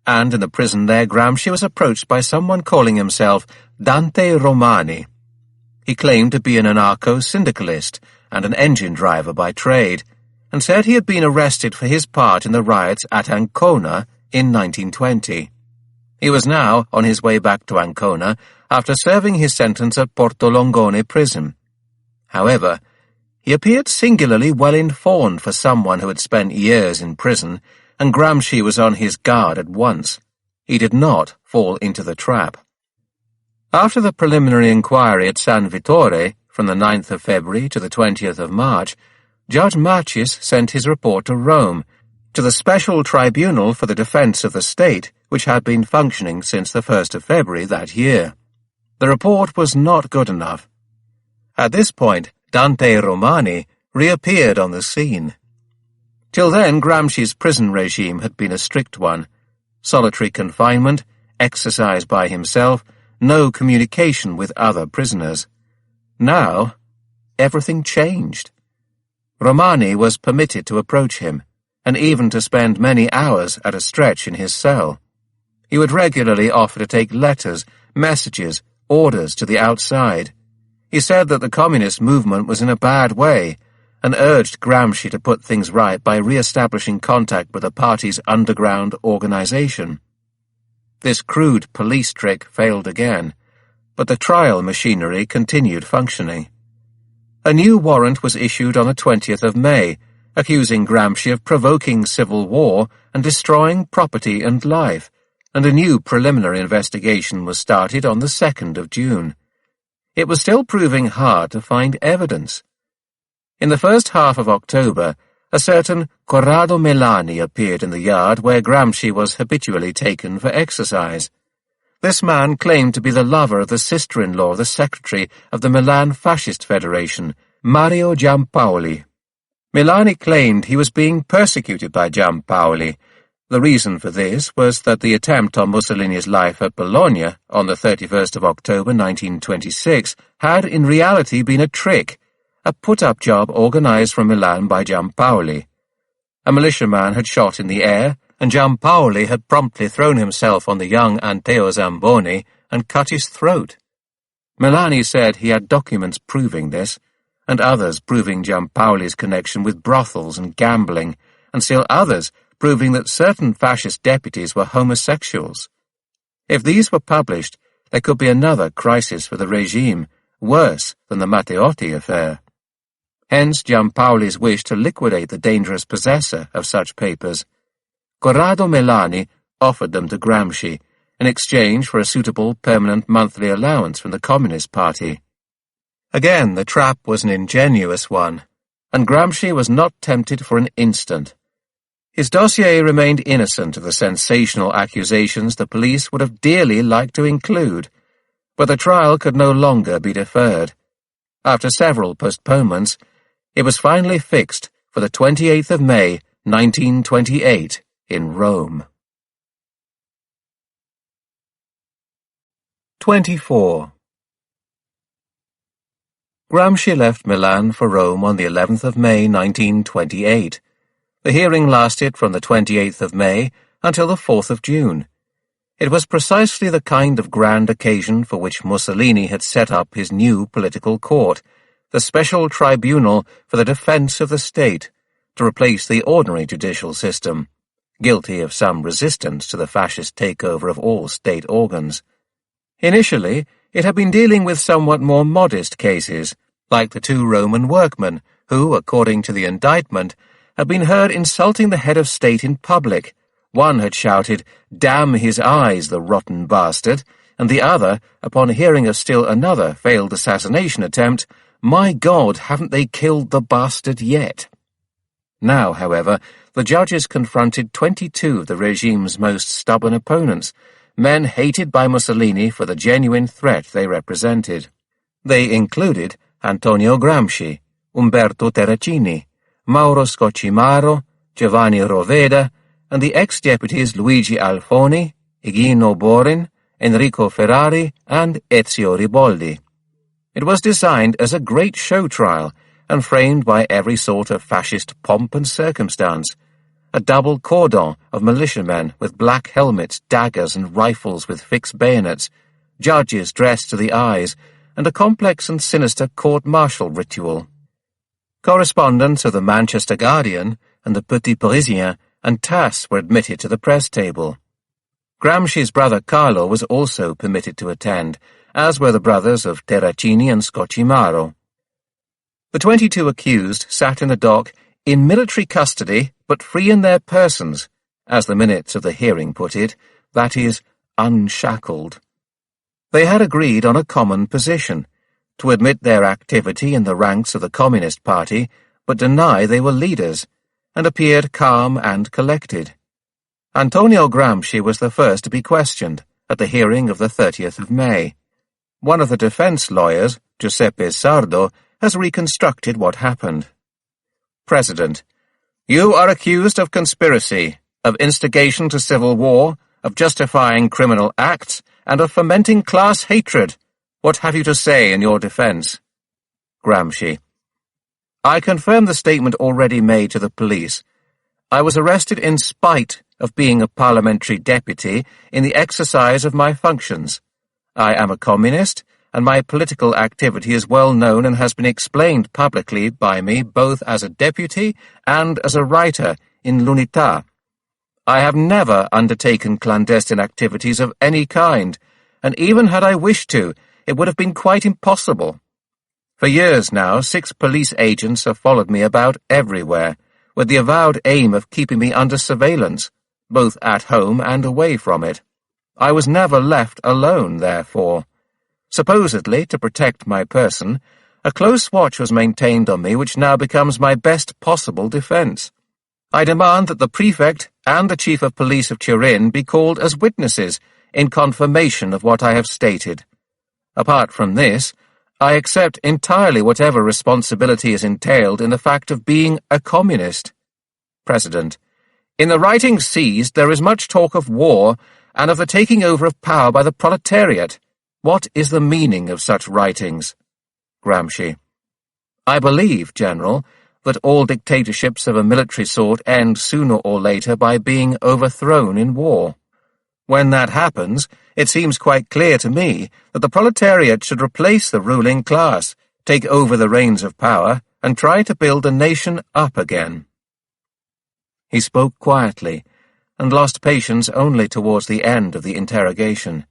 and in the prison there Gramsci was approached by someone calling himself Dante Romani. He claimed to be an anarcho-syndicalist and an engine driver by trade, and said he had been arrested for his part in the riots at Ancona in 1920. He was now on his way back to Ancona after serving his sentence at Porto Longone prison. However, he appeared singularly well informed for someone who had spent years in prison, and Gramsci was on his guard at once. He did not fall into the trap. After the preliminary inquiry at San Vittore, from the 9th of February to the 20th of March, Judge Machis sent his report to Rome, to the Special Tribunal for the Defense of the State, which had been functioning since the 1st of February that year. The report was not good enough. At this point, Dante Romani reappeared on the scene. Till then, Gramsci's prison regime had been a strict one: solitary confinement, exercise by himself, no communication with other prisoners. Now, everything changed. Romani was permitted to approach him, and even to spend many hours at a stretch in his cell. He would regularly offer to take letters, messages, orders to the outside. He said that the communist movement was in a bad way, and urged Gramsci to put things right by re-establishing contact with the party's underground organization. This crude police trick failed again, but the trial machinery continued functioning. A new warrant was issued on the 20th of May, accusing Gramsci of provoking civil war and destroying property and life, and a new preliminary investigation was started on the 2nd of June. It was still proving hard to find evidence. In the first half of October, a certain Corrado Melani appeared in the yard where Gramsci was habitually taken for exercise. This man claimed to be the lover of the sister-in-law of the secretary of the Milan Fascist Federation, Mario Giampaoli. Melani claimed he was being persecuted by Giampaoli. The reason for this was that the attempt on Mussolini's life at Bologna on the 31st of October 1926 had in reality been a trick, a put-up job organized from Milan by Giampaoli. A militiaman had shot in the air, and Giampaoli had promptly thrown himself on the young Anteo Zamboni and cut his throat. Melani said he had documents proving this, and others proving Giampaoli's connection with brothels and gambling, and still others proving that certain fascist deputies were homosexuals. If these were published, there could be another crisis for the regime, worse than the Matteotti affair. Hence Giampaoli's wish to liquidate the dangerous possessor of such papers. Corrado Melani offered them to Gramsci in exchange for a suitable permanent monthly allowance from the Communist Party. Again, the trap was an ingenious one, and Gramsci was not tempted for an instant. His dossier remained innocent of the sensational accusations the police would have dearly liked to include, but the trial could no longer be deferred. After several postponements, it was finally fixed for the 28th of May, 1928, in Rome. 24. Gramsci left Milan for Rome on the 11th of May, 1928. The hearing lasted from the 28th of May until the 4th of June. It was precisely the kind of grand occasion for which Mussolini had set up his new political court, the Special Tribunal for the Defense of the State, to replace the ordinary judicial system, guilty of some resistance to the fascist takeover of all state organs. Initially, it had been dealing with somewhat more modest cases, like the two Roman workmen who, according to the indictment, had been heard insulting the head of state in public. One had shouted, "Damn his eyes, the rotten bastard," and the other, upon hearing of still another failed assassination attempt, "My God, haven't they killed the bastard yet?" Now, however, the judges confronted 22 of the regime's most stubborn opponents, men hated by Mussolini for the genuine threat they represented. They included Antonio Gramsci, Umberto Terracini, Mauro Scocimaro, Giovanni Roveda, and the ex-deputies Luigi Alfoni, Igino Borin, Enrico Ferrari, and Ezio Riboldi. It was designed as a great show trial and framed by every sort of fascist pomp and circumstance. A double cordon of militiamen with black helmets, daggers, and rifles with fixed bayonets, judges dressed to the eyes, and a complex and sinister court-martial ritual. Correspondents of the Manchester Guardian and the Petit Parisien and TASS were admitted to the press table. Gramsci's brother Carlo was also permitted to attend, as were the brothers of Terracini and Scocimaro. The 22 accused sat in the dock in military custody, but free in their persons, as the minutes of the hearing put it, that is, unshackled. They had agreed on a common position, to admit their activity in the ranks of the Communist Party, but deny they were leaders, and appeared calm and collected. Antonio Gramsci was the first to be questioned at the hearing of the 30th of May. One of the defense lawyers, Giuseppe Sardo, has reconstructed what happened. President: You are accused of conspiracy, of instigation to civil war, of justifying criminal acts, and of fomenting class hatred. What have you to say in your defense? Gramsci: I confirm the statement already made to the police. I was arrested in spite of being a parliamentary deputy in the exercise of my functions. I am a communist, and my political activity is well known and has been explained publicly by me both as a deputy and as a writer in L'Unità. I have never undertaken clandestine activities of any kind, and even had I wished to, it would have been quite impossible. For years now, 6 police agents have followed me about everywhere, with the avowed aim of keeping me under surveillance, both at home and away from it. I was never left alone, therefore. Supposedly, to protect my person, a close watch was maintained on me which now becomes my best possible defense. I demand that the prefect and the chief of police of Turin be called as witnesses in confirmation of what I have stated. Apart from this, I accept entirely whatever responsibility is entailed in the fact of being a communist. President: In the writings seized there is much talk of war and of the taking over of power by the proletariat. What is the meaning of such writings? Gramsci: I believe, General, that all dictatorships of a military sort end sooner or later by being overthrown in war. When that happens, it seems quite clear to me that the proletariat should replace the ruling class, take over the reins of power, and try to build the nation up again. He spoke quietly, and lost patience only towards the end of the interrogation.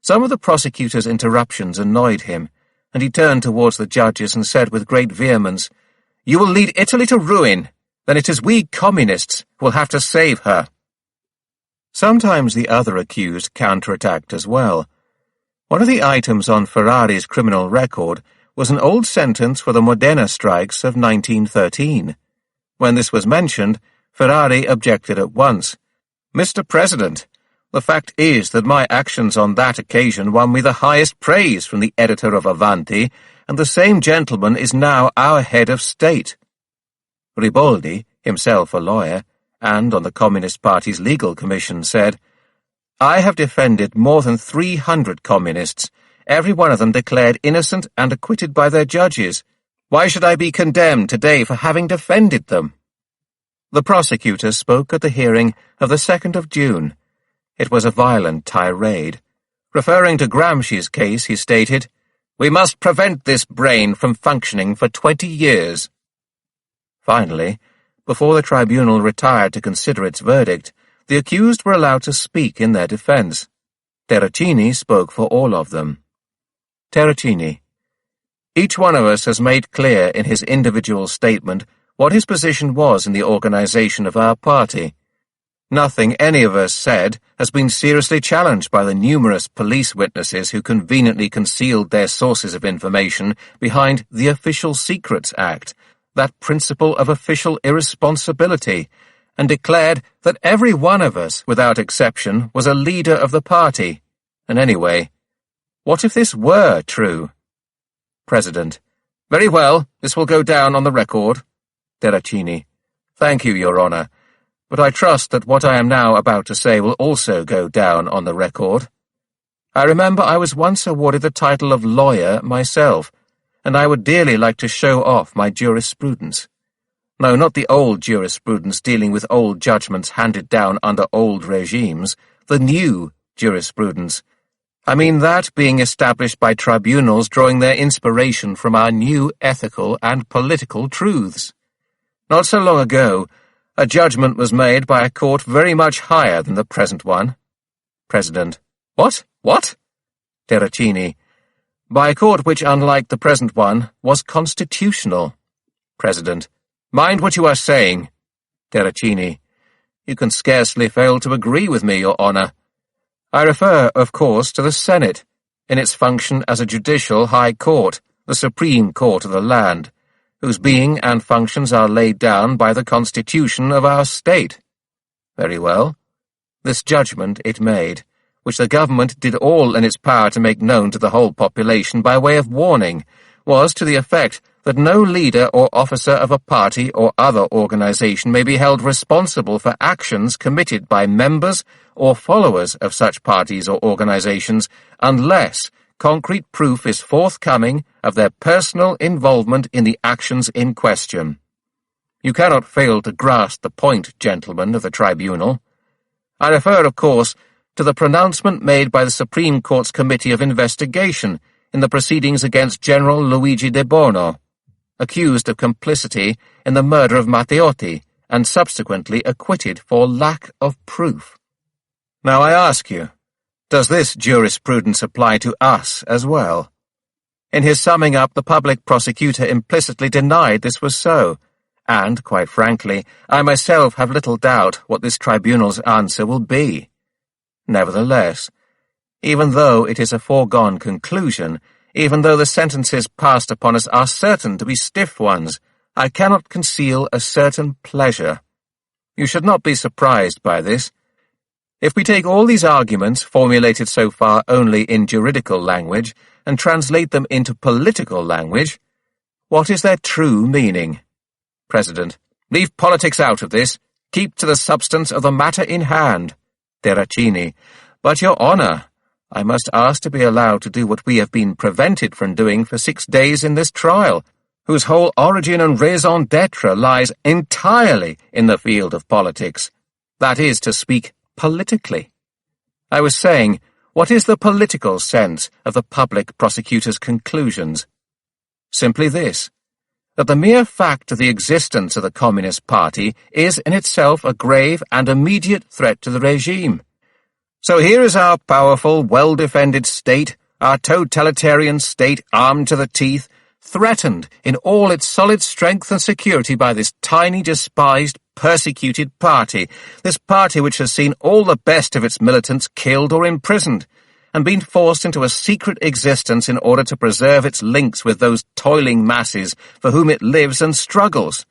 Some of the prosecutor's interruptions annoyed him, and he turned towards the judges and said with great vehemence, "You will lead Italy to ruin. Then it is we communists who will have to save her." Sometimes the other accused counterattacked as well. One of the items on Ferrari's criminal record was an old sentence for the Modena strikes of 1913. When this was mentioned, Ferrari objected at once. "Mr. President, the fact is that my actions on that occasion won me the highest praise from the editor of Avanti, and the same gentleman is now our head of state." Riboldi, himself a lawyer, and on the Communist Party's legal commission, said, "I have defended more than 300 communists, every one of them declared innocent and acquitted by their judges. Why should I be condemned today for having defended them?" The prosecutor spoke at the hearing of the 2nd of June. It was a violent tirade. Referring to Gramsci's case, he stated, "We must prevent this brain from functioning for 20 years. Finally, before the tribunal retired to consider its verdict, the accused were allowed to speak in their defense. Terracini spoke for all of them. Terracini: Each one of us has made clear in his individual statement what his position was in the organization of our party. Nothing any of us said has been seriously challenged by the numerous police witnesses who conveniently concealed their sources of information behind the Official Secrets Act, that principle of official irresponsibility, and declared that every one of us, without exception, was a leader of the party. And anyway, what if this were true? President: Very well, this will go down on the record. Terracini: Thank you, Your Honour, but I trust that what I am now about to say will also go down on the record. I remember I was once awarded the title of lawyer myself, and I would dearly like to show off my jurisprudence. No, not the old jurisprudence dealing with old judgments handed down under old regimes, the new jurisprudence. I mean that being established by tribunals drawing their inspiration from our new ethical and political truths. Not so long ago, a judgment was made by a court very much higher than the present one. President: What? Terracini: By a court which, unlike the present one, was constitutional. President: Mind what you are saying. Terracini: You can scarcely fail to agree with me, Your Honour. I refer, of course, to the Senate, in its function as a judicial high court, the supreme court of the land, whose being and functions are laid down by the Constitution of our state. Very well. This judgment it made, which the government did all in its power to make known to the whole population by way of warning, was to the effect that no leader or officer of a party or other organization may be held responsible for actions committed by members or followers of such parties or organizations unless concrete proof is forthcoming of their personal involvement in the actions in question. You cannot fail to grasp the point, gentlemen of the tribunal. I refer, of course, to the pronouncement made by the Supreme Court's Committee of Investigation in the proceedings against General Luigi De Bono, accused of complicity in the murder of Matteotti and subsequently acquitted for lack of proof. Now I ask you, does this jurisprudence apply to us as well? In his summing up, the public prosecutor implicitly denied this was so, and, quite frankly, I myself have little doubt what this tribunal's answer will be. Nevertheless, even though it is a foregone conclusion, even though the sentences passed upon us are certain to be stiff ones, I cannot conceal a certain pleasure. You should not be surprised by this. If we take all these arguments, formulated so far only in juridical language, and translate them into political language, what is their true meaning? President: Leave politics out of this. Keep to the substance of the matter in hand. Terracini: But, Your Honour, I must ask to be allowed to do what we have been prevented from doing for 6 days in this trial, whose whole origin and raison d'etre lies entirely in the field of politics. That is to speak politically. I was saying, what is the political sense of the public prosecutor's conclusions? Simply this: that the mere fact of the existence of the Communist Party is in itself a grave and immediate threat to the regime. So here is our powerful, well-defended state, our totalitarian state armed to the teeth, threatened in all its solid strength and security by this tiny, despised, persecuted party, this party which has seen all the best of its militants killed or imprisoned, and been forced into a secret existence in order to preserve its links with those toiling masses for whom it lives and struggles.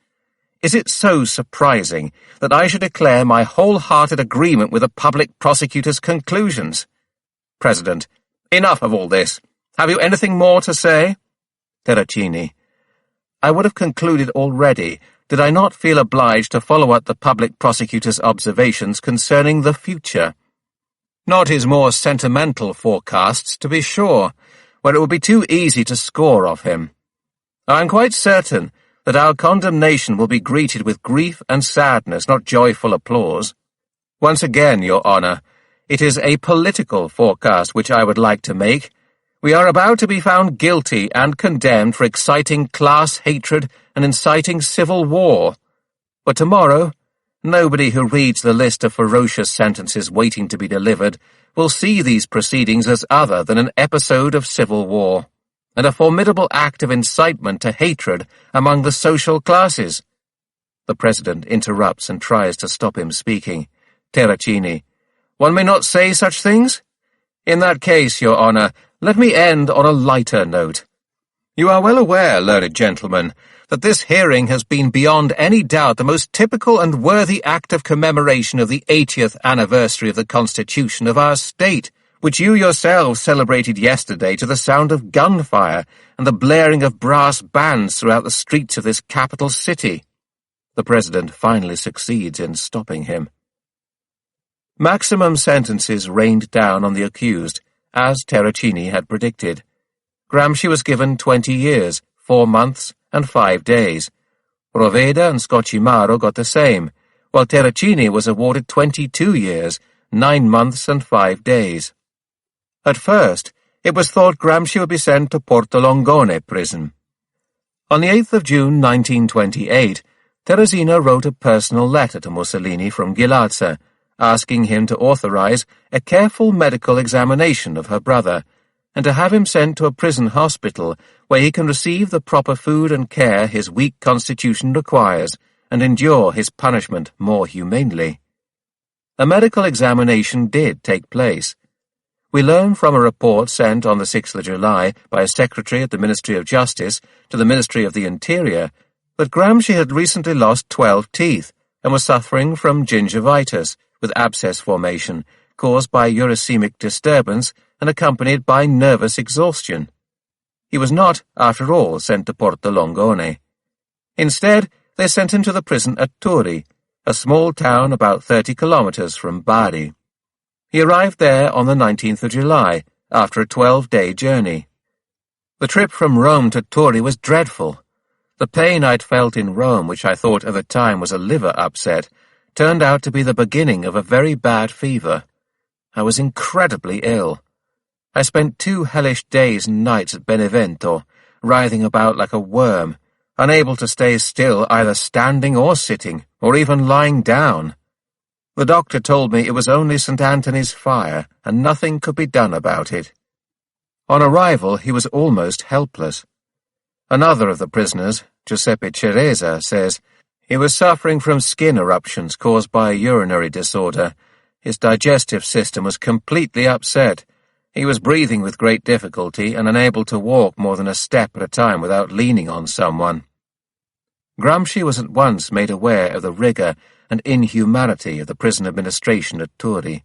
Is it so surprising that I should declare my wholehearted agreement with the public prosecutor's conclusions? President, enough of all this. Have you anything more to say? Terracini. I would have concluded already did I not feel obliged to follow up the public prosecutor's observations concerning the future. Not his more sentimental forecasts, to be sure, where it would be too easy to score of him. I am quite certain that our condemnation will be greeted with grief and sadness, not joyful applause. Once again, Your Honour, it is a political forecast which I would like to make. We are about to be found guilty and condemned for exciting class hatred and inciting civil war. But tomorrow, nobody who reads the list of ferocious sentences waiting to be delivered will see these proceedings as other than an episode of civil war, and a formidable act of incitement to hatred among the social classes. The President interrupts and tries to stop him speaking. Terracini. One may not say such things? In that case, Your Honour, let me end on a lighter note. You are well aware, learned gentlemen, that this hearing has been beyond any doubt the most typical and worthy act of commemoration of the 80th anniversary of the Constitution of our state, which you yourselves celebrated yesterday to the sound of gunfire and the blaring of brass bands throughout the streets of this capital city. The President finally succeeds in stopping him. Maximum sentences rained down on the accused, as Terracini had predicted. Gramsci was given 20 years, 4 months, and 5 days. Roveda and Scocimaro got the same, while Terracini was awarded 22 years, 9 months, and 5 days. At first, it was thought Gramsci would be sent to Porto Longone prison. On the 8th of June 1928, Teresina wrote a personal letter to Mussolini from Ghilarza, asking him to authorize a careful medical examination of her brother, and to have him sent to a prison hospital where he can receive the proper food and care his weak constitution requires, and endure his punishment more humanely. A medical examination did take place. We learn from a report sent on the 6th of July by a secretary at the Ministry of Justice to the Ministry of the Interior that Gramsci had recently lost 12 teeth and was suffering from gingivitis, with abscess formation, caused by uricemic disturbance and accompanied by nervous exhaustion. He was not, after all, sent to Porto Longone. Instead, they sent him to the prison at Turi, a small town about 30 kilometers from Bari. He arrived there on the 19th of July, after a 12-day journey. The trip from Rome to Turi was dreadful. The pain I'd felt in Rome, which I thought at the time was a liver upset, turned out to be the beginning of a very bad fever. I was incredibly ill. I spent 2 hellish days and nights at Benevento, writhing about like a worm, unable to stay still either standing or sitting, or even lying down. The doctor told me it was only St. Anthony's fire, and nothing could be done about it. On arrival, he was almost helpless. Another of the prisoners, Giuseppe Ceresa, says he was suffering from skin eruptions caused by a urinary disorder. His digestive system was completely upset. He was breathing with great difficulty and unable to walk more than a step at a time without leaning on someone. Gramsci was at once made aware of the rigour and inhumanity of the prison administration at Turi.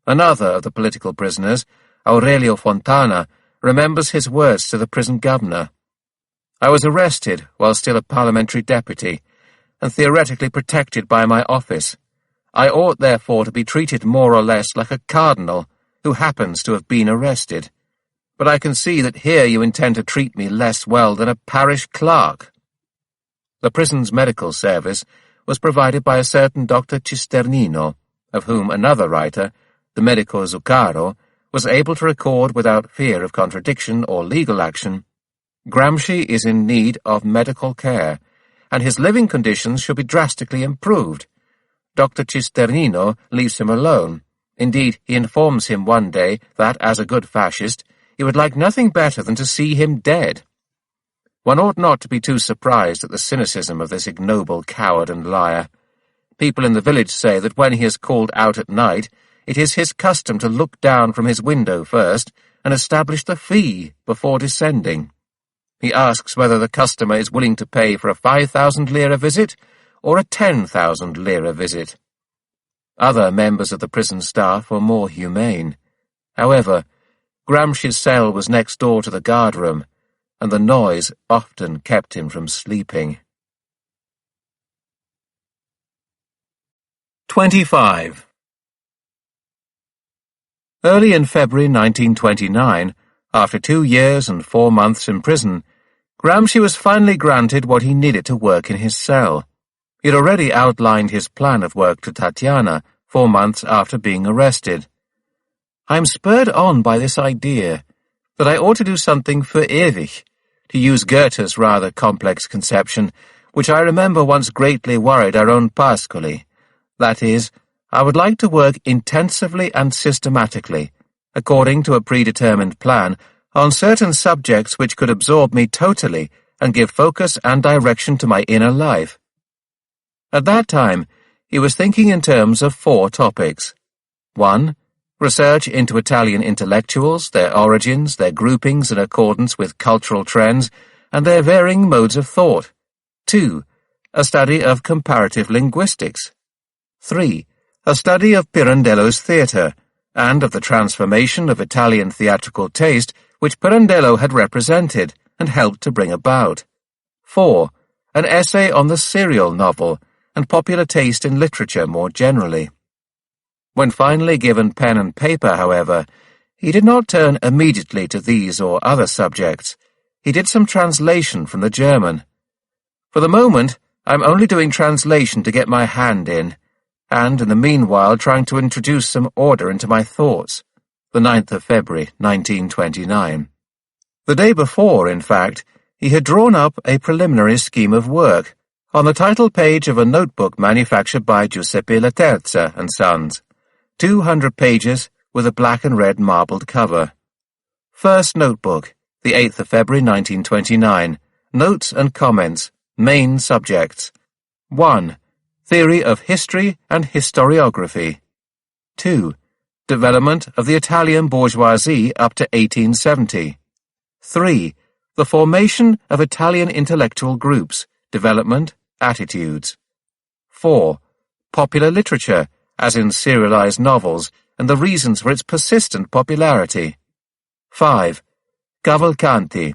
Another of the political prisoners, Aurelio Fontana, remembers his words to the prison governor. I was arrested while still a parliamentary deputy, and theoretically protected by my office. I ought therefore to be treated more or less like a cardinal who happens to have been arrested. But I can see that here you intend to treat me less well than a parish clerk. The prison's medical service was provided by a certain Dr. Cisternino, of whom another writer, the Medico Zuccaro, was able to record without fear of contradiction or legal action. Gramsci is in need of medical care, and his living conditions should be drastically improved. Dr. Cisternino leaves him alone. Indeed, he informs him one day that, as a good fascist, he would like nothing better than to see him dead. One ought not to be too surprised at the cynicism of this ignoble coward and liar. People in the village say that when he is called out at night, it is his custom to look down from his window first and establish the fee before descending. He asks whether the customer is willing to pay for a 5,000 lira visit or a 10,000 lira visit. Other members of the prison staff were more humane. However, Gramsci's cell was next door to the guardroom, and the noise often kept him from sleeping. 25. Early in February 1929, after 2 years and 4 months in prison, Gramsci was finally granted what he needed to work in his cell. He had already outlined his plan of work to Tatiana 4 months after being arrested. "I am spurred on by this idea that I ought to do something für ewig, to use Goethe's rather complex conception, which I remember once greatly worried our own Pascoli. That is, I would like to work intensively and systematically, according to a predetermined plan, on certain subjects which could absorb me totally and give focus and direction to my inner life." At that time, he was thinking in terms of 4 topics. 1. Research into Italian intellectuals, their origins, their groupings in accordance with cultural trends, and their varying modes of thought. 2. A study of comparative linguistics. 3. A study of Pirandello's theatre, and of the transformation of Italian theatrical taste which Pirandello had represented and helped to bring about. 4. An essay on the serial novel and popular taste in literature more generally. When finally given pen and paper, however, he did not turn immediately to these or other subjects. He did some translation from the German. "For the moment, I'm only doing translation to get my hand in, and in the meanwhile trying to introduce some order into my thoughts." The 9th of February, 1929. The day before, in fact, he had drawn up a preliminary scheme of work on the title page of a notebook manufactured by Giuseppe Laterza and Sons, 200 pages with a black and red marbled cover. First notebook, the 8th of February 1929. Notes and comments. Main subjects. 1. Theory of history and historiography. 2. Development of the Italian bourgeoisie up to 1870. 3. The formation of Italian intellectual groups, development, attitudes. 4. Popular literature, as in serialized novels, and the reasons for its persistent popularity. 5. Cavalcanti,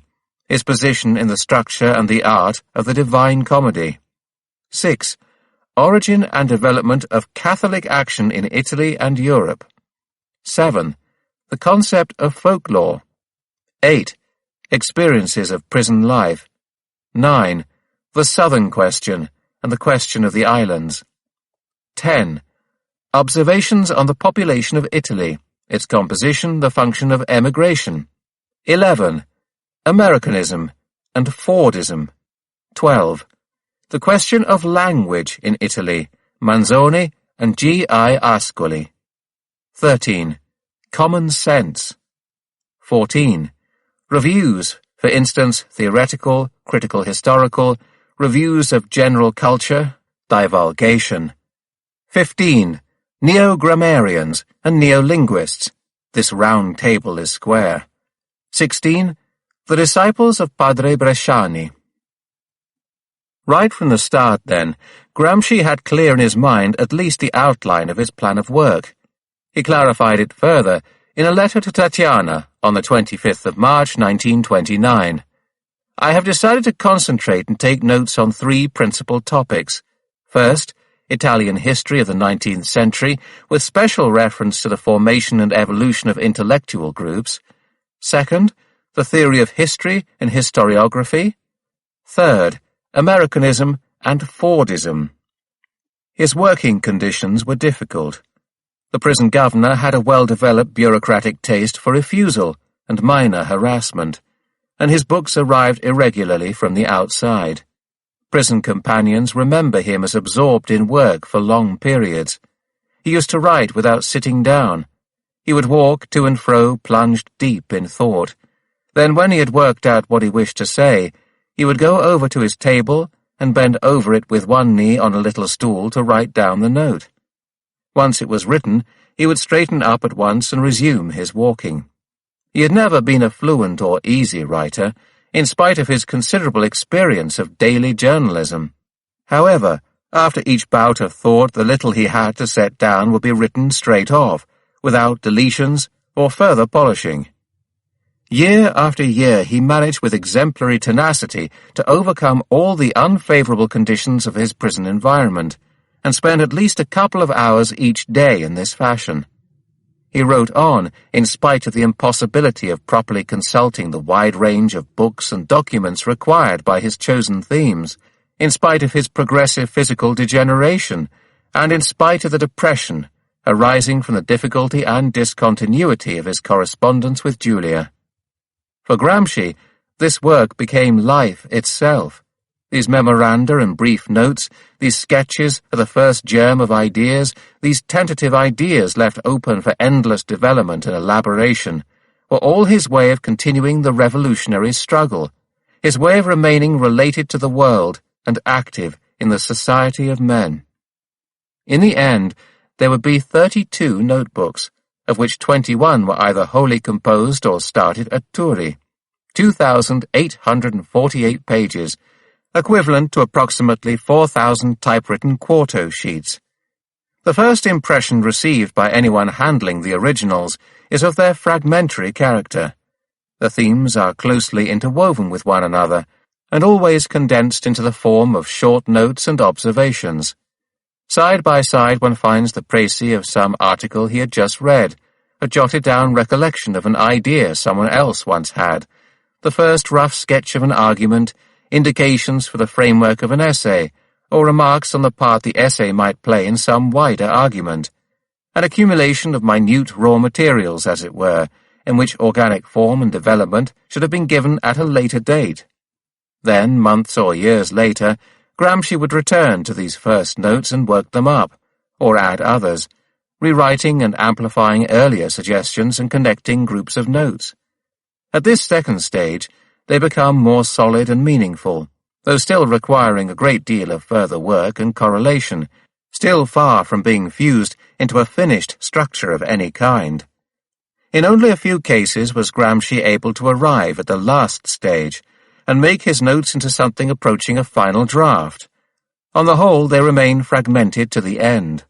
his position in the structure and the art of the Divine Comedy. 6. Origin and development of Catholic action in Italy and Europe. 7. The concept of folklore. 8. Experiences of prison life. 9. The Southern question and the question of the islands. 10. Observations on the population of Italy, its composition, the function of emigration. 11. Americanism and Fordism. 12. The question of language in Italy, Manzoni and G.I. Ascoli. 13. Common sense. 14. Reviews, for instance, theoretical, critical historical, reviews of general culture, divulgation. 15. Neo-grammarians and neo-linguists. This round table is square. 16. The disciples of Padre Bresciani. Right from the start, then, Gramsci had clear in his mind at least the outline of his plan of work. He clarified it further in a letter to Tatiana on the 25th of March, 1929. "I have decided to concentrate and take notes on 3 principal topics. First, Italian history of the 19th century, with special reference to the formation and evolution of intellectual groups. Second, the theory of history and historiography. Third, Americanism and Fordism." His working conditions were difficult. The prison governor had a well-developed bureaucratic taste for refusal and minor harassment, and his books arrived irregularly from the outside. Prison companions remember him as absorbed in work for long periods. He used to write without sitting down. He would walk to and fro, plunged deep in thought. Then, when he had worked out what he wished to say, he would go over to his table and bend over it with one knee on a little stool to write down the note. Once it was written, he would straighten up at once and resume his walking. He had never been a fluent or easy writer, in spite of his considerable experience of daily journalism. However, after each bout of thought, the little he had to set down would be written straight off, without deletions or further polishing. Year after year he managed with exemplary tenacity to overcome all the unfavorable conditions of his prison environment, and spent at least a couple of hours each day in this fashion. He wrote on, in spite of the impossibility of properly consulting the wide range of books and documents required by his chosen themes, in spite of his progressive physical degeneration, and in spite of the depression arising from the difficulty and discontinuity of his correspondence with Julia. For Gramsci, this work became life itself. These memoranda and brief notes, these sketches are the first germ of ideas, these tentative ideas left open for endless development and elaboration, were all his way of continuing the revolutionary struggle, his way of remaining related to the world and active in the society of men. In the end, there would be 32 notebooks, of which 21 were either wholly composed or started at Turi, 2,848 pages, equivalent to approximately 4,000 typewritten quarto sheets. The first impression received by anyone handling the originals is of their fragmentary character. The themes are closely interwoven with one another, and always condensed into the form of short notes and observations. Side by side one finds the précis of some article he had just read, a jotted-down recollection of an idea someone else once had, the first rough sketch of an argument, indications for the framework of an essay, or remarks on the part the essay might play in some wider argument, an accumulation of minute raw materials, as it were, in which organic form and development should have been given at a later date. Then, months or years later, Gramsci would return to these first notes and work them up, or add others, rewriting and amplifying earlier suggestions and connecting groups of notes. At this second stage, they become more solid and meaningful, though still requiring a great deal of further work and correlation, still far from being fused into a finished structure of any kind. In only a few cases was Gramsci able to arrive at the last stage, and make his notes into something approaching a final draft. On the whole, they remain fragmented to the end.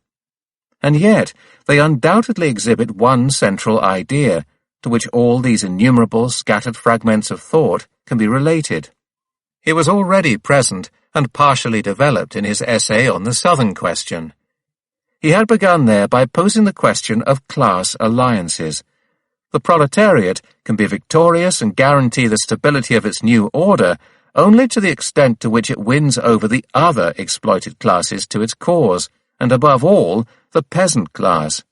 And yet, they undoubtedly exhibit one central idea, to which all these innumerable scattered fragments of thought can be related. It was already present and partially developed in his essay on the Southern question. He had begun there by posing the question of class alliances. The proletariat can be victorious and guarantee the stability of its new order only to the extent to which it wins over the other exploited classes to its cause, and above all, the peasant class.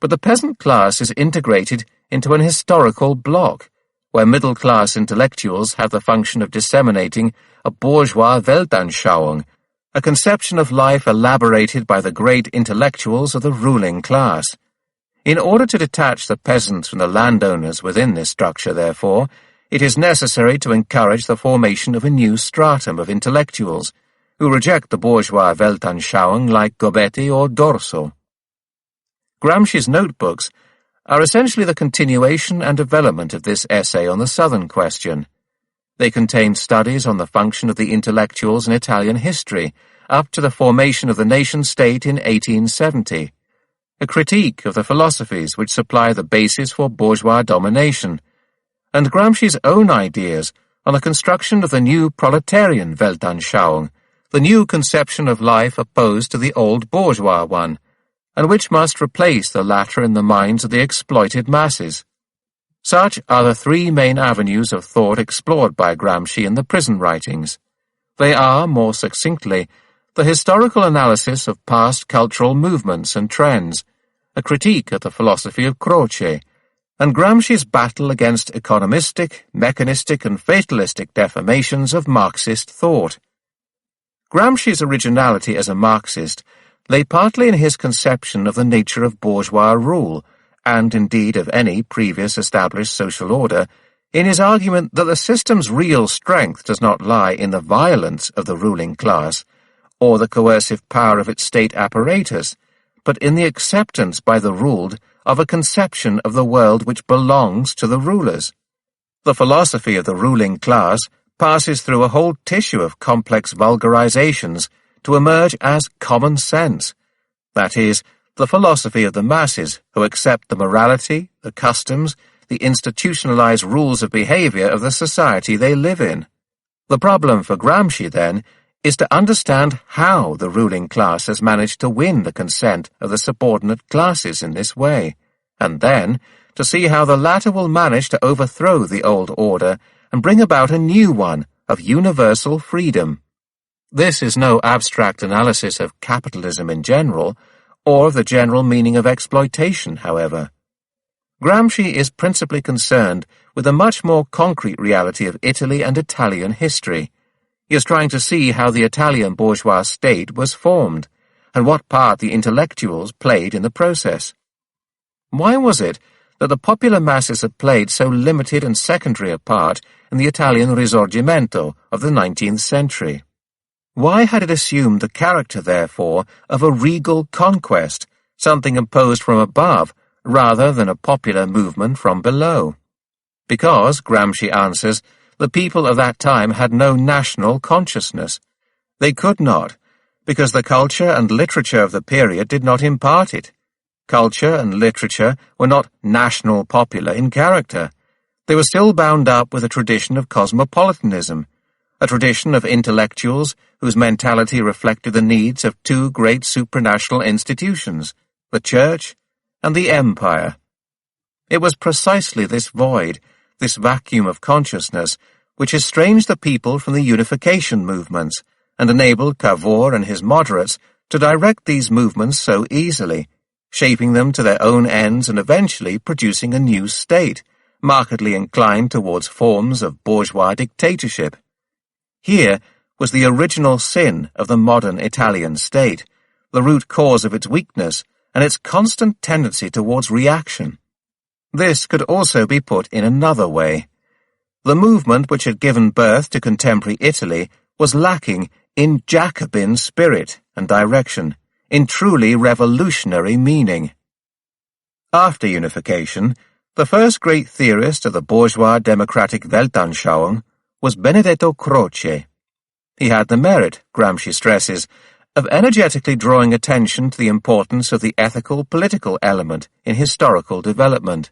But the peasant class is integrated into an historical block, where middle-class intellectuals have the function of disseminating a bourgeois Weltanschauung, a conception of life elaborated by the great intellectuals of the ruling class. In order to detach the peasants from the landowners within this structure, therefore, it is necessary to encourage the formation of a new stratum of intellectuals, who reject the bourgeois Weltanschauung like Gobetti or Dorso. Gramsci's notebooks are essentially the continuation and development of this essay on the Southern question. They contain studies on the function of the intellectuals in Italian history, up to the formation of the nation-state in 1870, a critique of the philosophies which supply the basis for bourgeois domination, and Gramsci's own ideas on the construction of the new proletarian Weltanschauung, the new conception of life opposed to the old bourgeois one, and which must replace the latter in the minds of the exploited masses. Such are the three main avenues of thought explored by Gramsci in the prison writings. They are, more succinctly, the historical analysis of past cultural movements and trends, a critique of the philosophy of Croce, and Gramsci's battle against economistic, mechanistic and fatalistic deformations of Marxist thought. Gramsci's originality as a Marxist lay partly in his conception of the nature of bourgeois rule, and indeed of any previous established social order, in his argument that the system's real strength does not lie in the violence of the ruling class, or the coercive power of its state apparatus, but in the acceptance by the ruled of a conception of the world which belongs to the rulers. The philosophy of the ruling class passes through a whole tissue of complex vulgarizations to emerge as common sense, that is, the philosophy of the masses who accept the morality, the customs, the institutionalized rules of behavior of the society they live in. The problem for Gramsci, then, is to understand how the ruling class has managed to win the consent of the subordinate classes in this way, and then to see how the latter will manage to overthrow the old order and bring about a new one of universal freedom. This is no abstract analysis of capitalism in general, or of the general meaning of exploitation, however. Gramsci is principally concerned with a much more concrete reality of Italy and Italian history. He is trying to see how the Italian bourgeois state was formed, and what part the intellectuals played in the process. Why was it that the popular masses had played so limited and secondary a part in the Italian Risorgimento of the 19th century? Why had it assumed the character, therefore, of a regal conquest, something imposed from above, rather than a popular movement from below? Because, Gramsci answers, the people of that time had no national consciousness. They could not, because the culture and literature of the period did not impart it. Culture and literature were not national popular in character. They were still bound up with a tradition of cosmopolitanism, a tradition of intellectuals whose mentality reflected the needs of two great supranational institutions, the Church and the Empire. It was precisely this void, this vacuum of consciousness, which estranged the people from the unification movements, and enabled Cavour and his moderates to direct these movements so easily, shaping them to their own ends and eventually producing a new state, markedly inclined towards forms of bourgeois dictatorship. Here was the original sin of the modern Italian state, the root cause of its weakness and its constant tendency towards reaction. This could also be put in another way. The movement which had given birth to contemporary Italy was lacking in Jacobin spirit and direction, in truly revolutionary meaning. After unification, the first great theorist of the bourgeois democratic Weltanschauung was Benedetto Croce. He had the merit, Gramsci stresses, of energetically drawing attention to the importance of the ethical-political element in historical development.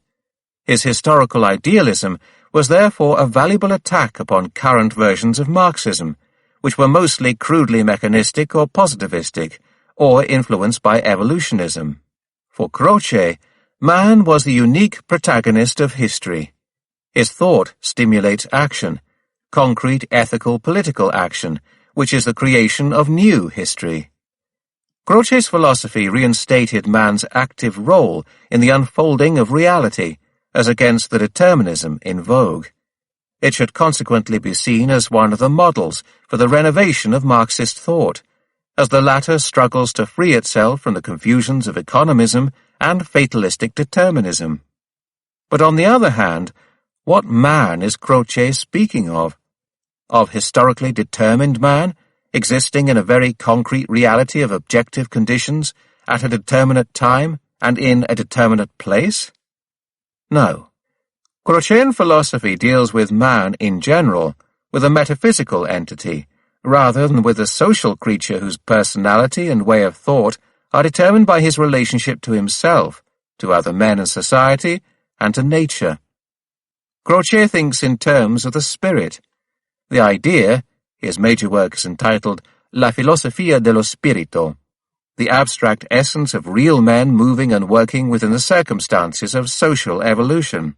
His historical idealism was therefore a valuable attack upon current versions of Marxism, which were mostly crudely mechanistic or positivistic, or influenced by evolutionism. For Croce, man was the unique protagonist of history. His thought stimulates action, concrete ethical political action, which is the creation of new history. Croce's philosophy reinstated man's active role in the unfolding of reality, as against the determinism in vogue. It should consequently be seen as one of the models for the renovation of Marxist thought, as the latter struggles to free itself from the confusions of economism and fatalistic determinism. But on the other hand, what man is Croce speaking of? Of historically determined man, existing in a very concrete reality of objective conditions, at a determinate time, and in a determinate place? No. Crocean philosophy deals with man in general, with a metaphysical entity, rather than with a social creature whose personality and way of thought are determined by his relationship to himself, to other men and society, and to nature. Croce thinks in terms of the spirit. The idea, his major work is entitled La filosofia dello spirito, the abstract essence of real men moving and working within the circumstances of social evolution.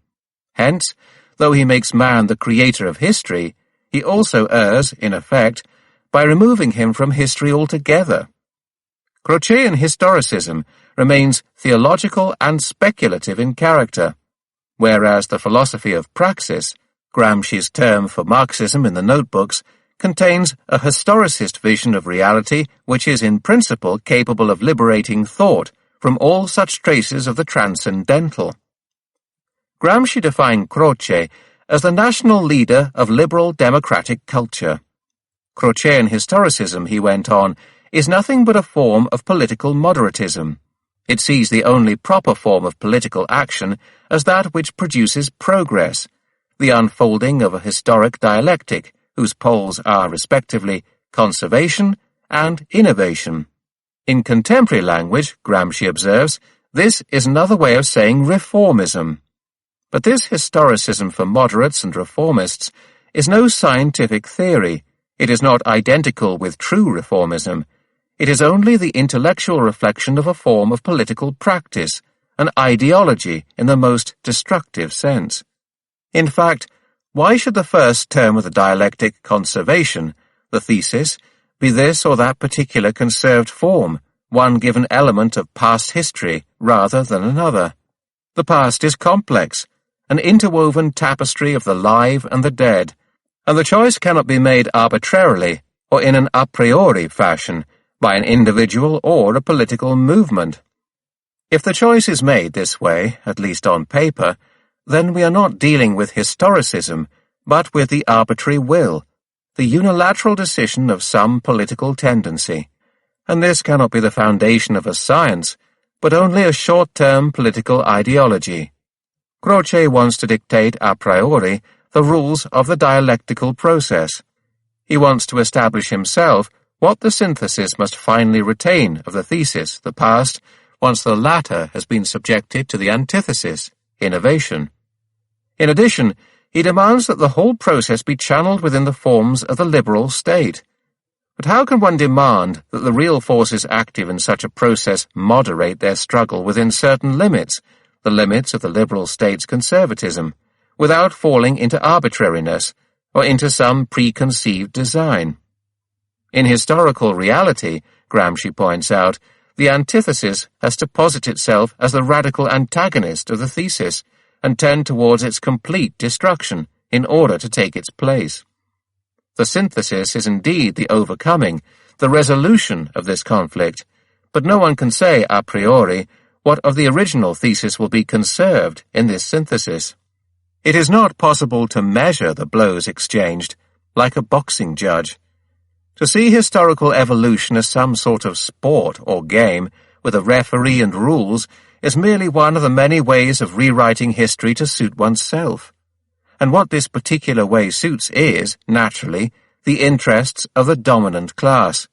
Hence, though he makes man the creator of history, he also errs, in effect, by removing him from history altogether. Crocean historicism remains theological and speculative in character. whereas the philosophy of praxis, Gramsci's term for Marxism in the notebooks, contains a historicist vision of reality which is in principle capable of liberating thought from all such traces of the transcendental. Gramsci defined Croce as the national leader of liberal democratic culture. Crocean historicism, he went on, is nothing but a form of political moderatism. It sees the only proper form of political action as that which produces progress, the unfolding of a historic dialectic whose poles are, respectively, conservation and innovation. In contemporary language, Gramsci observes, this is another way of saying reformism. But this historicism for moderates and reformists is no scientific theory. It is not identical with true reformism. It is only the intellectual reflection of a form of political practice, an ideology in the most destructive sense. In fact, why should the first term of the dialectic conservation, the thesis, be this or that particular conserved form, one given element of past history rather than another? The past is complex, an interwoven tapestry of the live and the dead, and the choice cannot be made arbitrarily or in an a priori fashion by an individual or a political movement. If the choice is made this way, at least on paper, then we are not dealing with historicism, but with the arbitrary will, the unilateral decision of some political tendency. And this cannot be the foundation of a science, but only a short-term political ideology. Croce wants to dictate a priori the rules of the dialectical process. He wants to establish himself what the synthesis must finally retain of the thesis, the past, once the latter has been subjected to the antithesis, innovation. In addition, he demands that the whole process be channeled within the forms of the liberal state. But how can one demand that the real forces active in such a process moderate their struggle within certain limits, the limits of the liberal state's conservatism, without falling into arbitrariness or into some preconceived design? In historical reality, Gramsci points out, the antithesis has to posit itself as the radical antagonist of the thesis and tend towards its complete destruction in order to take its place. The synthesis is indeed the overcoming, the resolution of this conflict, but no one can say a priori what of the original thesis will be conserved in this synthesis. It is not possible to measure the blows exchanged, like a boxing judge. To see historical evolution as some sort of sport or game, with a referee and rules, is merely one of the many ways of rewriting history to suit oneself. And what this particular way suits is, naturally, the interests of the dominant class.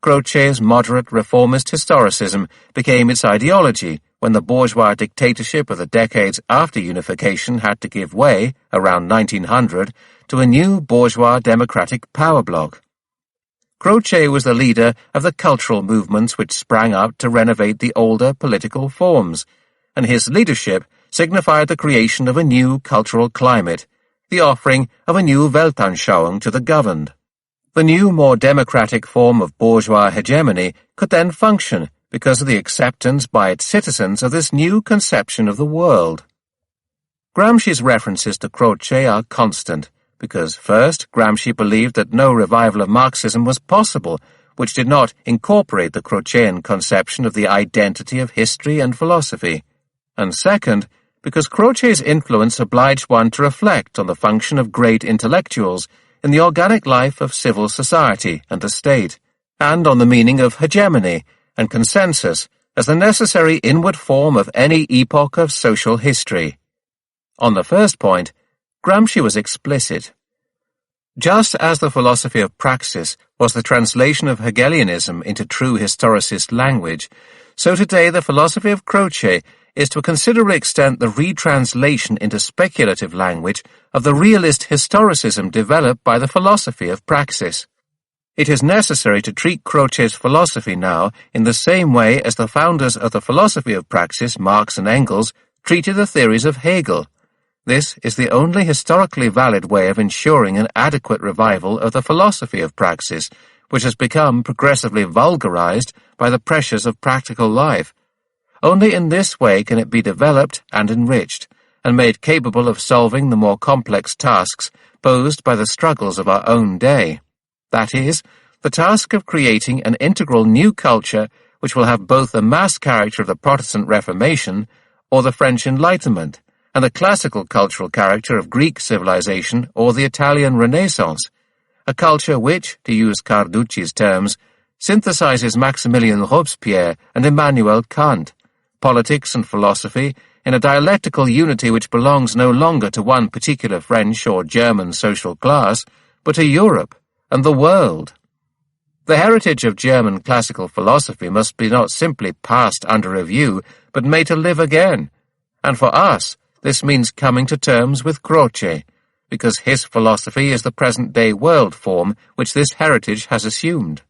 Croce's moderate reformist historicism became its ideology when the bourgeois dictatorship of the decades after unification had to give way, around 1900, to a new bourgeois democratic power bloc. Croce was the leader of the cultural movements which sprang up to renovate the older political forms, and his leadership signified the creation of a new cultural climate, the offering of a new Weltanschauung to the governed. The new, more democratic form of bourgeois hegemony could then function because of the acceptance by its citizens of this new conception of the world. Gramsci's references to Croce are constant, because first, Gramsci believed that no revival of Marxism was possible which did not incorporate the Crocean conception of the identity of history and philosophy, and second, because Croce's influence obliged one to reflect on the function of great intellectuals in the organic life of civil society and the state, and on the meaning of hegemony and consensus as the necessary inward form of any epoch of social history. On the first point, Gramsci was explicit. Just as the philosophy of praxis was the translation of Hegelianism into true historicist language, so today the philosophy of Croce is to a considerable extent the retranslation into speculative language of the realist historicism developed by the philosophy of praxis. It is necessary to treat Croce's philosophy now in the same way as the founders of the philosophy of praxis, Marx and Engels, treated the theories of Hegel. This is the only historically valid way of ensuring an adequate revival of the philosophy of praxis, which has become progressively vulgarized by the pressures of practical life. Only in this way can it be developed and enriched, and made capable of solving the more complex tasks posed by the struggles of our own day. That is, the task of creating an integral new culture which will have both the mass character of the Protestant Reformation or the French Enlightenment, and the classical cultural character of Greek civilization or the Italian Renaissance, a culture which, to use Carducci's terms, synthesizes Maximilian Robespierre and Immanuel Kant, politics and philosophy, in a dialectical unity which belongs no longer to one particular French or German social class, but to Europe and the world. The heritage of German classical philosophy must be not simply passed under review, but made to live again, and for us this means coming to terms with Croce, because his philosophy is the present-day world form which this heritage has assumed.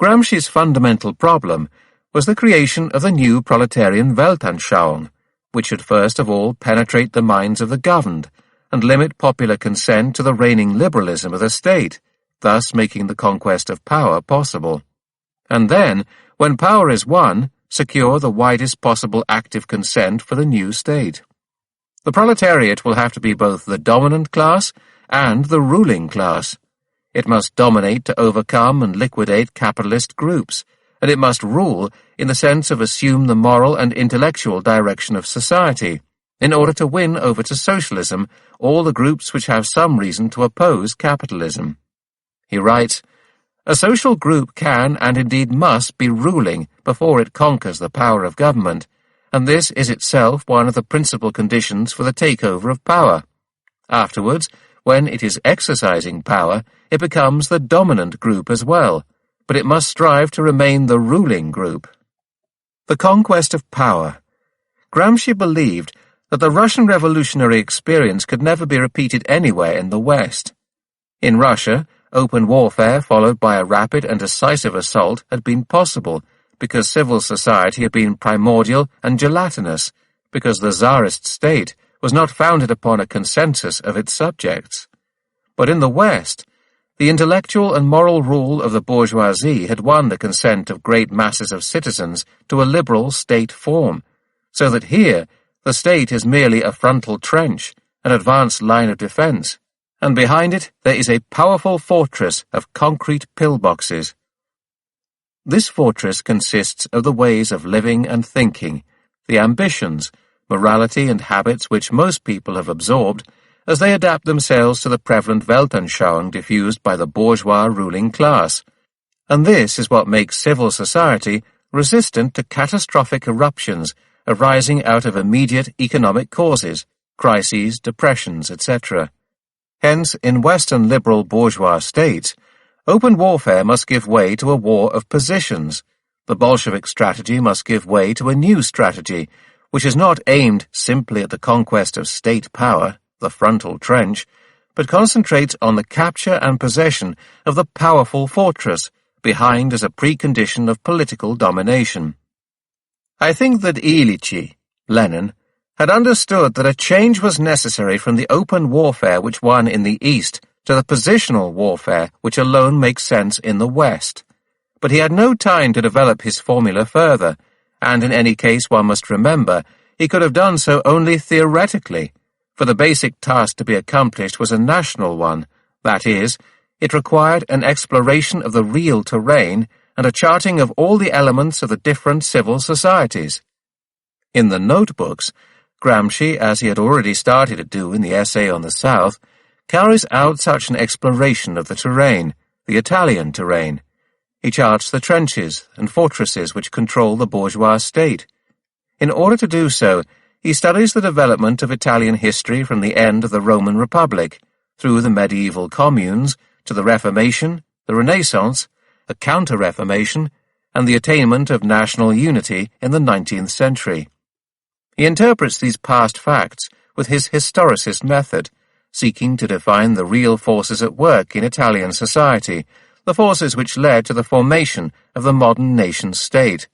Gramsci's fundamental problem was the creation of the new proletarian Weltanschauung, which should first of all penetrate the minds of the governed and limit popular consent to the reigning liberalism of the state, thus making the conquest of power possible. And then, when power is won, secure the widest possible active consent for the new state. The proletariat will have to be both the dominant class and the ruling class. It must dominate to overcome and liquidate capitalist groups, and it must rule in the sense of assume the moral and intellectual direction of society, in order to win over to socialism all the groups which have some reason to oppose capitalism. He writes, "A social group can and indeed must be ruling before it conquers the power of government, and this is itself one of the principal conditions for the takeover of power. Afterwards, when it is exercising power, it becomes the dominant group as well, but it must strive to remain the ruling group." The conquest of power. Gramsci believed that the Russian revolutionary experience could never be repeated anywhere in the West. In Russia, open warfare followed by a rapid and decisive assault had been possible, because civil society had been primordial and gelatinous, because the Tsarist state was not founded upon a consensus of its subjects. But in the West, the intellectual and moral rule of the bourgeoisie had won the consent of great masses of citizens to a liberal state form, so that here the state is merely a frontal trench, an advanced line of defense, and behind it there is a powerful fortress of concrete pillboxes. This fortress consists of the ways of living and thinking, the ambitions, morality and habits which most people have absorbed as they adapt themselves to the prevalent Weltanschauung diffused by the bourgeois ruling class, and this is what makes civil society resistant to catastrophic eruptions arising out of immediate economic causes, crises, depressions, etc. Hence, in Western liberal bourgeois states, open warfare must give way to a war of positions. The Bolshevik strategy must give way to a new strategy, which is not aimed simply at the conquest of state power, the frontal trench, but concentrates on the capture and possession of the powerful fortress, behind as a precondition of political domination. I think that Ilyich, Lenin, had understood that a change was necessary from the open warfare which won in the East to the positional warfare which alone makes sense in the West. But he had no time to develop his formula further, and in any case one must remember he could have done so only theoretically, for the basic task to be accomplished was a national one, that is, it required an exploration of the real terrain and a charting of all the elements of the different civil societies. In the notebooks, Gramsci, as he had already started to do in the essay on the South, carries out such an exploration of the terrain, the Italian terrain. He charts the trenches and fortresses which control the bourgeois state. In order to do so, he studies the development of Italian history from the end of the Roman Republic, through the medieval communes, to the Reformation, the Renaissance, a counter-Reformation, and the attainment of national unity in the 19th century. He interprets these past facts with his historicist method, seeking to define the real forces at work in Italian society, the forces which led to the formation of the modern nation-state.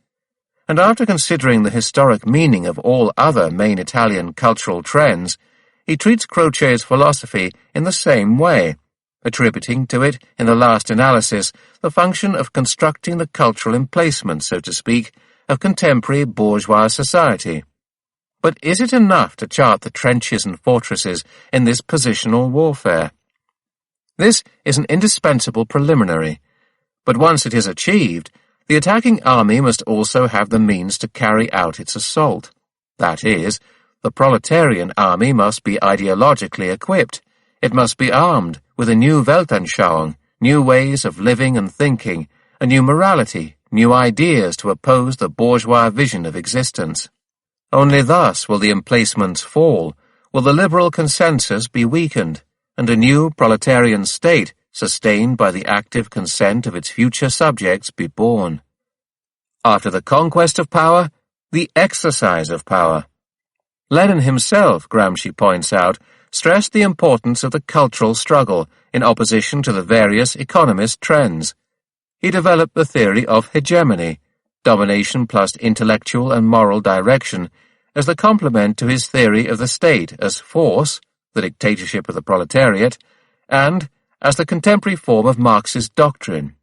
And after considering the historic meaning of all other main Italian cultural trends, he treats Croce's philosophy in the same way, attributing to it, in the last analysis, the function of constructing the cultural emplacement, so to speak, of contemporary bourgeois society. But is it enough to chart the trenches and fortresses in this positional warfare? This is an indispensable preliminary, but once it is achieved, the attacking army must also have the means to carry out its assault. That is, the proletarian army must be ideologically equipped. It must be armed with a new Weltanschauung, new ways of living and thinking, a new morality, new ideas to oppose the bourgeois vision of existence. Only thus will the emplacements fall, will the liberal consensus be weakened, and a new proletarian state, sustained by the active consent of its future subjects, be born. After the conquest of power, the exercise of power. Lenin himself, Gramsci points out, stressed the importance of the cultural struggle in opposition to the various economist trends. He developed the theory of hegemony, domination plus intellectual and moral direction, as the complement to his theory of the state as force, the dictatorship of the proletariat, and as the contemporary form of Marx's doctrine.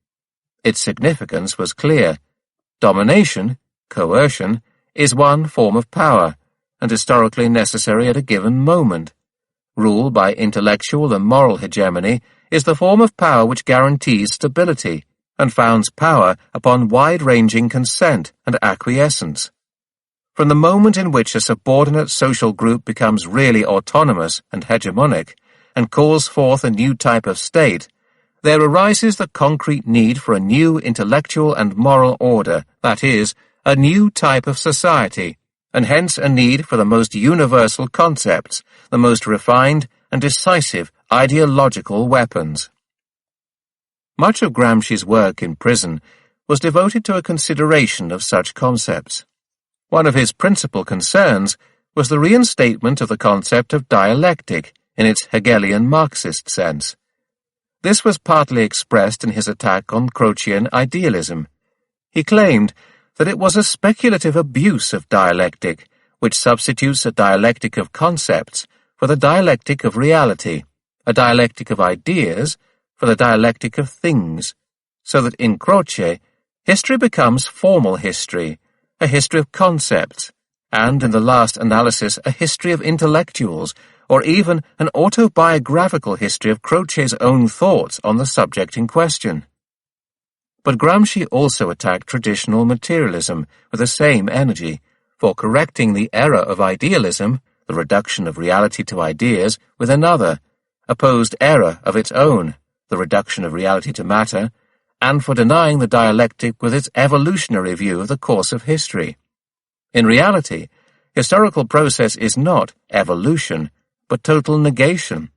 Its significance was clear. Domination, coercion, is one form of power, and historically necessary at a given moment. Rule by intellectual and moral hegemony is the form of power which guarantees stability, and founds power upon wide-ranging consent and acquiescence. From the moment in which a subordinate social group becomes really autonomous and hegemonic, and calls forth a new type of state, there arises the concrete need for a new intellectual and moral order, that is, a new type of society, and hence a need for the most universal concepts, the most refined and decisive ideological weapons. Much of Gramsci's work in prison was devoted to a consideration of such concepts. One of his principal concerns was the reinstatement of the concept of dialectic in its Hegelian Marxist sense. This was partly expressed in his attack on Crocean idealism. He claimed that it was a speculative abuse of dialectic, which substitutes a dialectic of concepts for the dialectic of reality, a dialectic of ideas for the dialectic of things, so that in Croce, history becomes formal history, a history of concepts, and in the last analysis a history of intellectuals, or even an autobiographical history of Croce's own thoughts on the subject in question. But Gramsci also attacked traditional materialism with the same energy, for correcting the error of idealism, the reduction of reality to ideas, with another, opposed error of its own, the reduction of reality to matter, and for denying the dialectic with its evolutionary view of the course of history. In reality, historical process is not evolution, but total negation,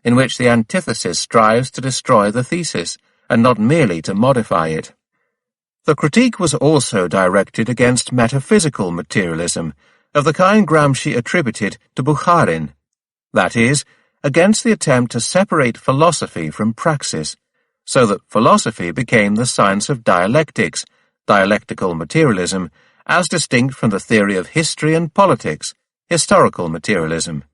in which the antithesis strives to destroy the thesis, and not merely to modify it. The critique was also directed against metaphysical materialism, of the kind Gramsci attributed to Bukharin, that is, against the attempt to separate philosophy from praxis, so that philosophy became the science of dialectics, dialectical materialism, as distinct from the theory of history and politics, historical materialism.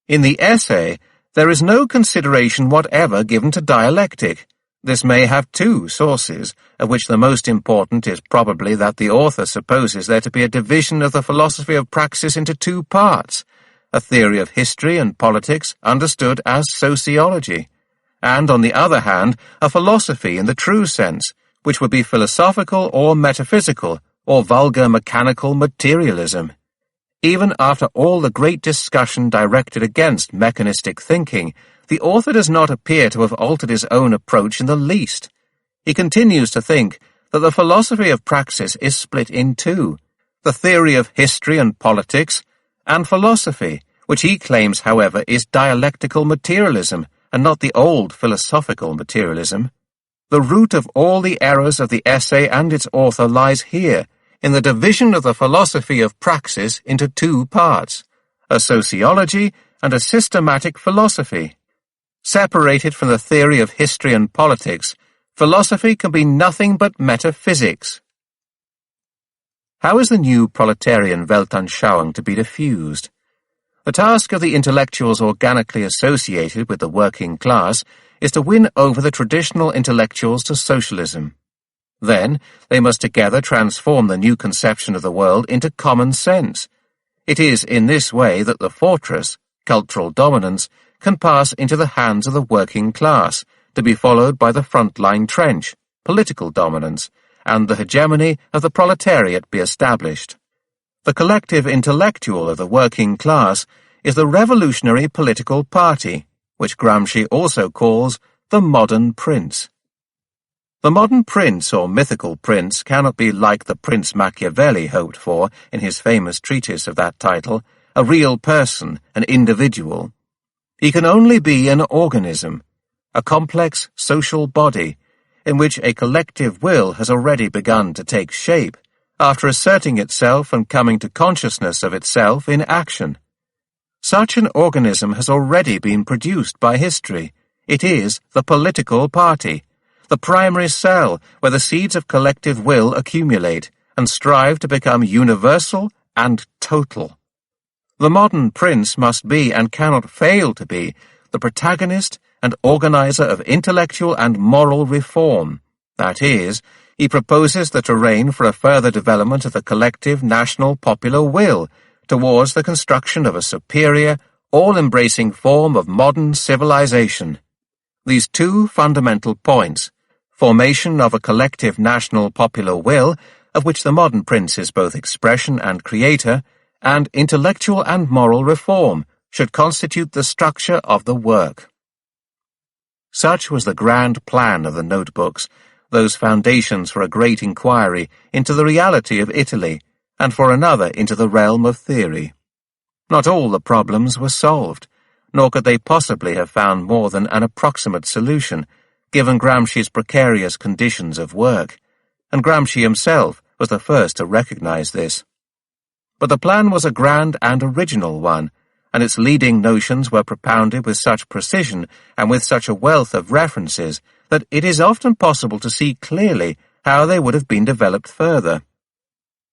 In the essay, there is no consideration whatever given to dialectic. This may have two sources, of which the most important is probably that the author supposes there to be a division of the philosophy of praxis into two parts, a theory of history and politics understood as sociology, and, on the other hand, a philosophy in the true sense, which would be philosophical or metaphysical, or vulgar mechanical materialism. Even after all the great discussion directed against mechanistic thinking, the author does not appear to have altered his own approach in the least. He continues to think that the philosophy of praxis is split in two, the theory of history and politics, and philosophy, which he claims, however, is dialectical materialism, and not the old philosophical materialism. The root of all the errors of the essay and its author lies here, in the division of the philosophy of praxis into two parts, a sociology and a systematic philosophy. Separated from the theory of history and politics, philosophy can be nothing but metaphysics. How is the new proletarian Weltanschauung to be diffused? The task of the intellectuals organically associated with the working class is to win over the traditional intellectuals to socialism. Then, they must together transform the new conception of the world into common sense. It is in this way that the fortress, cultural dominance, can pass into the hands of the working class, to be followed by the frontline trench, political dominance, and the hegemony of the proletariat be established. The collective intellectual of the working class is the revolutionary political party, which Gramsci also calls the modern prince. The modern prince or mythical prince cannot be like the Prince Machiavelli hoped for in his famous treatise of that title, a real person, an individual. He can only be an organism, a complex social body, in which a collective will has already begun to take shape, after asserting itself and coming to consciousness of itself in action. Such an organism has already been produced by history. It is the political party, the primary cell where the seeds of collective will accumulate and strive to become universal and total. The modern prince must be, and cannot fail to be, the protagonist and organizer of intellectual and moral reform. That is, he proposes the terrain for a further development of the collective national popular will towards the construction of a superior, all-embracing form of modern civilization. These two fundamental points, formation of a collective national popular will, of which the modern prince is both expression and creator, and intellectual and moral reform, should constitute the structure of the work. Such was the grand plan of the notebooks, those foundations for a great inquiry into the reality of Italy, and for another into the realm of theory. Not all the problems were solved, nor could they possibly have found more than an approximate solution, given Gramsci's precarious conditions of work, and Gramsci himself was the first to recognize this. But the plan was a grand and original one, and its leading notions were propounded with such precision and with such a wealth of references that it is often possible to see clearly how they would have been developed further.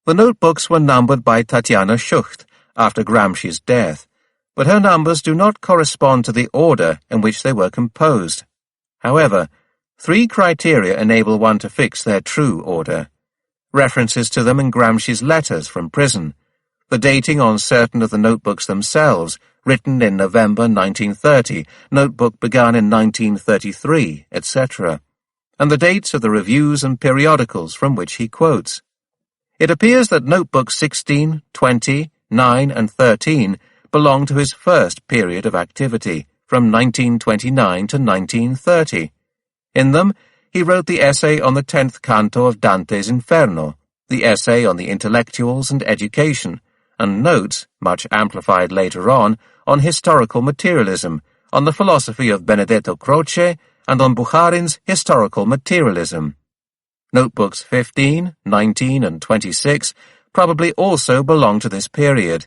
The notebooks were numbered by Tatiana Schucht after Gramsci's death, but her numbers do not correspond to the order in which they were composed. However, 3 criteria enable one to fix their true order. References to them in Gramsci's letters from prison, the dating on certain of the notebooks themselves, written in November 1930, notebook begun in 1933, etc., and the dates of the reviews and periodicals from which he quotes. It appears that notebooks 16, 20, 9, and 13 belong to his first period of activity, from 1929 to 1930. In them, he wrote the essay on the 10th canto of Dante's Inferno, the essay on the intellectuals and education, and notes, much amplified later on historical materialism, on the philosophy of Benedetto Croce, and on Bukharin's historical materialism. Notebooks 15, 19, and 26 probably also belong to this period.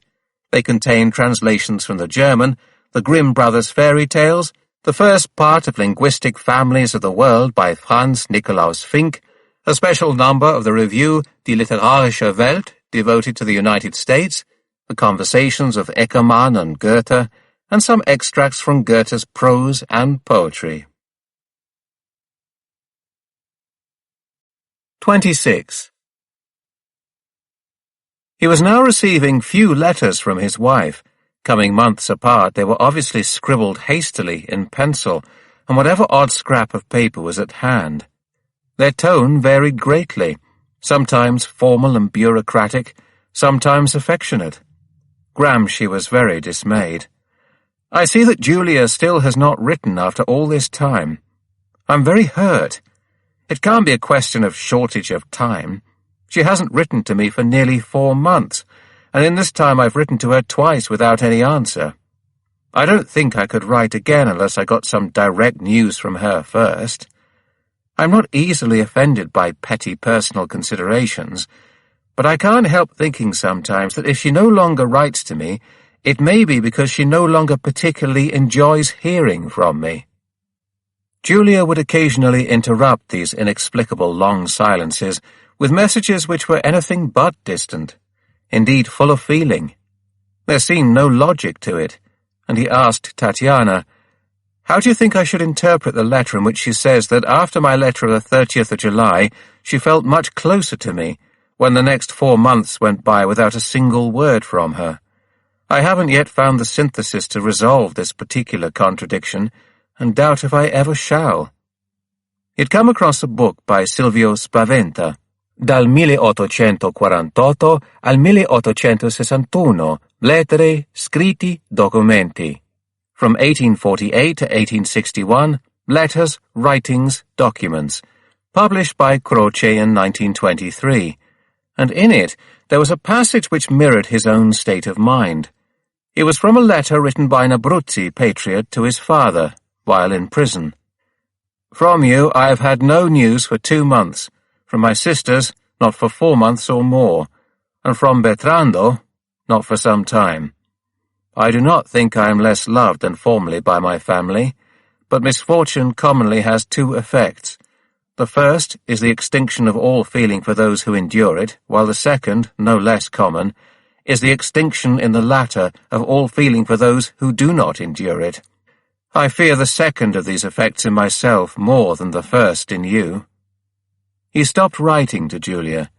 They contain translations from the German, the Grimm Brothers fairy tales, the first part of Linguistic Families of the World by Franz Nikolaus Fink, a special number of the review Die Literarische Welt devoted to the United States, the conversations of Eckermann and Goethe, and some extracts from Goethe's prose and poetry. 26. He was now receiving few letters from his wife. Coming months apart, they were obviously scribbled hastily in pencil, and whatever odd scrap of paper was at hand. Their tone varied greatly, sometimes formal and bureaucratic, sometimes affectionate. Gramsci was very dismayed. "I see that Julia still has not written after all this time. I'm very hurt. It can't be a question of shortage of time. She hasn't written to me for nearly 4 months, and in this time I've written to her twice without any answer. I don't think I could write again unless I got some direct news from her first. I'm not easily offended by petty personal considerations, but I can't help thinking sometimes that if she no longer writes to me, it may be because she no longer particularly enjoys hearing from me." Julia would occasionally interrupt these inexplicable long silences with messages which were anything but distant, indeed full of feeling. There seemed no logic to it, and he asked Tatiana, "How do you think I should interpret the letter in which she says that after my letter of the 30th of July she felt much closer to me, when the next 4 months went by without a single word from her, I haven't yet found the synthesis to resolve this particular contradiction, and doubt if I ever shall. He'd come across a book by Silvio Spaventa, Dal 1848 al 1861, lettere, scritti, documenti. From 1848 to 1861, letters, writings, documents, published by Croce in 1923, and in it there was a passage which mirrored his own state of mind. It was from a letter written by an Abruzzi patriot to his father, while in prison. From you I have had no news for 2 months, from my sisters not for 4 months or more, and from Bertrando not for some time. I do not think I am less loved than formerly by my family, but misfortune commonly has 2 effects. The first is the extinction of all feeling for those who endure it, while the second, no less common, is the extinction in the latter of all feeling for those who do not endure it. I fear the second of these effects in myself more than the first in you. He stopped writing to Julia.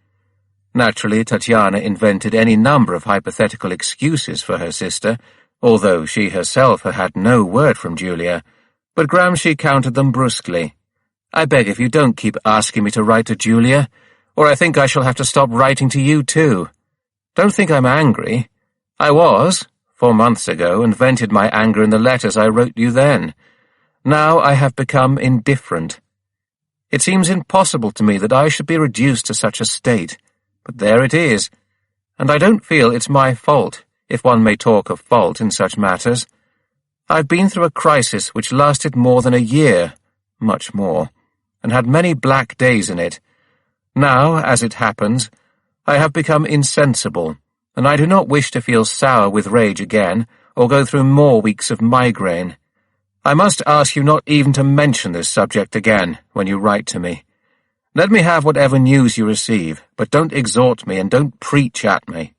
Naturally, Tatiana invented any number of hypothetical excuses for her sister, although she herself had had no word from Julia, but Gramsci countered them brusquely. I beg if you don't keep asking me to write to Julia, or I think I shall have to stop writing to you too. Don't think I'm angry. I was, 4 months ago, and vented my anger in the letters I wrote you then. Now I have become indifferent. It seems impossible to me that I should be reduced to such a state, but there it is, and I don't feel it's my fault, if one may talk of fault in such matters. I've been through a crisis which lasted more than a year, much more, and had many black days in it. Now, as it happens, I have become insensible, and I do not wish to feel sour with rage again, or go through more weeks of migraine. I must ask you not even to mention this subject again when you write to me. Let me have whatever news you receive, but don't exhort me and don't preach at me.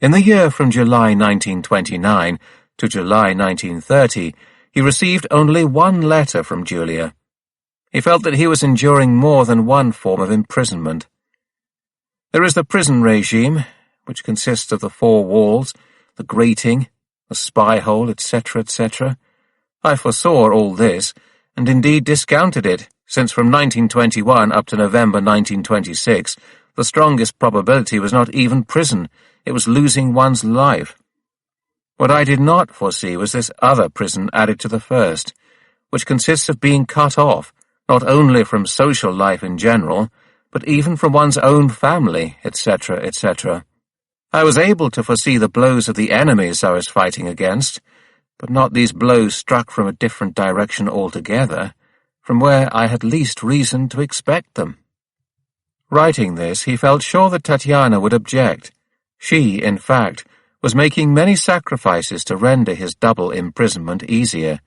In the year from July 1929 to July 1930, he received only 1 letter from Julia. He felt that he was enduring more than one form of imprisonment. There is the prison regime, which consists of the 4 walls, the grating, the spy-hole, etc., etc. I foresaw all this, and indeed discounted it, since from 1921 up to November 1926, the strongest probability was not even prison, it was losing one's life. What I did not foresee was this other prison added to the first, which consists of being cut off, not only from social life in general, but even from one's own family, etc., etc. I was able to foresee the blows of the enemies I was fighting against, but not these blows struck from a different direction altogether, from where I had least reason to expect them. Writing this, he felt sure that Tatiana would object. She, in fact, was making many sacrifices to render his double imprisonment easier.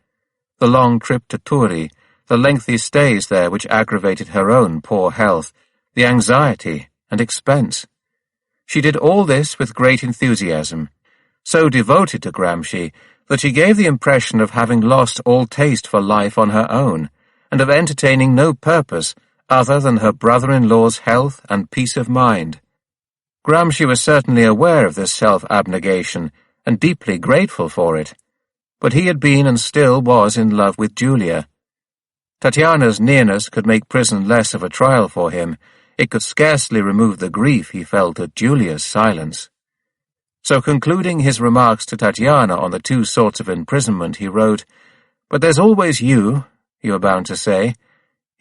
The long trip to Turi, the lengthy stays there which aggravated her own poor health, the anxiety and expense. She did all this with great enthusiasm, so devoted to Gramsci that she gave the impression of having lost all taste for life on her own, and of entertaining no purpose other than her brother-in-law's health and peace of mind. Gramsci was certainly aware of this self-abnegation, and deeply grateful for it, but he had been and still was in love with Julia. Tatiana's nearness could make prison less of a trial for him. It could scarcely remove the grief he felt at Julia's silence. So concluding his remarks to Tatiana on the 2 sorts of imprisonment, he wrote, "But there's always you are bound to say.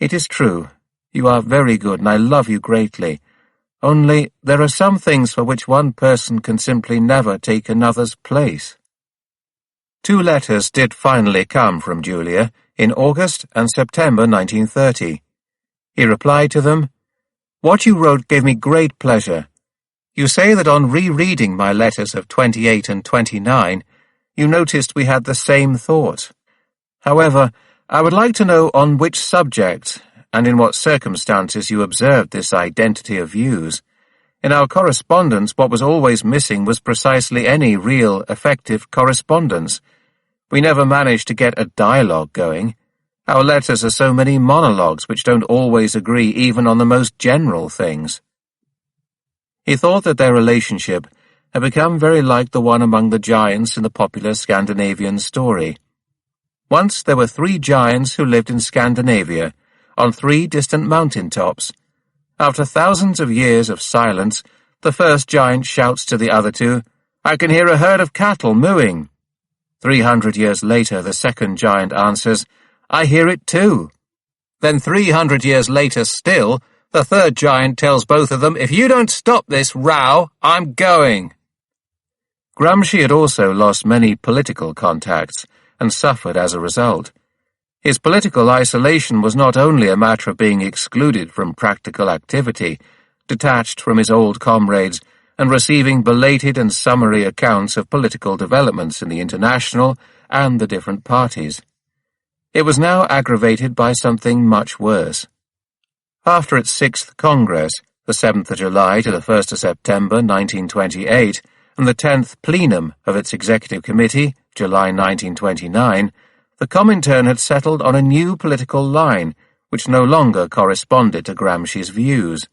It is true, you are very good and I love you greatly. Only there are some things for which one person can simply never take another's place." 2 letters did finally come from Julia, in August and September 1930. He replied to them, "What you wrote gave me great pleasure. You say that on rereading my letters of 28 and 29, you noticed we had the same thoughts. However, I would like to know on which subjects and in what circumstances you observed this identity of views. In our correspondence, what was always missing was precisely any real, effective correspondence. We never managed to get a dialogue going. Our letters are so many monologues which don't always agree even on the most general things." He thought that their relationship had become very like the one among the giants in the popular Scandinavian story. Once there were 3 giants who lived in Scandinavia, on 3 distant mountain tops. After thousands of years of silence, the first giant shouts to the other 2, "I can hear a herd of cattle mooing." 300 years later, the second giant answers, "I hear it too." Then 300 years later still, the third giant tells both of them, "If you don't stop this row, I'm going." Gramsci had also lost many political contacts and suffered as a result. His political isolation was not only a matter of being excluded from practical activity, detached from his old comrades, and receiving belated and summary accounts of political developments in the International and the different parties. It was now aggravated by something much worse. After its 6th Congress, the 7th of July to the 1st of September 1928, and the 10th plenum of its Executive Committee, July 1929, the Comintern had settled on a new political line, which no longer corresponded to Gramsci's views.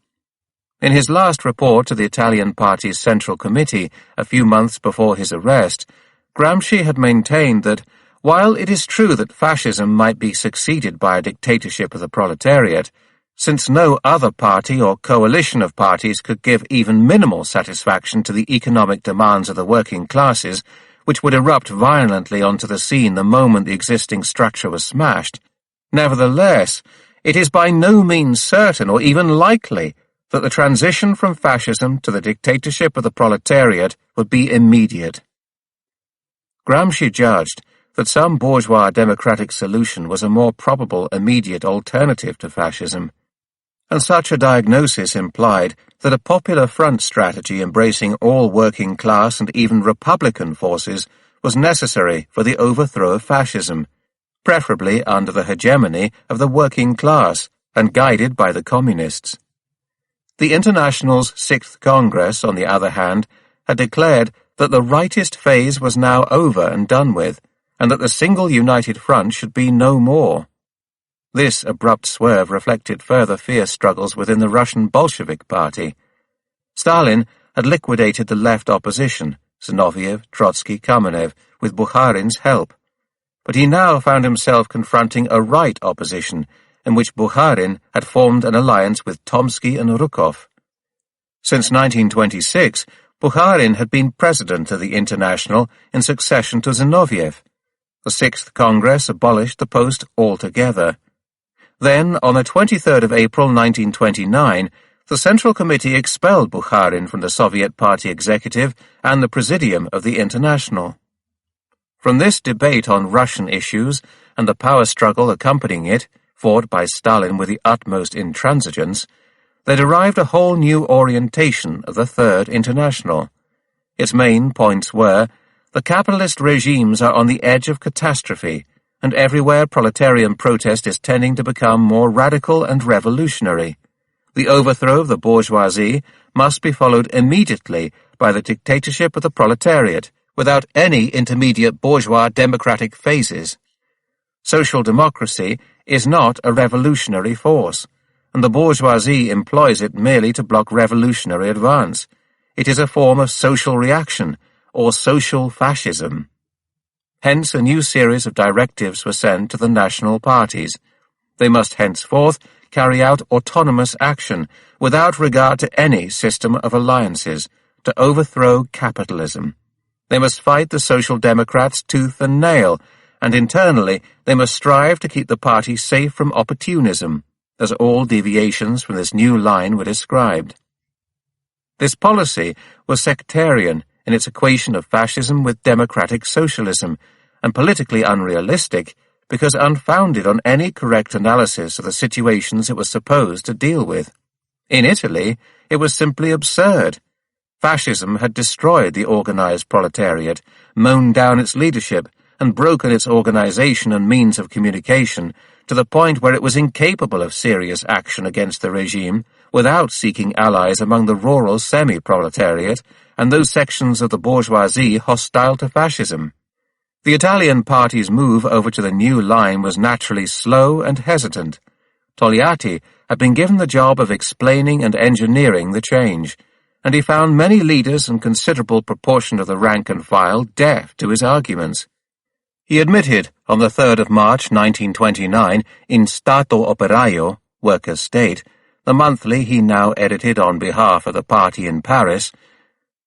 In his last report to the Italian Party's Central Committee a few months before his arrest, Gramsci had maintained that, while it is true that fascism might be succeeded by a dictatorship of the proletariat, since no other party or coalition of parties could give even minimal satisfaction to the economic demands of the working classes, which would erupt violently onto the scene the moment the existing structure was smashed, nevertheless, it is by no means certain or even likely that the transition from fascism to the dictatorship of the proletariat would be immediate. Gramsci judged that some bourgeois democratic solution was a more probable immediate alternative to fascism, and such a diagnosis implied that a popular front strategy embracing all working class and even republican forces was necessary for the overthrow of fascism, preferably under the hegemony of the working class and guided by the communists. The International's 6th Congress, on the other hand, had declared that the rightist phase was now over and done with, and that the single united front should be no more. This abrupt swerve reflected further fierce struggles within the Russian Bolshevik Party. Stalin had liquidated the left opposition, Zinoviev, Trotsky, Kamenev, with Bukharin's help. But he now found himself confronting a right opposition, in which Bukharin had formed an alliance with Tomsky and Rukov. Since 1926, Bukharin had been president of the International in succession to Zinoviev. The 6th Congress abolished the post altogether. Then, on the 23rd of April 1929, the Central Committee expelled Bukharin from the Soviet Party Executive and the Presidium of the International. From this debate on Russian issues and the power struggle accompanying it, fought by Stalin with the utmost intransigence, there derived a whole new orientation of the Third International. Its main points were, the capitalist regimes are on the edge of catastrophe, and everywhere proletarian protest is tending to become more radical and revolutionary. The overthrow of the bourgeoisie must be followed immediately by the dictatorship of the proletariat, without any intermediate bourgeois democratic phases. Social democracy is not a revolutionary force, and the bourgeoisie employs it merely to block revolutionary advance. It is a form of social reaction, or social fascism. Hence a new series of directives were sent to the national parties. They must henceforth carry out autonomous action, without regard to any system of alliances, to overthrow capitalism. They must fight the Social Democrats tooth and nail, and internally they must strive to keep the party safe from opportunism, as all deviations from this new line were described. This policy was sectarian in its equation of fascism with democratic socialism, and politically unrealistic because unfounded on any correct analysis of the situations it was supposed to deal with. In Italy, it was simply absurd. Fascism had destroyed the organized proletariat, mown down its leadership, and broken its organization and means of communication to the point where it was incapable of serious action against the regime without seeking allies among the rural semi-proletariat and those sections of the bourgeoisie hostile to fascism. The Italian party's move over to the new line was naturally slow and hesitant. Togliatti had been given the job of explaining and engineering the change, and he found many leaders and considerable proportion of the rank and file deaf to his arguments. He admitted on the 3rd of March 1929 in Stato Operaio, Workers' State, the monthly he now edited on behalf of the party in Paris,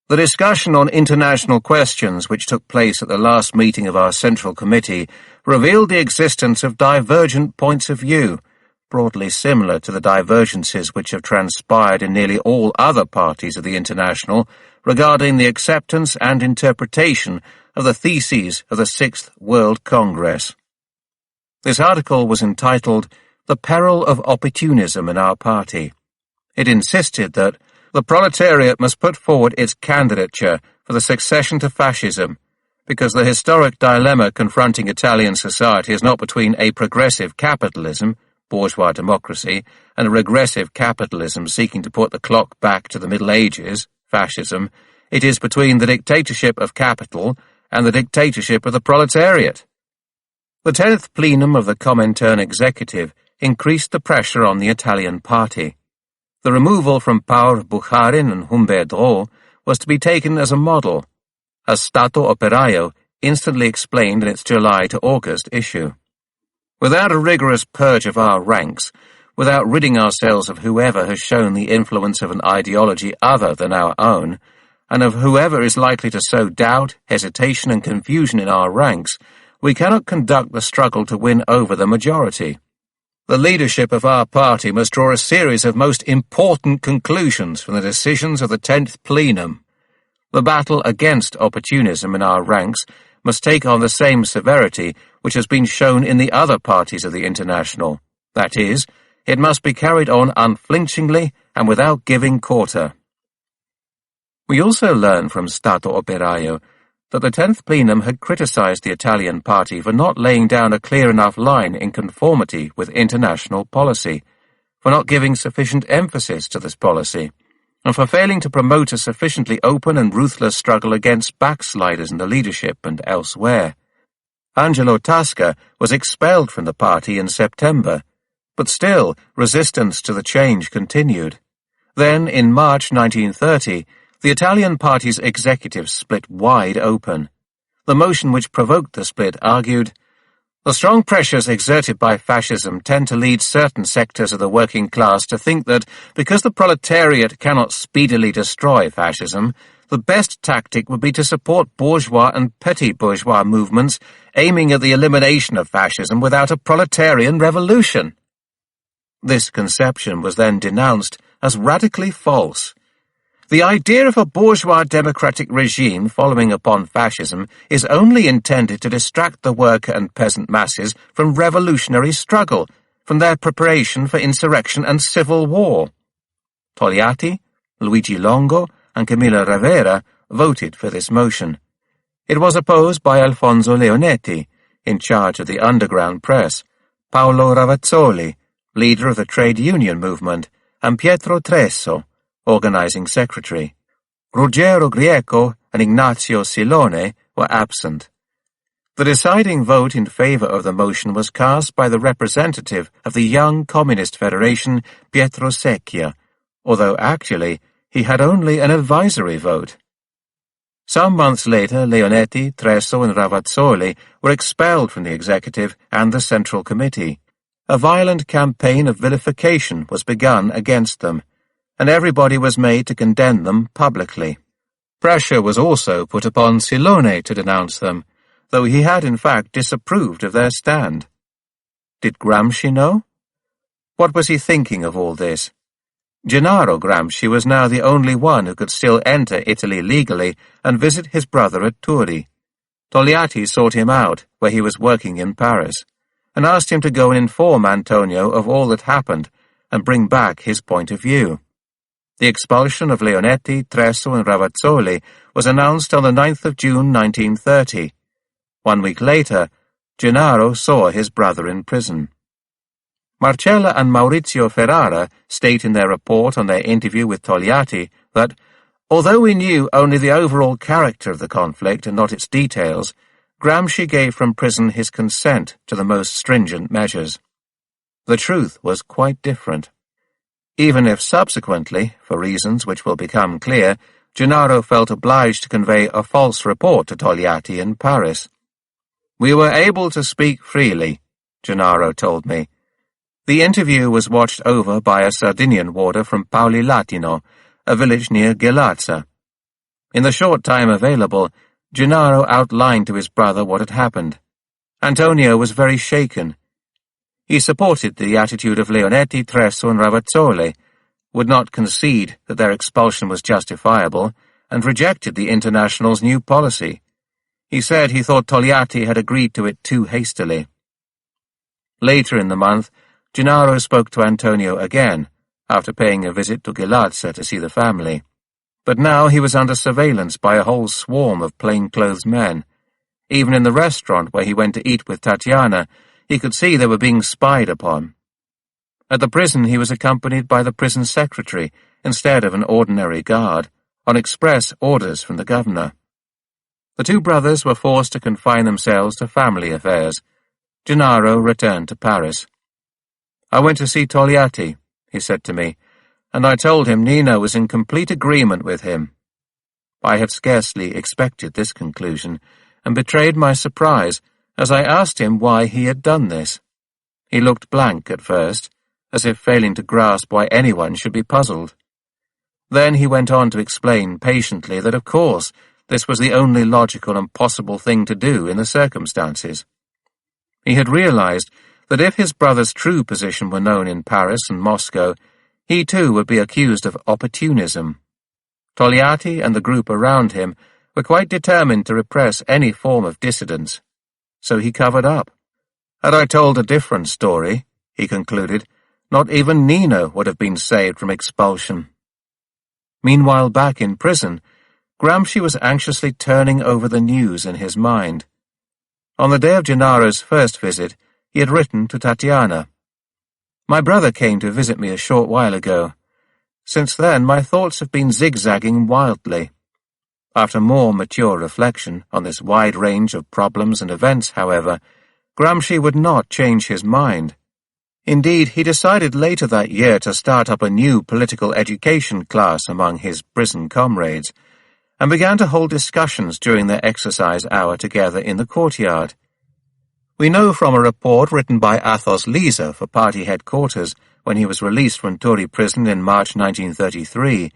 "The discussion on international questions which took place at the last meeting of our Central Committee revealed the existence of divergent points of view, broadly similar to the divergences which have transpired in nearly all other parties of the International regarding the acceptance and interpretation of the theses of the Sixth World Congress." This article was entitled "The Peril of Opportunism in Our Party." It insisted that the proletariat must put forward its candidature for the succession to fascism, because the historic dilemma confronting Italian society is not between a progressive capitalism, bourgeois democracy, and a regressive capitalism seeking to put the clock back to the Middle Ages, fascism. It is between the dictatorship of capital and the dictatorship of the proletariat. The 10th plenum of the Comintern Executive increased the pressure on the Italian party. The removal from power of Bukharin and Humbert Dreux was to be taken as a model, as Stato Operaio instantly explained in its July to August issue. Without a rigorous purge of our ranks, without ridding ourselves of whoever has shown the influence of an ideology other than our own, and of whoever is likely to sow doubt, hesitation, and confusion in our ranks, we cannot conduct the struggle to win over the majority. The leadership of our party must draw a series of most important conclusions from the decisions of the 10th plenum. The battle against opportunism in our ranks must take on the same severity which has been shown in the other parties of the International. That is, it must be carried on unflinchingly and without giving quarter. We also learn from Stato Operaio that the 10th plenum had criticized the Italian party for not laying down a clear enough line in conformity with international policy, for not giving sufficient emphasis to this policy, and for failing to promote a sufficiently open and ruthless struggle against backsliders in the leadership and elsewhere. Angelo Tasca was expelled from the party in September, but still resistance to the change continued. Then, in March 1930, the Italian party's executive split wide open. The motion which provoked the split argued, "The strong pressures exerted by fascism tend to lead certain sectors of the working class to think that, because the proletariat cannot speedily destroy fascism, the best tactic would be to support bourgeois and petty bourgeois movements aiming at the elimination of fascism without a proletarian revolution." This conception was then denounced as radically false. The idea of a bourgeois democratic regime following upon fascism is only intended to distract the worker and peasant masses from revolutionary struggle, from their preparation for insurrection and civil war. Togliatti, Luigi Longo, and Camillo Ravera voted for this motion. It was opposed by Alfonso Leonetti, in charge of the underground press, Paolo Ravazzoli, leader of the trade union movement, and Pietro Tresso, organizing secretary. Ruggero Grieco and Ignazio Silone were absent. The deciding vote in favor of the motion was cast by the representative of the Young Communist Federation, Pietro Secchia, although actually he had only an advisory vote. Some months later, Leonetti, Tresso, and Ravazzoli were expelled from the executive and the Central Committee. A violent campaign of vilification was begun against them, and everybody was made to condemn them publicly. Pressure was also put upon Silone to denounce them, though he had in fact disapproved of their stand. Did Gramsci know? What was he thinking of all this? Gennaro Gramsci was now the only one who could still enter Italy legally and visit his brother at Turi. Togliatti sought him out, where he was working in Paris, and asked him to go and inform Antonio of all that happened and bring back his point of view. The expulsion of Leonetti, Tresso, and Ravazzoli was announced on the 9th of June 1930. 1 week later, Gennaro saw his brother in prison. Marcella and Maurizio Ferrara state in their report on their interview with Togliatti that, although we knew only the overall character of the conflict and not its details, Gramsci gave from prison his consent to the most stringent measures. The truth was quite different. even if subsequently, for reasons which will become clear, Gennaro felt obliged to convey a false report to Togliatti in Paris. "We were able to speak freely," Gennaro told me. The interview was watched over by a Sardinian warder from Paulilatino, a village near Ghilarza. In the short time available, Gennaro outlined to his brother what had happened. Antonio was very shaken. He supported the attitude of Leonetti, Tresso, and Ravazzoli, would not concede that their expulsion was justifiable, and rejected the International's new policy. He said he thought Togliatti had agreed to it too hastily. Later in the month, Gennaro spoke to Antonio again, after paying a visit to Ghilarza to see the family. But now he was under surveillance by a whole swarm of plain-clothes men. Even in the restaurant where he went to eat with Tatiana, he could see they were being spied upon. At the prison he was accompanied by the prison secretary instead of an ordinary guard, on express orders from the governor. The two brothers were forced to confine themselves to family affairs. Gennaro returned to Paris. "I went to see Togliatti," he said to me, "and I told him Nina was in complete agreement with him." I had scarcely expected this conclusion, and betrayed my surprise as I asked him why he had done this. He looked blank at first, as if failing to grasp why anyone should be puzzled. Then he went on to explain patiently that, of course, this was the only logical and possible thing to do in the circumstances. He had realized that if his brother's true position were known in Paris and Moscow, he too would be accused of opportunism. Togliatti and the group around him were quite determined to repress any form of dissidence. So he covered up. Had I told a different story, he concluded, not even Nina would have been saved from expulsion. Meanwhile, back in prison, Gramsci was anxiously turning over the news in his mind. On the day of Gennaro's first visit, he had written to Tatiana. "My brother came to visit me a short while ago. Since then, my thoughts have been zigzagging wildly." After more mature reflection on this wide range of problems and events, however, Gramsci would not change his mind. Indeed, he decided later that year to start up a new political education class among his prison comrades, and began to hold discussions during their exercise hour together in the courtyard. We know from a report written by Athos Lisa for party headquarters when he was released from Turi prison in March 1933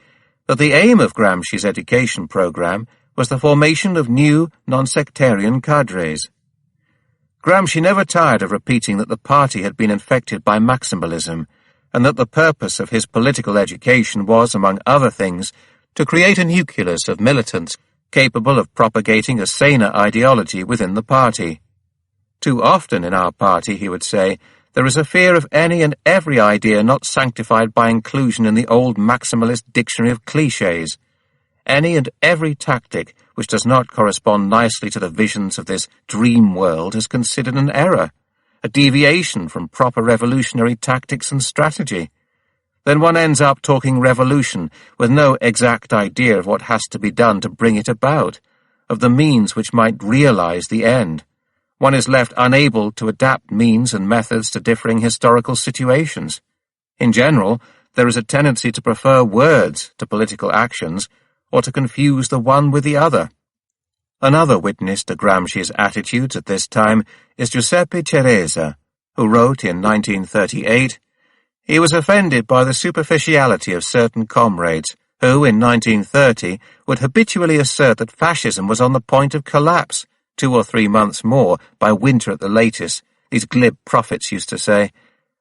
that the aim of Gramsci's education program was the formation of new, non-sectarian cadres. Gramsci never tired of repeating that the party had been infected by maximalism, and that the purpose of his political education was, among other things, to create a nucleus of militants capable of propagating a saner ideology within the party. Too often in our party, he would say, there is a fear of any and every idea not sanctified by inclusion in the old maximalist dictionary of clichés. Any and every tactic which does not correspond nicely to the visions of this dream world is considered an error, a deviation from proper revolutionary tactics and strategy. Then one ends up talking revolution with no exact idea of what has to be done to bring it about, of the means which might realize the end. One is left unable to adapt means and methods to differing historical situations. In general, there is a tendency to prefer words to political actions, or to confuse the one with the other. Another witness to Gramsci's attitudes at this time is Giuseppe Ceresa, who wrote in 1938, "He was offended by the superficiality of certain comrades who, in 1930, would habitually assert that fascism was on the point of collapse, 2 or 3 months more, by winter at the latest, these glib prophets used to say,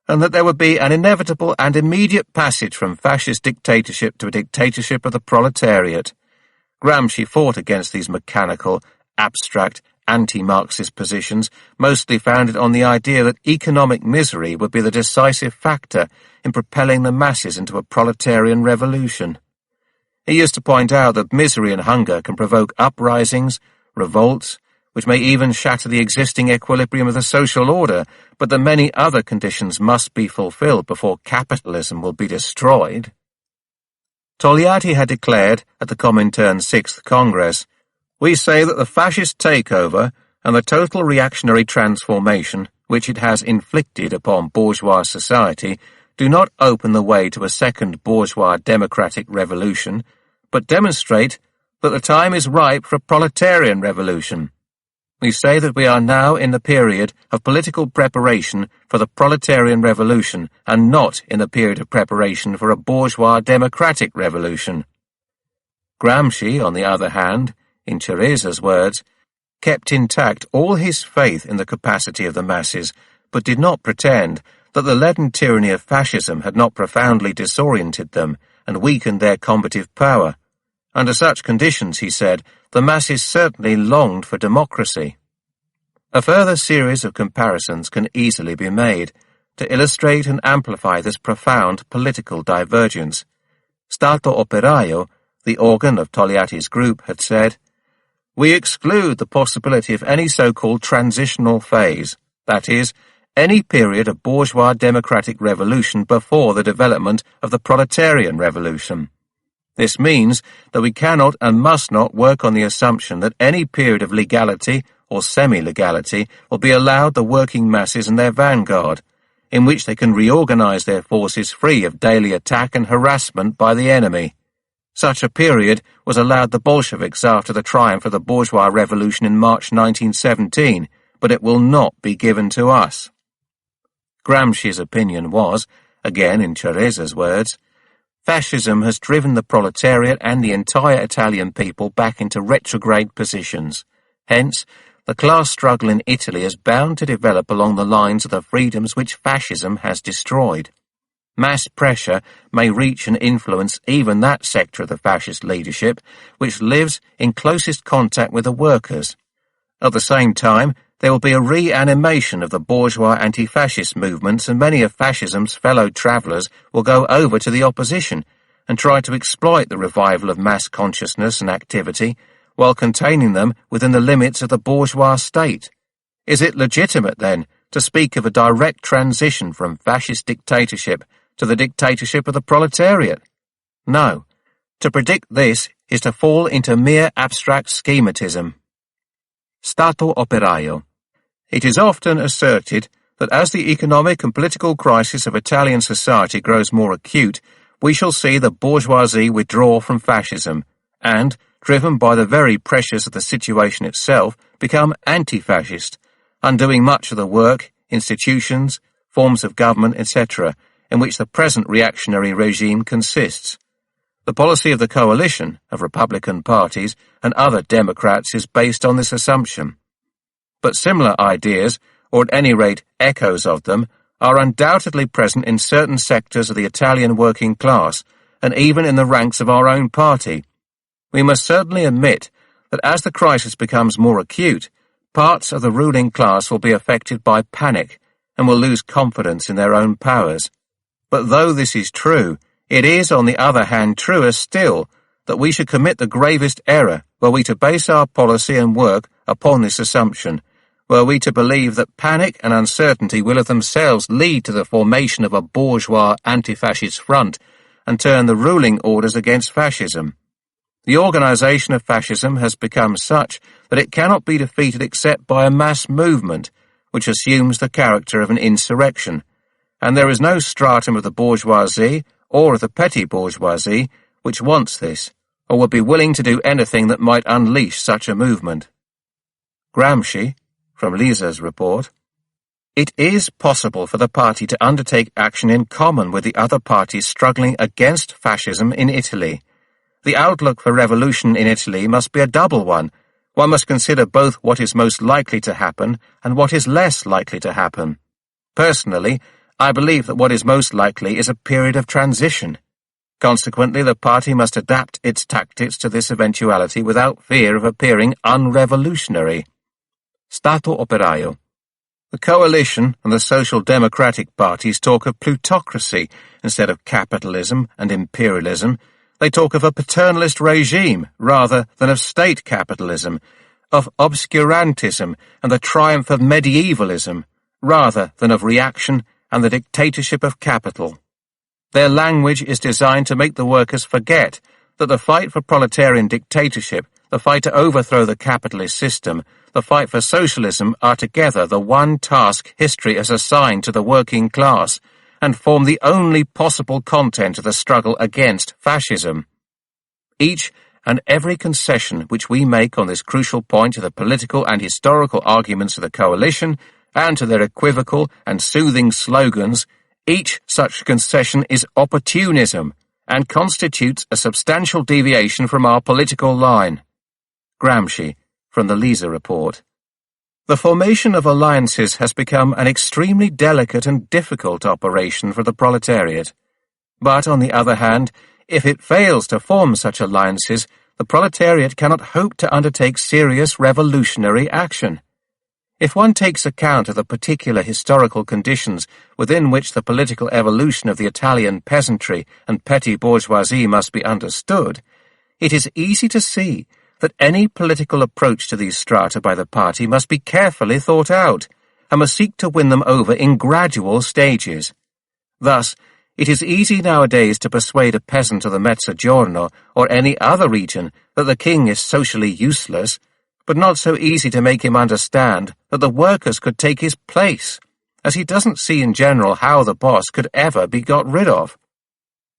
and that there would be an inevitable and immediate passage from fascist dictatorship to a dictatorship of the proletariat." Gramsci fought against these mechanical, abstract, anti-Marxist positions, mostly founded on the idea that economic misery would be the decisive factor in propelling the masses into a proletarian revolution. He used to point out that misery and hunger can provoke uprisings, revolts, which may even shatter the existing equilibrium of the social order, but that many other conditions must be fulfilled before capitalism will be destroyed. Togliatti had declared at the Comintern's 6th Congress, "We say that the fascist takeover and the total reactionary transformation which it has inflicted upon bourgeois society do not open the way to a second bourgeois democratic revolution, but demonstrate that the time is ripe for a proletarian revolution. We say that we are now in the period of political preparation for the proletarian revolution and not in the period of preparation for a bourgeois democratic revolution. Gramsci, on the other hand, in Ceresa's words, kept intact all his faith in the capacity of the masses, but did not pretend that the leaden tyranny of fascism had not profoundly disoriented them and weakened their combative power. Under such conditions, he said, the masses certainly longed for democracy. A further series of comparisons can easily be made to illustrate and amplify this profound political divergence. Stato Operaio, the organ of Togliatti's group, had said, "We exclude the possibility of any so-called transitional phase, that is, any period of bourgeois democratic revolution before the development of the proletarian revolution. This means that we cannot and must not work on the assumption that any period of legality or semi-legality will be allowed the working masses and their vanguard, in which they can reorganize their forces free of daily attack and harassment by the enemy. Such a period was allowed the Bolsheviks after the triumph of the bourgeois revolution in March 1917, but it will not be given to us." Gramsci's opinion was, again in Ceresa's words, "Fascism has driven the proletariat and the entire Italian people back into retrograde positions. Hence, the class struggle in Italy is bound to develop along the lines of the freedoms which fascism has destroyed. Mass pressure may reach and influence even that sector of the fascist leadership which lives in closest contact with the workers. At the same time, there will be a reanimation of the bourgeois anti-fascist movements, and many of fascism's fellow travellers will go over to the opposition and try to exploit the revival of mass consciousness and activity while containing them within the limits of the bourgeois state. Is it legitimate, then, to speak of a direct transition from fascist dictatorship to the dictatorship of the proletariat? No. To predict this is to fall into mere abstract schematism." Stato Operaio. It is often asserted that as the economic and political crisis of Italian society grows more acute, we shall see the bourgeoisie withdraw from fascism and, driven by the very pressures of the situation itself, become anti-fascist, undoing much of the work, institutions, forms of government, etc., in which the present reactionary regime consists. The policy of the coalition of Republican parties and other Democrats is based on this assumption. But similar ideas, or at any rate echoes of them, are undoubtedly present in certain sectors of the Italian working class, and even in the ranks of our own party. We must certainly admit that as the crisis becomes more acute, parts of the ruling class will be affected by panic and will lose confidence in their own powers. But though this is true, it is on the other hand truer still that we should commit the gravest error were we to base our policy and work upon this assumption, were we to believe that panic and uncertainty will of themselves lead to the formation of a bourgeois anti-fascist front and turn the ruling orders against fascism. The organization of fascism has become such that it cannot be defeated except by a mass movement, which assumes the character of an insurrection, and there is no stratum of the bourgeoisie or of the petty bourgeoisie which wants this, or would be willing to do anything that might unleash such a movement. Gramsci, from Lisa's report, "It is possible for the party to undertake action in common with the other parties struggling against fascism in Italy. The outlook for revolution in Italy must be a double one. One must consider both what is most likely to happen and what is less likely to happen. Personally, I believe that what is most likely is a period of transition. Consequently, the party must adapt its tactics to this eventuality without fear of appearing unrevolutionary." Stato Operaio. The coalition and the social democratic parties talk of plutocracy instead of capitalism and imperialism. They talk of a paternalist regime rather than of state capitalism, of obscurantism and the triumph of medievalism rather than of reaction and the dictatorship of capital. Their language is designed to make the workers forget that the fight for proletarian dictatorship, the fight to overthrow the capitalist system, the fight for socialism are together the one task history has assigned to the working class, and form the only possible content of the struggle against fascism. Each and every concession which we make on this crucial point to the political and historical arguments of the coalition and to their equivocal and soothing slogans, each such concession is opportunism and constitutes a substantial deviation from our political line. Gramsci, from the Lisa Report. The formation of alliances has become an extremely delicate and difficult operation for the proletariat. But, on the other hand, if it fails to form such alliances, the proletariat cannot hope to undertake serious revolutionary action. If one takes account of the particular historical conditions within which the political evolution of the Italian peasantry and petty bourgeoisie must be understood, it is easy to see that any political approach to these strata by the party must be carefully thought out, and must seek to win them over in gradual stages. Thus, it is easy nowadays to persuade a peasant of the Mezzogiorno or any other region that the king is socially useless, but not so easy to make him understand that the workers could take his place, as he doesn't see in general how the boss could ever be got rid of.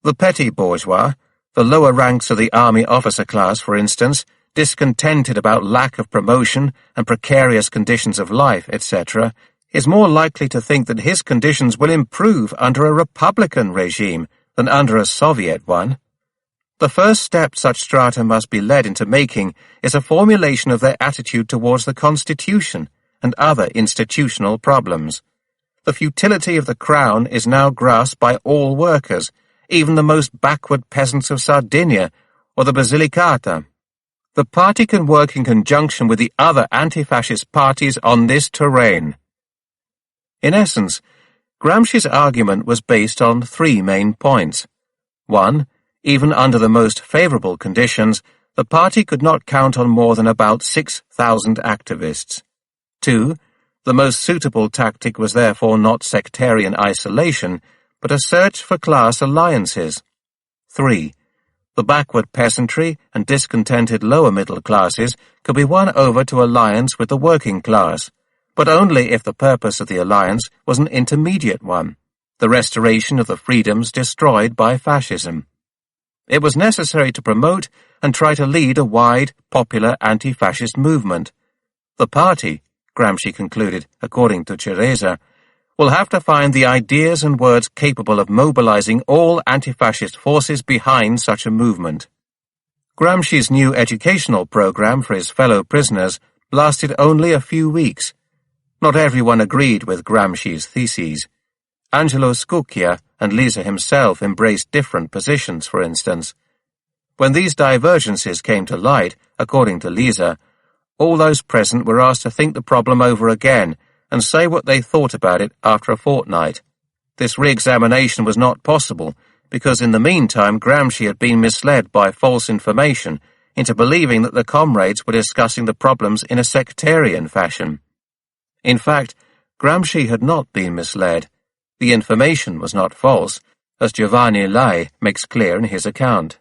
The petty bourgeois, the lower ranks of the army officer class, for instance, discontented about lack of promotion and precarious conditions of life, etc., is more likely to think that his conditions will improve under a republican regime than under a Soviet one. The first step such strata must be led into making is a formulation of their attitude towards the Constitution and other institutional problems. The futility of the crown is now grasped by all workers, even the most backward peasants of Sardinia or the Basilicata. The party can work in conjunction with the other anti-fascist parties on this terrain. In essence, Gramsci's argument was based on three main points. 1. Even under the most favourable conditions, the party could not count on more than about 6,000 activists. 2. The most suitable tactic was therefore not sectarian isolation, but a search for class alliances. 3. The backward peasantry and discontented lower middle classes could be won over to alliance with the working class, but only if the purpose of the alliance was an intermediate one, the restoration of the freedoms destroyed by fascism. It was necessary to promote and try to lead a wide, popular anti-fascist movement. The party, Gramsci concluded, according to Ceresa, will have to find the ideas and words capable of mobilizing all anti-fascist forces behind such a movement. Gramsci's new educational program for his fellow prisoners lasted only a few weeks. Not everyone agreed with Gramsci's theses. Angelo Scucchia and Lisa himself embraced different positions, for instance. When these divergences came to light, according to Lisa, all those present were asked to think the problem over again and say what they thought about it after a fortnight. This re-examination was not possible, because in the meantime Gramsci had been misled by false information into believing that the comrades were discussing the problems in a sectarian fashion. In fact, Gramsci had not been misled. The information was not false, as Giovanni Lai makes clear in his account.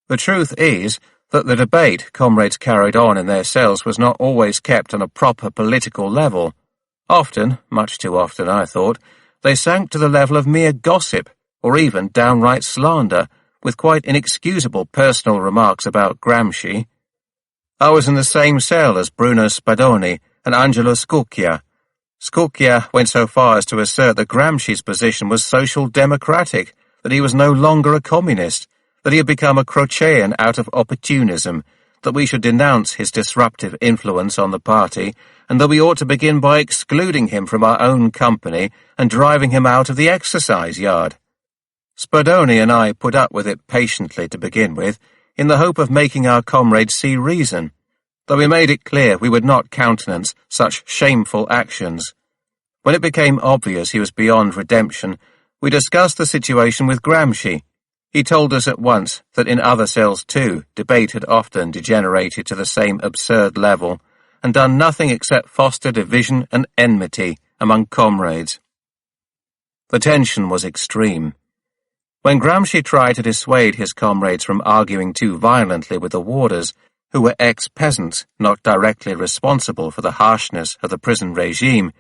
The truth is that the debate comrades carried on in their cells was not always kept on a proper political level. Often, much too often I thought, they sank to the level of mere gossip, or even downright slander, with quite inexcusable personal remarks about Gramsci. I was in the same cell as Bruno Spadoni and Angelo Scucchia. Scucchia went so far as to assert that Gramsci's position was social democratic, that he was no longer a communist, that he had become a Crocean out of opportunism, that we should denounce his disruptive influence on the party, and that we ought to begin by excluding him from our own company and driving him out of the exercise yard. Spadoni and I put up with it patiently to begin with, in the hope of making our comrades see reason, though we made it clear we would not countenance such shameful actions. When it became obvious he was beyond redemption, we discussed the situation with Gramsci. He told us at once that in other cells too, debate had often degenerated to the same absurd level, and done nothing except foster division and enmity among comrades. The tension was extreme. When Gramsci tried to dissuade his comrades from arguing too violently with the warders, who were ex-peasants not directly responsible for the harshness of the prison regime,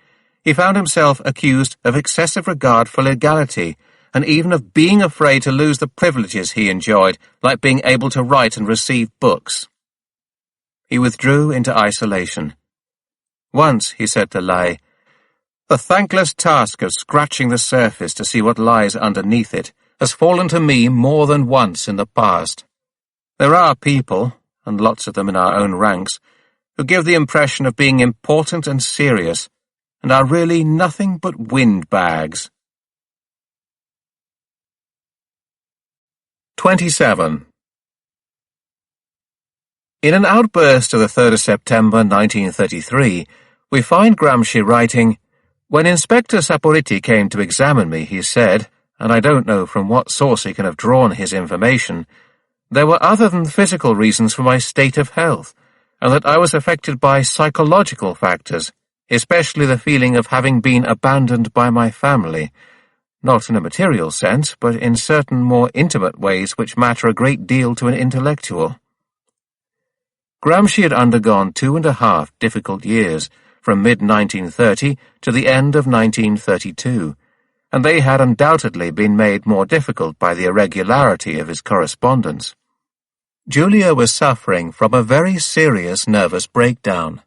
he found himself accused of excessive regard for legality, and even of being afraid to lose the privileges he enjoyed, like being able to write and receive books. He withdrew into isolation. Once, he said to Lai, "The thankless task of scratching the surface to see what lies underneath it has fallen to me more than once in the past. There are people, and lots of them in our own ranks, who give the impression of being important and serious, and are really nothing but windbags." 27. In an outburst of the 3rd of September 1933, we find Gramsci writing, "When Inspector Saporiti came to examine me, he said, and I don't know from what source he can have drawn his information, there were other than physical reasons for my state of health, and that I was affected by psychological factors, especially the feeling of having been abandoned by my family, not in a material sense, but in certain more intimate ways which matter a great deal to an intellectual." Gramsci had undergone 2.5 difficult years, from mid-1930 to the end of 1932, and they had undoubtedly been made more difficult by the irregularity of his correspondence. Giulia was suffering from a very serious nervous breakdown.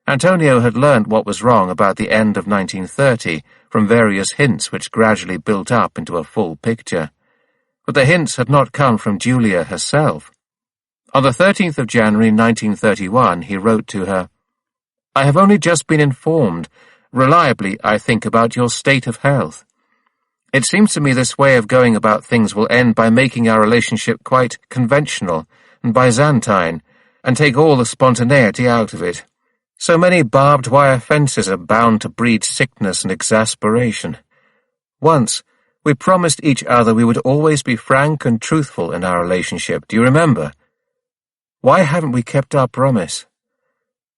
Antonio had learnt what was wrong about the end of 1930 from various hints which gradually built up into a full picture. But the hints had not come from Giulia herself. On the 13th of January 1931 he wrote to her, "I have only just been informed, reliably I think, about your state of health. It seems to me this way of going about things will end by making our relationship quite conventional and Byzantine, and take all the spontaneity out of it. So many barbed wire fences are bound to breed sickness and exasperation. Once, we promised each other we would always be frank and truthful in our relationship, do you remember? Why haven't we kept our promise?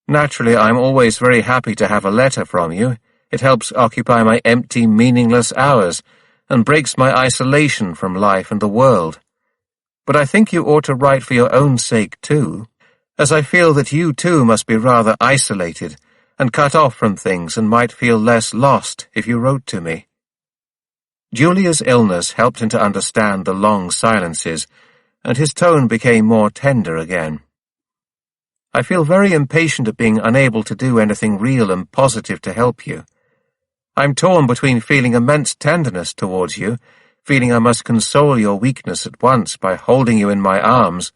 Naturally, I'm always very happy to have a letter from you. It helps occupy my empty, meaningless hours, and breaks my isolation from life and the world. But I think you ought to write for your own sake too, as I feel that you too must be rather isolated and cut off from things and might feel less lost if you wrote to me." Giulia's illness helped him to understand the long silences, and his tone became more tender again. "I feel very impatient at being unable to do anything real and positive to help you. I'm torn between feeling immense tenderness towards you, feeling I must console your weakness at once by holding you in my arms,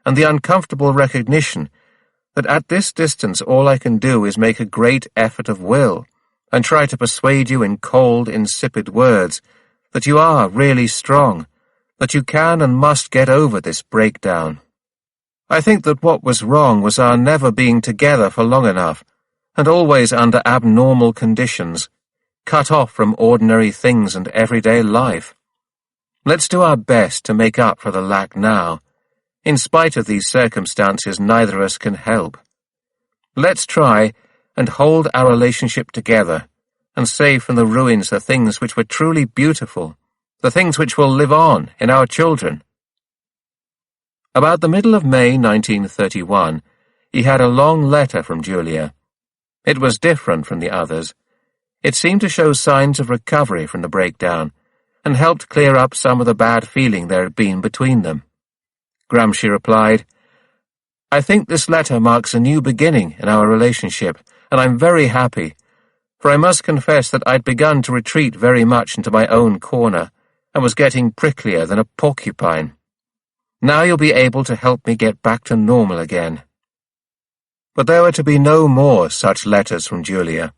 and the uncomfortable recognition that at this distance all I can do is make a great effort of will, and try to persuade you in cold, insipid words that you are really strong, that you can and must get over this breakdown. I think that what was wrong was our never being together for long enough, and always under abnormal conditions, cut off from ordinary things and everyday life. Let's do our best to make up for the lack now. In spite of these circumstances, neither of us can help. Let's try and hold our relationship together, and save from the ruins the things which were truly beautiful, the things which will live on in our children." About the middle of May 1931, he had a long letter from Giulia. It was different from the others. It seemed to show signs of recovery from the breakdown, and helped clear up some of the bad feeling there had been between them. Gramsci replied, "I think this letter marks a new beginning in our relationship, and I'm very happy, for I must confess that I'd begun to retreat very much into my own corner, and was getting pricklier than a porcupine. Now you'll be able to help me get back to normal again." But there were to be no more such letters from Giulia.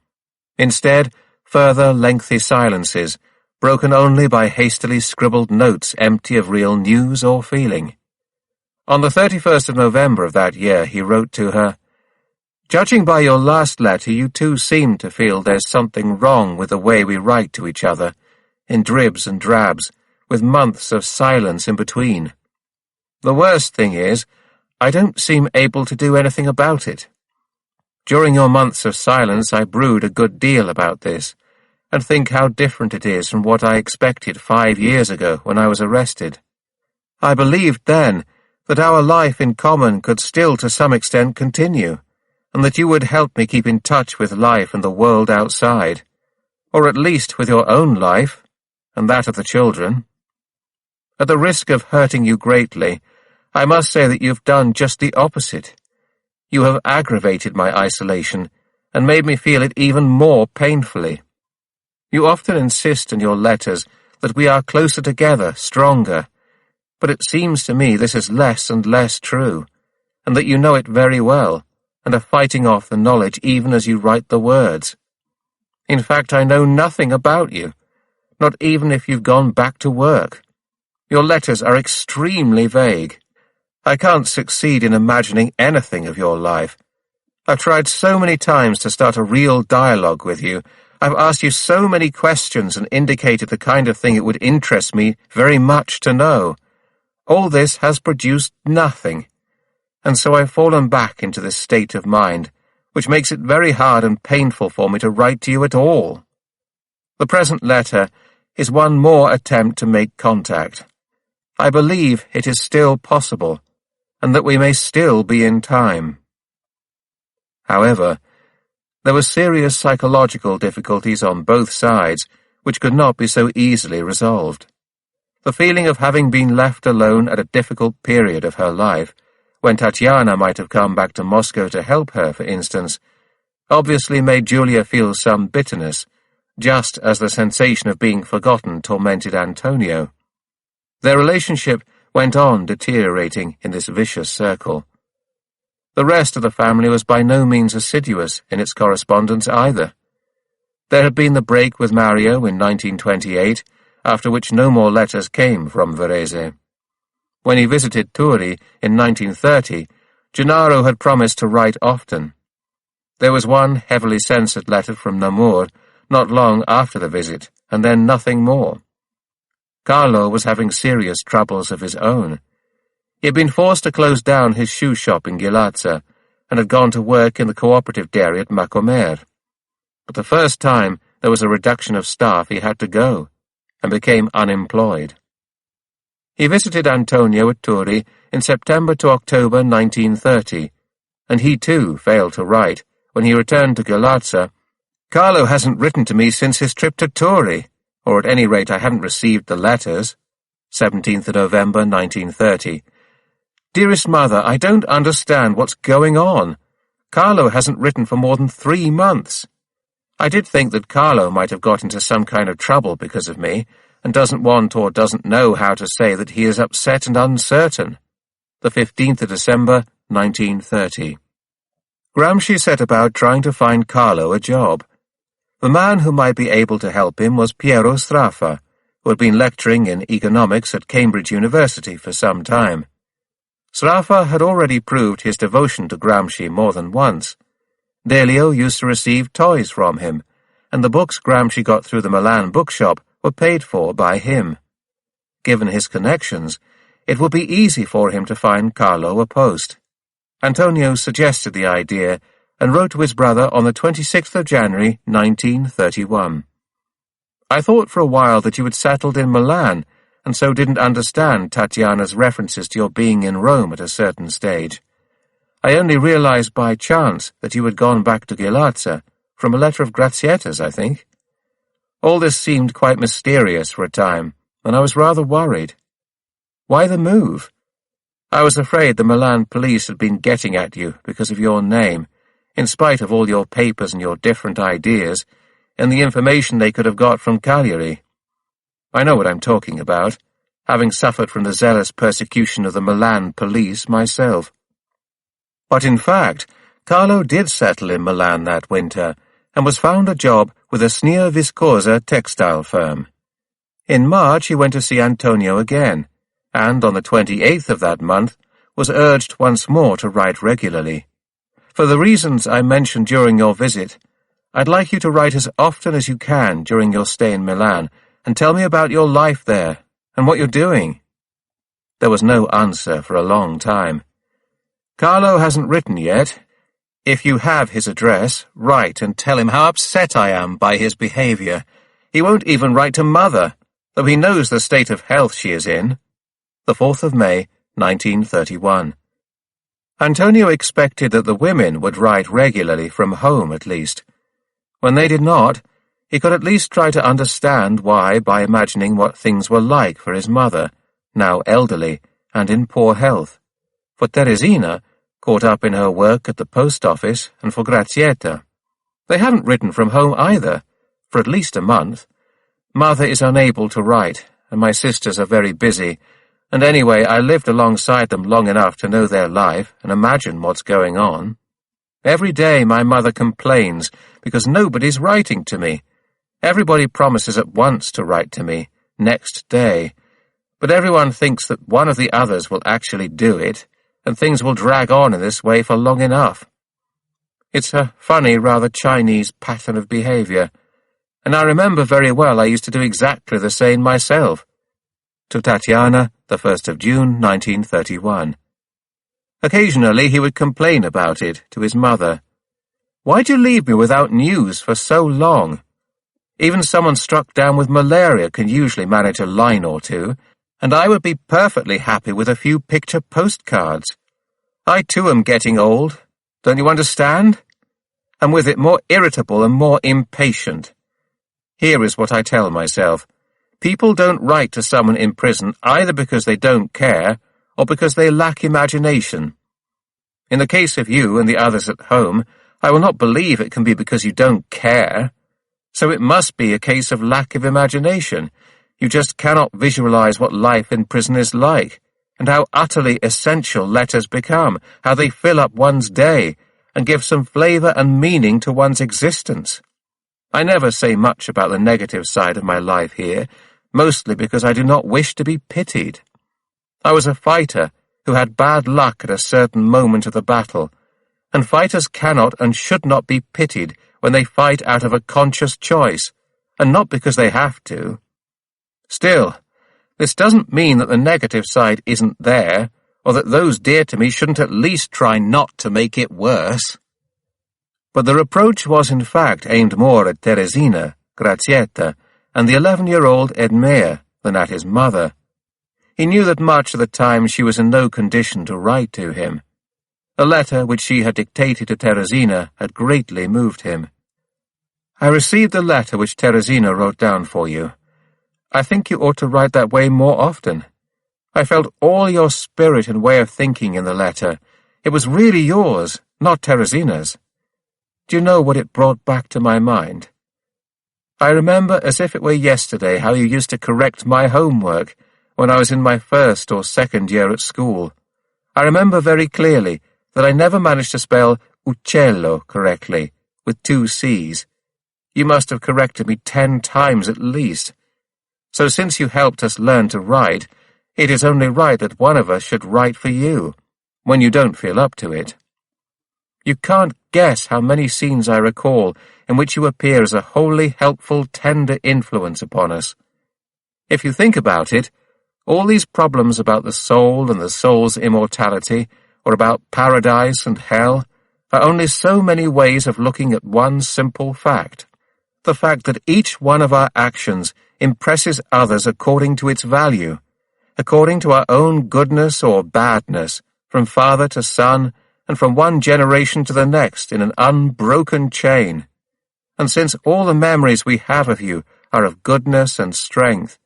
Instead, further lengthy silences, broken only by hastily scribbled notes empty of real news or feeling. On the 31st of November of that year he wrote to her, "Judging by your last letter, you too seem to feel there's something wrong with the way we write to each other, in dribs and drabs, with months of silence in between. The worst thing is, I don't seem able to do anything about it. During your months of silence I brood a good deal about this, and think how different it is from what I expected 5 years ago when I was arrested. I believed then that our life in common could still to some extent continue, and that you would help me keep in touch with life and the world outside, or at least with your own life, and that of the children. At the risk of hurting you greatly, I must say that you've done just the opposite. You have aggravated my isolation and made me feel it even more painfully. You often insist in your letters that we are closer together, stronger, but it seems to me this is less and less true, and that you know it very well, and are fighting off the knowledge even as you write the words. In fact, I know nothing about you, not even if you've gone back to work. Your letters are extremely vague. I can't succeed in imagining anything of your life. I've tried so many times to start a real dialogue with you. I've asked you so many questions and indicated the kind of thing it would interest me very much to know. All this has produced nothing, and so I've fallen back into this state of mind, which makes it very hard and painful for me to write to you at all. The present letter is one more attempt to make contact. I believe it is still possible, and that we may still be in time. However, there were serious psychological difficulties on both sides, which could not be so easily resolved. The feeling of having been left alone at a difficult period of her life, when Tatiana might have come back to Moscow to help her, for instance, obviously made Julia feel some bitterness, just as the sensation of being forgotten tormented Antonio. Their relationship went on deteriorating in this vicious circle. The rest of the family was by no means assiduous in its correspondence either. There had been the break with Mario in 1928, after which no more letters came from Varese. When he visited Turi in 1930, Gennaro had promised to write often. There was one heavily censored letter from Namur not long after the visit, and then nothing more. Carlo was having serious troubles of his own. He had been forced to close down his shoe shop in Ghilarza, and had gone to work in the cooperative dairy at Macomer. But the first time there was a reduction of staff he had to go, and became unemployed. He visited Antonio at Turi in September to October 1930, and he too failed to write. When he returned to Ghilarza, "Carlo hasn't written to me since his trip to Turi, or at any rate I haven't received the letters." 17th of November 1930. "Dearest mother, I don't understand what's going on. Carlo hasn't written for more than 3 months. I did think that Carlo might have got into some kind of trouble because of me, and doesn't want or doesn't know how to say that he is upset and uncertain." The 15th of December 1930. Gramsci set about trying to find Carlo a job. The man who might be able to help him was Piero Straffa, who had been lecturing in economics at Cambridge University for some time. Straffa had already proved his devotion to Gramsci more than once. Delio used to receive toys from him, and the books Gramsci got through the Milan bookshop were paid for by him. Given his connections, it would be easy for him to find Carlo a post. Antonio suggested the idea and wrote to his brother on the 26th of January 1931. "I thought for a while that you had settled in Milan, and so didn't understand Tatiana's references to your being in Rome at a certain stage. I only realized by chance that you had gone back to Ghilarza, from a letter of Grazietta's, I think. All this seemed quite mysterious for a time, and I was rather worried. Why the move? I was afraid the Milan police had been getting at you because of your name, in spite of all your papers and your different ideas, and the information they could have got from Cagliari. I know what I'm talking about, having suffered from the zealous persecution of the Milan police myself. But in fact, Carlo did settle in Milan that winter, and was found a job with a Sneer Viscosa textile firm. In March he went to see Antonio again, and on the 28th of that month was urged once more to write regularly. For the reasons I mentioned during your visit, I'd like you to write as often as you can during your stay in Milan, and tell me about your life there, and what you're doing." There was no answer for a long time. "Carlo hasn't written yet. If you have his address, write and tell him how upset I am by his behavior. He won't even write to Mother, though he knows the state of health she is in." The 4th of May, 1931. Antonio expected that the women would write regularly from home at least. When they did not, he could at least try to understand why by imagining what things were like for his mother, now elderly and in poor health, for Teresina, caught up in her work at the post office, and for Grazietta. They hadn't written from home either, for at least a month. Mother is unable to write, and my sisters are very busy, and anyway, I lived alongside them long enough to know their life and imagine what's going on. Every day my mother complains because nobody's writing to me. Everybody promises at once to write to me, next day, but everyone thinks that one of the others will actually do it, and things will drag on in this way for long enough. It's a funny, rather Chinese pattern of behavior, and I remember very well I used to do exactly the same myself. To Tatiana, the 1st of June, 1931. Occasionally he would complain about it to his mother. "Why'd you leave me without news for so long? Even someone struck down with malaria can usually manage a line or two, and I would be perfectly happy with a few picture postcards. I too am getting old, don't you understand? And with it more irritable and more impatient. Here is what I tell myself. People don't write to someone in prison either because they don't care or because they lack imagination. In the case of you and the others at home, I will not believe it can be because you don't care. So it must be a case of lack of imagination. You just cannot visualize what life in prison is like, and how utterly essential letters become, how they fill up one's day, and give some flavor and meaning to one's existence. I never say much about the negative side of my life here, mostly because I do not wish to be pitied. I was a fighter who had bad luck at a certain moment of the battle, and fighters cannot and should not be pitied when they fight out of a conscious choice, and not because they have to. Still, this doesn't mean that the negative side isn't there, or that those dear to me shouldn't at least try not to make it worse. But the reproach was in fact aimed more at Teresina, Grazietta, and the 11-year-old Edmea than at his mother. He knew that much of the time she was in no condition to write to him. A letter which she had dictated to Teresina had greatly moved him. "I received the letter which Teresina wrote down for you. I think you ought to write that way more often. I felt all your spirit and way of thinking in the letter. It was really yours, not Teresina's. Do you know what it brought back to my mind? I remember as if it were yesterday how you used to correct my homework when I was in my 1st or 2nd year at school. I remember very clearly that I never managed to spell uccello correctly, with 2 C's. You must have corrected me 10 times at least. So since you helped us learn to write, it is only right that one of us should write for you, when you don't feel up to it. You can't guess how many scenes I recall in which you appear as a wholly helpful, tender influence upon us. If you think about it, all these problems about the soul and the soul's immortality, or about paradise and hell, are only so many ways of looking at one simple fact. The fact that each one of our actions impresses others according to its value, according to our own goodness or badness, from father to son, and from one generation to the next in an unbroken chain. And since all the memories we have of you are of goodness and strength,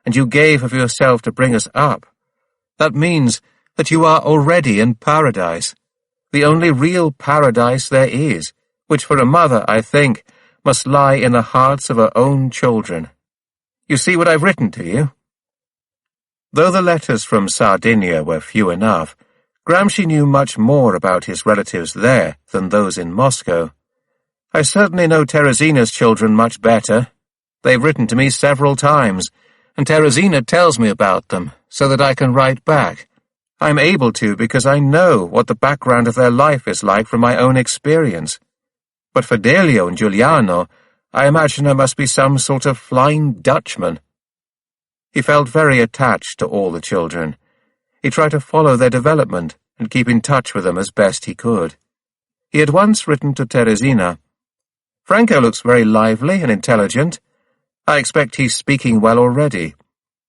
and you gave of yourself to bring us up, that means that you are already in paradise, the only real paradise there is, which for a mother, I think, must lie in the hearts of her own children. You see what I've written to you? Though the letters from Sardinia were few enough, Gramsci knew much more about his relatives there than those in Moscow. I certainly know Teresina's children much better. They've written to me several times, and Teresina tells me about them, so that I can write back. I'm able to because I know what the background of their life is like from my own experience. But for Delio and Giuliano, I imagine there must be some sort of Flying Dutchman. He felt very attached to all the children. He tried to follow their development and keep in touch with them as best he could. He had once written to Teresina, "Franco looks very lively and intelligent. I expect he's speaking well already.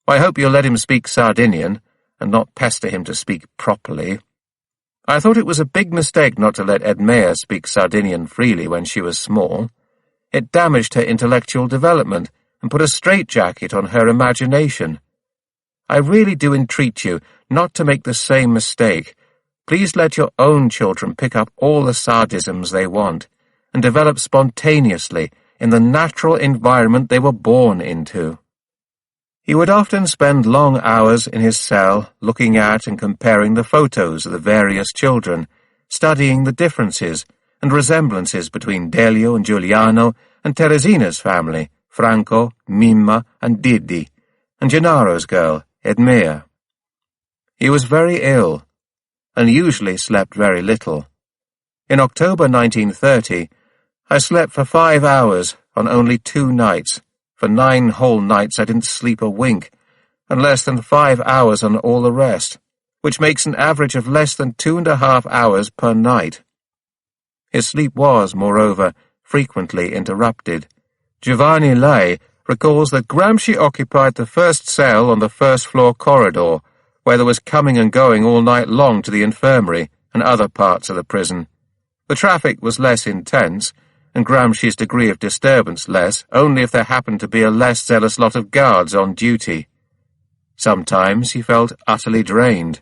I hope you'll let him speak Sardinian, and not pester him to speak properly. I thought it was a big mistake not to let Edmea speak Sardinian freely when she was small. It damaged her intellectual development and put a straitjacket on her imagination. I really do entreat you not to make the same mistake. Please let your own children pick up all the Sardisms they want and develop spontaneously in the natural environment they were born into. He would often spend long hours in his cell looking at and comparing the photos of the various children, studying the differences and resemblances between Delio and Giuliano and Teresina's family, Franco, Mimma, and Diddi, and Gennaro's girl, Edmea. He was very ill, and usually slept very little. In October 1930, I slept for 5 hours on only 2 nights. For 9 whole nights I didn't sleep a wink, and less than 5 hours on all the rest, which makes an average of less than 2.5 hours per night. His sleep was, moreover, frequently interrupted. Giovanni Lai recalls that Gramsci occupied the first cell on the first-floor corridor, where there was coming and going all night long to the infirmary and other parts of the prison. The traffic was less intense, and Gramsci's degree of disturbance less, only if there happened to be a less zealous lot of guards on duty. Sometimes he felt utterly drained.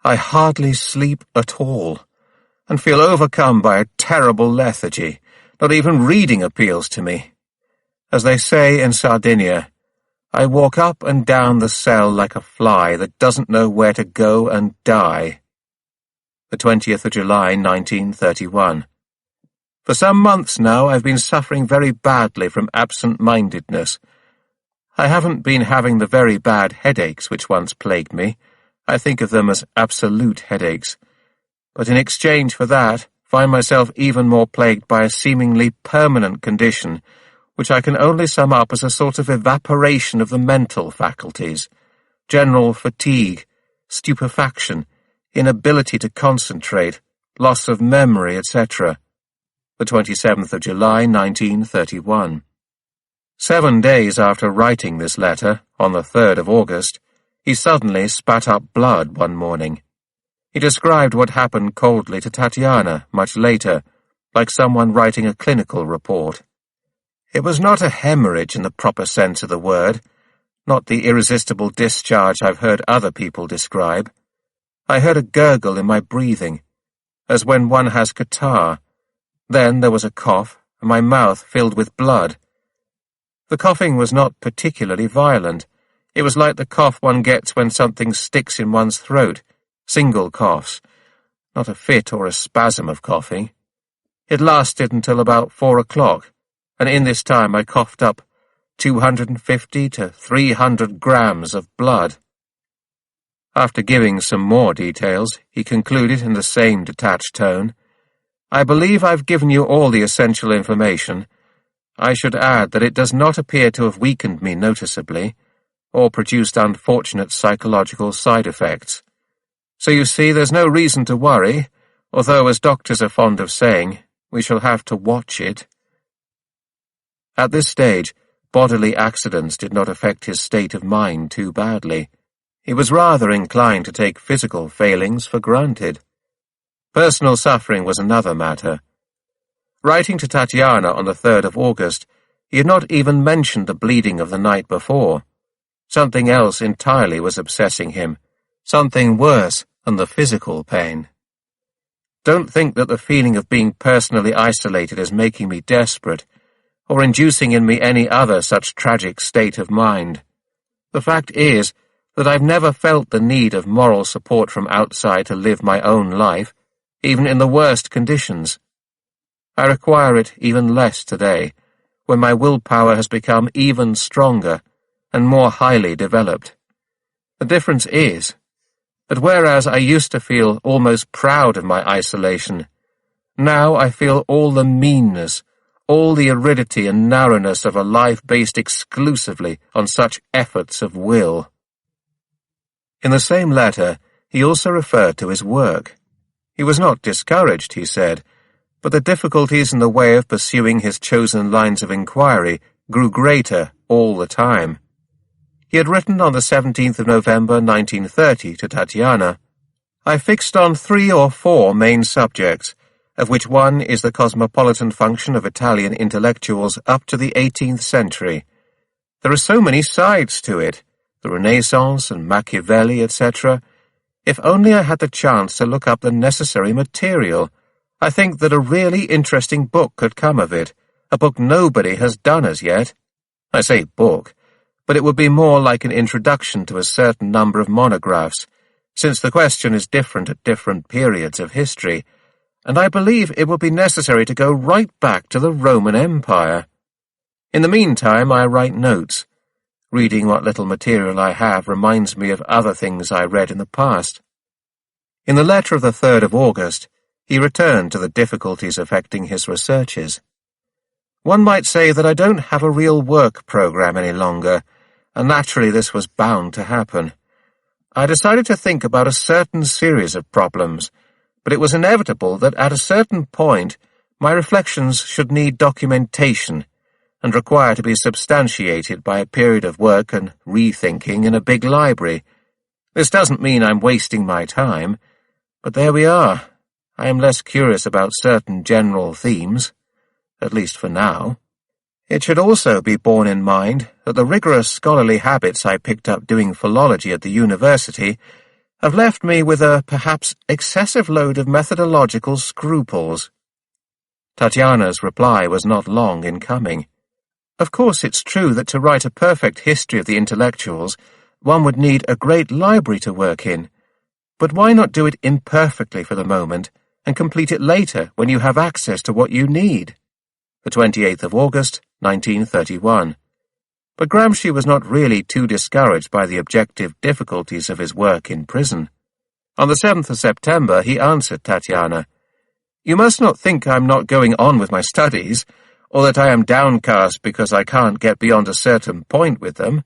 I hardly sleep at all, and feel overcome by a terrible lethargy. Not even reading appeals to me. As they say in Sardinia, I walk up and down the cell like a fly that doesn't know where to go and die. The 20th of July, 1931. For some months now I've been suffering very badly from absent-mindedness. I haven't been having the very bad headaches which once plagued me. I think of them as absolute headaches. But in exchange for that, find myself even more plagued by a seemingly permanent condition, which I can only sum up as a sort of evaporation of the mental faculties, general fatigue, stupefaction, inability to concentrate, loss of memory, etc. The 27th of July, 1931. 7 days after writing this letter, on the 3rd of August, he suddenly spat up blood one morning. He described what happened coldly to Tatiana much later, like someone writing a clinical report. It was not a hemorrhage in the proper sense of the word, not the irresistible discharge I've heard other people describe. I heard a gurgle in my breathing, as when one has catarrh. Then there was a cough, and my mouth filled with blood. The coughing was not particularly violent. It was like the cough one gets when something sticks in one's throat, single coughs, not a fit or a spasm of coughing. It lasted until about 4 o'clock, and in this time I coughed up 250 to 300 grams of blood. After giving some more details, he concluded in the same detached tone, I believe I've given you all the essential information. I should add that it does not appear to have weakened me noticeably, or produced unfortunate psychological side effects. So you see, there's no reason to worry, although, as doctors are fond of saying, we shall have to watch it. At this stage, bodily accidents did not affect his state of mind too badly. He was rather inclined to take physical failings for granted. Personal suffering was another matter. Writing to Tatiana on the 3rd of August, he had not even mentioned the bleeding of the night before. Something else entirely was obsessing him, something worse than the physical pain. Don't think that the feeling of being personally isolated is making me desperate, or inducing in me any other such tragic state of mind. The fact is that I've never felt the need of moral support from outside to live my own life, even in the worst conditions. I require it even less today, when my willpower has become even stronger and more highly developed. The difference is that whereas I used to feel almost proud of my isolation, now I feel all the meanness, all the aridity and narrowness of a life based exclusively on such efforts of will. In the same letter, he also referred to his work. He was not discouraged, he said, but the difficulties in the way of pursuing his chosen lines of inquiry grew greater all the time. He had written on the 17th of November 1930 to Tatiana, I fixed on 3 or 4 main subjects, of which one is the cosmopolitan function of Italian intellectuals up to the 18th century. There are so many sides to it, the Renaissance and Machiavelli, etc. If only I had the chance to look up the necessary material, I think that a really interesting book could come of it, a book nobody has done as yet. I say book, but it would be more like an introduction to a certain number of monographs, since the question is different at different periods of history, and I believe it would be necessary to go right back to the Roman Empire. In the meantime, I write notes. Reading what little material I have reminds me of other things I read in the past. In the letter of the 3rd of August, he returned to the difficulties affecting his researches. One might say that I don't have a real work program any longer, and naturally this was bound to happen. I decided to think about a certain series of problems, but it was inevitable that at a certain point my reflections should need documentation and require to be substantiated by a period of work and rethinking in a big library. This doesn't mean I'm wasting my time, but there we are. I am less curious about certain general themes, at least for now. It should also be borne in mind that the rigorous scholarly habits I picked up doing philology at the university have left me with a perhaps excessive load of methodological scruples. Tatiana's reply was not long in coming. Of course it's true that to write a perfect history of the intellectuals, one would need a great library to work in, but why not do it imperfectly for the moment and complete it later when you have access to what you need? The 28th of August, 1931. But Gramsci was not really too discouraged by the objective difficulties of his work in prison. On the 7th of September he answered Tatiana, "You must not think I'm not going on with my studies, or that I am downcast because I can't get beyond a certain point with them.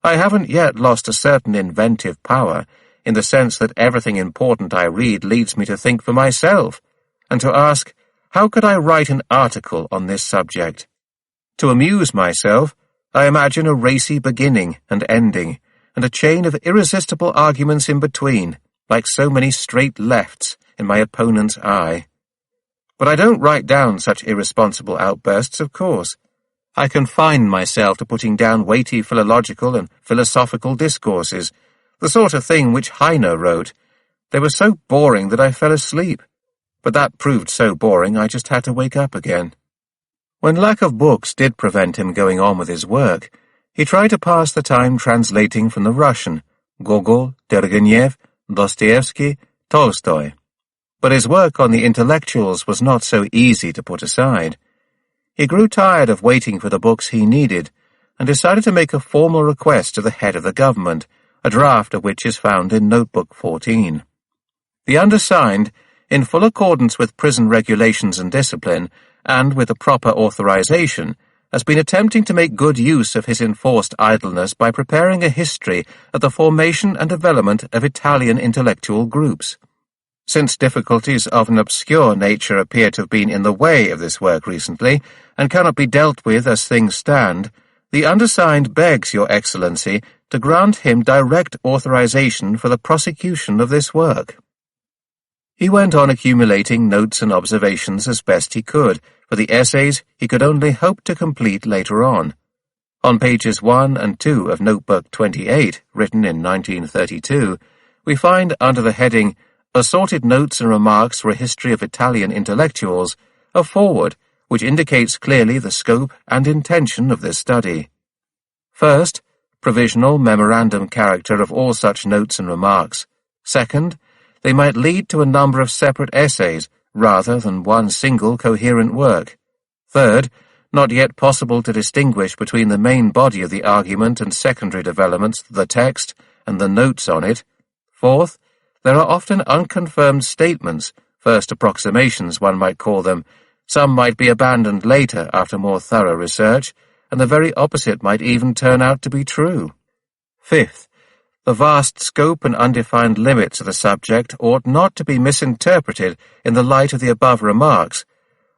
I haven't yet lost a certain inventive power, in the sense that everything important I read leads me to think for myself, and to ask, how could I write an article on this subject? To amuse myself, I imagine a racy beginning and ending, and a chain of irresistible arguments in between, like so many straight lefts in my opponent's eye. But I don't write down such irresponsible outbursts, of course. I confine myself to putting down weighty philological and philosophical discourses, the sort of thing which Heine wrote. They were so boring that I fell asleep, but that proved so boring I just had to wake up again." When lack of books did prevent him going on with his work, he tried to pass the time translating from the Russian, Gogol, Turgenev, Dostoevsky, Tolstoy. But his work on the intellectuals was not so easy to put aside. He grew tired of waiting for the books he needed, and decided to make a formal request to the head of the government, a draft of which is found in Notebook 14. The undersigned, in full accordance with prison regulations and discipline, and with the proper authorization, has been attempting to make good use of his enforced idleness by preparing a history of the formation and development of Italian intellectual groups. Since difficulties of an obscure nature appear to have been in the way of this work recently, and cannot be dealt with as things stand, the undersigned begs Your Excellency to grant him direct authorization for the prosecution of this work. He went on accumulating notes and observations as best he could, for the essays he could only hope to complete later on. On pages 1 and 2 of Notebook 28, written in 1932, we find under the heading Assorted Notes and Remarks for a History of Italian Intellectuals, a foreword which indicates clearly the scope and intention of this study. First, provisional memorandum character of all such notes and remarks. Second, they might lead to a number of separate essays rather than one single coherent work. Third, not yet possible to distinguish between the main body of the argument and secondary developments, the text, and the notes on it. Fourth, there are often unconfirmed statements, first approximations one might call them. Some might be abandoned later after more thorough research, and the very opposite might even turn out to be true. Fifth, the vast scope and undefined limits of the subject ought not to be misinterpreted in the light of the above remarks.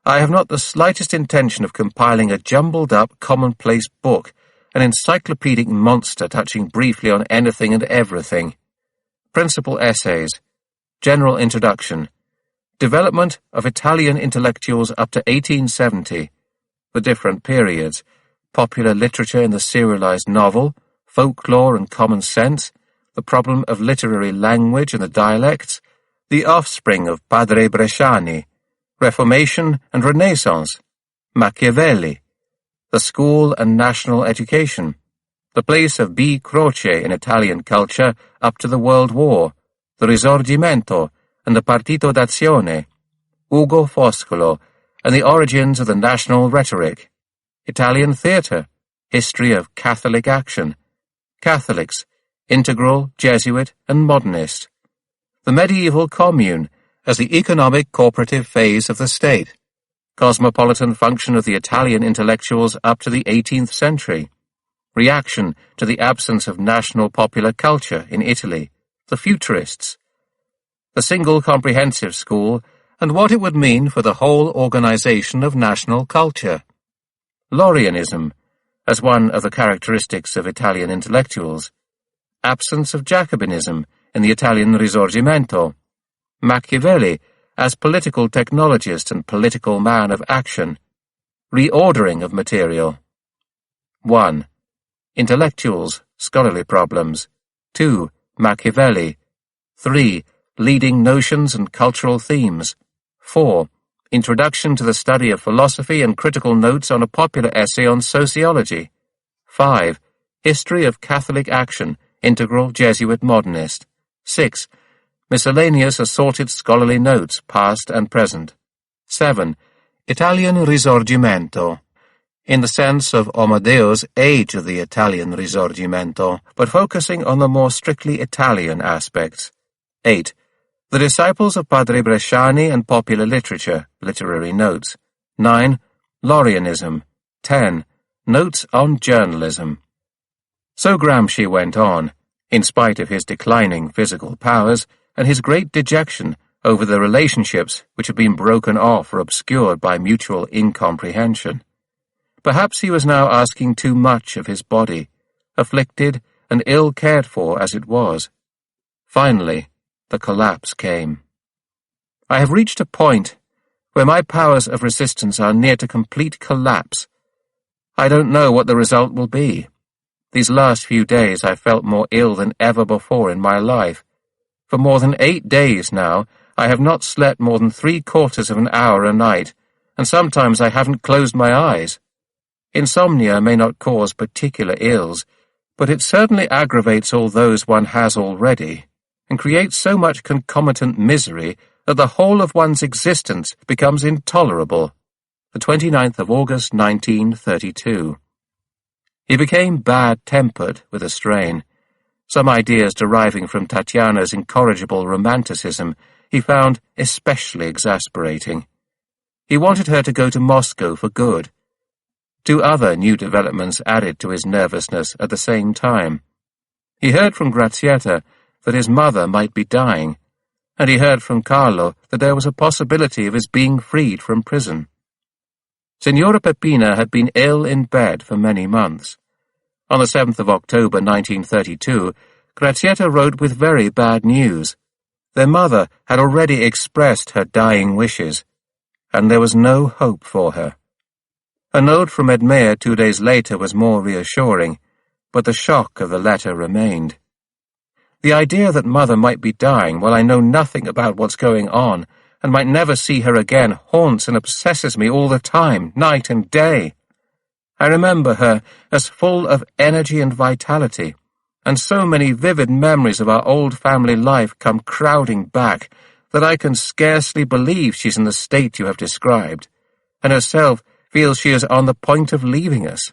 I have not the slightest intention of compiling a jumbled-up, commonplace book, an encyclopedic monster touching briefly on anything and everything. Principal essays: General Introduction. Development of Italian intellectuals up to 1870. The different periods. Popular literature in the serialized novel, folklore and common sense, the problem of literary language and the dialects, the offspring of Padre Bresciani, Reformation and Renaissance, Machiavelli, the school and national education, the place of B. Croce in Italian culture up to the World War, the Risorgimento and the Partito d'Azione, Ugo Foscolo, and the origins of the national rhetoric, Italian theatre, history of Catholic action, Catholics, integral, Jesuit, and modernist, the medieval commune as the economic cooperative phase of the state, cosmopolitan function of the Italian intellectuals up to the 18th century, reaction to the absence of national popular culture in Italy, the Futurists, the single comprehensive school, and what it would mean for the whole organization of national culture. Lorianism, as one of the characteristics of Italian intellectuals, absence of Jacobinism in the Italian Risorgimento, Machiavelli as political technologist and political man of action, reordering of material. 1. Intellectuals, scholarly problems. 2. Machiavelli. 3. Leading notions and cultural themes. 4. Introduction to the study of philosophy and critical notes on a popular essay on sociology. 5. History of Catholic action, integral, Jesuit, modernist. 6. Miscellaneous assorted scholarly notes, past and present. 7. Italian Risorgimento, in the sense of Amadeo's Age of the Italian Risorgimento, but focusing on the more strictly Italian aspects. 8. The disciples of Padre Bresciani and popular literature, literary notes. 9. Lorianism. 10. Notes on journalism. So Gramsci went on, in spite of his declining physical powers and his great dejection over the relationships which had been broken off or obscured by mutual incomprehension. Perhaps he was now asking too much of his body, afflicted and ill cared for as it was. Finally, the collapse came. I have reached a point where my powers of resistance are near to complete collapse. I don't know what the result will be. These last few days I felt more ill than ever before in my life. For more than 8 days now, I have not slept more than 3/4 of an hour a night, and sometimes I haven't closed my eyes. Insomnia may not cause particular ills, but it certainly aggravates all those one has already, and creates so much concomitant misery that the whole of one's existence becomes intolerable. The 29th of August, 1932. He became bad-tempered with a strain. Some ideas deriving from Tatiana's incorrigible romanticism he found especially exasperating. He wanted her to go to Moscow for good. 2 other new developments added to his nervousness at the same time. He heard from Grazietta that his mother might be dying, and he heard from Carlo that there was a possibility of his being freed from prison. Signora Peppina had been ill in bed for many months. On the 7th of October 1932, Grazietta wrote with very bad news. Their mother had already expressed her dying wishes, and there was no hope for her. A note from Edmea 2 days later was more reassuring, but the shock of the letter remained. The idea that Mother might be dying while I know nothing about what's going on and might never see her again haunts and obsesses me all the time, night and day. I remember her as full of energy and vitality, and so many vivid memories of our old family life come crowding back that I can scarcely believe she's in the state you have described, and herself feels she is on the point of leaving us.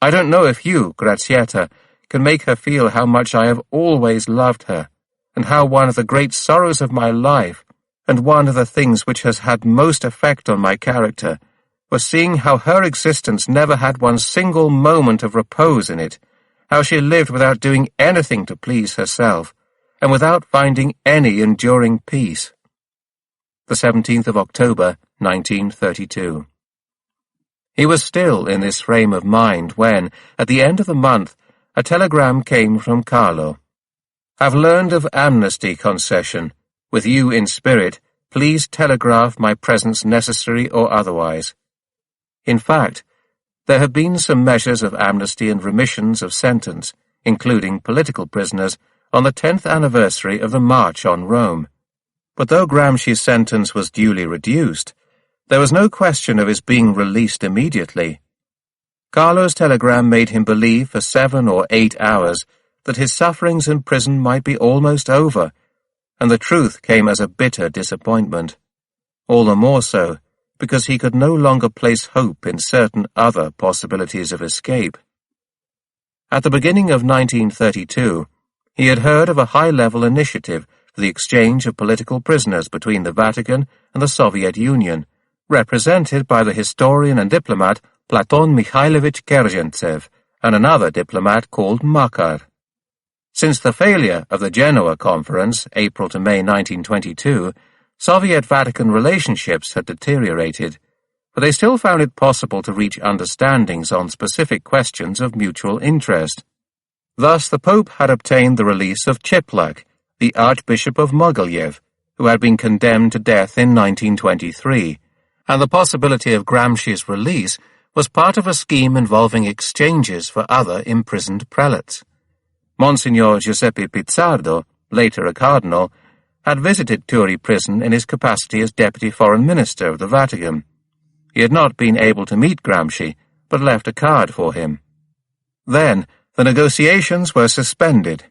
I don't know if you, Grazietta, can make her feel how much I have always loved her, and how one of the great sorrows of my life, and one of the things which has had most effect on my character, was seeing how her existence never had one single moment of repose in it, how she lived without doing anything to please herself, and without finding any enduring peace. The 17th of October, 1932. He was still in this frame of mind when, at the end of the month, a telegram came from Carlo. Have learned of amnesty concession. With you in spirit, please telegraph my presence necessary or otherwise. In fact, there have been some measures of amnesty and remissions of sentence, including political prisoners, on the 10th anniversary of the March on Rome. But though Gramsci's sentence was duly reduced, there was no question of his being released immediately. Carlo's telegram made him believe for 7 or 8 hours that his sufferings in prison might be almost over, and the truth came as a bitter disappointment. All the more so, because he could no longer place hope in certain other possibilities of escape. At the beginning of 1932, he had heard of a high-level initiative for the exchange of political prisoners between the Vatican and the Soviet Union, represented by the historian and diplomat Platon Mikhailovich Kerzhentsev and another diplomat called Makar. Since the failure of the Genoa Conference, April to May 1922, Soviet-Vatican relationships had deteriorated, but they still found it possible to reach understandings on specific questions of mutual interest. Thus the Pope had obtained the release of Chiplak, the Archbishop of Mogilev, who had been condemned to death in 1923, and the possibility of Gramsci's release was part of a scheme involving exchanges for other imprisoned prelates. Monsignor Giuseppe Pizzardo, later a cardinal, had visited Fiori prison in his capacity as Deputy Foreign Minister of the Vatican. He had not been able to meet Gramsci, but left a card for him. Then, the negotiations were suspended.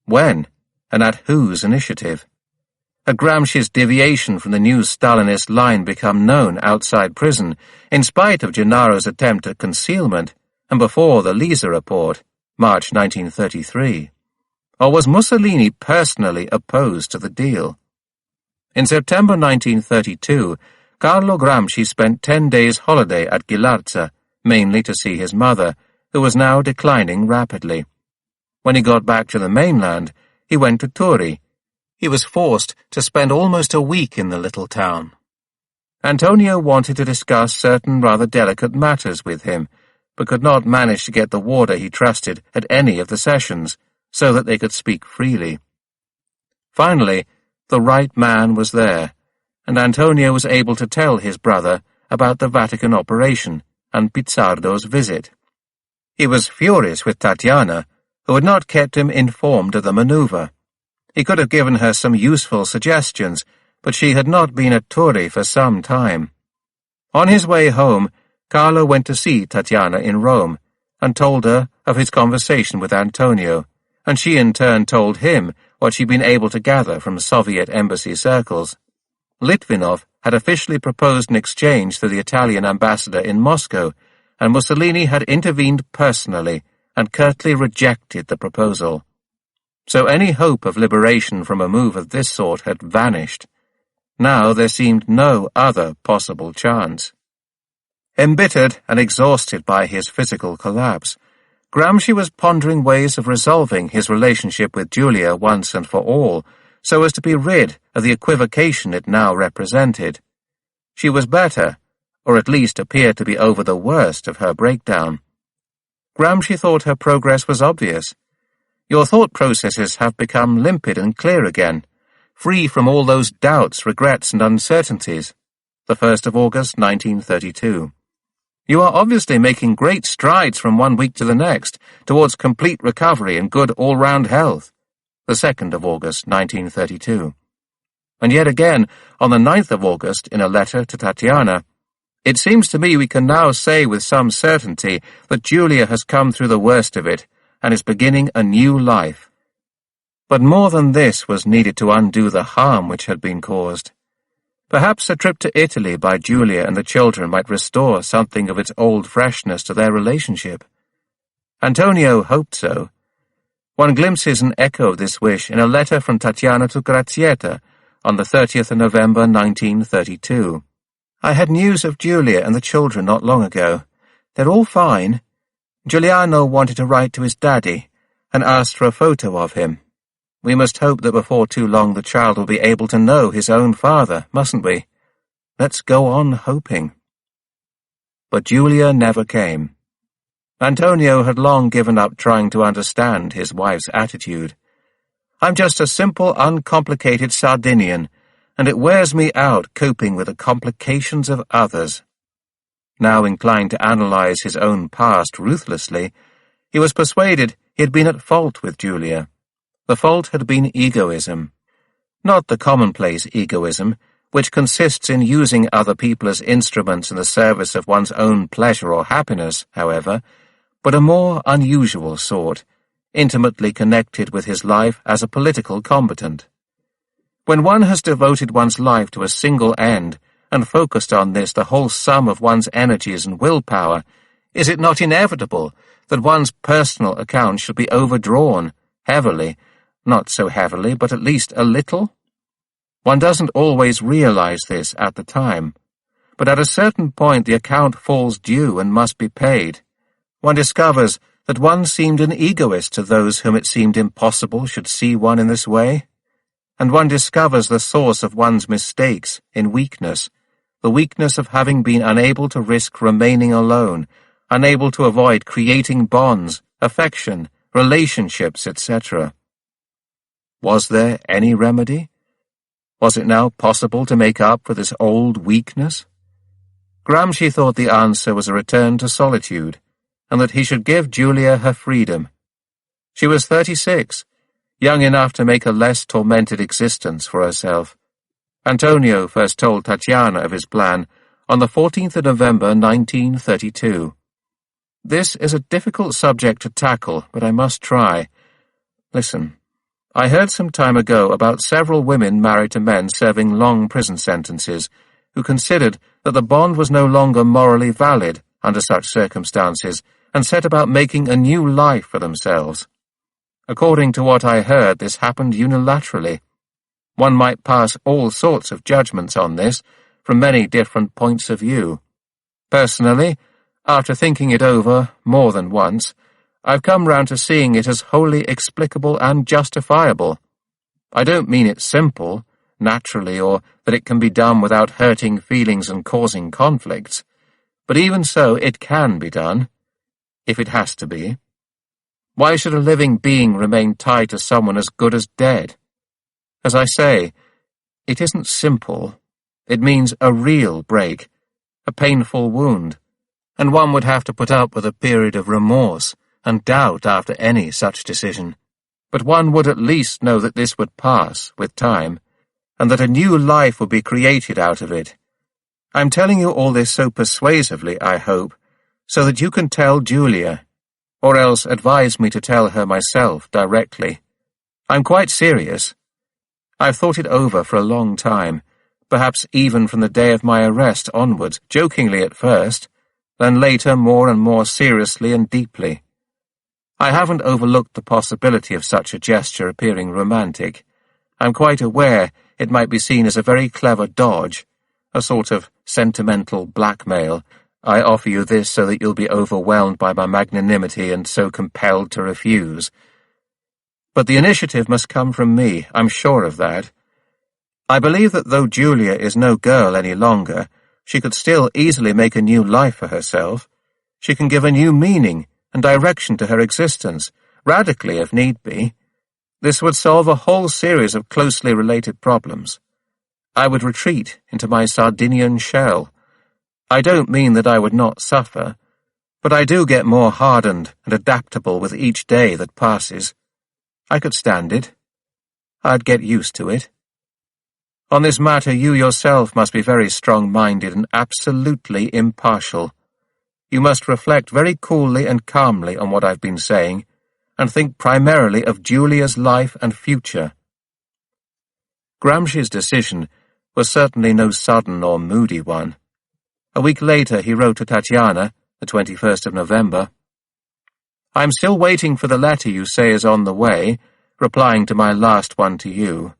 When, and at whose initiative? Had Gramsci's deviation from the new Stalinist line become known outside prison, in spite of Gennaro's attempt at concealment, and before the Lisa report, March 1933? Or was Mussolini personally opposed to the deal? In September 1932, Carlo Gramsci spent 10 days' holiday at Ghilarza, mainly to see his mother, who was now declining rapidly. When he got back to the mainland, he went to Turi. He was forced to spend almost a week in the little town. Antonio wanted to discuss certain rather delicate matters with him, but could not manage to get the warder he trusted at any of the sessions, so that they could speak freely. Finally, the right man was there, and Antonio was able to tell his brother about the Vatican operation and Pizzardo's visit. He was furious with Tatiana, who had not kept him informed of the maneuver. He could have given her some useful suggestions, but she had not been at Turi for some time. On his way home, Carlo went to see Tatiana in Rome, and told her of his conversation with Antonio, and she in turn told him what she'd been able to gather from Soviet embassy circles. Litvinov had officially proposed an exchange through the Italian ambassador in Moscow, and Mussolini had intervened personally and curtly rejected the proposal. So any hope of liberation from a move of this sort had vanished. Now there seemed no other possible chance. Embittered and exhausted by his physical collapse, Gramsci was pondering ways of resolving his relationship with Giulia once and for all, so as to be rid of the equivocation it now represented. She was better, or at least appeared to be over the worst of her breakdown. Gramsci thought her progress was obvious. Your thought processes have become limpid and clear again, free from all those doubts, regrets, and uncertainties. The 1st of August, 1932. You are obviously making great strides from one week to the next, towards complete recovery and good all-round health. The 2nd of August, 1932. And yet again, on the 9th of August, in a letter to Tatiana, it seems to me we can now say with some certainty that Giulia has come through the worst of it, and is beginning a new life. But more than this was needed to undo the harm which had been caused. Perhaps a trip to Italy by Giulia and the children might restore something of its old freshness to their relationship. Antonio hoped so. One glimpses an echo of this wish in a letter from Tatiana to Grazietta on the 30th of November 1932. I had news of Giulia and the children not long ago. They're all fine. Giuliano wanted to write to his daddy and asked for a photo of him. We must hope that before too long the child will be able to know his own father, mustn't we? Let's go on hoping. But Giulia never came. Antonio had long given up trying to understand his wife's attitude. I'm just a simple, uncomplicated Sardinian, and it wears me out coping with the complications of others." Now inclined to analyze his own past ruthlessly, he was persuaded he had been at fault with Julia. The fault had been egoism. Not the commonplace egoism, which consists in using other people as instruments in the service of one's own pleasure or happiness, however, but a more unusual sort, intimately connected with his life as a political combatant. When one has devoted one's life to a single end and focused on this the whole sum of one's energies and willpower, is it not inevitable that one's personal account should be overdrawn, heavily, not so heavily, but at least a little? One doesn't always realize this at the time, but at a certain point the account falls due and must be paid. One discovers that one seemed an egoist to those whom it seemed impossible should see one in this way, and one discovers the source of one's mistakes in weakness, the weakness of having been unable to risk remaining alone, unable to avoid creating bonds, affection, relationships, etc. Was there any remedy? Was it now possible to make up for this old weakness? Gramsci thought the answer was a return to solitude, and that he should give Julia her freedom. She was 36, young enough to make a less tormented existence for herself. Antonio first told Tatiana of his plan on the 14th of November 1932. "This is a difficult subject to tackle, but I must try. Listen. I heard some time ago about several women married to men serving long prison sentences who considered that the bond was no longer morally valid under such circumstances and set about making a new life for themselves. According to what I heard, this happened unilaterally. One might pass all sorts of judgments on this from many different points of view. Personally, after thinking it over more than once, I've come round to seeing it as wholly explicable and justifiable. I don't mean it's simple, naturally, or that it can be done without hurting feelings and causing conflicts, but even so it can be done, if it has to be. Why should a living being remain tied to someone as good as dead? As I say, it isn't simple. It means a real break, a painful wound, and one would have to put up with a period of remorse and doubt after any such decision. But one would at least know that this would pass with time, and that a new life would be created out of it. I'm telling you all this so persuasively, I hope, so that you can tell Julia, or else advise me to tell her myself directly. I'm quite serious. I've thought it over for a long time, perhaps even from the day of my arrest onwards, jokingly at first, then later more and more seriously and deeply. I haven't overlooked the possibility of such a gesture appearing romantic. I'm quite aware it might be seen as a very clever dodge, a sort of sentimental blackmail. I offer you this so that you'll be overwhelmed by my magnanimity and so compelled to refuse. But the initiative must come from me, I'm sure of that. I believe that though Julia is no girl any longer, she could still easily make a new life for herself. She can give a new meaning and direction to her existence, radically if need be. This would solve a whole series of closely related problems. I would retreat into my Sardinian shell. I don't mean that I would not suffer, but I do get more hardened and adaptable with each day that passes. I could stand it. I'd get used to it. On this matter you yourself must be very strong-minded and absolutely impartial. You must reflect very coolly and calmly on what I've been saying, and think primarily of Julia's life and future. Gramsci's decision was certainly no sudden or moody one. A week later he wrote to Tatiana, the 21st of November, "I'm still waiting for the letter you say is on the way, replying to my last one to you.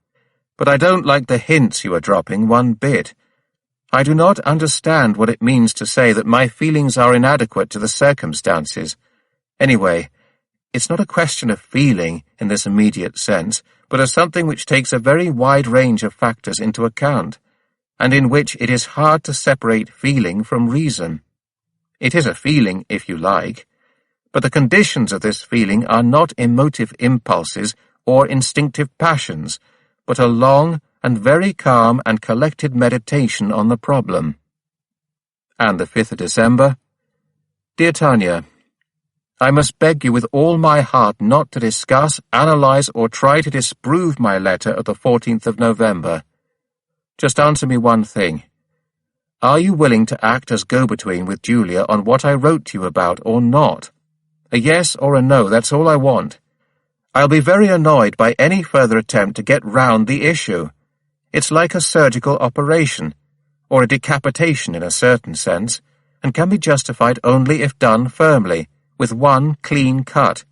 But I don't like the hints you are dropping one bit. I do not understand what it means to say that my feelings are inadequate to the circumstances. Anyway, it's not a question of feeling in this immediate sense, but of something which takes a very wide range of factors into account, and in which it is hard to separate feeling from reason. It is a feeling, if you like, but the conditions of this feeling are not emotive impulses or instinctive passions, but a long and very calm and collected meditation on the problem. And the 5th of December, Dear Tanya, I must beg you with all my heart not to discuss, analyze, or try to disprove my letter of the 14th of November. Just answer me one thing. Are you willing to act as go-between with Julia on what I wrote to you about or not? A yes or a no, that's all I want. I'll be very annoyed by any further attempt to get round the issue. It's like a surgical operation, or a decapitation in a certain sense, and can be justified only if done firmly, with one clean cut.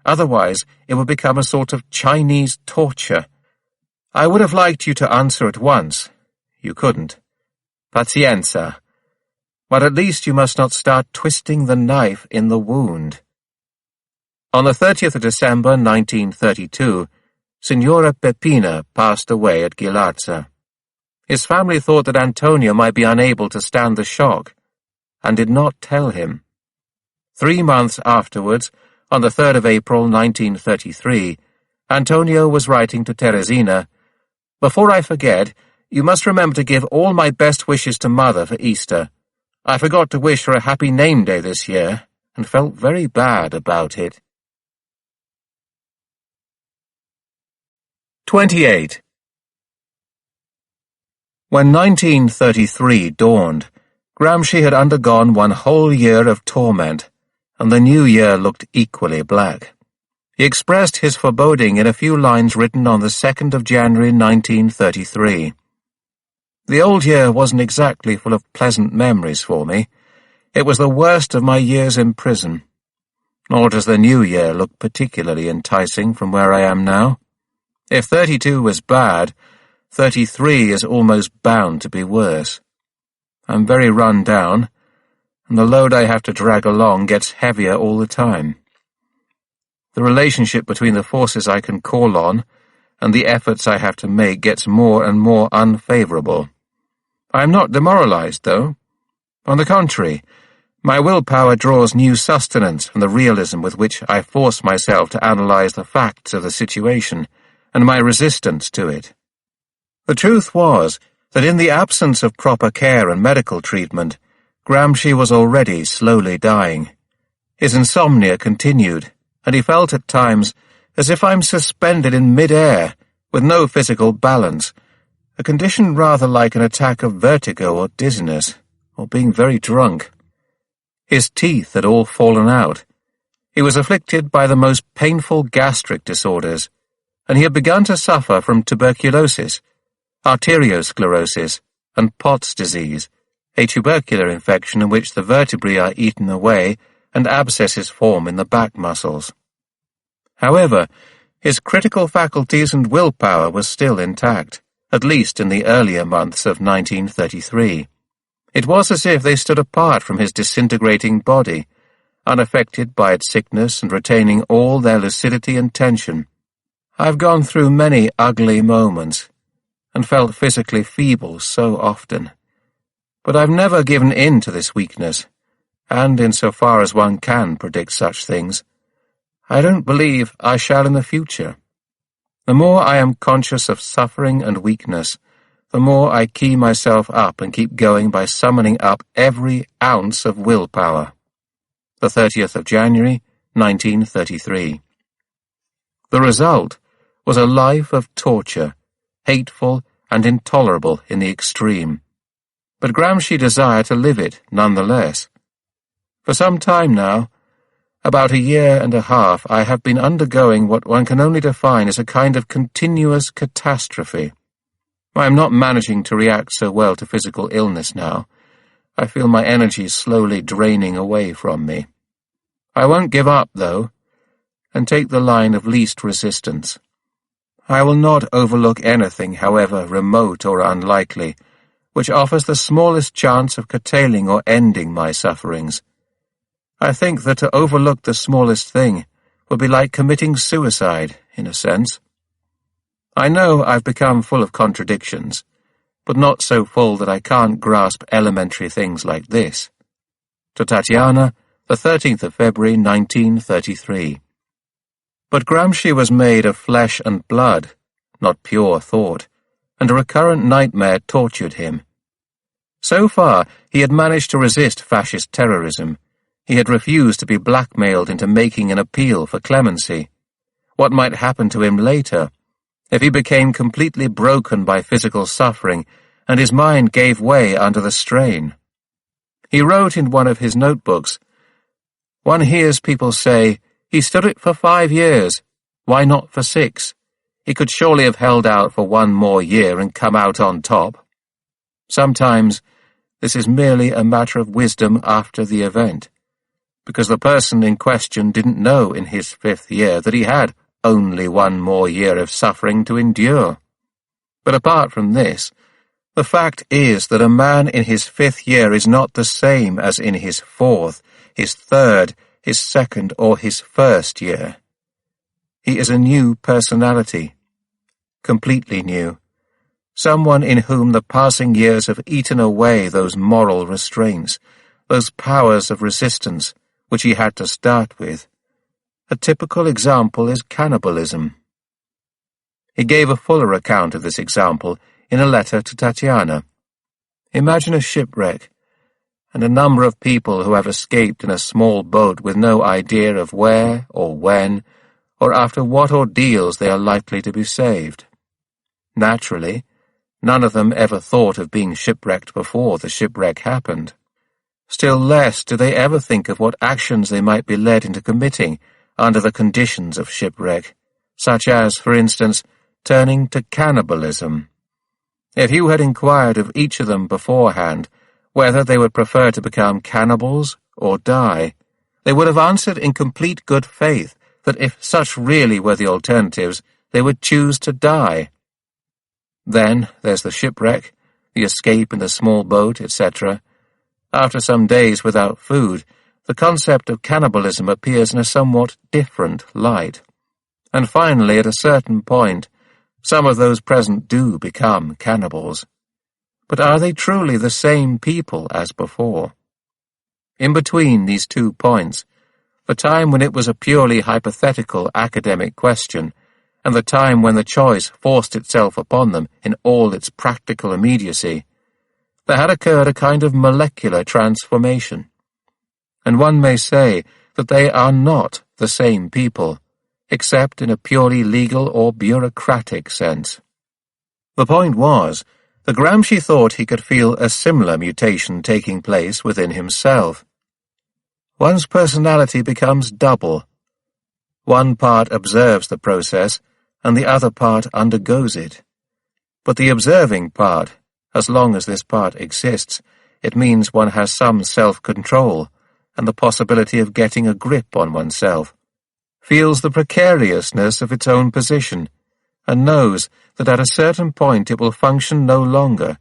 Otherwise, it would become a sort of Chinese torture. I would have liked you to answer at once. You couldn't. Pazienza. But at least you must not start twisting the knife in the wound. On the 30th of December, 1932, Signora Peppina passed away at Ghilarza. His family thought that Antonio might be unable to stand the shock, and did not tell him. 3 months afterwards, on the 3rd of April, 1933, Antonio was writing to Teresina, Before I forget, you must remember to give all my best wishes to Mother for Easter. I forgot to wish her a happy name day this year, and felt very bad about it. 28. When 1933 dawned, Gramsci had undergone 1 whole year of torment, and the new year looked equally black. He expressed his foreboding in a few lines written on the 2nd of January 1933. The old year wasn't exactly full of pleasant memories for me. It was the worst of my years in prison. Nor does the new year look particularly enticing from where I am now. If 32 was bad, 33 is almost bound to be worse. I'm very run down, and the load I have to drag along gets heavier all the time. The relationship between the forces I can call on and the efforts I have to make gets more and more unfavorable. I am not demoralized, though. On the contrary, my willpower draws new sustenance from the realism with which I force myself to analyze the facts of the situation and my resistance to it. The truth was that in the absence of proper care and medical treatment, Gramsci was already slowly dying. His insomnia continued, and he felt at times as if I'm suspended in mid-air, with no physical balance, a condition rather like an attack of vertigo or dizziness, or being very drunk. His teeth had all fallen out. He was afflicted by the most painful gastric disorders, and he had begun to suffer from tuberculosis, arteriosclerosis, and Pott's disease, a tubercular infection in which the vertebrae are eaten away and abscesses form in the back muscles. However, his critical faculties and willpower were still intact, at least in the earlier months of 1933. It was as if they stood apart from his disintegrating body, unaffected by its sickness and retaining all their lucidity and tension. I've gone through many ugly moments, and felt physically feeble so often. But I've never given in to this weakness, and insofar as one can predict such things, I don't believe I shall in the future. The more I am conscious of suffering and weakness, the more I key myself up and keep going by summoning up every ounce of willpower. The 30th of January, 1933. The result was a life of torture, hateful and intolerable in the extreme. But Gramsci desired to live it nonetheless. For some time now, about a year and a half, I have been undergoing what one can only define as a kind of continuous catastrophe. I am not managing to react so well to physical illness now. I feel my energy slowly draining away from me. I won't give up, though, and take the line of least resistance. I will not overlook anything, however remote or unlikely, which offers the smallest chance of curtailing or ending my sufferings. I think that to overlook the smallest thing would be like committing suicide, in a sense. I know I've become full of contradictions, but not so full that I can't grasp elementary things like this. To Tatiana, the 13th of February, 1933. But Gramsci was made of flesh and blood, not pure thought, and a recurrent nightmare tortured him. So far, he had managed to resist fascist terrorism. He had refused to be blackmailed into making an appeal for clemency. What might happen to him later, if he became completely broken by physical suffering and his mind gave way under the strain? He wrote in one of his notebooks, "One hears people say, 'He stood it for 5 years. Why not for 6? He could surely have held out for 1 more year and come out on top.' Sometimes this is merely a matter of wisdom after the event, because the person in question didn't know in his 5th year that he had only 1 more year of suffering to endure. But apart from this, the fact is that a man in his 5th year is not the same as in his 4th, his 3rd, his 2nd, or his 1st year. He is a new personality, completely new, someone in whom the passing years have eaten away those moral restraints, those powers of resistance which he had to start with. A typical example is cannibalism." He gave a fuller account of this example in a letter to Tatiana. Imagine a shipwreck, and a number of people who have escaped in a small boat with no idea of where or when, or after what ordeals they are likely to be saved. Naturally, none of them ever thought of being shipwrecked before the shipwreck happened. Still less do they ever think of what actions they might be led into committing under the conditions of shipwreck, such as, for instance, turning to cannibalism. If you had inquired of each of them beforehand whether they would prefer to become cannibals or die, they would have answered in complete good faith that if such really were the alternatives, they would choose to die. Then there's the shipwreck, the escape in the small boat, etc. After some days without food, the concept of cannibalism appears in a somewhat different light. And finally, at a certain point, some of those present do become cannibals. But are they truly the same people as before? In between these 2 points, the time when it was a purely hypothetical academic question, and the time when the choice forced itself upon them in all its practical immediacy, there had occurred a kind of molecular transformation. And one may say that they are not the same people, except in a purely legal or bureaucratic sense. The point was that Gramsci thought he could feel a similar mutation taking place within himself. One's personality becomes double. One part observes the process, and the other part undergoes it. But the observing part, as long as this part exists, it means one has some self-control and the possibility of getting a grip on oneself, feels the precariousness of its own position, and knows that at a certain point it will function no longer,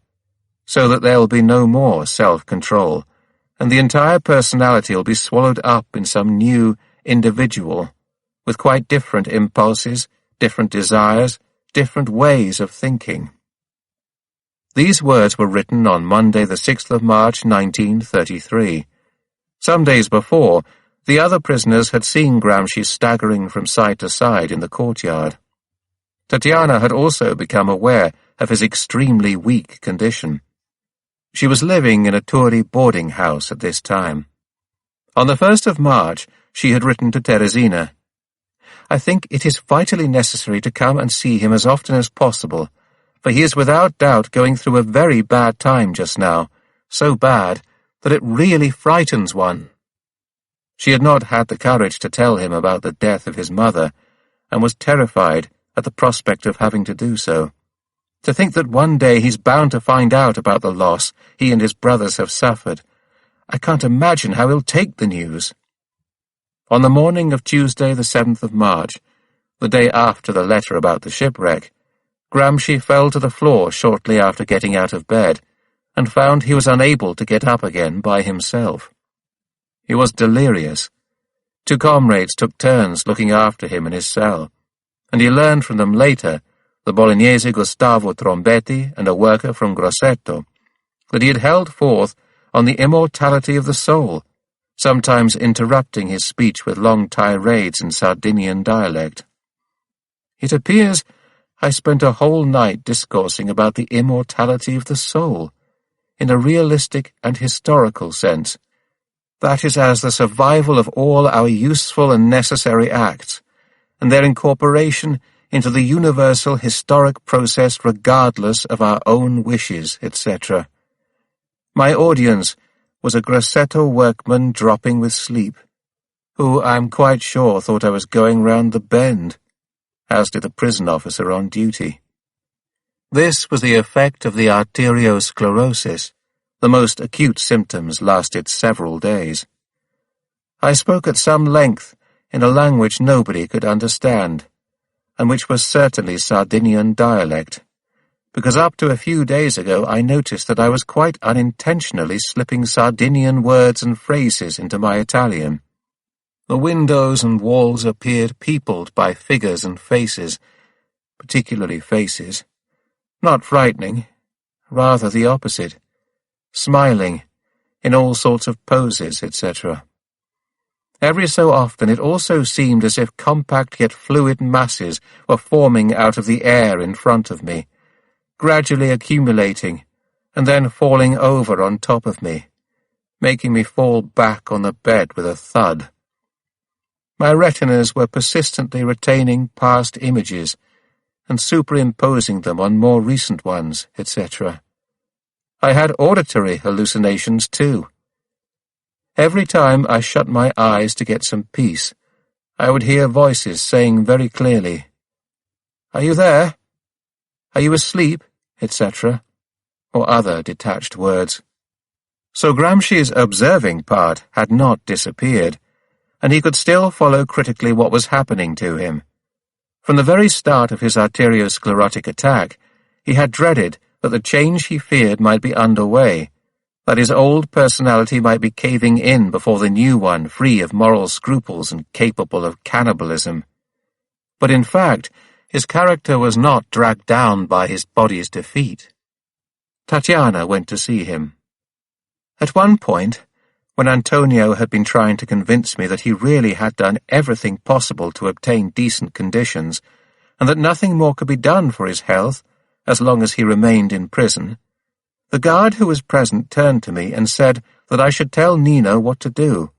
so that there will be no more self-control, and the entire personality will be swallowed up in some new individual, with quite different impulses, different desires, different ways of thinking. These words were written on Monday the 6th of March 1933. Some days before, the other prisoners had seen Gramsci staggering from side to side in the courtyard. Tatiana had also become aware of his extremely weak condition. She was living in a Turi boarding house at this time. On the 1st of March, she had written to Teresina, "I think it is vitally necessary to come and see him as often as possible, for he is without doubt going through a very bad time just now, so bad that it really frightens one." She had not had the courage to tell him about the death of his mother, and was terrified at the prospect of having to do so. To think that one day he's bound to find out about the loss he and his brothers have suffered. I can't imagine how he'll take the news. On the morning of Tuesday the 7th of March, the day after the letter about the shipwreck, Gramsci fell to the floor shortly after getting out of bed, and found he was unable to get up again by himself. He was delirious. 2 comrades took turns looking after him in his cell, and he learned from them later, the Bolognese Gustavo Trombetti and a worker from Grosseto, that he had held forth on the immortality of the soul, sometimes interrupting his speech with long tirades in Sardinian dialect. It appears I spent a whole night discoursing about the immortality of the soul, in a realistic and historical sense. That is as the survival of all our useful and necessary acts, and their incorporation into the universal historic process regardless of our own wishes, etc. My audience was a Grassetto workman dropping with sleep, who I am quite sure thought I was going round the bend, as did the prison officer on duty. This was the effect of the arteriosclerosis. The most acute symptoms lasted several days. I spoke at some length in a language nobody could understand, and which was certainly Sardinian dialect, because up to a few days ago I noticed that I was quite unintentionally slipping Sardinian words and phrases into my Italian. The windows and walls appeared peopled by figures and faces, particularly faces. Not frightening, rather the opposite, smiling, in all sorts of poses, etc. Every so often it also seemed as if compact yet fluid masses were forming out of the air in front of me, gradually accumulating, and then falling over on top of me, making me fall back on the bed with a thud. My retinas were persistently retaining past images, and superimposing them on more recent ones, etc. I had auditory hallucinations too. Every time I shut my eyes to get some peace, I would hear voices saying very clearly, "Are you there? Are you asleep?" etc., or other detached words. So Gramsci's observing part had not disappeared, and he could still follow critically what was happening to him. From the very start of his arteriosclerotic attack, he had dreaded that the change he feared might be underway, that his old personality might be caving in before the new one, free of moral scruples and capable of cannibalism. But in fact, his character was not dragged down by his body's defeat. Tatiana went to see him. At one point, when Antonio had been trying to convince me that he really had done everything possible to obtain decent conditions, and that nothing more could be done for his health as long as he remained in prison, the guard who was present turned to me and said that I should tell Nino what to do.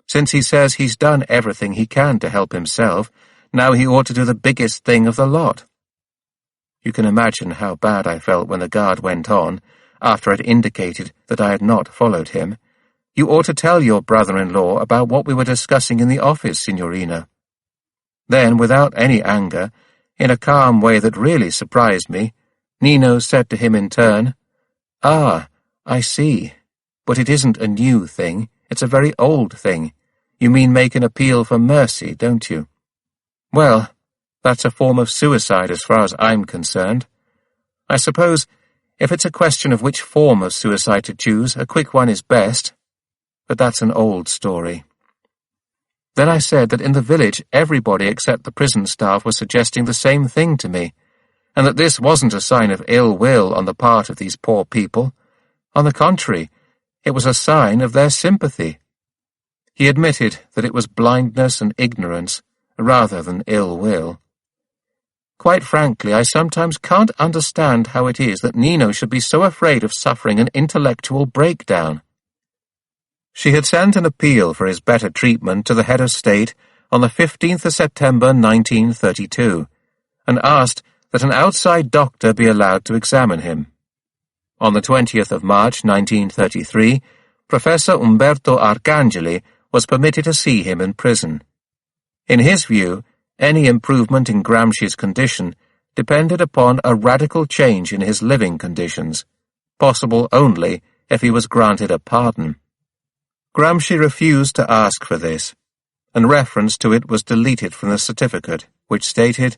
Since he says he's done everything he can to help himself, now he ought to do the biggest thing of the lot. You can imagine how bad I felt when the guard went on, after I'd indicated that I had not followed him. "You ought to tell your brother-in-law about what we were discussing in the office, Signorina." Then, without any anger, in a calm way that really surprised me, Nino said to him in turn, "Ah, I see. But it isn't a new thing. It's a very old thing. You mean make an appeal for mercy, don't you? Well, that's a form of suicide as far as I'm concerned. I suppose, if it's a question of which form of suicide to choose, a quick one is best. But that's an old story." Then I said that in the village everybody except the prison staff was suggesting the same thing to me, and that this wasn't a sign of ill will on the part of these poor people. On the contrary, it was a sign of their sympathy. He admitted that it was blindness and ignorance, rather than ill will. Quite frankly, I sometimes can't understand how it is that Nino should be so afraid of suffering an intellectual breakdown. She had sent an appeal for his better treatment to the head of state on the 15th of September 1932, and asked that an outside doctor be allowed to examine him. On the 20th of March 1933, Professor Umberto Arcangeli was permitted to see him in prison. In his view, any improvement in Gramsci's condition depended upon a radical change in his living conditions, possible only if he was granted a pardon. Gramsci refused to ask for this, and reference to it was deleted from the certificate, which stated,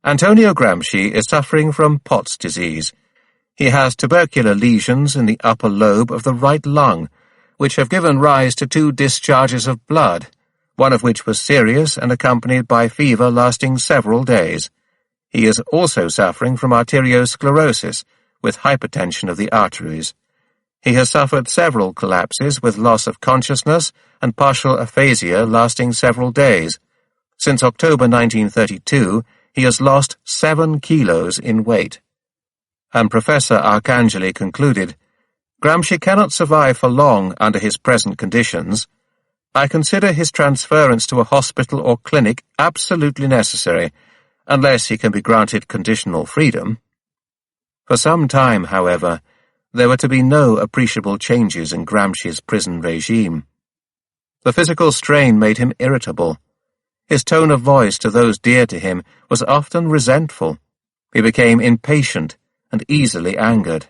"Antonio Gramsci is suffering from Pott's disease. He has tubercular lesions in the upper lobe of the right lung, which have given rise to 2 discharges of blood, one of which was serious and accompanied by fever lasting several days. He is also suffering from arteriosclerosis, with hypertension of the arteries. He has suffered several collapses with loss of consciousness and partial aphasia lasting several days. Since October 1932, he has lost 7 kilos in weight. And Professor Arcangeli concluded, Gramsci cannot survive for long under his present conditions. I consider his transference to a hospital or clinic absolutely necessary, unless he can be granted conditional freedom. For some time, however, there were to be no appreciable changes in Gramsci's prison regime. The physical strain made him irritable. His tone of voice to those dear to him was often resentful. He became impatient and easily angered.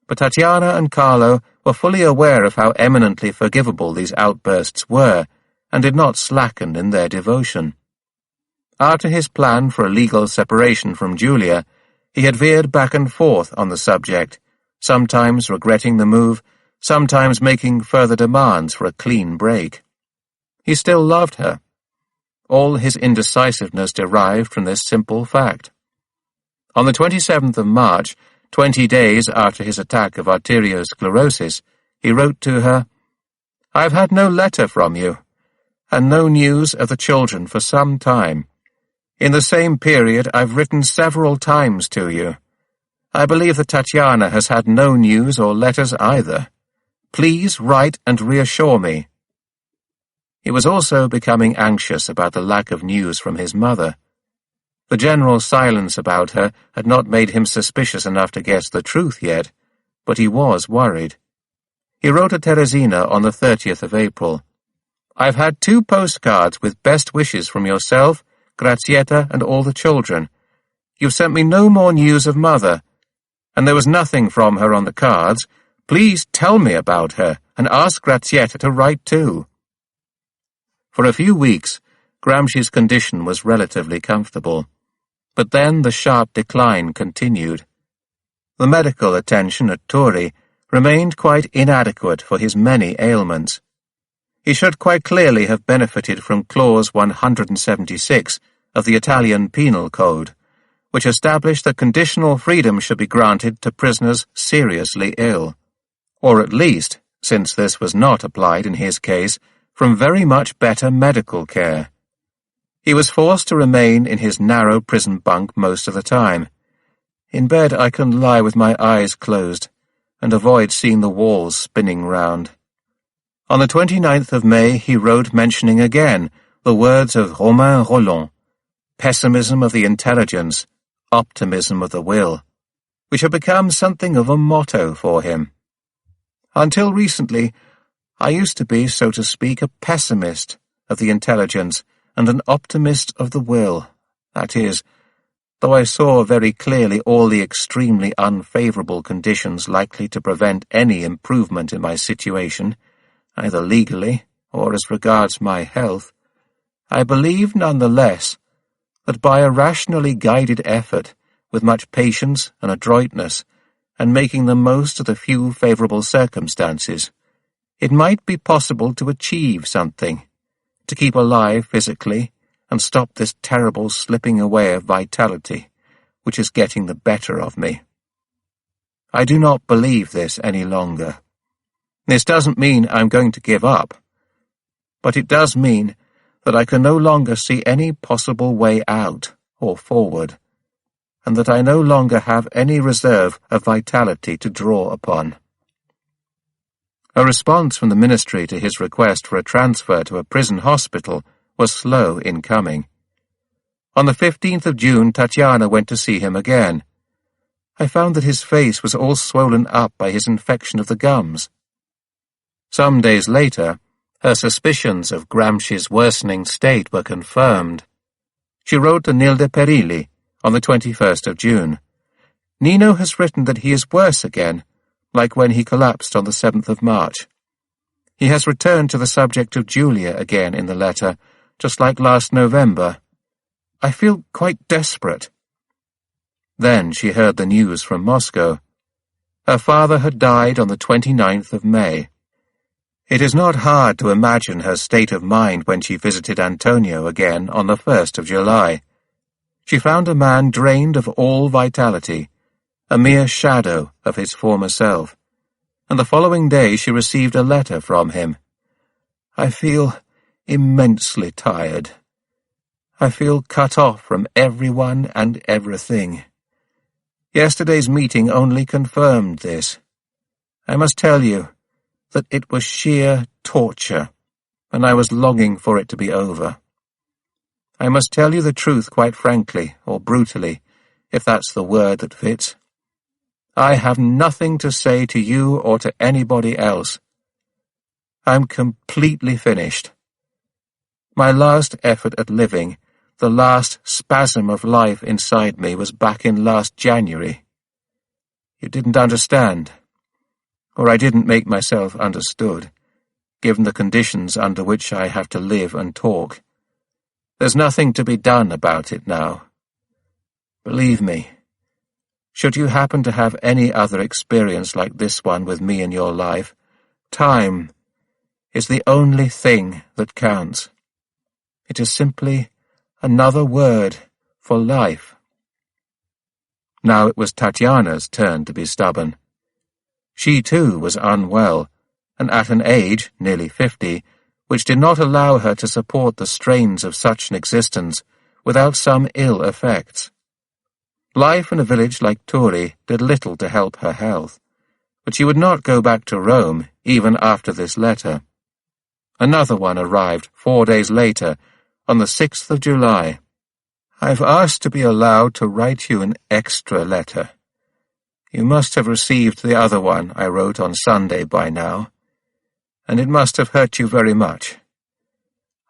But Tatiana and Carlo were fully aware of how eminently forgivable these outbursts were, and did not slacken in their devotion. After his plan for a legal separation from Giulia, he had veered back and forth on the subject, sometimes regretting the move, sometimes making further demands for a clean break. He still loved her. All his indecisiveness derived from this simple fact. On the 27th of March, 20 days after his attack of arteriosclerosis, he wrote to her, I have had no letter from you, and no news of the children for some time. In the same period, I've written several times to you. I believe that Tatiana has had no news or letters either. Please write and reassure me. He was also becoming anxious about the lack of news from his mother. The general silence about her had not made him suspicious enough to guess the truth yet, but he was worried. He wrote to Teresina on the 30th of April. I've had 2 postcards with best wishes from yourself, Grazietta, and all the children. You've sent me no more news of Mother, and there was nothing from her on the cards. Please tell me about her, and ask Grazietta to write too. For a few weeks, Gramsci's condition was relatively comfortable, but then the sharp decline continued. The medical attention at Torri remained quite inadequate for his many ailments. He should quite clearly have benefited from Clause 176 of the Italian Penal Code, which established that conditional freedom should be granted to prisoners seriously ill, or at least, since this was not applied in his case, from very much better medical care. He was forced to remain in his narrow prison bunk most of the time. In bed I can lie with my eyes closed, and avoid seeing the walls spinning round. On the 29th of May he wrote mentioning again the words of Romain Rolland, pessimism of the intelligence, optimism of the will, which had become something of a motto for him. Until recently, I used to be, so to speak, a pessimist of the intelligence and an optimist of the will, that is, though I saw very clearly all the extremely unfavourable conditions likely to prevent any improvement in my situation, either legally or as regards my health, I believe none the less that by a rationally guided effort, with much patience and adroitness, and making the most of the few favourable circumstances, it might be possible to achieve something, to keep alive physically, and stop this terrible slipping away of vitality, which is getting the better of me. I do not believe this any longer. This doesn't mean I'm going to give up, but it does mean that I can no longer see any possible way out or forward, and that I no longer have any reserve of vitality to draw upon. A response from the ministry to his request for a transfer to a prison hospital was slow in coming. On the 15th of June, Tatiana went to see him again. I found that his face was all swollen up by his infection of the gums. Some days later, her suspicions of Gramsci's worsening state were confirmed. She wrote to Nilde Perilli on the 21st of June. Nino has written that he is worse again, like when he collapsed on the 7th of March. He has returned to the subject of Giulia again in the letter, just like last November. I feel quite desperate. Then she heard the news from Moscow. Her father had died on the 29th of May. It is not hard to imagine her state of mind when she visited Antonio again on the 1st of July. She found a man drained of all vitality, a mere shadow of his former self. and the following day she received a letter from him. "I feel immensely tired. I feel cut off from everyone and everything. Yesterday's meeting only confirmed this. I must tell you that it was sheer torture, and I was longing for it to be over. I must tell you the truth quite frankly, or brutally, if that's the word that fits. I have nothing to say to you or to anybody else. I'm completely finished. My last effort at living, the last spasm of life inside me, was back in last January. You didn't understand, or I didn't make myself understood, given the conditions under which I have to live and talk. There's nothing to be done about it now. Believe me, should you happen to have any other experience like this one with me in your life, time is the only thing that counts. It is simply another word for life." Now it was Tatiana's turn to be stubborn. She too was unwell, and at an age, nearly 50, which did not allow her to support the strains of such an existence without some ill effects. Life in a village like Turi did little to help her health, but she would not go back to Rome even after this letter. Another one arrived 4 days later, on the 6th of July. "I've asked to be allowed to write you an extra letter. You must have received the other one I wrote on Sunday by now, and it must have hurt you very much.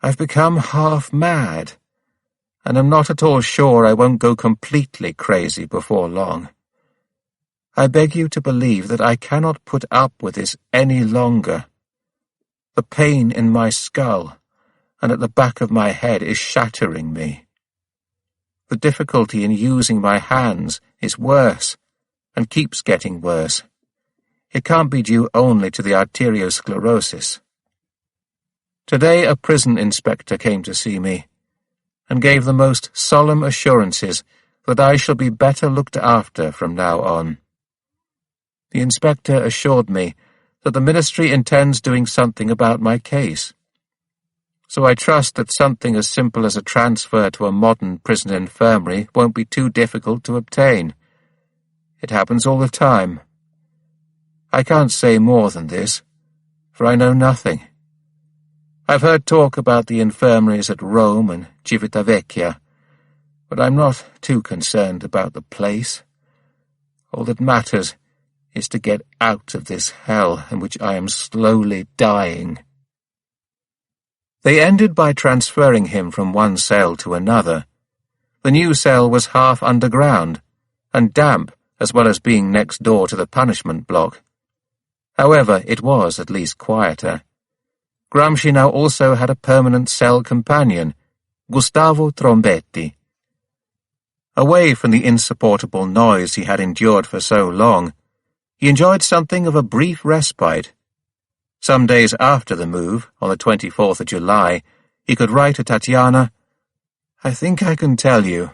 I've become half mad, and I'm not at all sure I won't go completely crazy before long. I beg you to believe that I cannot put up with this any longer. The pain in my skull and at the back of my head is shattering me. The difficulty in using my hands is worse, and keeps getting worse. It can't be due only to the arteriosclerosis. Today a prison inspector came to see me, and gave the most solemn assurances that I shall be better looked after from now on. The inspector assured me that the ministry intends doing something about my case. So I trust that something as simple as a transfer to a modern prison infirmary won't be too difficult to obtain. It happens all the time. I can't say more than this, for I know nothing. I've heard talk about the infirmaries at Rome and Civitavecchia, but I'm not too concerned about the place. All that matters is to get out of this hell in which I am slowly dying." They ended by transferring him from one cell to another. The new cell was half underground, and damp, as well as being next door to the punishment block. However, it was at least quieter. Gramsci now also had a permanent cell companion, Gustavo Trombetti. Away from the insupportable noise he had endured for so long, he enjoyed something of a brief respite. Some days after the move, on the 24th of July, he could write to Tatiana, "I think I can tell you,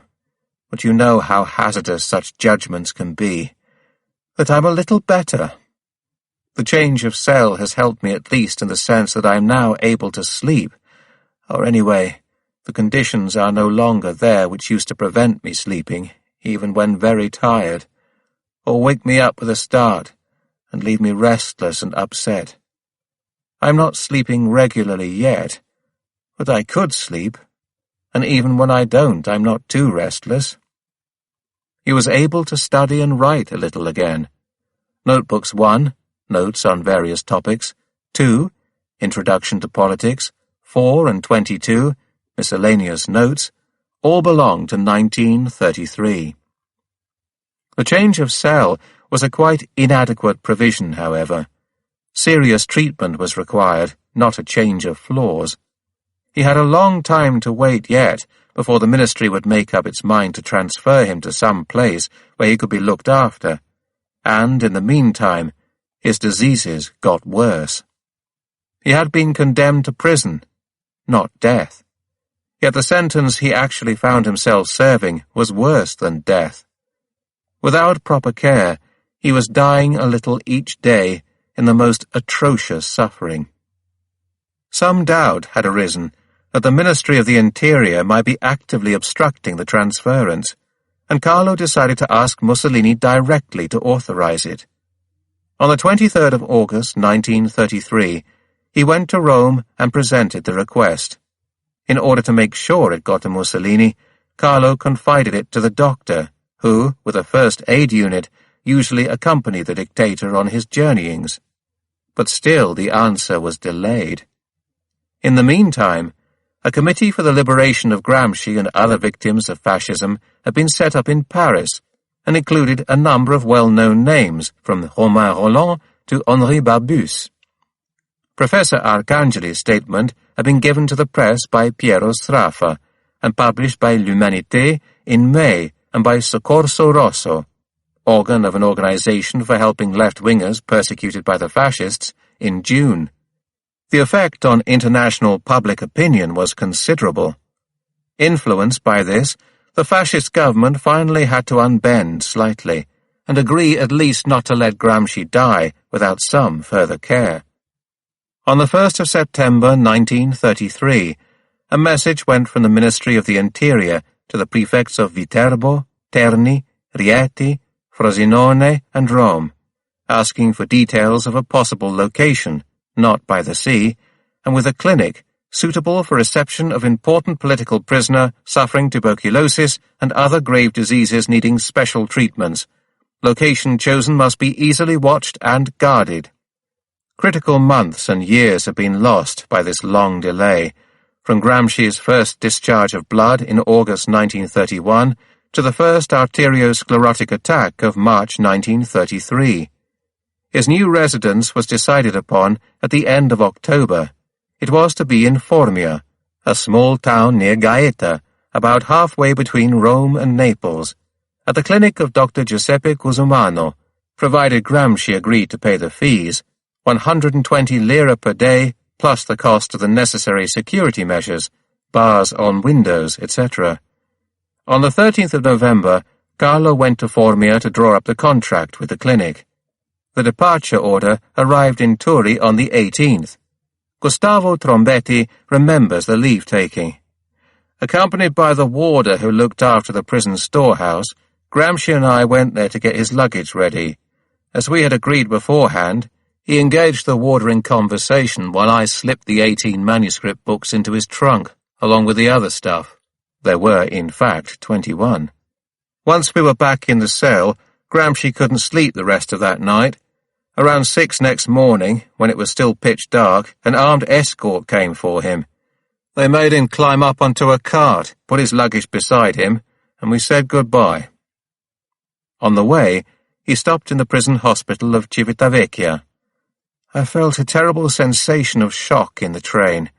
but you know how hazardous such judgments can be, that I'm a little better. The change of cell has helped me at least in the sense that I am now able to sleep, or anyway, the conditions are no longer there which used to prevent me sleeping, even when very tired, or wake me up with a start and leave me restless and upset. I'm not sleeping regularly yet, but I could sleep, and even when I don't, I'm not too restless." He was able to study and write a little again. Notebooks 1, notes on various topics, 2, Introduction to Politics, 4 and 22, miscellaneous notes, all belonged to 1933. The change of cell was a quite inadequate provision, however. Serious treatment was required, not a change of floors. He had a long time to wait yet before the ministry would make up its mind to transfer him to some place where he could be looked after, and, in the meantime, his diseases got worse. He had been condemned to prison, not death. Yet the sentence he actually found himself serving was worse than death. Without proper care, he was dying a little each day in the most atrocious suffering. Some doubt had arisen that the Ministry of the Interior might be actively obstructing the transference, and Carlo decided to ask Mussolini directly to authorize it. On the 23rd of August 1933, he went to Rome and presented the request. In order to make sure it got to Mussolini, Carlo confided it to the doctor, who, with a first aid unit, usually accompanied the dictator on his journeyings. But still the answer was delayed. In the meantime, a committee for the liberation of Gramsci and other victims of fascism had been set up in Paris and included a number of well-known names, from Romain Rolland to Henri Barbusse. Professor Arcangeli's statement had been given to the press by Piero Sraffa and published by L'Humanité in May and by Soccorso Rosso, organ of an organization for helping left-wingers persecuted by the fascists, in June. The effect on international public opinion was considerable. Influenced by this, the fascist government finally had to unbend slightly and agree at least not to let Gramsci die without some further care. On the 1st of September 1933, a message went from the Ministry of the Interior to the prefects of Viterbo, Terni, Rieti, Frosinone, and Rome, asking for details of a possible location, not by the sea, and with a clinic suitable for reception of important political prisoner suffering tuberculosis and other grave diseases needing special treatments. Location chosen must be easily watched and guarded. Critical months and years have been lost by this long delay, from Gramsci's first discharge of blood in August 1931 to the first arteriosclerotic attack of March 1933. His new residence was decided upon at the end of October. It was to be in Formia, a small town near Gaeta, about halfway between Rome and Naples, at the clinic of Dr. Giuseppe Cusumano, provided Gramsci agreed to pay the fees, 120 lire per day, plus the cost of the necessary security measures, bars on windows, etc. On the 13th of November, Carlo went to Formia to draw up the contract with the clinic. The departure order arrived in Turi on the 18th. Gustavo Trombetti remembers the leave-taking. Accompanied by the warder who looked after the prison storehouse, Gramsci and I went there to get his luggage ready. As we had agreed beforehand, he engaged the warder in conversation while I slipped the 18 manuscript books into his trunk, along with the other stuff. There were, in fact, 21. Once we were back in the cell, Gramsci couldn't sleep the rest of that night. Around 6 next morning, when it was still pitch dark, an armed escort came for him. They made him climb up onto a cart, put his luggage beside him, and we said goodbye. On the way, he stopped in the prison hospital of Civitavecchia. I felt a terrible sensation of shock in the train.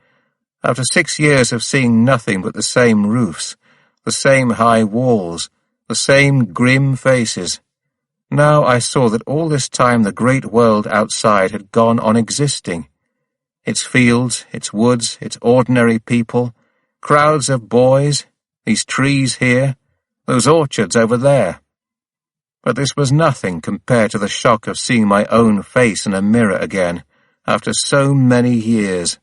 After 6 years of seeing nothing but the same roofs, the same high walls, the same grim faces, now I saw that all this time the great world outside had gone on existing. Its fields, its woods, its ordinary people, crowds of boys, these trees here, those orchards over there. But this was nothing compared to the shock of seeing my own face in a mirror again, after so many years.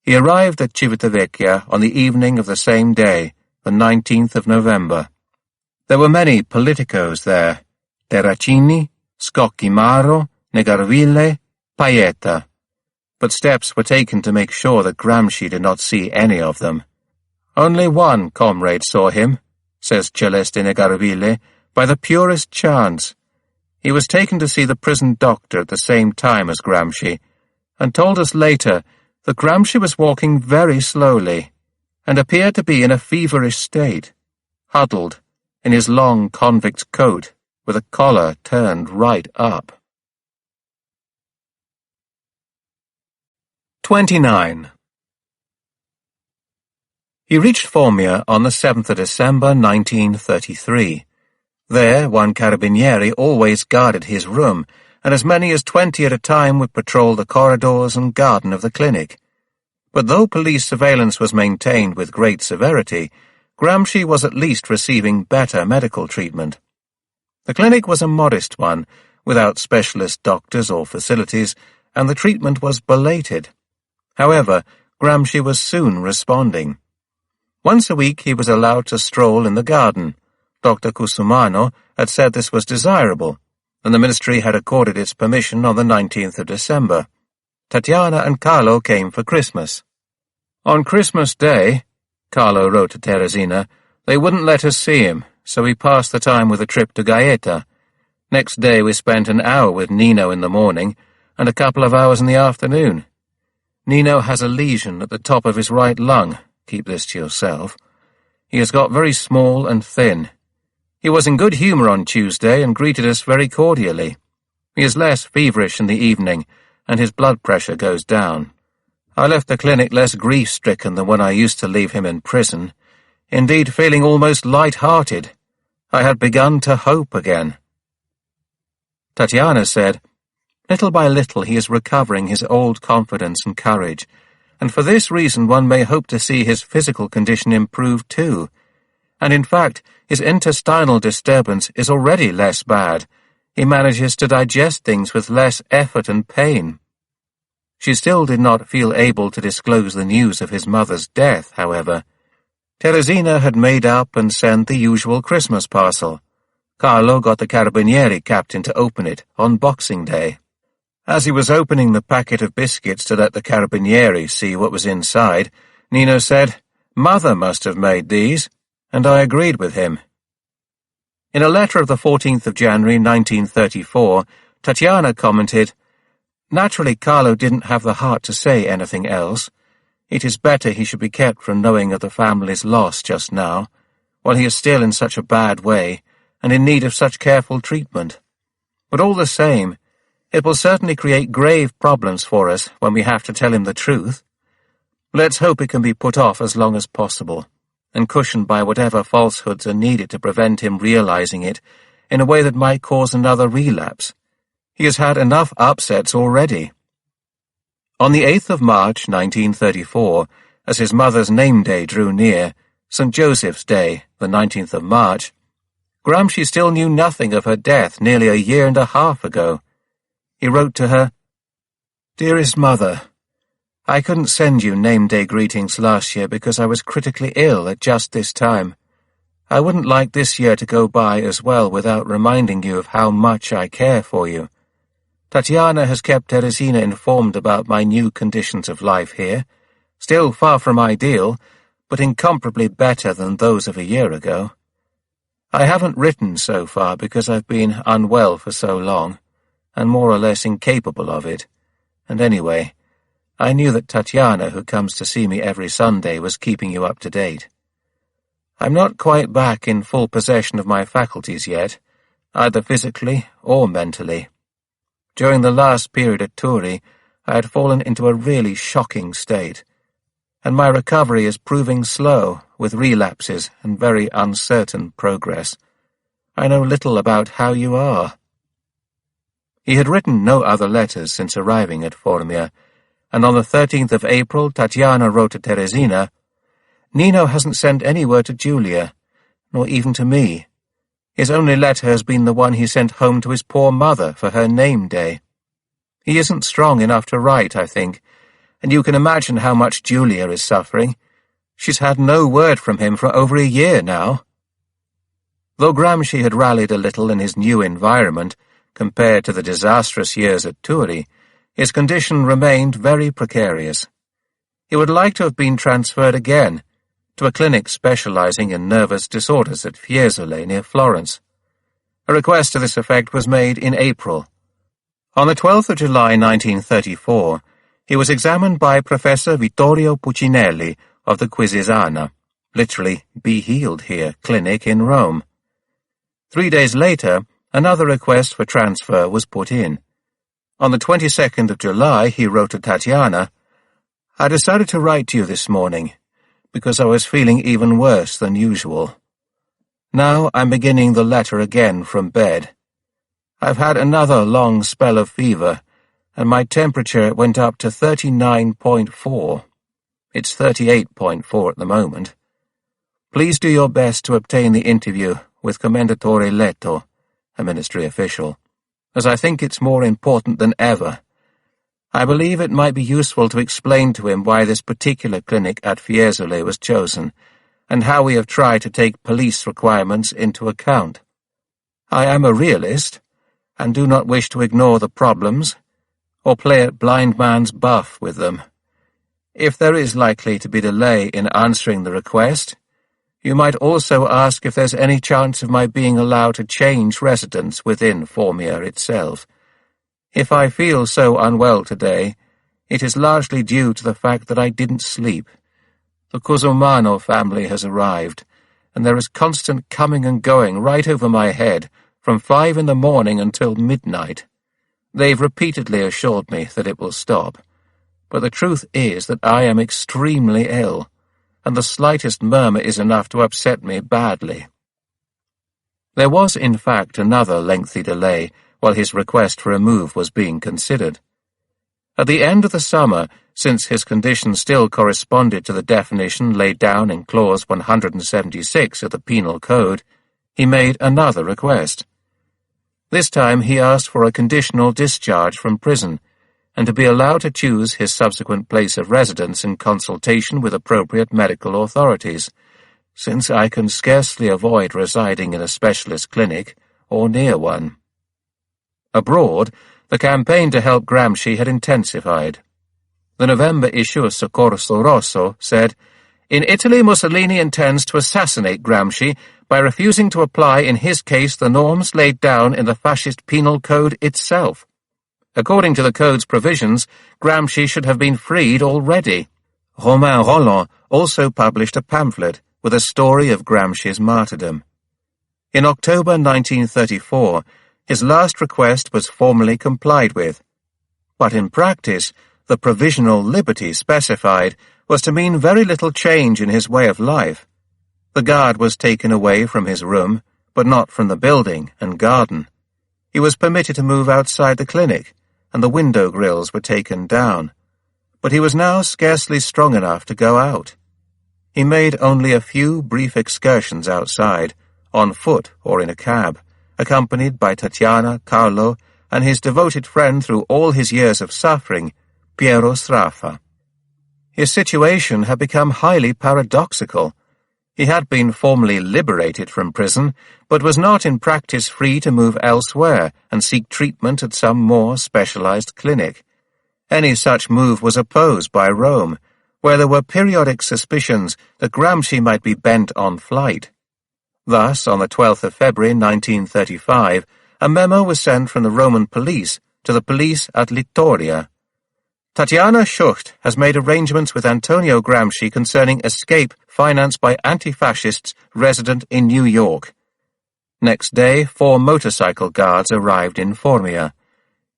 He arrived at Civitavecchia on the evening of the same day, the 19th of November. There were many politicos there, Terracini, Scoccimaro, Negarville, Paeta. But steps were taken to make sure that Gramsci did not see any of them. Only one comrade saw him, says Celeste Negarville, by the purest chance. He was taken to see the prison doctor at the same time as Gramsci, and told us later that Gramsci was walking very slowly, and appeared to be in a feverish state, huddled, in his long convict coat, with a collar turned right up. 29. He reached Formia on the 7th of December 1933. There, one carabinieri always guarded his room, and as many as 20 at a time would patrol the corridors and garden of the clinic. But though police surveillance was maintained with great severity, Gramsci was at least receiving better medical treatment. The clinic was a modest one, without specialist doctors or facilities, and the treatment was belated. However, Gramsci was soon responding. Once a week he was allowed to stroll in the garden. Dr. Cusumano had said this was desirable, and the ministry had accorded its permission on the 19th of December. Tatiana and Carlo came for Christmas. On Christmas Day, Carlo wrote to Teresina, they wouldn't let us see him, so we passed the time with a trip to Gaeta. Next day we spent an hour with Nino in the morning, and a couple of hours in the afternoon. Nino has a lesion at the top of his right lung. Keep this to yourself. He has got very small and thin. He was in good humour on Tuesday and greeted us very cordially. He is less feverish in the evening, and his blood pressure goes down. I left the clinic less grief-stricken than when I used to leave him in prison, indeed feeling almost light-hearted. I had begun to hope again. Tatiana said, little by little he is recovering his old confidence and courage, and for this reason one may hope to see his physical condition improve too. And in fact, his intestinal disturbance is already less bad. He manages to digest things with less effort and pain. She still did not feel able to disclose the news of his mother's death, however. Teresina had made up and sent the usual Christmas parcel. Carlo got the Carabinieri captain to open it on Boxing Day. As he was opening the packet of biscuits to let the Carabinieri see what was inside, Nino said, Mother must have made these, and I agreed with him. In a letter of the 14th of January 1934, Tatiana commented, Naturally Carlo didn't have the heart to say anything else. It is better he should be kept from knowing of the family's loss just now, while he is still in such a bad way, and in need of such careful treatment. But all the same, it will certainly create grave problems for us when we have to tell him the truth. Let's hope it can be put off as long as possible, and cushioned by whatever falsehoods are needed to prevent him realizing it in a way that might cause another relapse. He has had enough upsets already. On the 8th of March, 1934, as his mother's name day drew near, St. Joseph's Day, the 19th of March, Gramsci still knew nothing of her death nearly a year and a half ago. He wrote to her, Dearest Mother, I couldn't send you name-day greetings last year because I was critically ill at just this time. I wouldn't like this year to go by as well without reminding you of how much I care for you. Tatiana has kept Teresina informed about my new conditions of life here, still far from ideal, but incomparably better than those of a year ago. I haven't written so far because I've been unwell for so long, and more or less incapable of it, and anyway, I knew that Tatiana, who comes to see me every Sunday, was keeping you up to date. I'm not quite back in full possession of my faculties yet, either physically or mentally. During the last period at Turi, I had fallen into a really shocking state, and my recovery is proving slow, with relapses and very uncertain progress. I know little about how you are. He had written no other letters since arriving at Formia, and on the 13th of April Tatiana wrote to Teresina, Nino hasn't sent any word to Giulia, nor even to me. His only letter has been the one he sent home to his poor mother for her name day. He isn't strong enough to write, I think, and you can imagine how much Giulia is suffering. She's had no word from him for over a year now. Though Gramsci had rallied a little in his new environment, compared to the disastrous years at Turi, his condition remained very precarious. He would like to have been transferred again, to a clinic specializing in nervous disorders at Fiesole near Florence. A request to this effect was made in April. On the 12th of July 1934, he was examined by Professor Vittorio Puccinelli of the Quisisana, literally Be Healed Here clinic in Rome. 3 days later, another request for transfer was put in. On the 22nd of July, he wrote to Tatiana, I decided to write to you this morning, because I was feeling even worse than usual. Now I'm beginning the letter again from bed. I've had another long spell of fever, and my temperature went up to 39.4. It's 38.4 at the moment. Please do your best to obtain the interview with Commendatore Leto, a ministry official. as I think it's more important than ever. I believe it might be useful to explain to him why this particular clinic at Fiesole was chosen, and how we have tried to take police requirements into account. I am a realist, and do not wish to ignore the problems, or play at blind man's buff with them. If there is likely to be delay in answering the request, you might also ask if there's any chance of my being allowed to change residence within Formia itself. If I feel so unwell today, it is largely due to the fact that I didn't sleep. The Cusumano family has arrived, and there is constant coming and going right over my head from 5 in the morning until midnight. They've repeatedly assured me that it will stop, but the truth is that I am extremely ill, and the slightest murmur is enough to upset me badly. There was, in fact, another lengthy delay while his request for a move was being considered. At the end of the summer, since his condition still corresponded to the definition laid down in Clause 176 of the Penal Code, he made another request. This time he asked for a conditional discharge from prison, and to be allowed to choose his subsequent place of residence in consultation with appropriate medical authorities, since I can scarcely avoid residing in a specialist clinic or near one. Abroad, the campaign to help Gramsci had intensified. The November issue of Soccorso Rosso said, "In Italy, Mussolini intends to assassinate Gramsci by refusing to apply in his case the norms laid down in the fascist penal code itself. According to the code's provisions, Gramsci should have been freed already." Romain Rolland also published a pamphlet with a story of Gramsci's martyrdom. In October 1934, his last request was formally complied with, but in practice, the provisional liberty specified was to mean very little change in his way of life. The guard was taken away from his room, but not from the building and garden. He was permitted to move outside the clinic, and the window grills were taken down, but he was now scarcely strong enough to go out. He made only a few brief excursions outside, on foot or in a cab, accompanied by Tatiana, Carlo, and his devoted friend through all his years of suffering, Piero Sraffa. His situation had become highly paradoxical. He had been formally liberated from prison, but was not in practice free to move elsewhere and seek treatment at some more specialized clinic. Any such move was opposed by Rome, where there were periodic suspicions that Gramsci might be bent on flight. Thus, on the 12th of February 1935, a memo was sent from the Roman police to the police at Littoria. Tatiana Schucht has made arrangements with Antonio Gramsci concerning escape financed by anti-fascists resident in New York. Next day, 4 motorcycle guards arrived in Formia.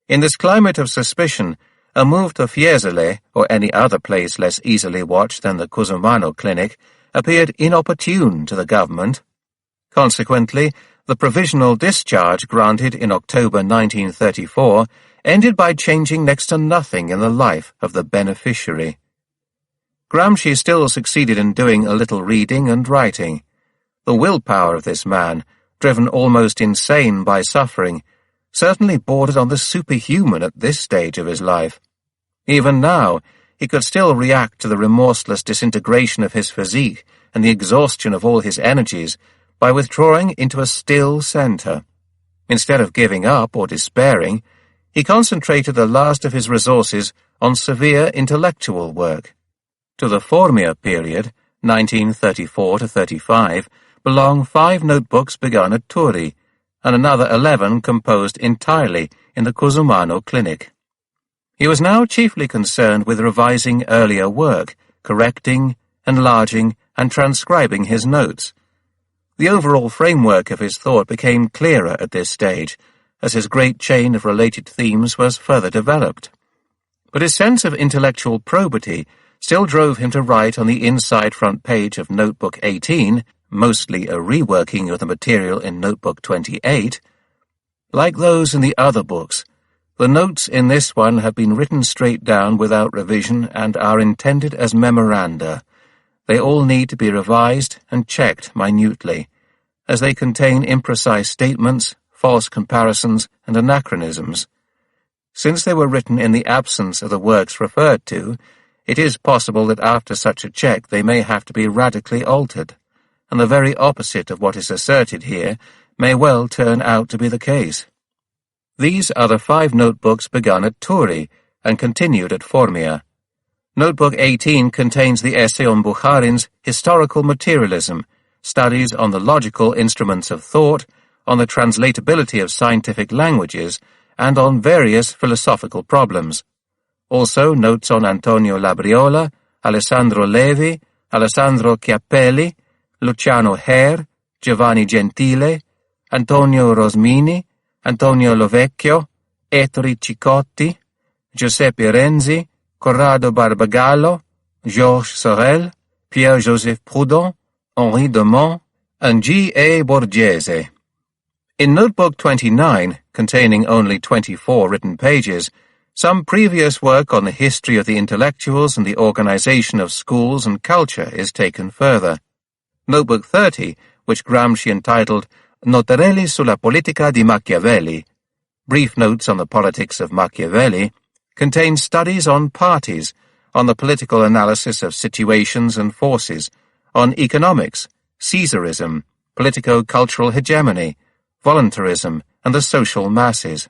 In this climate of suspicion, a move to Fiesole, or any other place less easily watched than the Cusumano clinic, appeared inopportune to the government. Consequently, the provisional discharge granted in October 1934 ended by changing next to nothing in the life of the beneficiary. Gramsci still succeeded in doing a little reading and writing. The willpower of this man, driven almost insane by suffering, certainly bordered on the superhuman at this stage of his life. Even now, he could still react to the remorseless disintegration of his physique and the exhaustion of all his energies by withdrawing into a still center. Instead of giving up or despairing, he concentrated the last of his resources on severe intellectual work. To the Formia period, 1934 to 35, belong 5 notebooks begun at Turi, and another 11 composed entirely in the Cusumano clinic. He was now chiefly concerned with revising earlier work, correcting, enlarging, and transcribing his notes. The overall framework of his thought became clearer at this stage, as his great chain of related themes was further developed. But his sense of intellectual probity still drove him to write on the inside front page of Notebook 18, mostly a reworking of the material in Notebook 28. Like those in the other books, the notes in this one have been written straight down without revision and are intended as memoranda. They all need to be revised and checked minutely, as they contain imprecise statements, false comparisons and anachronisms. Since they were written in the absence of the works referred to, it is possible that after such a check they may have to be radically altered, and the very opposite of what is asserted here may well turn out to be the case. These are the 5 notebooks begun at Turi and continued at Formia. Notebook 18 contains the essay on Bukharin's Historical Materialism, studies on the logical instruments of thought, on the translatability of scientific languages, and on various philosophical problems. Also notes on Antonio Labriola, Alessandro Levi, Alessandro Chiappelli, Luciano Hare, Giovanni Gentile, Antonio Rosmini, Antonio Lovecchio, Ettore Cicotti, Giuseppe Renzi, Corrado Barbagallo, Georges Sorel, Pierre-Joseph Proudhon, Henri Dumont, and G.A. Borghese. In Notebook 29, containing only 24 written pages, some previous work on the history of the intellectuals and the organization of schools and culture is taken further. Notebook 30, which Gramsci entitled Notarelli sulla politica di Machiavelli, brief notes on the politics of Machiavelli, contains studies on parties, on the political analysis of situations and forces, on economics, Caesarism, politico-cultural hegemony, voluntarism, and the social masses.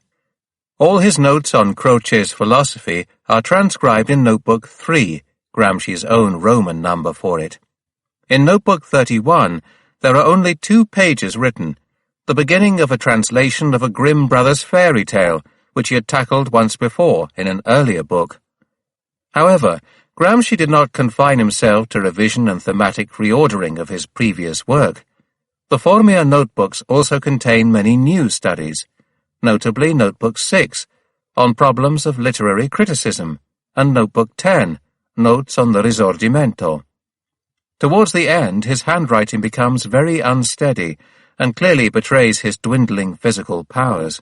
All his notes on Croce's philosophy are transcribed in Notebook 3, Gramsci's own Roman number for it. In Notebook 31, there are only 2 pages written, the beginning of a translation of a Grimm Brothers fairy tale, which he had tackled once before in an earlier book. However, Gramsci did not confine himself to revision and thematic reordering of his previous work. The Formia notebooks also contain many new studies, notably Notebook 6, on problems of literary criticism, and Notebook 10, notes on the Risorgimento. Towards the end, his handwriting becomes very unsteady and clearly betrays his dwindling physical powers.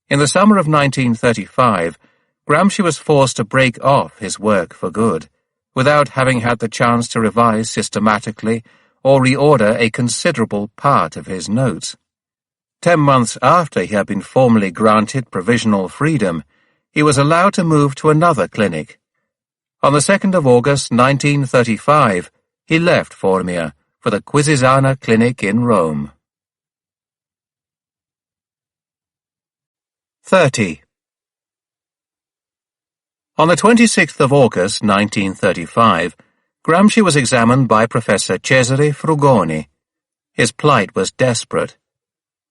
In the summer of 1935, Gramsci was forced to break off his work for good, without having had the chance to revise systematically or reorder a considerable part of his notes. 10 months after he had been formally granted provisional freedom, he was allowed to move to another clinic. On the 2nd of August 1935, he left Formia for the Quisisana Clinic in Rome. 30. On the 26th of August 1935, Gramsci was examined by Professor Cesare Frugoni. His plight was desperate.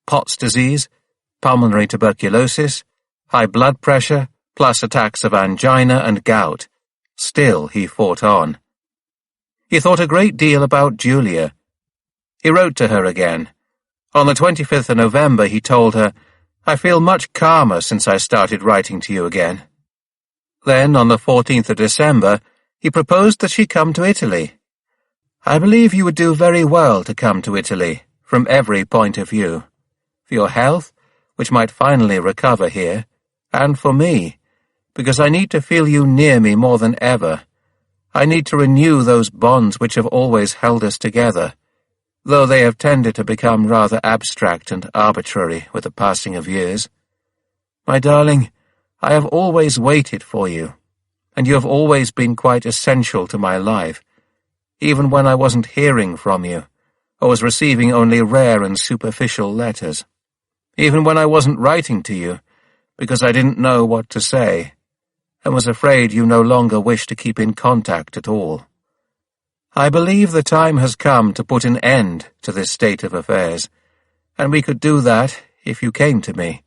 Pott's disease, pulmonary tuberculosis, high blood pressure, plus attacks of angina and gout. Still he fought on. He thought a great deal about Julia. He wrote to her again. On the 25th of November he told her, "I feel much calmer since I started writing to you again." Then, on the 14th of December, he proposed that she come to Italy. "I believe you would do very well to come to Italy, from every point of view. For your health, which might finally recover here, and for me, because I need to feel you near me more than ever. I need to renew those bonds which have always held us together, though they have tended to become rather abstract and arbitrary with the passing of years. My darling, I have always waited for you, and you have always been quite essential to my life, even when I wasn't hearing from you, or was receiving only rare and superficial letters. Even when I wasn't writing to you, because I didn't know what to say, and was afraid you no longer wished to keep in contact at all. I believe the time has come to put an end to this state of affairs, and we could do that if you came to me,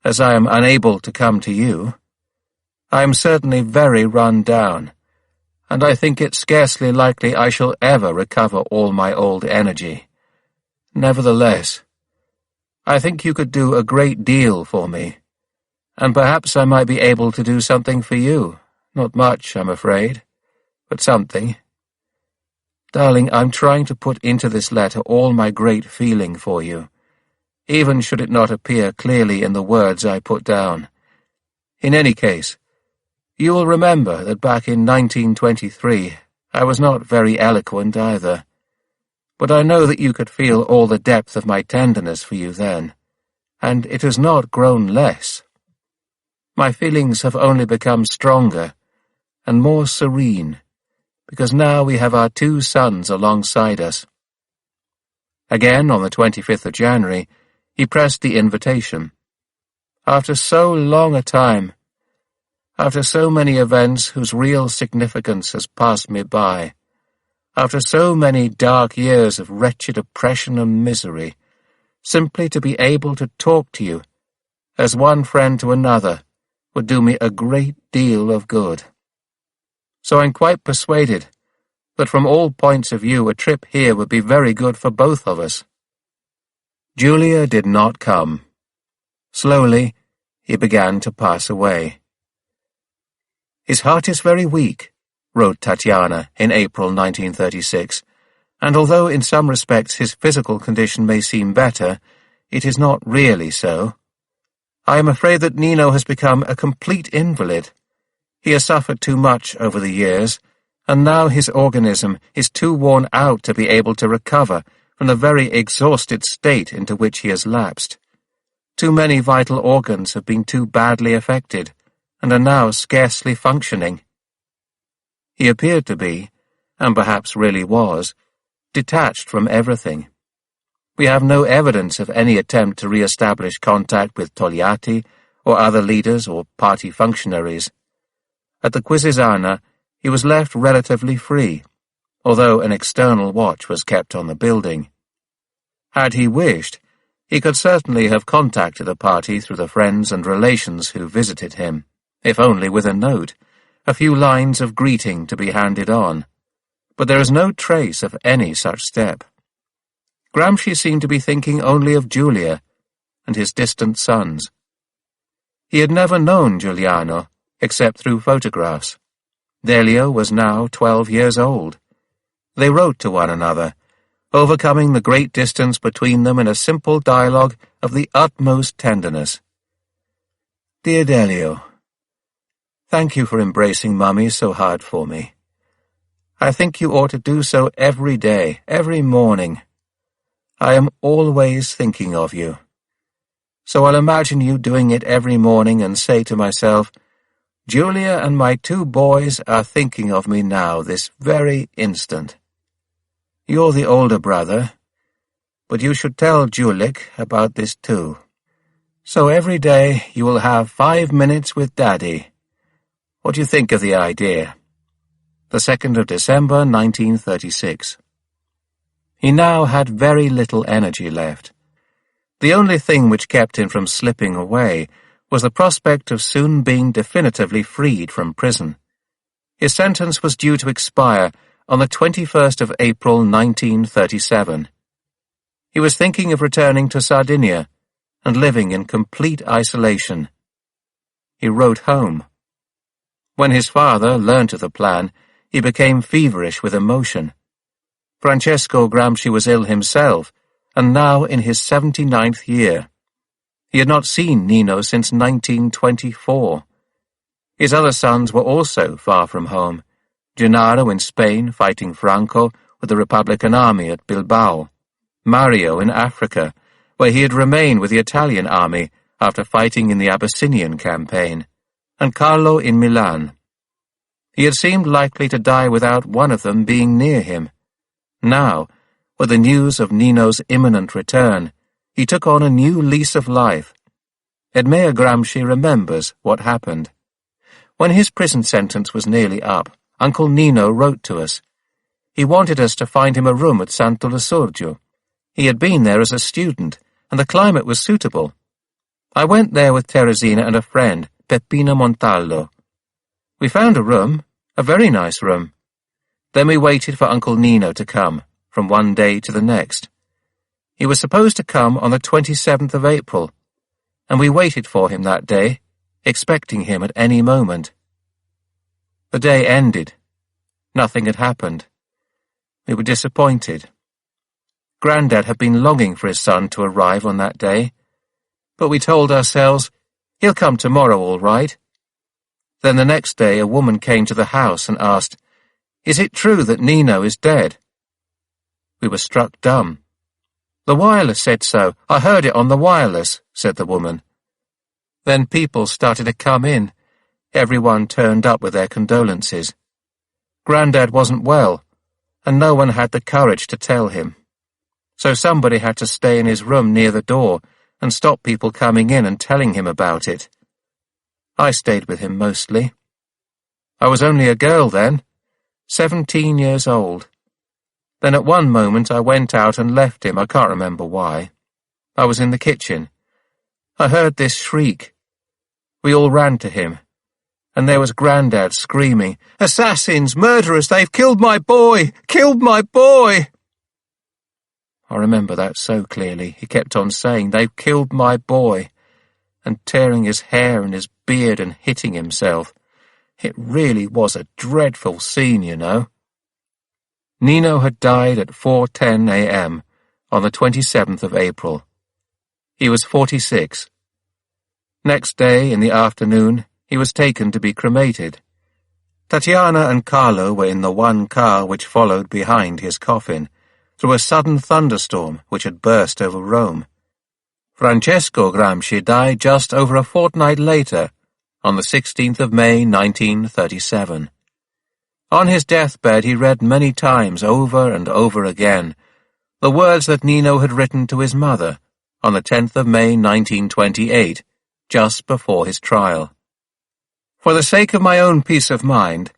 as I am unable to come to you. I am certainly very run down, and I think it scarcely likely I shall ever recover all my old energy. Nevertheless, I think you could do a great deal for me, and perhaps I might be able to do something for you. Not much, I'm afraid, but something. Darling, I'm trying to put into this letter all my great feeling for you, even should it not appear clearly in the words I put down. In any case, you will remember that back in 1923 I was not very eloquent either, but I know that you could feel all the depth of my tenderness for you then, and it has not grown less. My feelings have only become stronger and more serene, because now we have our 2 sons alongside us. Again, on the 25th of January, he pressed the invitation. After so long a time, after so many events whose real significance has passed me by, after so many dark years of wretched oppression and misery, simply to be able to talk to you, as one friend to another, would do me a great deal of good. So I'm quite persuaded that from all points of view a trip here would be very good for both of us. Julia did not come. Slowly, he began to pass away. His heart is very weak, wrote Tatiana in April 1936, and although in some respects his physical condition may seem better, it is not really so. I am afraid that Nino has become a complete invalid. He has suffered too much over the years, and now his organism is too worn out to be able to recover from the very exhausted state into which he has lapsed. Too many vital organs have been too badly affected, and are now scarcely functioning. He appeared to be, and perhaps really was, detached from everything. We have no evidence of any attempt to re-establish contact with Togliatti or other leaders or party functionaries. At the Quisisana, he was left relatively free, although an external watch was kept on the building. Had he wished, he could certainly have contacted the party through the friends and relations who visited him, if only with a note, a few lines of greeting to be handed on. But there is no trace of any such step. Gramsci seemed to be thinking only of Giulia and his distant sons. He had never known Giuliano, except through photographs. Delio was now 12 years old. They wrote to one another, overcoming the great distance between them in a simple dialogue of the utmost tenderness. Dear Delio, thank you for embracing Mummy so hard for me. I think you ought to do so every day, every morning. I am always thinking of you. So I'll imagine you doing it every morning and say to myself, Giulia and my 2 boys are thinking of me now, this very instant. You're the older brother, but you should tell Julik about this too. So every day you will have 5 minutes with Daddy. What do you think of the idea? The 2nd of December, 1936. He now had very little energy left. The only thing which kept him from slipping away was the prospect of soon being definitively freed from prison. His sentence was due to expire on the 21st of April 1937. He was thinking of returning to Sardinia and living in complete isolation. He wrote home. When his father learnt of the plan, he became feverish with emotion. Francesco Gramsci was ill himself, and now in his 79th year. He had not seen Nino since 1924. His other sons were also far from home. Gennaro in Spain fighting Franco with the Republican army at Bilbao. Mario in Africa, where he had remained with the Italian army after fighting in the Abyssinian campaign. And Carlo in Milan. He had seemed likely to die without one of them being near him. Now, with the news of Nino's imminent return, he took on a new lease of life. Edmea Gramsci remembers what happened. When his prison sentence was nearly up, Uncle Nino wrote to us. He wanted us to find him a room at Santo Lussurgiu. He had been there as a student, and the climate was suitable. I went there with Teresina and a friend, Peppino Montallo. We found a room, a very nice room. Then we waited for Uncle Nino to come, from one day to the next. He was supposed to come on the 27th of April, and we waited for him that day, expecting him at any moment. The day ended. Nothing had happened. We were disappointed. Grandad had been longing for his son to arrive on that day, but we told ourselves, he'll come tomorrow all right. Then the next day a woman came to the house and asked, Is it true that Nino is dead? We were struck dumb. "The wireless said so. I heard it on the wireless," said the woman. Then people started to come in. Everyone turned up with their condolences. Grandad wasn't well, and no one had the courage to tell him. So somebody had to stay in his room near the door and stop people coming in and telling him about it. I stayed with him mostly. I was only a girl then, 17 years old. Then at one moment I went out and left him. I can't remember why. I was in the kitchen. I heard this shriek. We all ran to him, and there was Grandad screaming, "Assassins! Murderers! They've killed my boy! Killed my boy!" I remember that so clearly. He kept on saying, "They've killed my boy," and tearing his hair and his beard and hitting himself. It really was a dreadful scene, you know. Nino had died at 4:10 a.m. on the 27th of April. He was 46. Next day, in the afternoon, he was taken to be cremated. Tatiana and Carlo were in the one car which followed behind his coffin, through a sudden thunderstorm which had burst over Rome. Francesco Gramsci died just over a fortnight later, on the 16th of May, 1937. On his deathbed he read many times, over and over again, the words that Nino had written to his mother on the 10th of May, 1928, just before his trial. For the sake of my own peace of mind,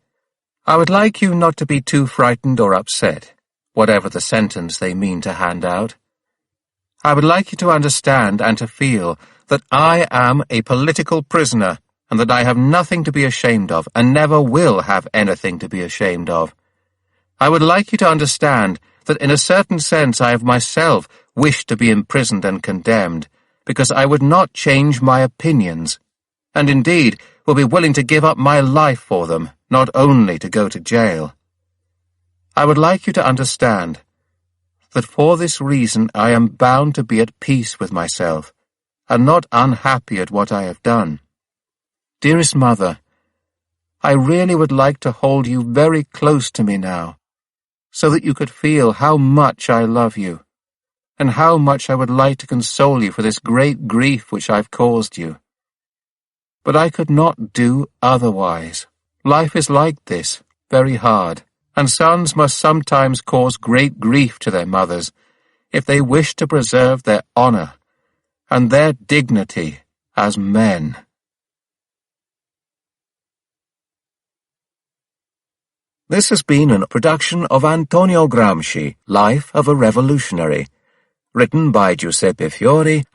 I would like you not to be too frightened or upset, whatever the sentence they mean to hand out. I would like you to understand and to feel that I am a political prisoner, and that I have nothing to be ashamed of, and never will have anything to be ashamed of. I would like you to understand that in a certain sense I have myself wished to be imprisoned and condemned, because I would not change my opinions, and indeed will be willing to give up my life for them, not only to go to jail. I would like you to understand that for this reason I am bound to be at peace with myself, and not unhappy at what I have done. Dearest Mother, I really would like to hold you very close to me now, so that you could feel how much I love you, and how much I would like to console you for this great grief which I've caused you. But I could not do otherwise. Life is like this, very hard, and sons must sometimes cause great grief to their mothers if they wish to preserve their honor and their dignity as men. This has been a production of Antonio Gramsci, Life of a Revolutionary, written by Giuseppe Fiori